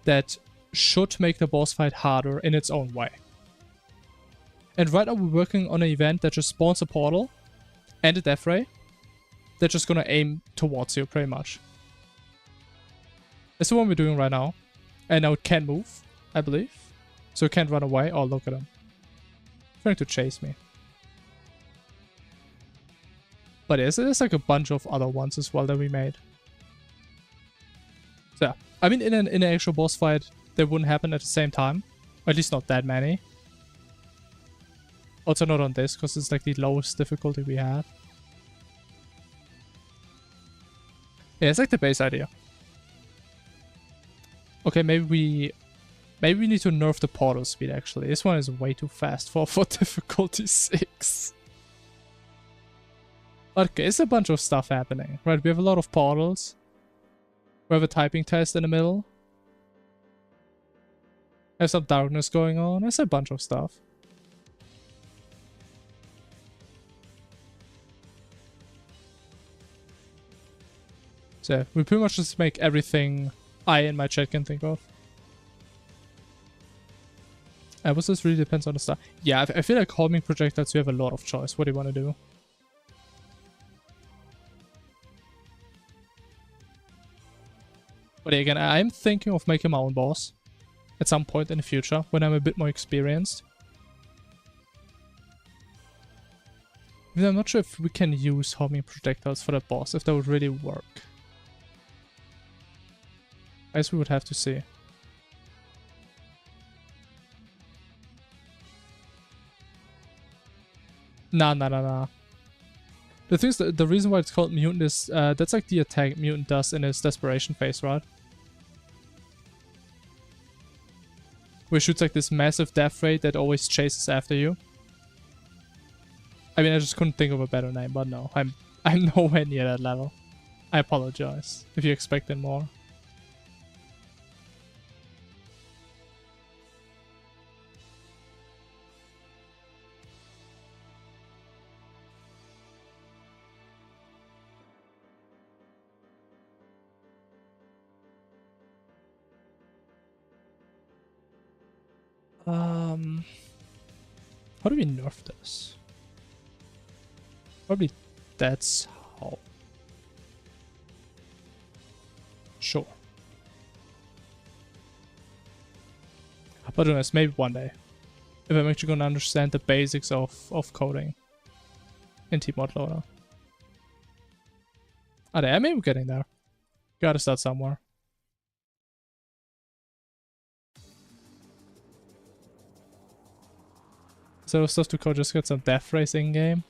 that should make the boss fight harder in its own way. And right now we're working on an event that just spawns a portal and a death ray. They're just gonna aim towards you pretty much. That's the one we're doing right now. And now it can move, I believe. So it can't run away. Oh, look at him. Trying to chase me. But there's like a bunch of other ones as well that we made. So yeah, I mean in an actual boss fight they wouldn't happen at the same time. Or at least not that many. Also not on this, because it's like the lowest difficulty we have. Yeah, it's like the base idea. Okay, maybe we need to nerf the portal speed actually. This one is way too fast for difficulty 6. Okay, it's a bunch of stuff happening. Right, we have a lot of portals. We have a typing test in the middle. There's some darkness going on. There's a bunch of stuff. So yeah, we pretty much just make everything I in my chat can think of. But this really depends on the stuff. Yeah, I feel like homing projectiles, you have a lot of choice. What do you want to do? But again, I'm thinking of making my own boss at some point in the future when I'm a bit more experienced. I'm not sure if we can use homing projectiles for that boss, if that would really work. I guess we would have to see. Nah. The thing is, the reason why it's called Mutant is, that's like the attack Mutant does in his desperation phase, right? Where he shoots like this massive death ray that always chases after you. I mean, I just couldn't think of a better name, but no, I'm nowhere near that level. I apologize if you expected more. How do we nerf this? Probably that's how. Sure. But honest, maybe one day. If I'm actually gonna understand the basics of coding in T-Mod Loader. Oh, there, maybe we're getting there. Gotta start somewhere. So stuff to code, just get some death race in game.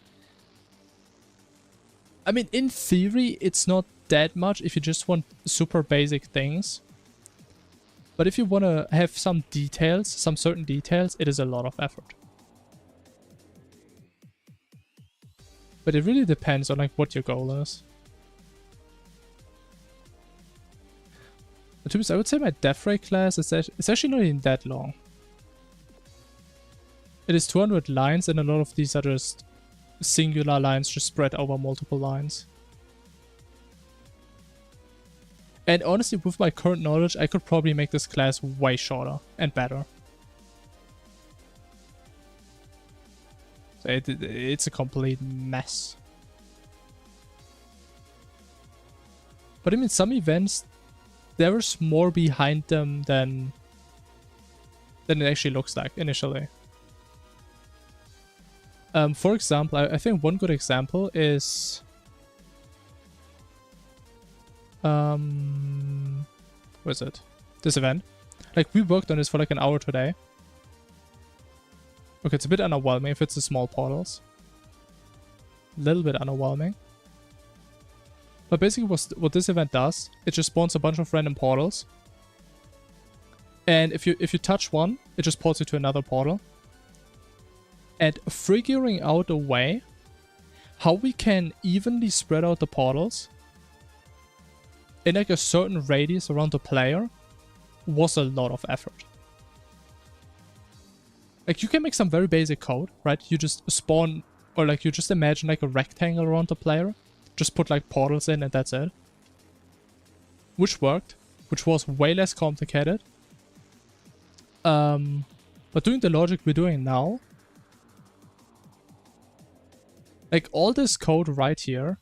I mean, in theory, it's not that much if you just want super basic things. But if you want to have some details, some certain details, it is a lot of effort. But it really depends on like what your goal is. But to be honest, I would say my death ray class is it's actually not even that long. It is 200 lines, and a lot of these are just singular lines just spread over multiple lines. And honestly, with my current knowledge, I could probably make this class way shorter and better. So it's a complete mess. But I mean, some events, there's more behind them than it actually looks like initially. For example, I think one good example is what is it? This event. Like, we worked on this for like an hour today. Okay, it's a bit underwhelming if it's the small portals. A little bit underwhelming. But basically what this event does, it just spawns a bunch of random portals. And if you touch one, it just ports you to another portal. And figuring out a way how we can evenly spread out the portals in like a certain radius around the player was a lot of effort. Like, you can make some very basic code, right? You just spawn, or like you just imagine like a rectangle around the player, just put like portals in and that's it. Which worked, which was way less complicated. But doing the logic we're doing now, like, all this code right here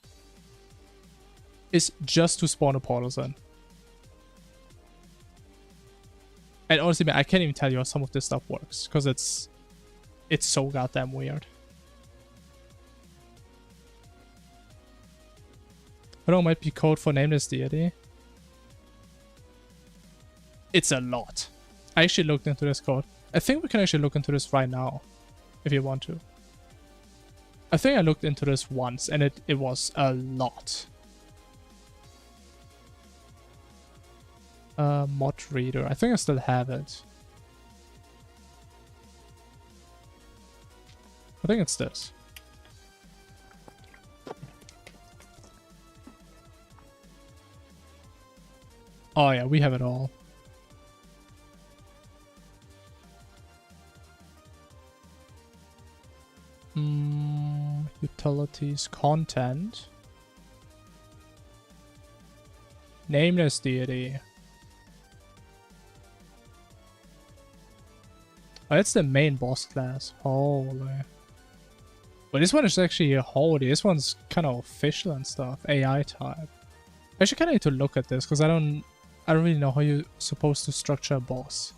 is just to spawn a portals in. And honestly, man, I can't even tell you how some of this stuff works, because it's so goddamn weird. I know it might be code for Nameless Deity. It's a lot. I actually looked into this code. I think we can actually look into this right now, if you want to. I think I looked into this once, and it was a lot. Mod reader. I think I still have it. I think it's this. Oh yeah, we have it all. Utilities, content. Nameless Deity. Oh, that's the main boss class. Holy. But this one is actually holy. This one's kind of official and stuff. AI type. I actually kind of need to look at this because I I don't really know how you're supposed to structure a boss.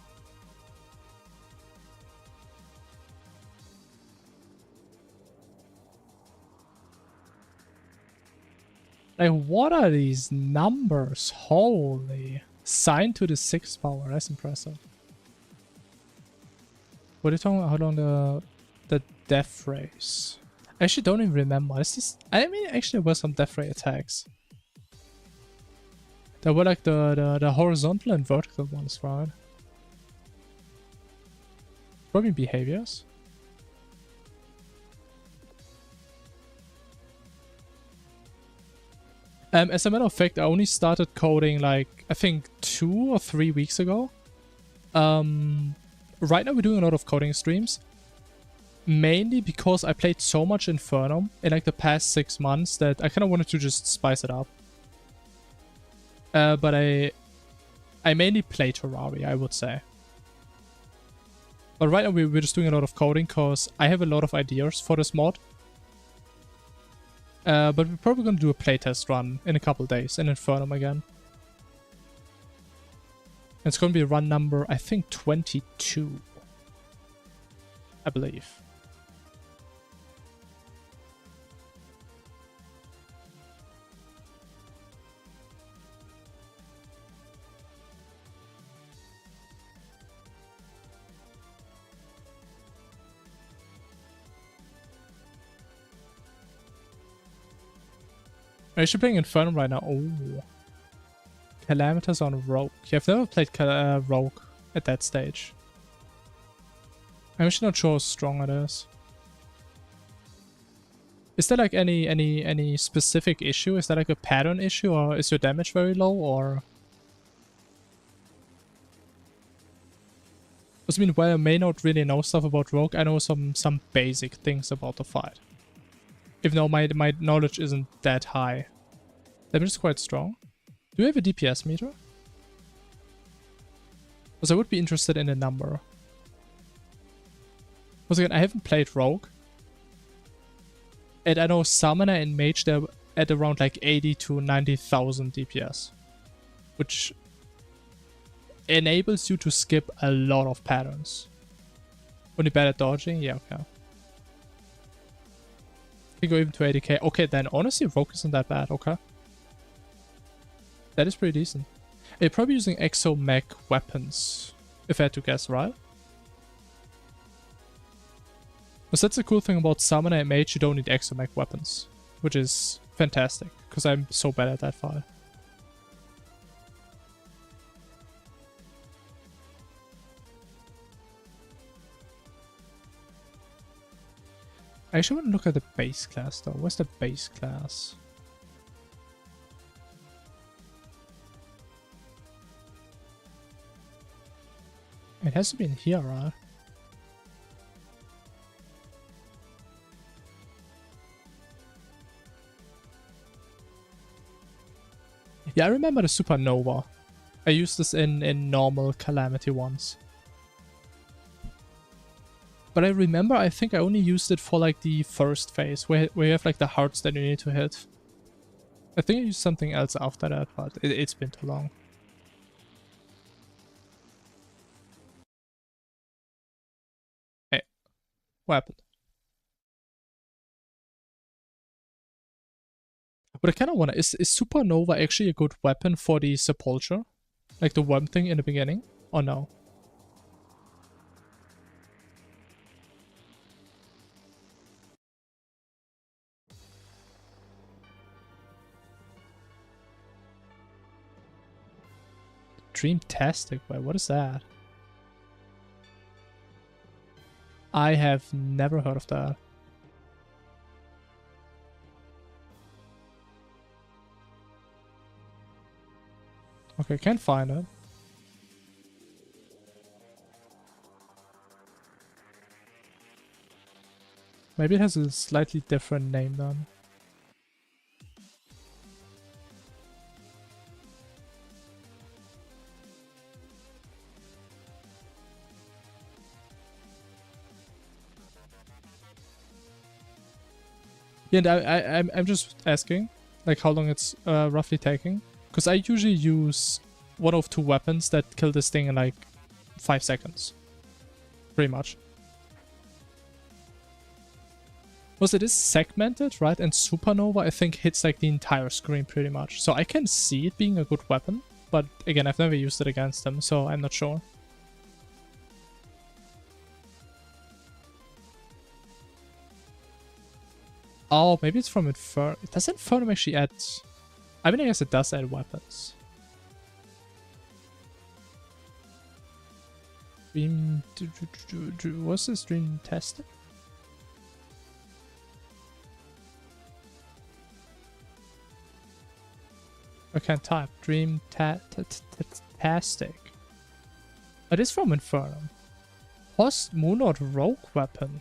Like, what are these numbers? Holy. Signed to the 6th power. That's impressive. What are you talking about? How long the death race? I actually don't even remember. This is, I mean, actually there were some death ray attacks. There were like the horizontal and vertical ones, right? Probably behaviors. As a matter of fact, I only started coding like, I think 2 or 3 weeks ago. Right now we're doing a lot of coding streams. Mainly because I played so much Infernum in like the past 6 months that I kind of wanted to just spice it up. But I mainly play Terraria, I would say. But right now we're just doing a lot of coding because I have a lot of ideas for this mod. But we're probably going to do a playtest run in a couple days in Infernum again. It's going to be run number, I think, 22. I believe. I'm actually playing Infernum right now. Oh. Calamitas on Rogue. Yeah, I've never played Rogue at that stage. I'm actually not sure how strong it is. Is there like any specific issue? Is there like a pattern issue, or is your damage very low, or? I mean, while I may not really know stuff about Rogue, I know some basic things about the fight. Even though my knowledge isn't that high. Damage is quite strong. Do you have a DPS meter? Because I would be interested in a number. Once again, I haven't played Rogue. And I know Summoner and Mage, they're at around like 80 to 90,000 DPS. Which enables you to skip a lot of patterns. Only bad at dodging? Yeah, okay. Can go even to 80k. Okay, then honestly, Rogue isn't that bad. Okay. That is pretty decent. You're probably using exo-mech weapons, if I had to guess, right? Because that's the cool thing about Summoner and Mage, you don't need exo-mech weapons. Which is fantastic, because I'm so bad at that fight. I actually want to look at the base class though. Where's the base class? It has to be in here, right? Yeah, I remember the Supernova. I used this in normal Calamity once. But I remember, I think I only used it for like the first phase, where you have like the hearts that you need to hit. I think I used something else after that, but it's been too long. Hey, what happened? But I kind of want to... Is Supernova actually a good weapon for the Sepulture? Like the worm thing in the beginning? Or no? Dreamtastic, wait, what is that? I have never heard of that. Okay, can't find it. Maybe it has a slightly different name then. Yeah, and I'm just asking, like how long it's roughly taking, because I usually use one of two weapons that kill this thing in like 5 seconds. Pretty much. Was it is segmented, right? And Supernova, I think, hits like the entire screen pretty much. So I can see it being a good weapon. But again, I've never used it against them, so I'm not sure. Oh, maybe it's from Inferno. Does Inferno actually add... I mean, I guess it does add weapons. Dream... Was this dream tested? I can't type. Dream-tastic. It is from Inferno. Post Moonlord Rogue Weapon.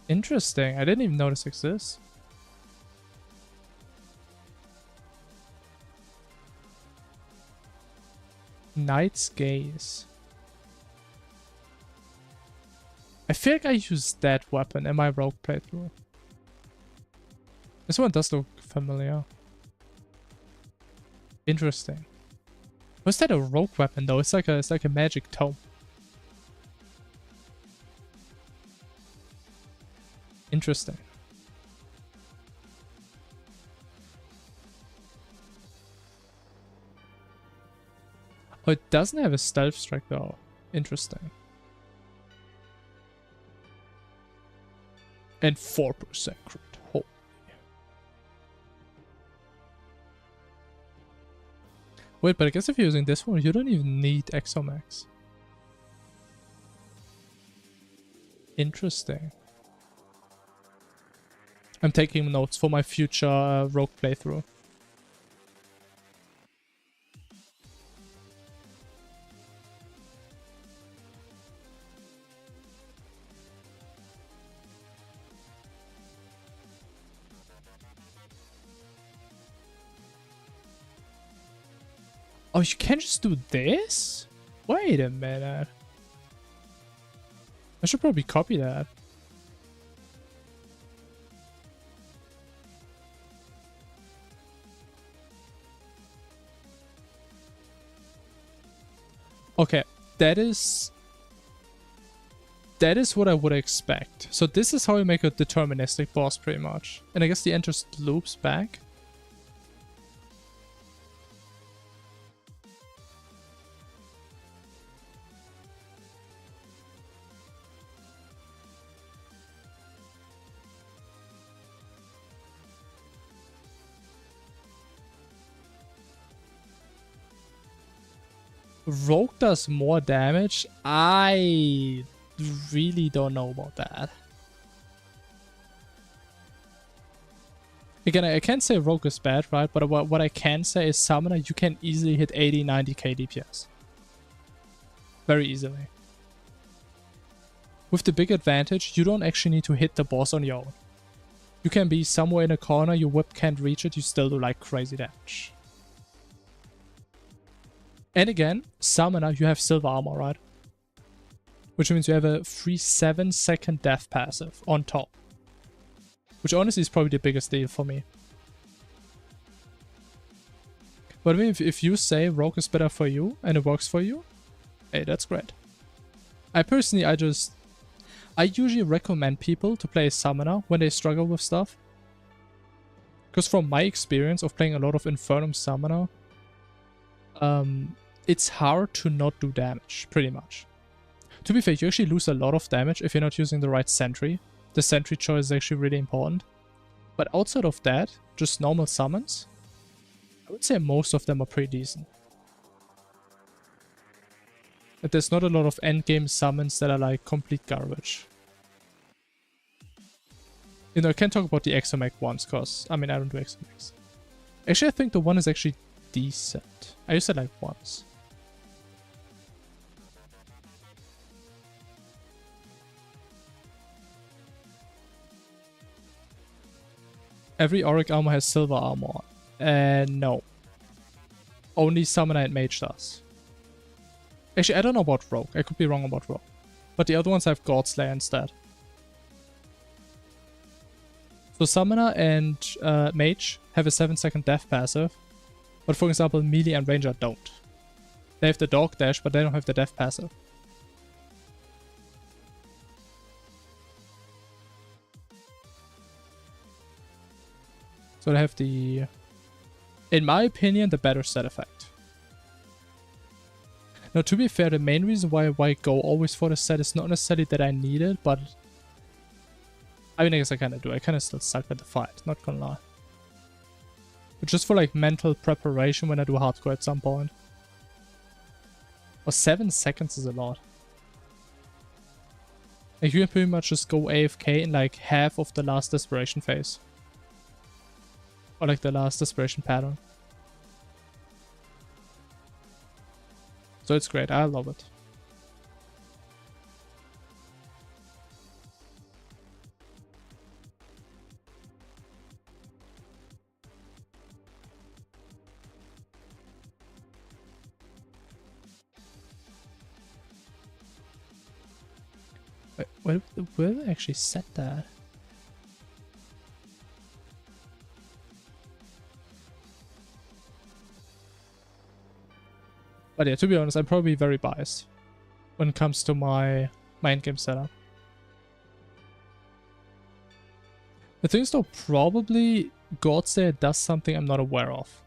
Interesting. I didn't even know this exists. Knight's Gaze. I feel like I used that weapon in my rogue playthrough. This one does look familiar. Interesting. Was that a rogue weapon though? It's like a magic tome. Interesting. Oh, it doesn't have a stealth strike though. Interesting. And 4% crit. Holy. Wait, but I guess if you're using this one, you don't even need Exomax. Interesting. I'm taking notes for my future rogue playthrough. Oh, you can just do this? Wait a minute. I should probably copy that. Okay, that is what I would expect. So this is how you make a deterministic boss pretty much. And I guess the end just loops back. Rogue does more damage? I really don't know about that. Again, I can't say Rogue is bad, right? But what I can say is Summoner, you can easily hit 80, 90k DPS. Very easily. With the big advantage, you don't actually need to hit the boss on your own. You can be somewhere in a corner, your whip can't reach it, you still do like crazy damage. And again, Summoner, you have silver armor, right? Which means you have a free 7-second death passive on top. Which honestly is probably the biggest deal for me. But I mean, if you say Rogue is better for you and it works for you, hey, that's great. I personally, I usually recommend people to play a Summoner when they struggle with stuff. Because from my experience of playing a lot of Infernum Summoner, it's hard to not do damage, pretty much. To be fair, you actually lose a lot of damage if you're not using the right sentry. The sentry choice is actually really important. But outside of that, just normal summons, I would say most of them are pretty decent. But there's not a lot of endgame summons that are like complete garbage. You know, I can't talk about the Exomech ones, because, I mean, I don't do Exomechs. Actually, I think the one is actually decent. I used it like once. Every Auric armor has silver armor. No. Only Summoner and Mage does. Actually, I don't know about Rogue. I could be wrong about Rogue. But the other ones have Godslayer instead. So Summoner and Mage have a 7-second death passive, but for example Melee and Ranger don't. They have the dog dash, but they don't have the death passive. So they have the, in my opinion, the better set effect. Now, to be fair, the main reason why I go always for the set is not necessarily that I need it, but I mean, I guess I kind of do. I kind of still suck at the fight, not gonna lie. But just for like mental preparation when I do hardcore at some point. Or 7 seconds is a lot. Like you can pretty much just go AFK in like half of the last desperation phase. Or like the last desperation pattern. So it's great, I love it. Wait, where did I actually set that? But yeah, to be honest, I'm probably very biased when it comes to my endgame setup. The thing is though, probably God's Day does something I'm not aware of.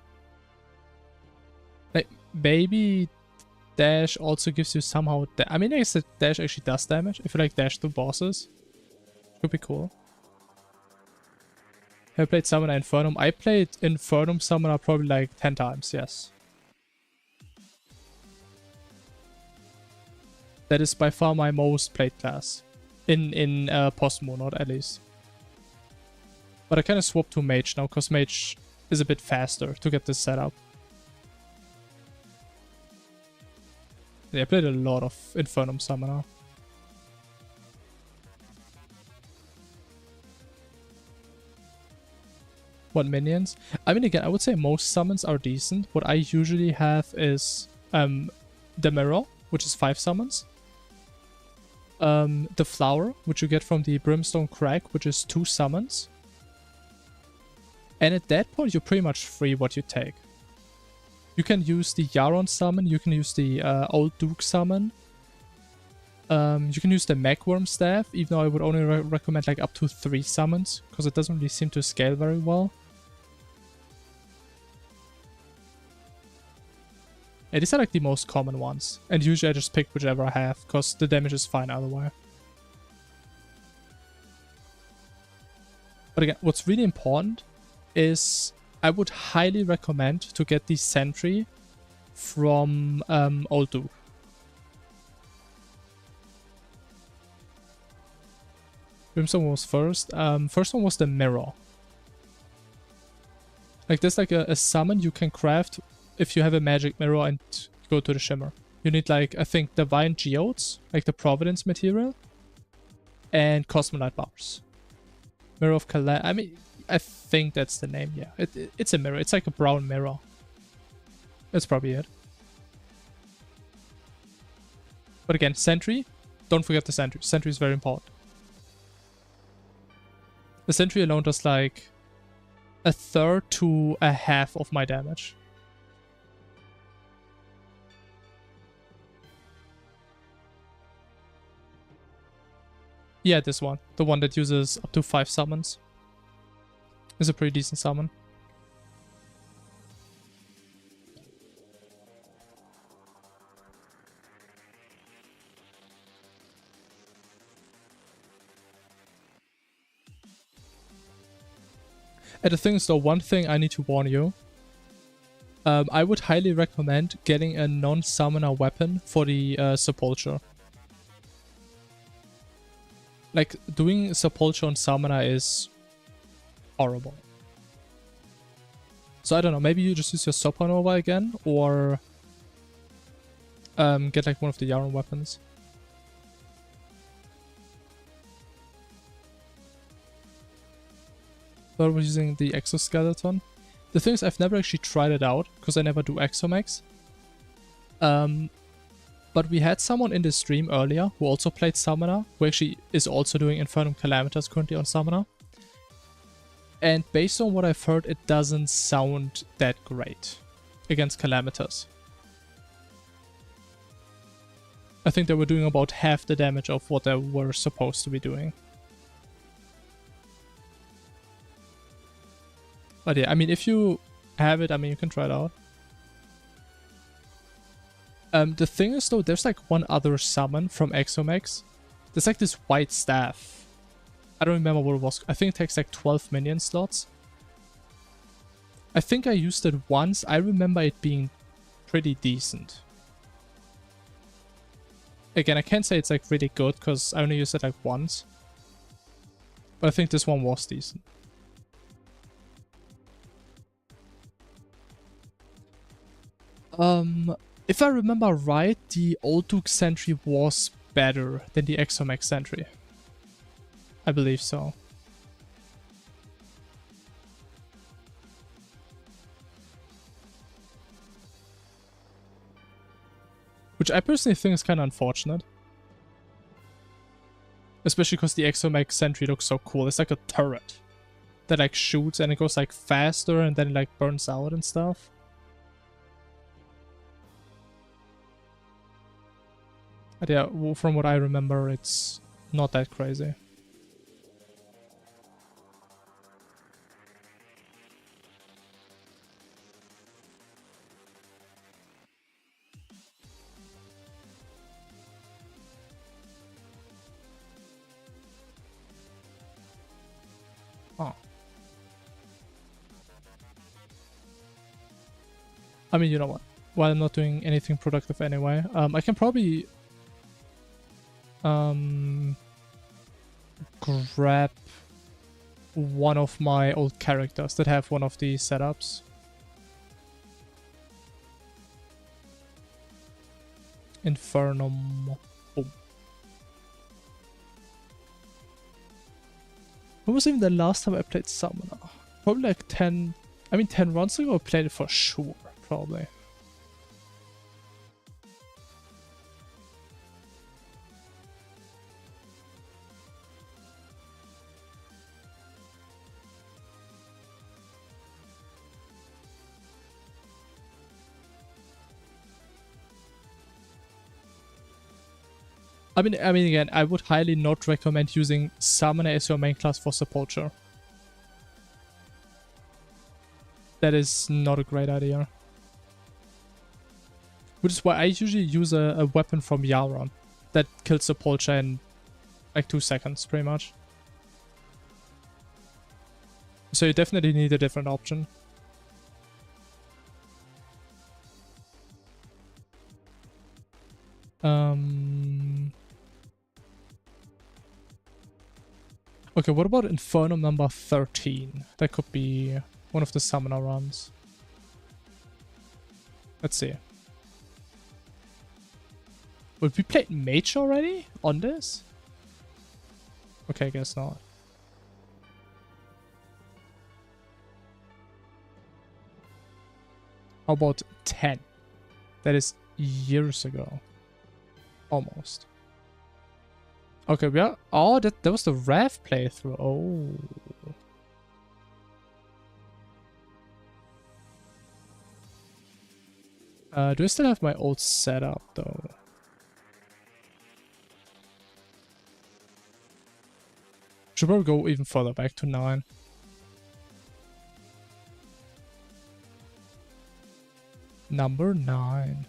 Like, maybe dash also gives you somehow... I mean, I guess that dash actually does damage. If you like dash through bosses, could be cool. Have I played Summoner Infernum? I played Infernum Summoner probably like 10 times, yes. That is by far my most played class. In Postmo, not at least. But I kind of swapped to Mage now, because Mage is a bit faster to get this set up. Yeah, I played a lot of Infernum Summoner. What minions? I mean, again, I would say most summons are decent. What I usually have is the Mirror, which is 5 summons. The Flower, which you get from the Brimstone Crag, which is 2 summons. And at that point, you're pretty much free what you take. You can use the Yaron summon, you can use the Old Duke summon. You can use the Magworm Staff, even though I would only recommend like up to 3 summons, because it doesn't really seem to scale very well. Yeah, these are like the most common ones, and usually I just pick whichever I have, because the damage is fine either way. But again, what's really important is I would highly recommend to get the Sentry from Old Duke. Brimstone was first. First one was the Mirror. Like there's like a summon you can craft if you have a magic mirror and go to the Shimmer. You need like, I think, Divine Geodes, like the Providence material, and Cosmolite Bars. Mirror of Calamity. I mean, I think that's the name, yeah. It's a mirror. It's like a brown mirror. That's probably it. But again, Sentry. Don't forget the Sentry. Sentry is very important. The Sentry alone does like 1/3 to 1/2 of my damage. Yeah, this one. The one that uses up to 5 summons. Is a pretty decent summon. And the thing is though, one thing I need to warn you. I would highly recommend getting a non-summoner weapon for the Sepulture. Like, doing Sepulture on Summoner is horrible. So I don't know, maybe you just use your Supernova again, or get like one of the Yaron weapons. But I was using the Exoskeleton. The thing is, I've never actually tried it out, because I never do Exomex. But we had someone in the stream earlier who also played Summoner, who actually is also doing Infernum Calamitas currently on Summoner. And based on what I've heard, it doesn't sound that great against Calamitas. I think they were doing about half the damage of what they were supposed to be doing. But yeah, I mean, if you have it, I mean, you can try it out. The thing is, though, there's like one other summon from Exomex. There's like this white staff. I don't remember what it was. I think it takes like 12 minion slots. I think I used it once. I remember it being pretty decent. Again, I can't say it's like really good because I only used it like once. But I think this one was decent. If I remember right, the Old Duke Sentry was better than the Exomex Sentry. I believe so. Which I personally think is kind of unfortunate. Especially because the Exomex Sentry looks so cool. It's like a turret that like shoots and it goes like faster and then it like burns out and stuff. But yeah, from what I remember, it's not that crazy. Oh. I mean, you know what? While I'm not doing anything productive anyway, I can probably grab one of my old characters that have one of these setups. Infernum. Boom. When was even the last time I played Summoner? Probably like 10... I mean 10 runs ago I played it for sure, probably. I mean again, I would highly not recommend using Summoner as your main class for Sepulture. That is not a great idea. Which is why I usually use a weapon from Yaron that kills Sepulture in like 2 seconds, pretty much. So you definitely need a different option. Okay, what about Infernum number 13? That could be one of the Summoner runs. Let's see. Wait, we played Mage already on this? Okay, I guess not. How about 10? That is years ago. Almost. Okay, we are... Oh, that was the Rev playthrough. Oh. Do I still have my old setup, though? Should probably go even further back to 9. Number 9.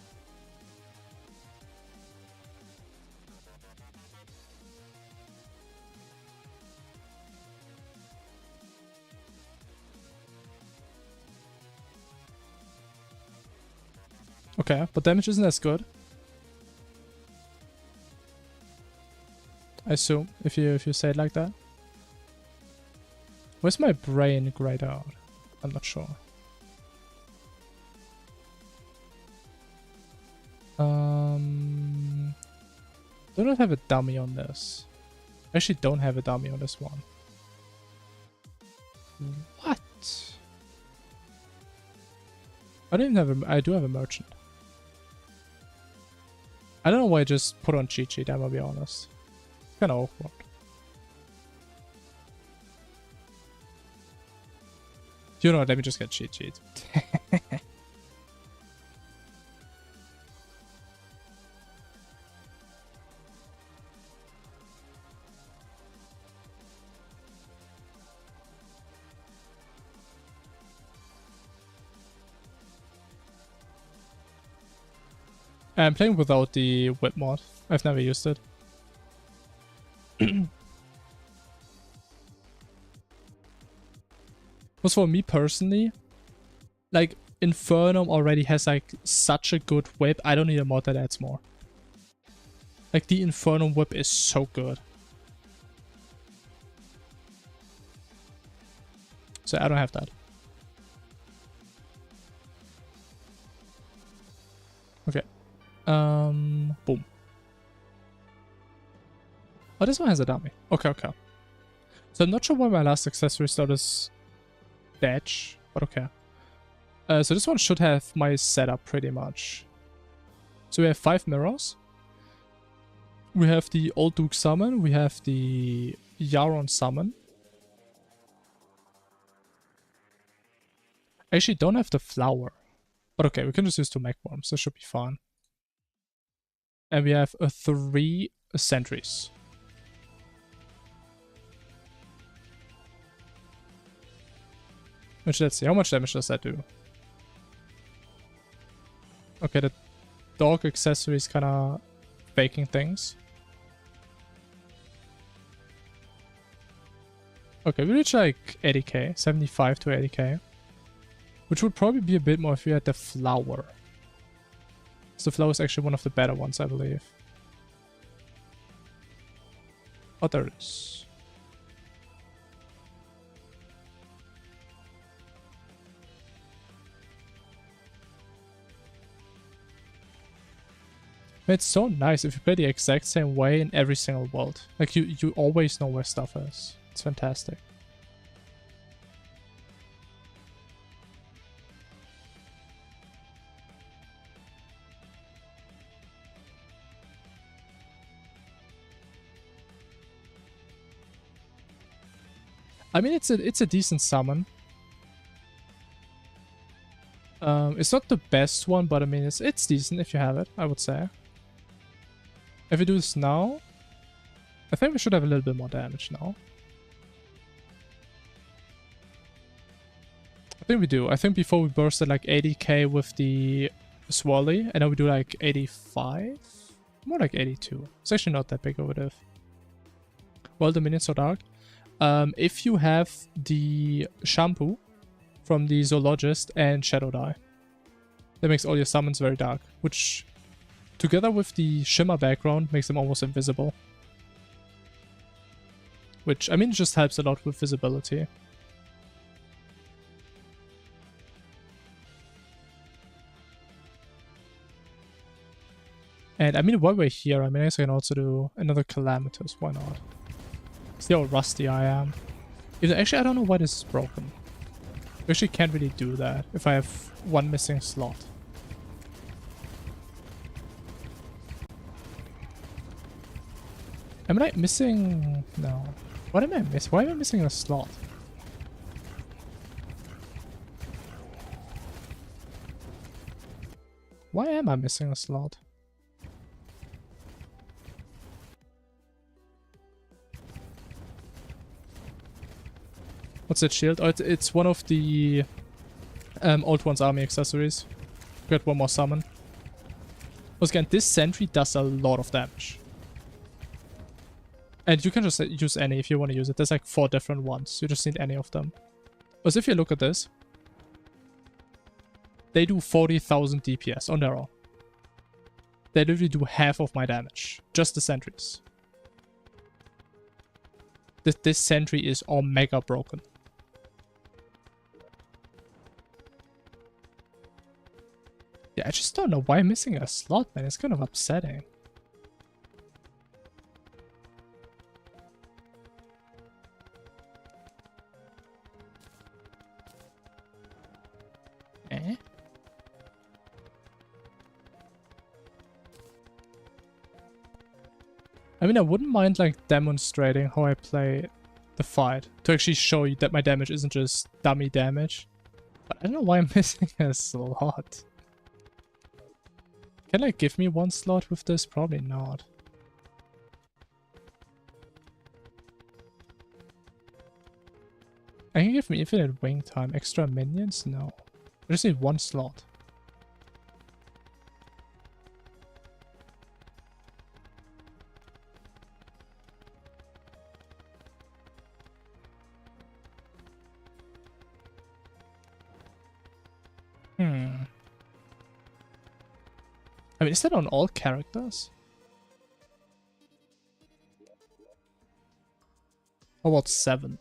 Okay, but damage isn't as good. I assume, if you say it like that. Where's my brain grayed out? I'm not sure. Do not have a dummy on this. I actually don't have a dummy on this one. What? I don't even have a... I do have a merchant. I don't know why I just put on cheat sheet, I'm gonna be honest. It's kinda awkward. You know what, let me just get cheat sheet. I'm playing without the whip mod. I've never used it. Because for me personally, like, Infernum already has like such a good whip. I don't need a mod that adds more. Like, the Infernum whip is so good. So I don't have that. Okay. Boom. Oh, this one has a dummy. Okay, okay. So I'm not sure why my last accessory slot is badge, but okay. So this one should have my setup pretty much. So we have 5 mirrors. We have the Old Duke summon. We have the Yaron summon. I actually don't have the flower. But okay, we can just use 2 mech worms. That should be fine. And we have 3 sentries. Which, let's see, how much damage does that do? Okay, the dog accessory is kind of faking things. Okay, we reach like 80k, 75 to 80k. Which would probably be a bit more if we had the flower. So the flower is actually one of the better ones, I believe. Oh, there it is. It's so nice if you play the exact same way in every single world. Like, you always know where stuff is. It's fantastic. I mean, it's a decent summon. It's not the best one, but I mean, it's decent if you have it, I would say. If we do this now, I think we should have a little bit more damage now. I think we do. I think before we burst at like 80k with the Swirly, and then we do like 85? More like 82. It's actually not that big of a diff. Well, the minions are dark. If you have the shampoo from the zoologist and Shadow Dye, that makes all your summons very dark, which together with the shimmer background makes them almost invisible. Which, I mean, just helps a lot with visibility. And I mean, while we're here, I mean, I guess I can also do another Calamitous, why not? See how rusty I am. Actually, I don't know why this is broken. We actually can't really do that if I have one missing slot. Am I missing? No. What am I missing? Why am I missing a slot? Why am I missing a slot? What's that shield? Oh, it's one of the Old One's army accessories. Got one more summon. Once again, this sentry does a lot of damage. And you can just use any if you want to use it. There's like 4 different ones. You just need any of them. Because if you look at this, they do 40,000 DPS on their own. They literally do half of my damage. Just the sentries. This sentry is all mega broken. Yeah, I just don't know why I'm missing a slot, man. It's kind of upsetting. Eh? I mean, I wouldn't mind like demonstrating how I play the fight to actually show you that my damage isn't just dummy damage. But I don't know why I'm missing a slot. Can I give me one slot with this? Probably not. I can give me infinite wing time. Extra minions? No. I just need one slot. I mean, is that on all characters? How about 7?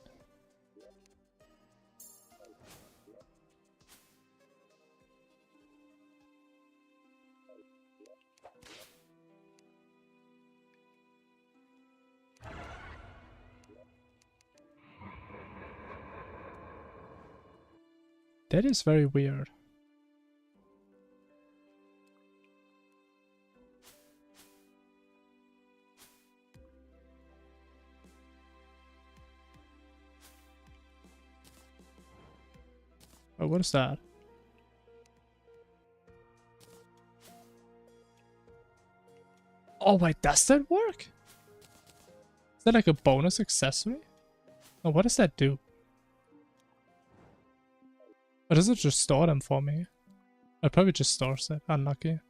That is very weird. Oh, what is that? Oh wait, does that work? Is that like a bonus accessory? Oh, what does that do? Or does it just store them for me? It probably just stores it. Unlucky.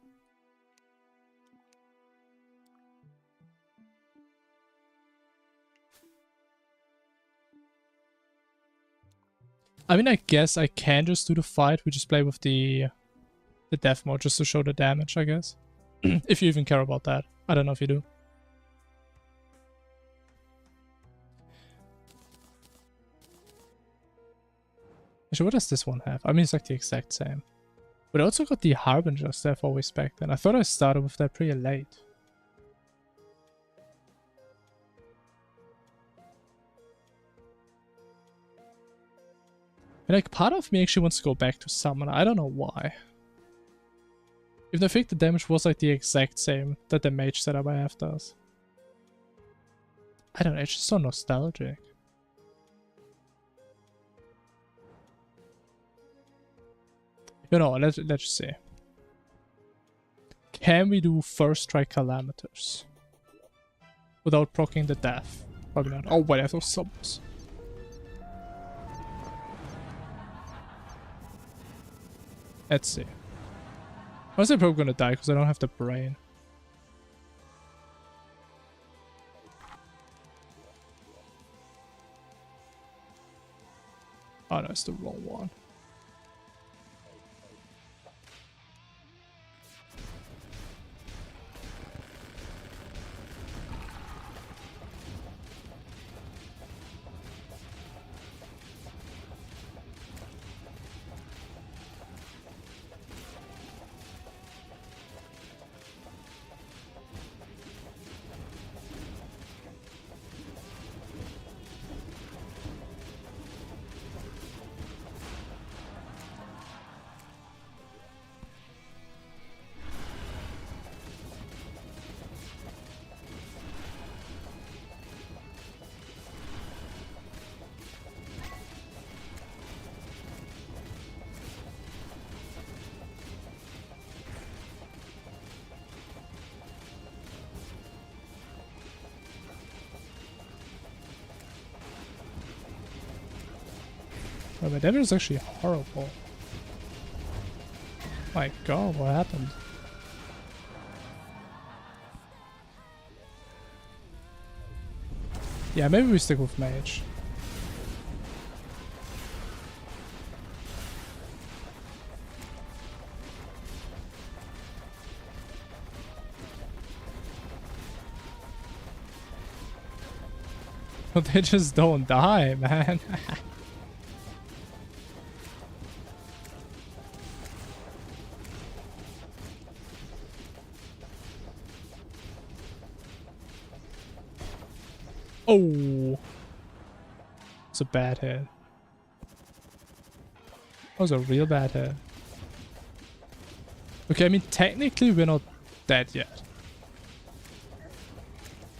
I mean, I guess I can just do the fight. We just play with the death mode just to show the damage, I guess. If you even care about that. I don't know if you do. Actually, what does this one have? I mean, it's like the exact same. But I also got the Harbinger stuff always back then. I thought I started with that pretty late. And like, part of me actually wants to go back to Summoner. I don't know why. Even though I think the damage was like the exact same that the mage setup I have does. I don't know, it's just so nostalgic. You know, let's see. Can we do first strike Calamiters? Without proccing the death? Probably not. Oh wait, I have those subs. Let's see. Honestly, I'm probably gonna die because I don't have the brain. Oh, that's the wrong one. Oh, my damage is actually horrible. My god, what happened? Yeah, maybe we stick with mage. But they just don't die, man. Oh, it's a bad hit. That was a real bad hit. Okay, I mean, technically we're not dead yet.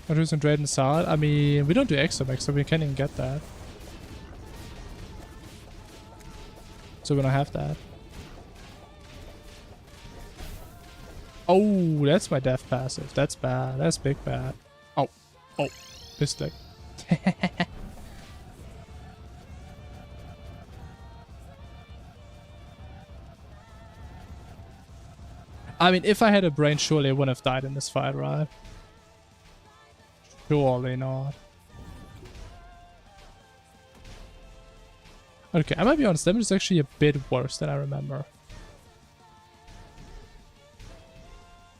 Introducing Dread Sard. I mean, we don't do Exomax, so we can't even get that. So we're gonna have that. Oh, that's my death passive. That's bad. That's big bad. Oh. Oh. Mistake. I mean, if I had a brain, surely I wouldn't have died in this fight, right? Surely not. Okay, I might be honest, damage is actually a bit worse than I remember.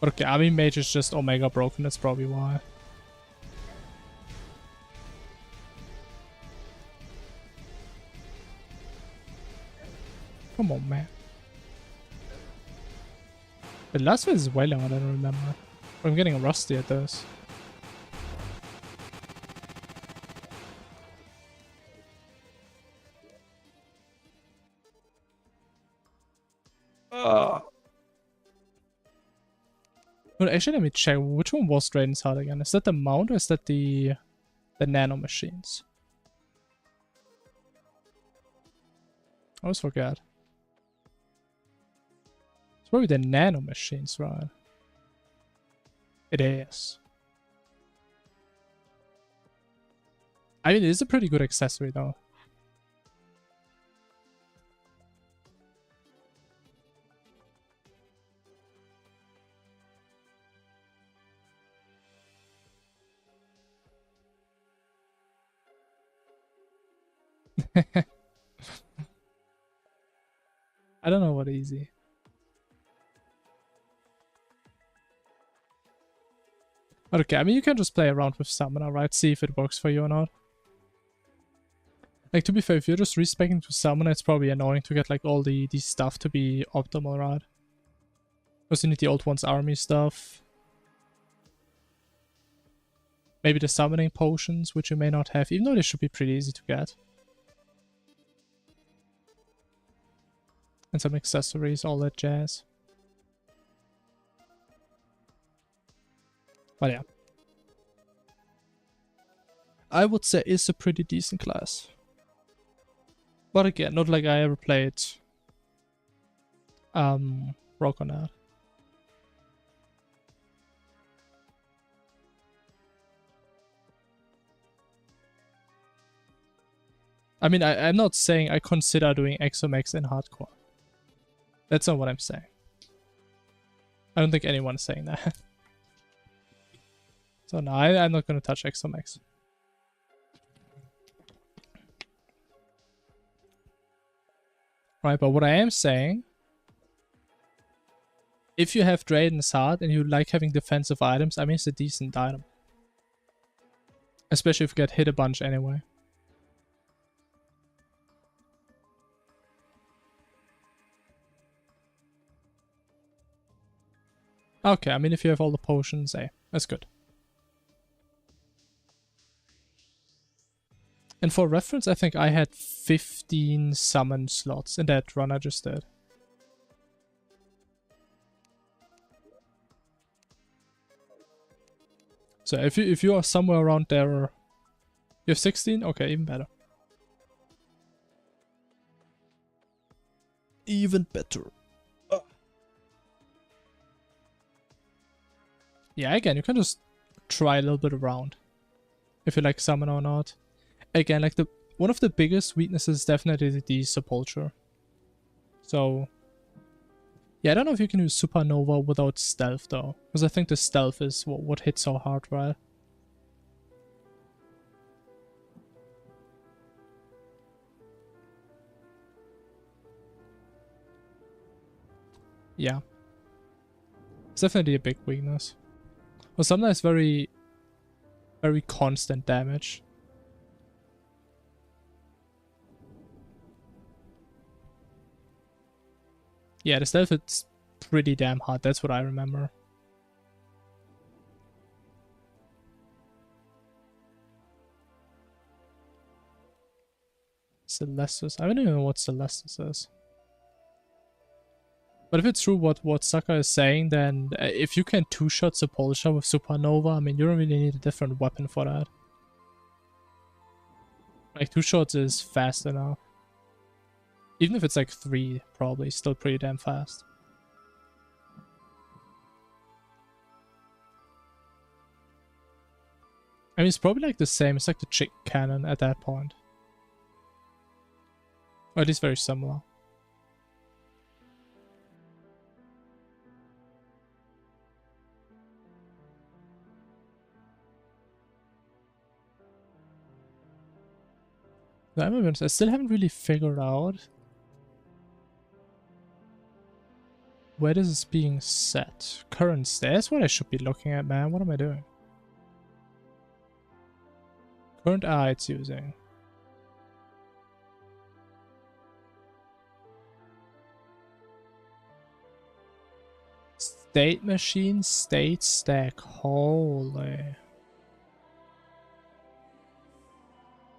But okay, I mean, mage is just Omega broken, that's probably why. Come on, man. The last phase is way longer than I remember. I'm getting rusty at this. Well, actually, let me check. Which one was Draiden's Heart again? Is that the mount or is that the nano machines? I always forget. It's probably the nano machines, right? It is. I mean, it is a pretty good accessory, though. I don't know what easy. But okay, I mean, you can just play around with Summoner, right? See if it works for you or not. Like, to be fair, if you're just respecing to Summoner, it's probably annoying to get, like, all the stuff to be optimal, right? Because you need the Old One's army stuff. Maybe the summoning potions, which you may not have, even though they should be pretty easy to get. And some accessories, all that jazz. But yeah. I would say it's a pretty decent class. But again, not like I ever played Rock on that. I mean, I'm not saying I consider doing Exomax in hardcore. That's not what I'm saying. I don't think anyone's saying that. So no, I'm not going to touch Exomax. Right, but what I am saying, if you have Draiden's Heart and you like having defensive items, I mean, it's a decent item. Especially if you get hit a bunch anyway. Okay, I mean, if you have all the potions, hey, that's good. And for reference, I think I had 15 summon slots in that run I just did. So if you are somewhere around there, you have 16? Okay, even better. Even better. Yeah, again, you can just try a little bit around. If you like summon or not. Again, like one of the biggest weaknesses is definitely the Sepulture. So yeah, I don't know if you can use Supernova without stealth though. Because I think the stealth is what hits so hard, right? Yeah. It's definitely a big weakness. Well, sometimes very constant damage. Yeah, the stealth it's pretty damn hard, that's what I remember. Celestus. I don't even know what Celestus is. But if it's true what Saka is saying, then if you can two-shot Sepulture with Supernova, I mean, you don't really need a different weapon for that. Like, two shots is fast enough. Even if it's like 3, probably still pretty damn fast. I mean, it's probably like the same. It's like the chick cannon at that point. Or at least very similar. I still haven't really figured out where this is being set. Current state. That's what I should be looking at, man. What am I doing? Current AI it's using. State machine, state stack. Holy. Okay,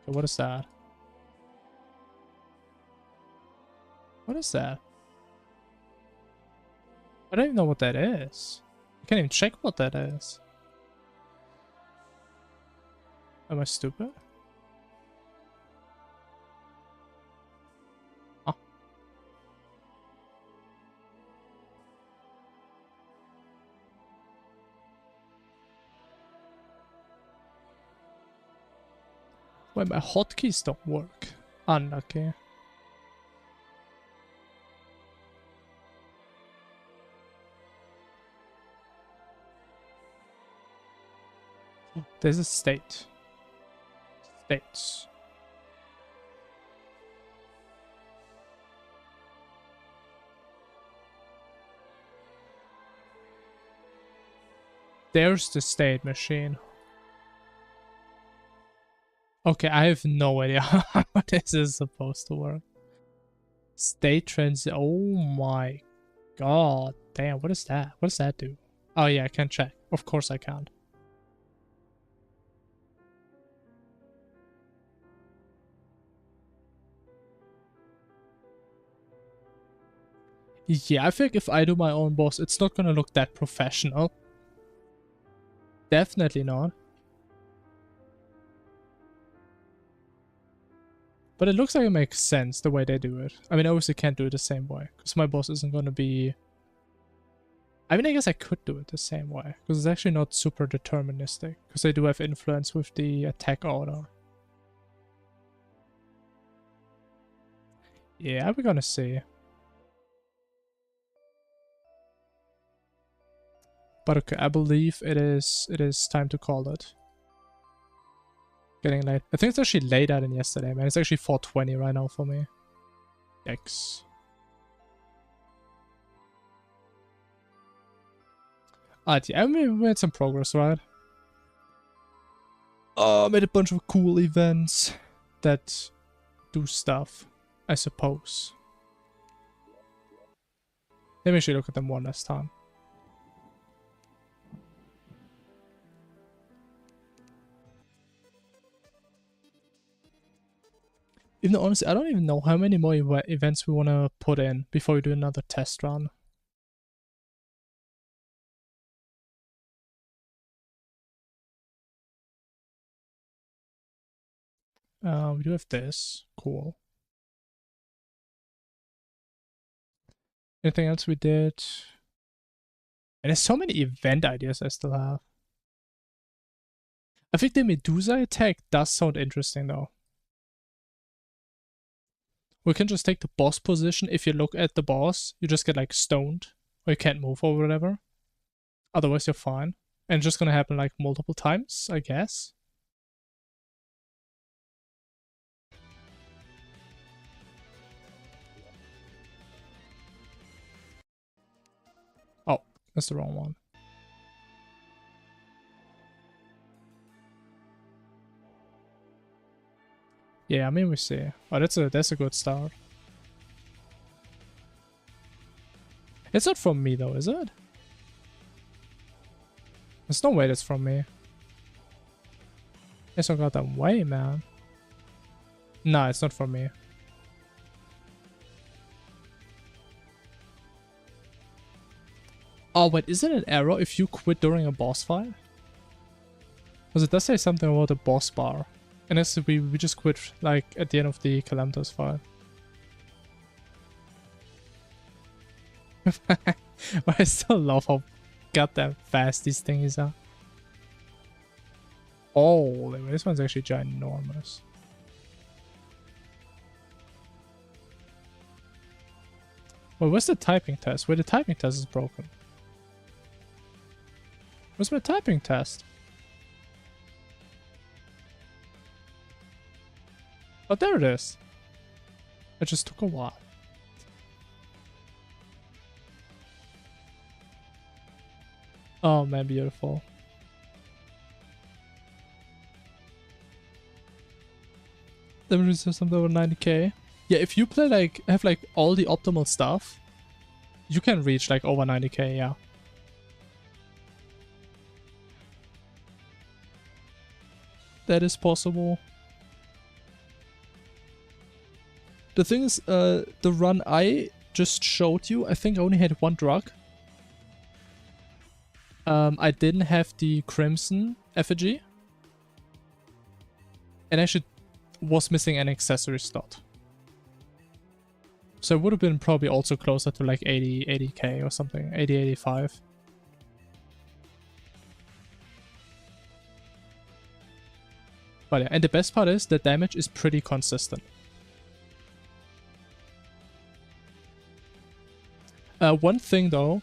what is that? What is that? I don't even know what that is. I can't even check what that is. Am I stupid? Oh. Wait, my hotkeys don't work. Unlucky. There's a state. States. There's the state machine. Okay, I have no idea how this is supposed to work. State transit. Oh my god. Damn, what is that? What does that do? Oh yeah, I can check. Of course I can't. Yeah, I think if I do my own boss, it's not gonna look that professional. Definitely not. But it looks like it makes sense the way they do it. I mean, I obviously can't do it the same way, because my boss isn't gonna be... I mean, I guess I could do it the same way, because it's actually not super deterministic, because they do have influence with the attack order. Yeah, we're gonna see. But okay, I believe it is time to call it. Getting late. I think it's actually later than yesterday, man. It's actually 4:20 right now for me. Yikes. Yeah, I mean, we made some progress, right? Made a bunch of cool events that do stuff, I suppose. Maybe I should look at them one last time. Even though, honestly, I don't even know how many more events we want to put in before we do another test run. We do have this. Cool. Anything else we did? And there's so many event ideas I still have. I think the Medusa attack does sound interesting though. We can just take the boss position. If you look at the boss, you just get like stoned. Or you can't move or whatever. Otherwise you're fine. And it's just gonna happen like multiple times, I guess. Oh, that's the wrong one. Yeah, I mean we see. Oh, that's a good start. It's not from me though, is it? There's no way that's from me. It's not got that way, man. No, it's not from me. Oh wait, is it an error if you quit during a boss fight? Because it does say something about a boss bar. Unless we just quit like at the end of the Calamity fight. But I still love how goddamn fast these things are. Oh, this one's actually ginormous. Well, where's the typing test? Where the typing test is broken. Where's my typing test? Oh, there it is. It just took a while. Oh man, beautiful. The memory system over 90k. Yeah, if you play like have like all the optimal stuff, you can reach like over 90k, yeah. That is possible. The thing is, the run I just showed you, I think I only had one drug. I didn't have the Crimson effigy. And actually was missing an accessory slot. So it would have been probably also closer to like 80k or something, 85. But yeah, and the best part is the damage is pretty consistent. One thing though,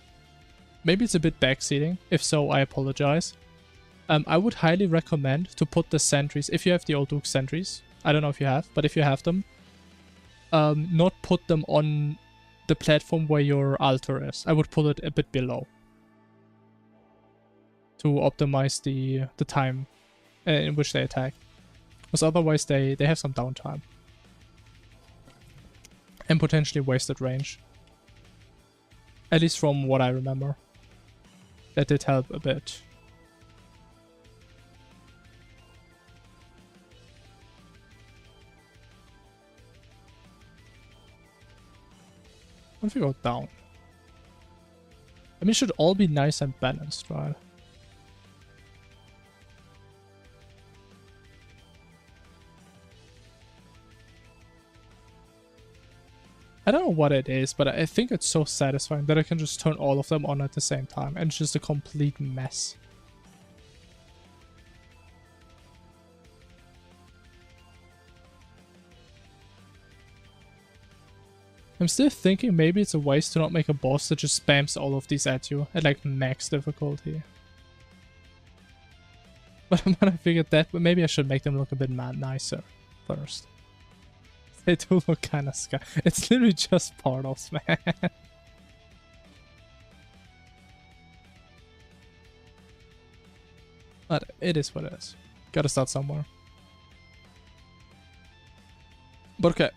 maybe it's a bit backseating. If so, I apologize. I would highly recommend to put the sentries, if you have the Old Duke sentries. I don't know if you have, but if you have them, not put them on the platform where your altar is. I would put it a bit below to optimize the time in which they attack. Because otherwise they have some downtime. And potentially wasted range. At least from what I remember. That did help a bit. What if we go down? I mean, it should all be nice and balanced, right? I don't know what it is, but I think it's so satisfying that I can just turn all of them on at the same time, and it's just a complete mess. I'm still thinking maybe it's a waste to not make a boss that just spams all of these at you at like max difficulty. But when I figured that, maybe I should make them look a bit nicer first. They do look kind of sky. It's literally just portals, man. But it is what it is. Gotta start somewhere. But okay.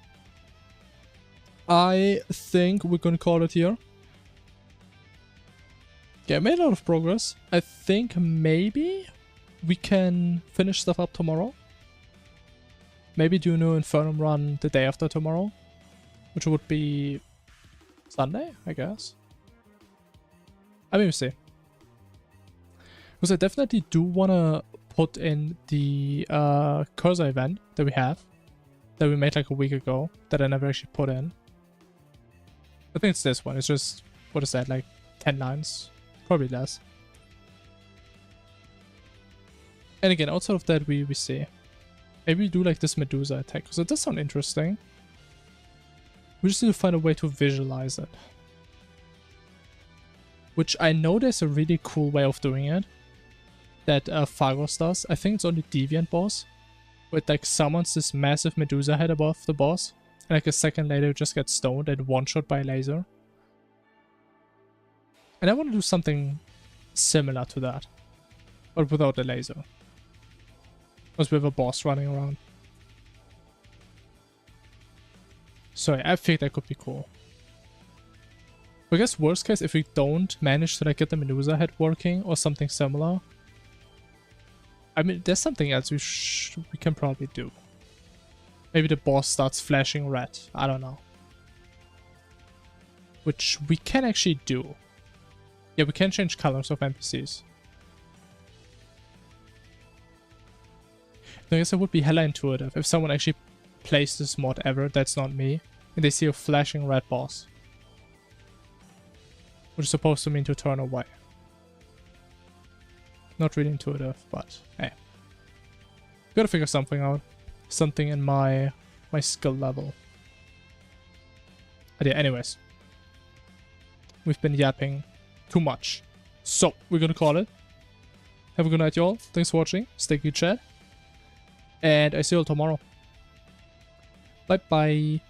I think we're gonna call it here. Okay, I made a lot of progress. I think maybe we can finish stuff up tomorrow. Maybe do a new Infernum run the day after tomorrow, which would be Sunday, I guess. I mean, we'll see. Because I definitely do want to put in the cursor event that we have, that we made like a week ago, that I never actually put in. I think it's this one. It's just, what is that, like 10 lines? Probably less. And again, outside of that, we see. Maybe we do like this Medusa attack, because it does sound interesting. We just need to find a way to visualize it. Which I know there's a really cool way of doing it. That Phagos does. I think it's on the Deviant boss. Where it like summons this massive Medusa head above the boss. And like a second later it just gets stoned and one-shot by a laser. And I want to do something similar to that. But without the laser. Because we have a boss running around. So yeah, I think that could be cool. I guess worst case, if we don't manage to like get the Medusa head working or something similar. I mean, there's something else we can probably do. Maybe the boss starts flashing red. I don't know. Which we can actually do. Yeah, we can change colors of NPCs. I guess it would be hella intuitive if someone actually plays this mod ever, that's not me, and they see a flashing red boss. which is supposed to mean to turn away. Not really intuitive, but hey. Gotta figure something out. Something in my skill level. But yeah, anyways. We've been yapping too much. So, we're gonna call it. Have a good night, y'all. Thanks for watching. Stay good, chat. And I see you all tomorrow. Bye-bye.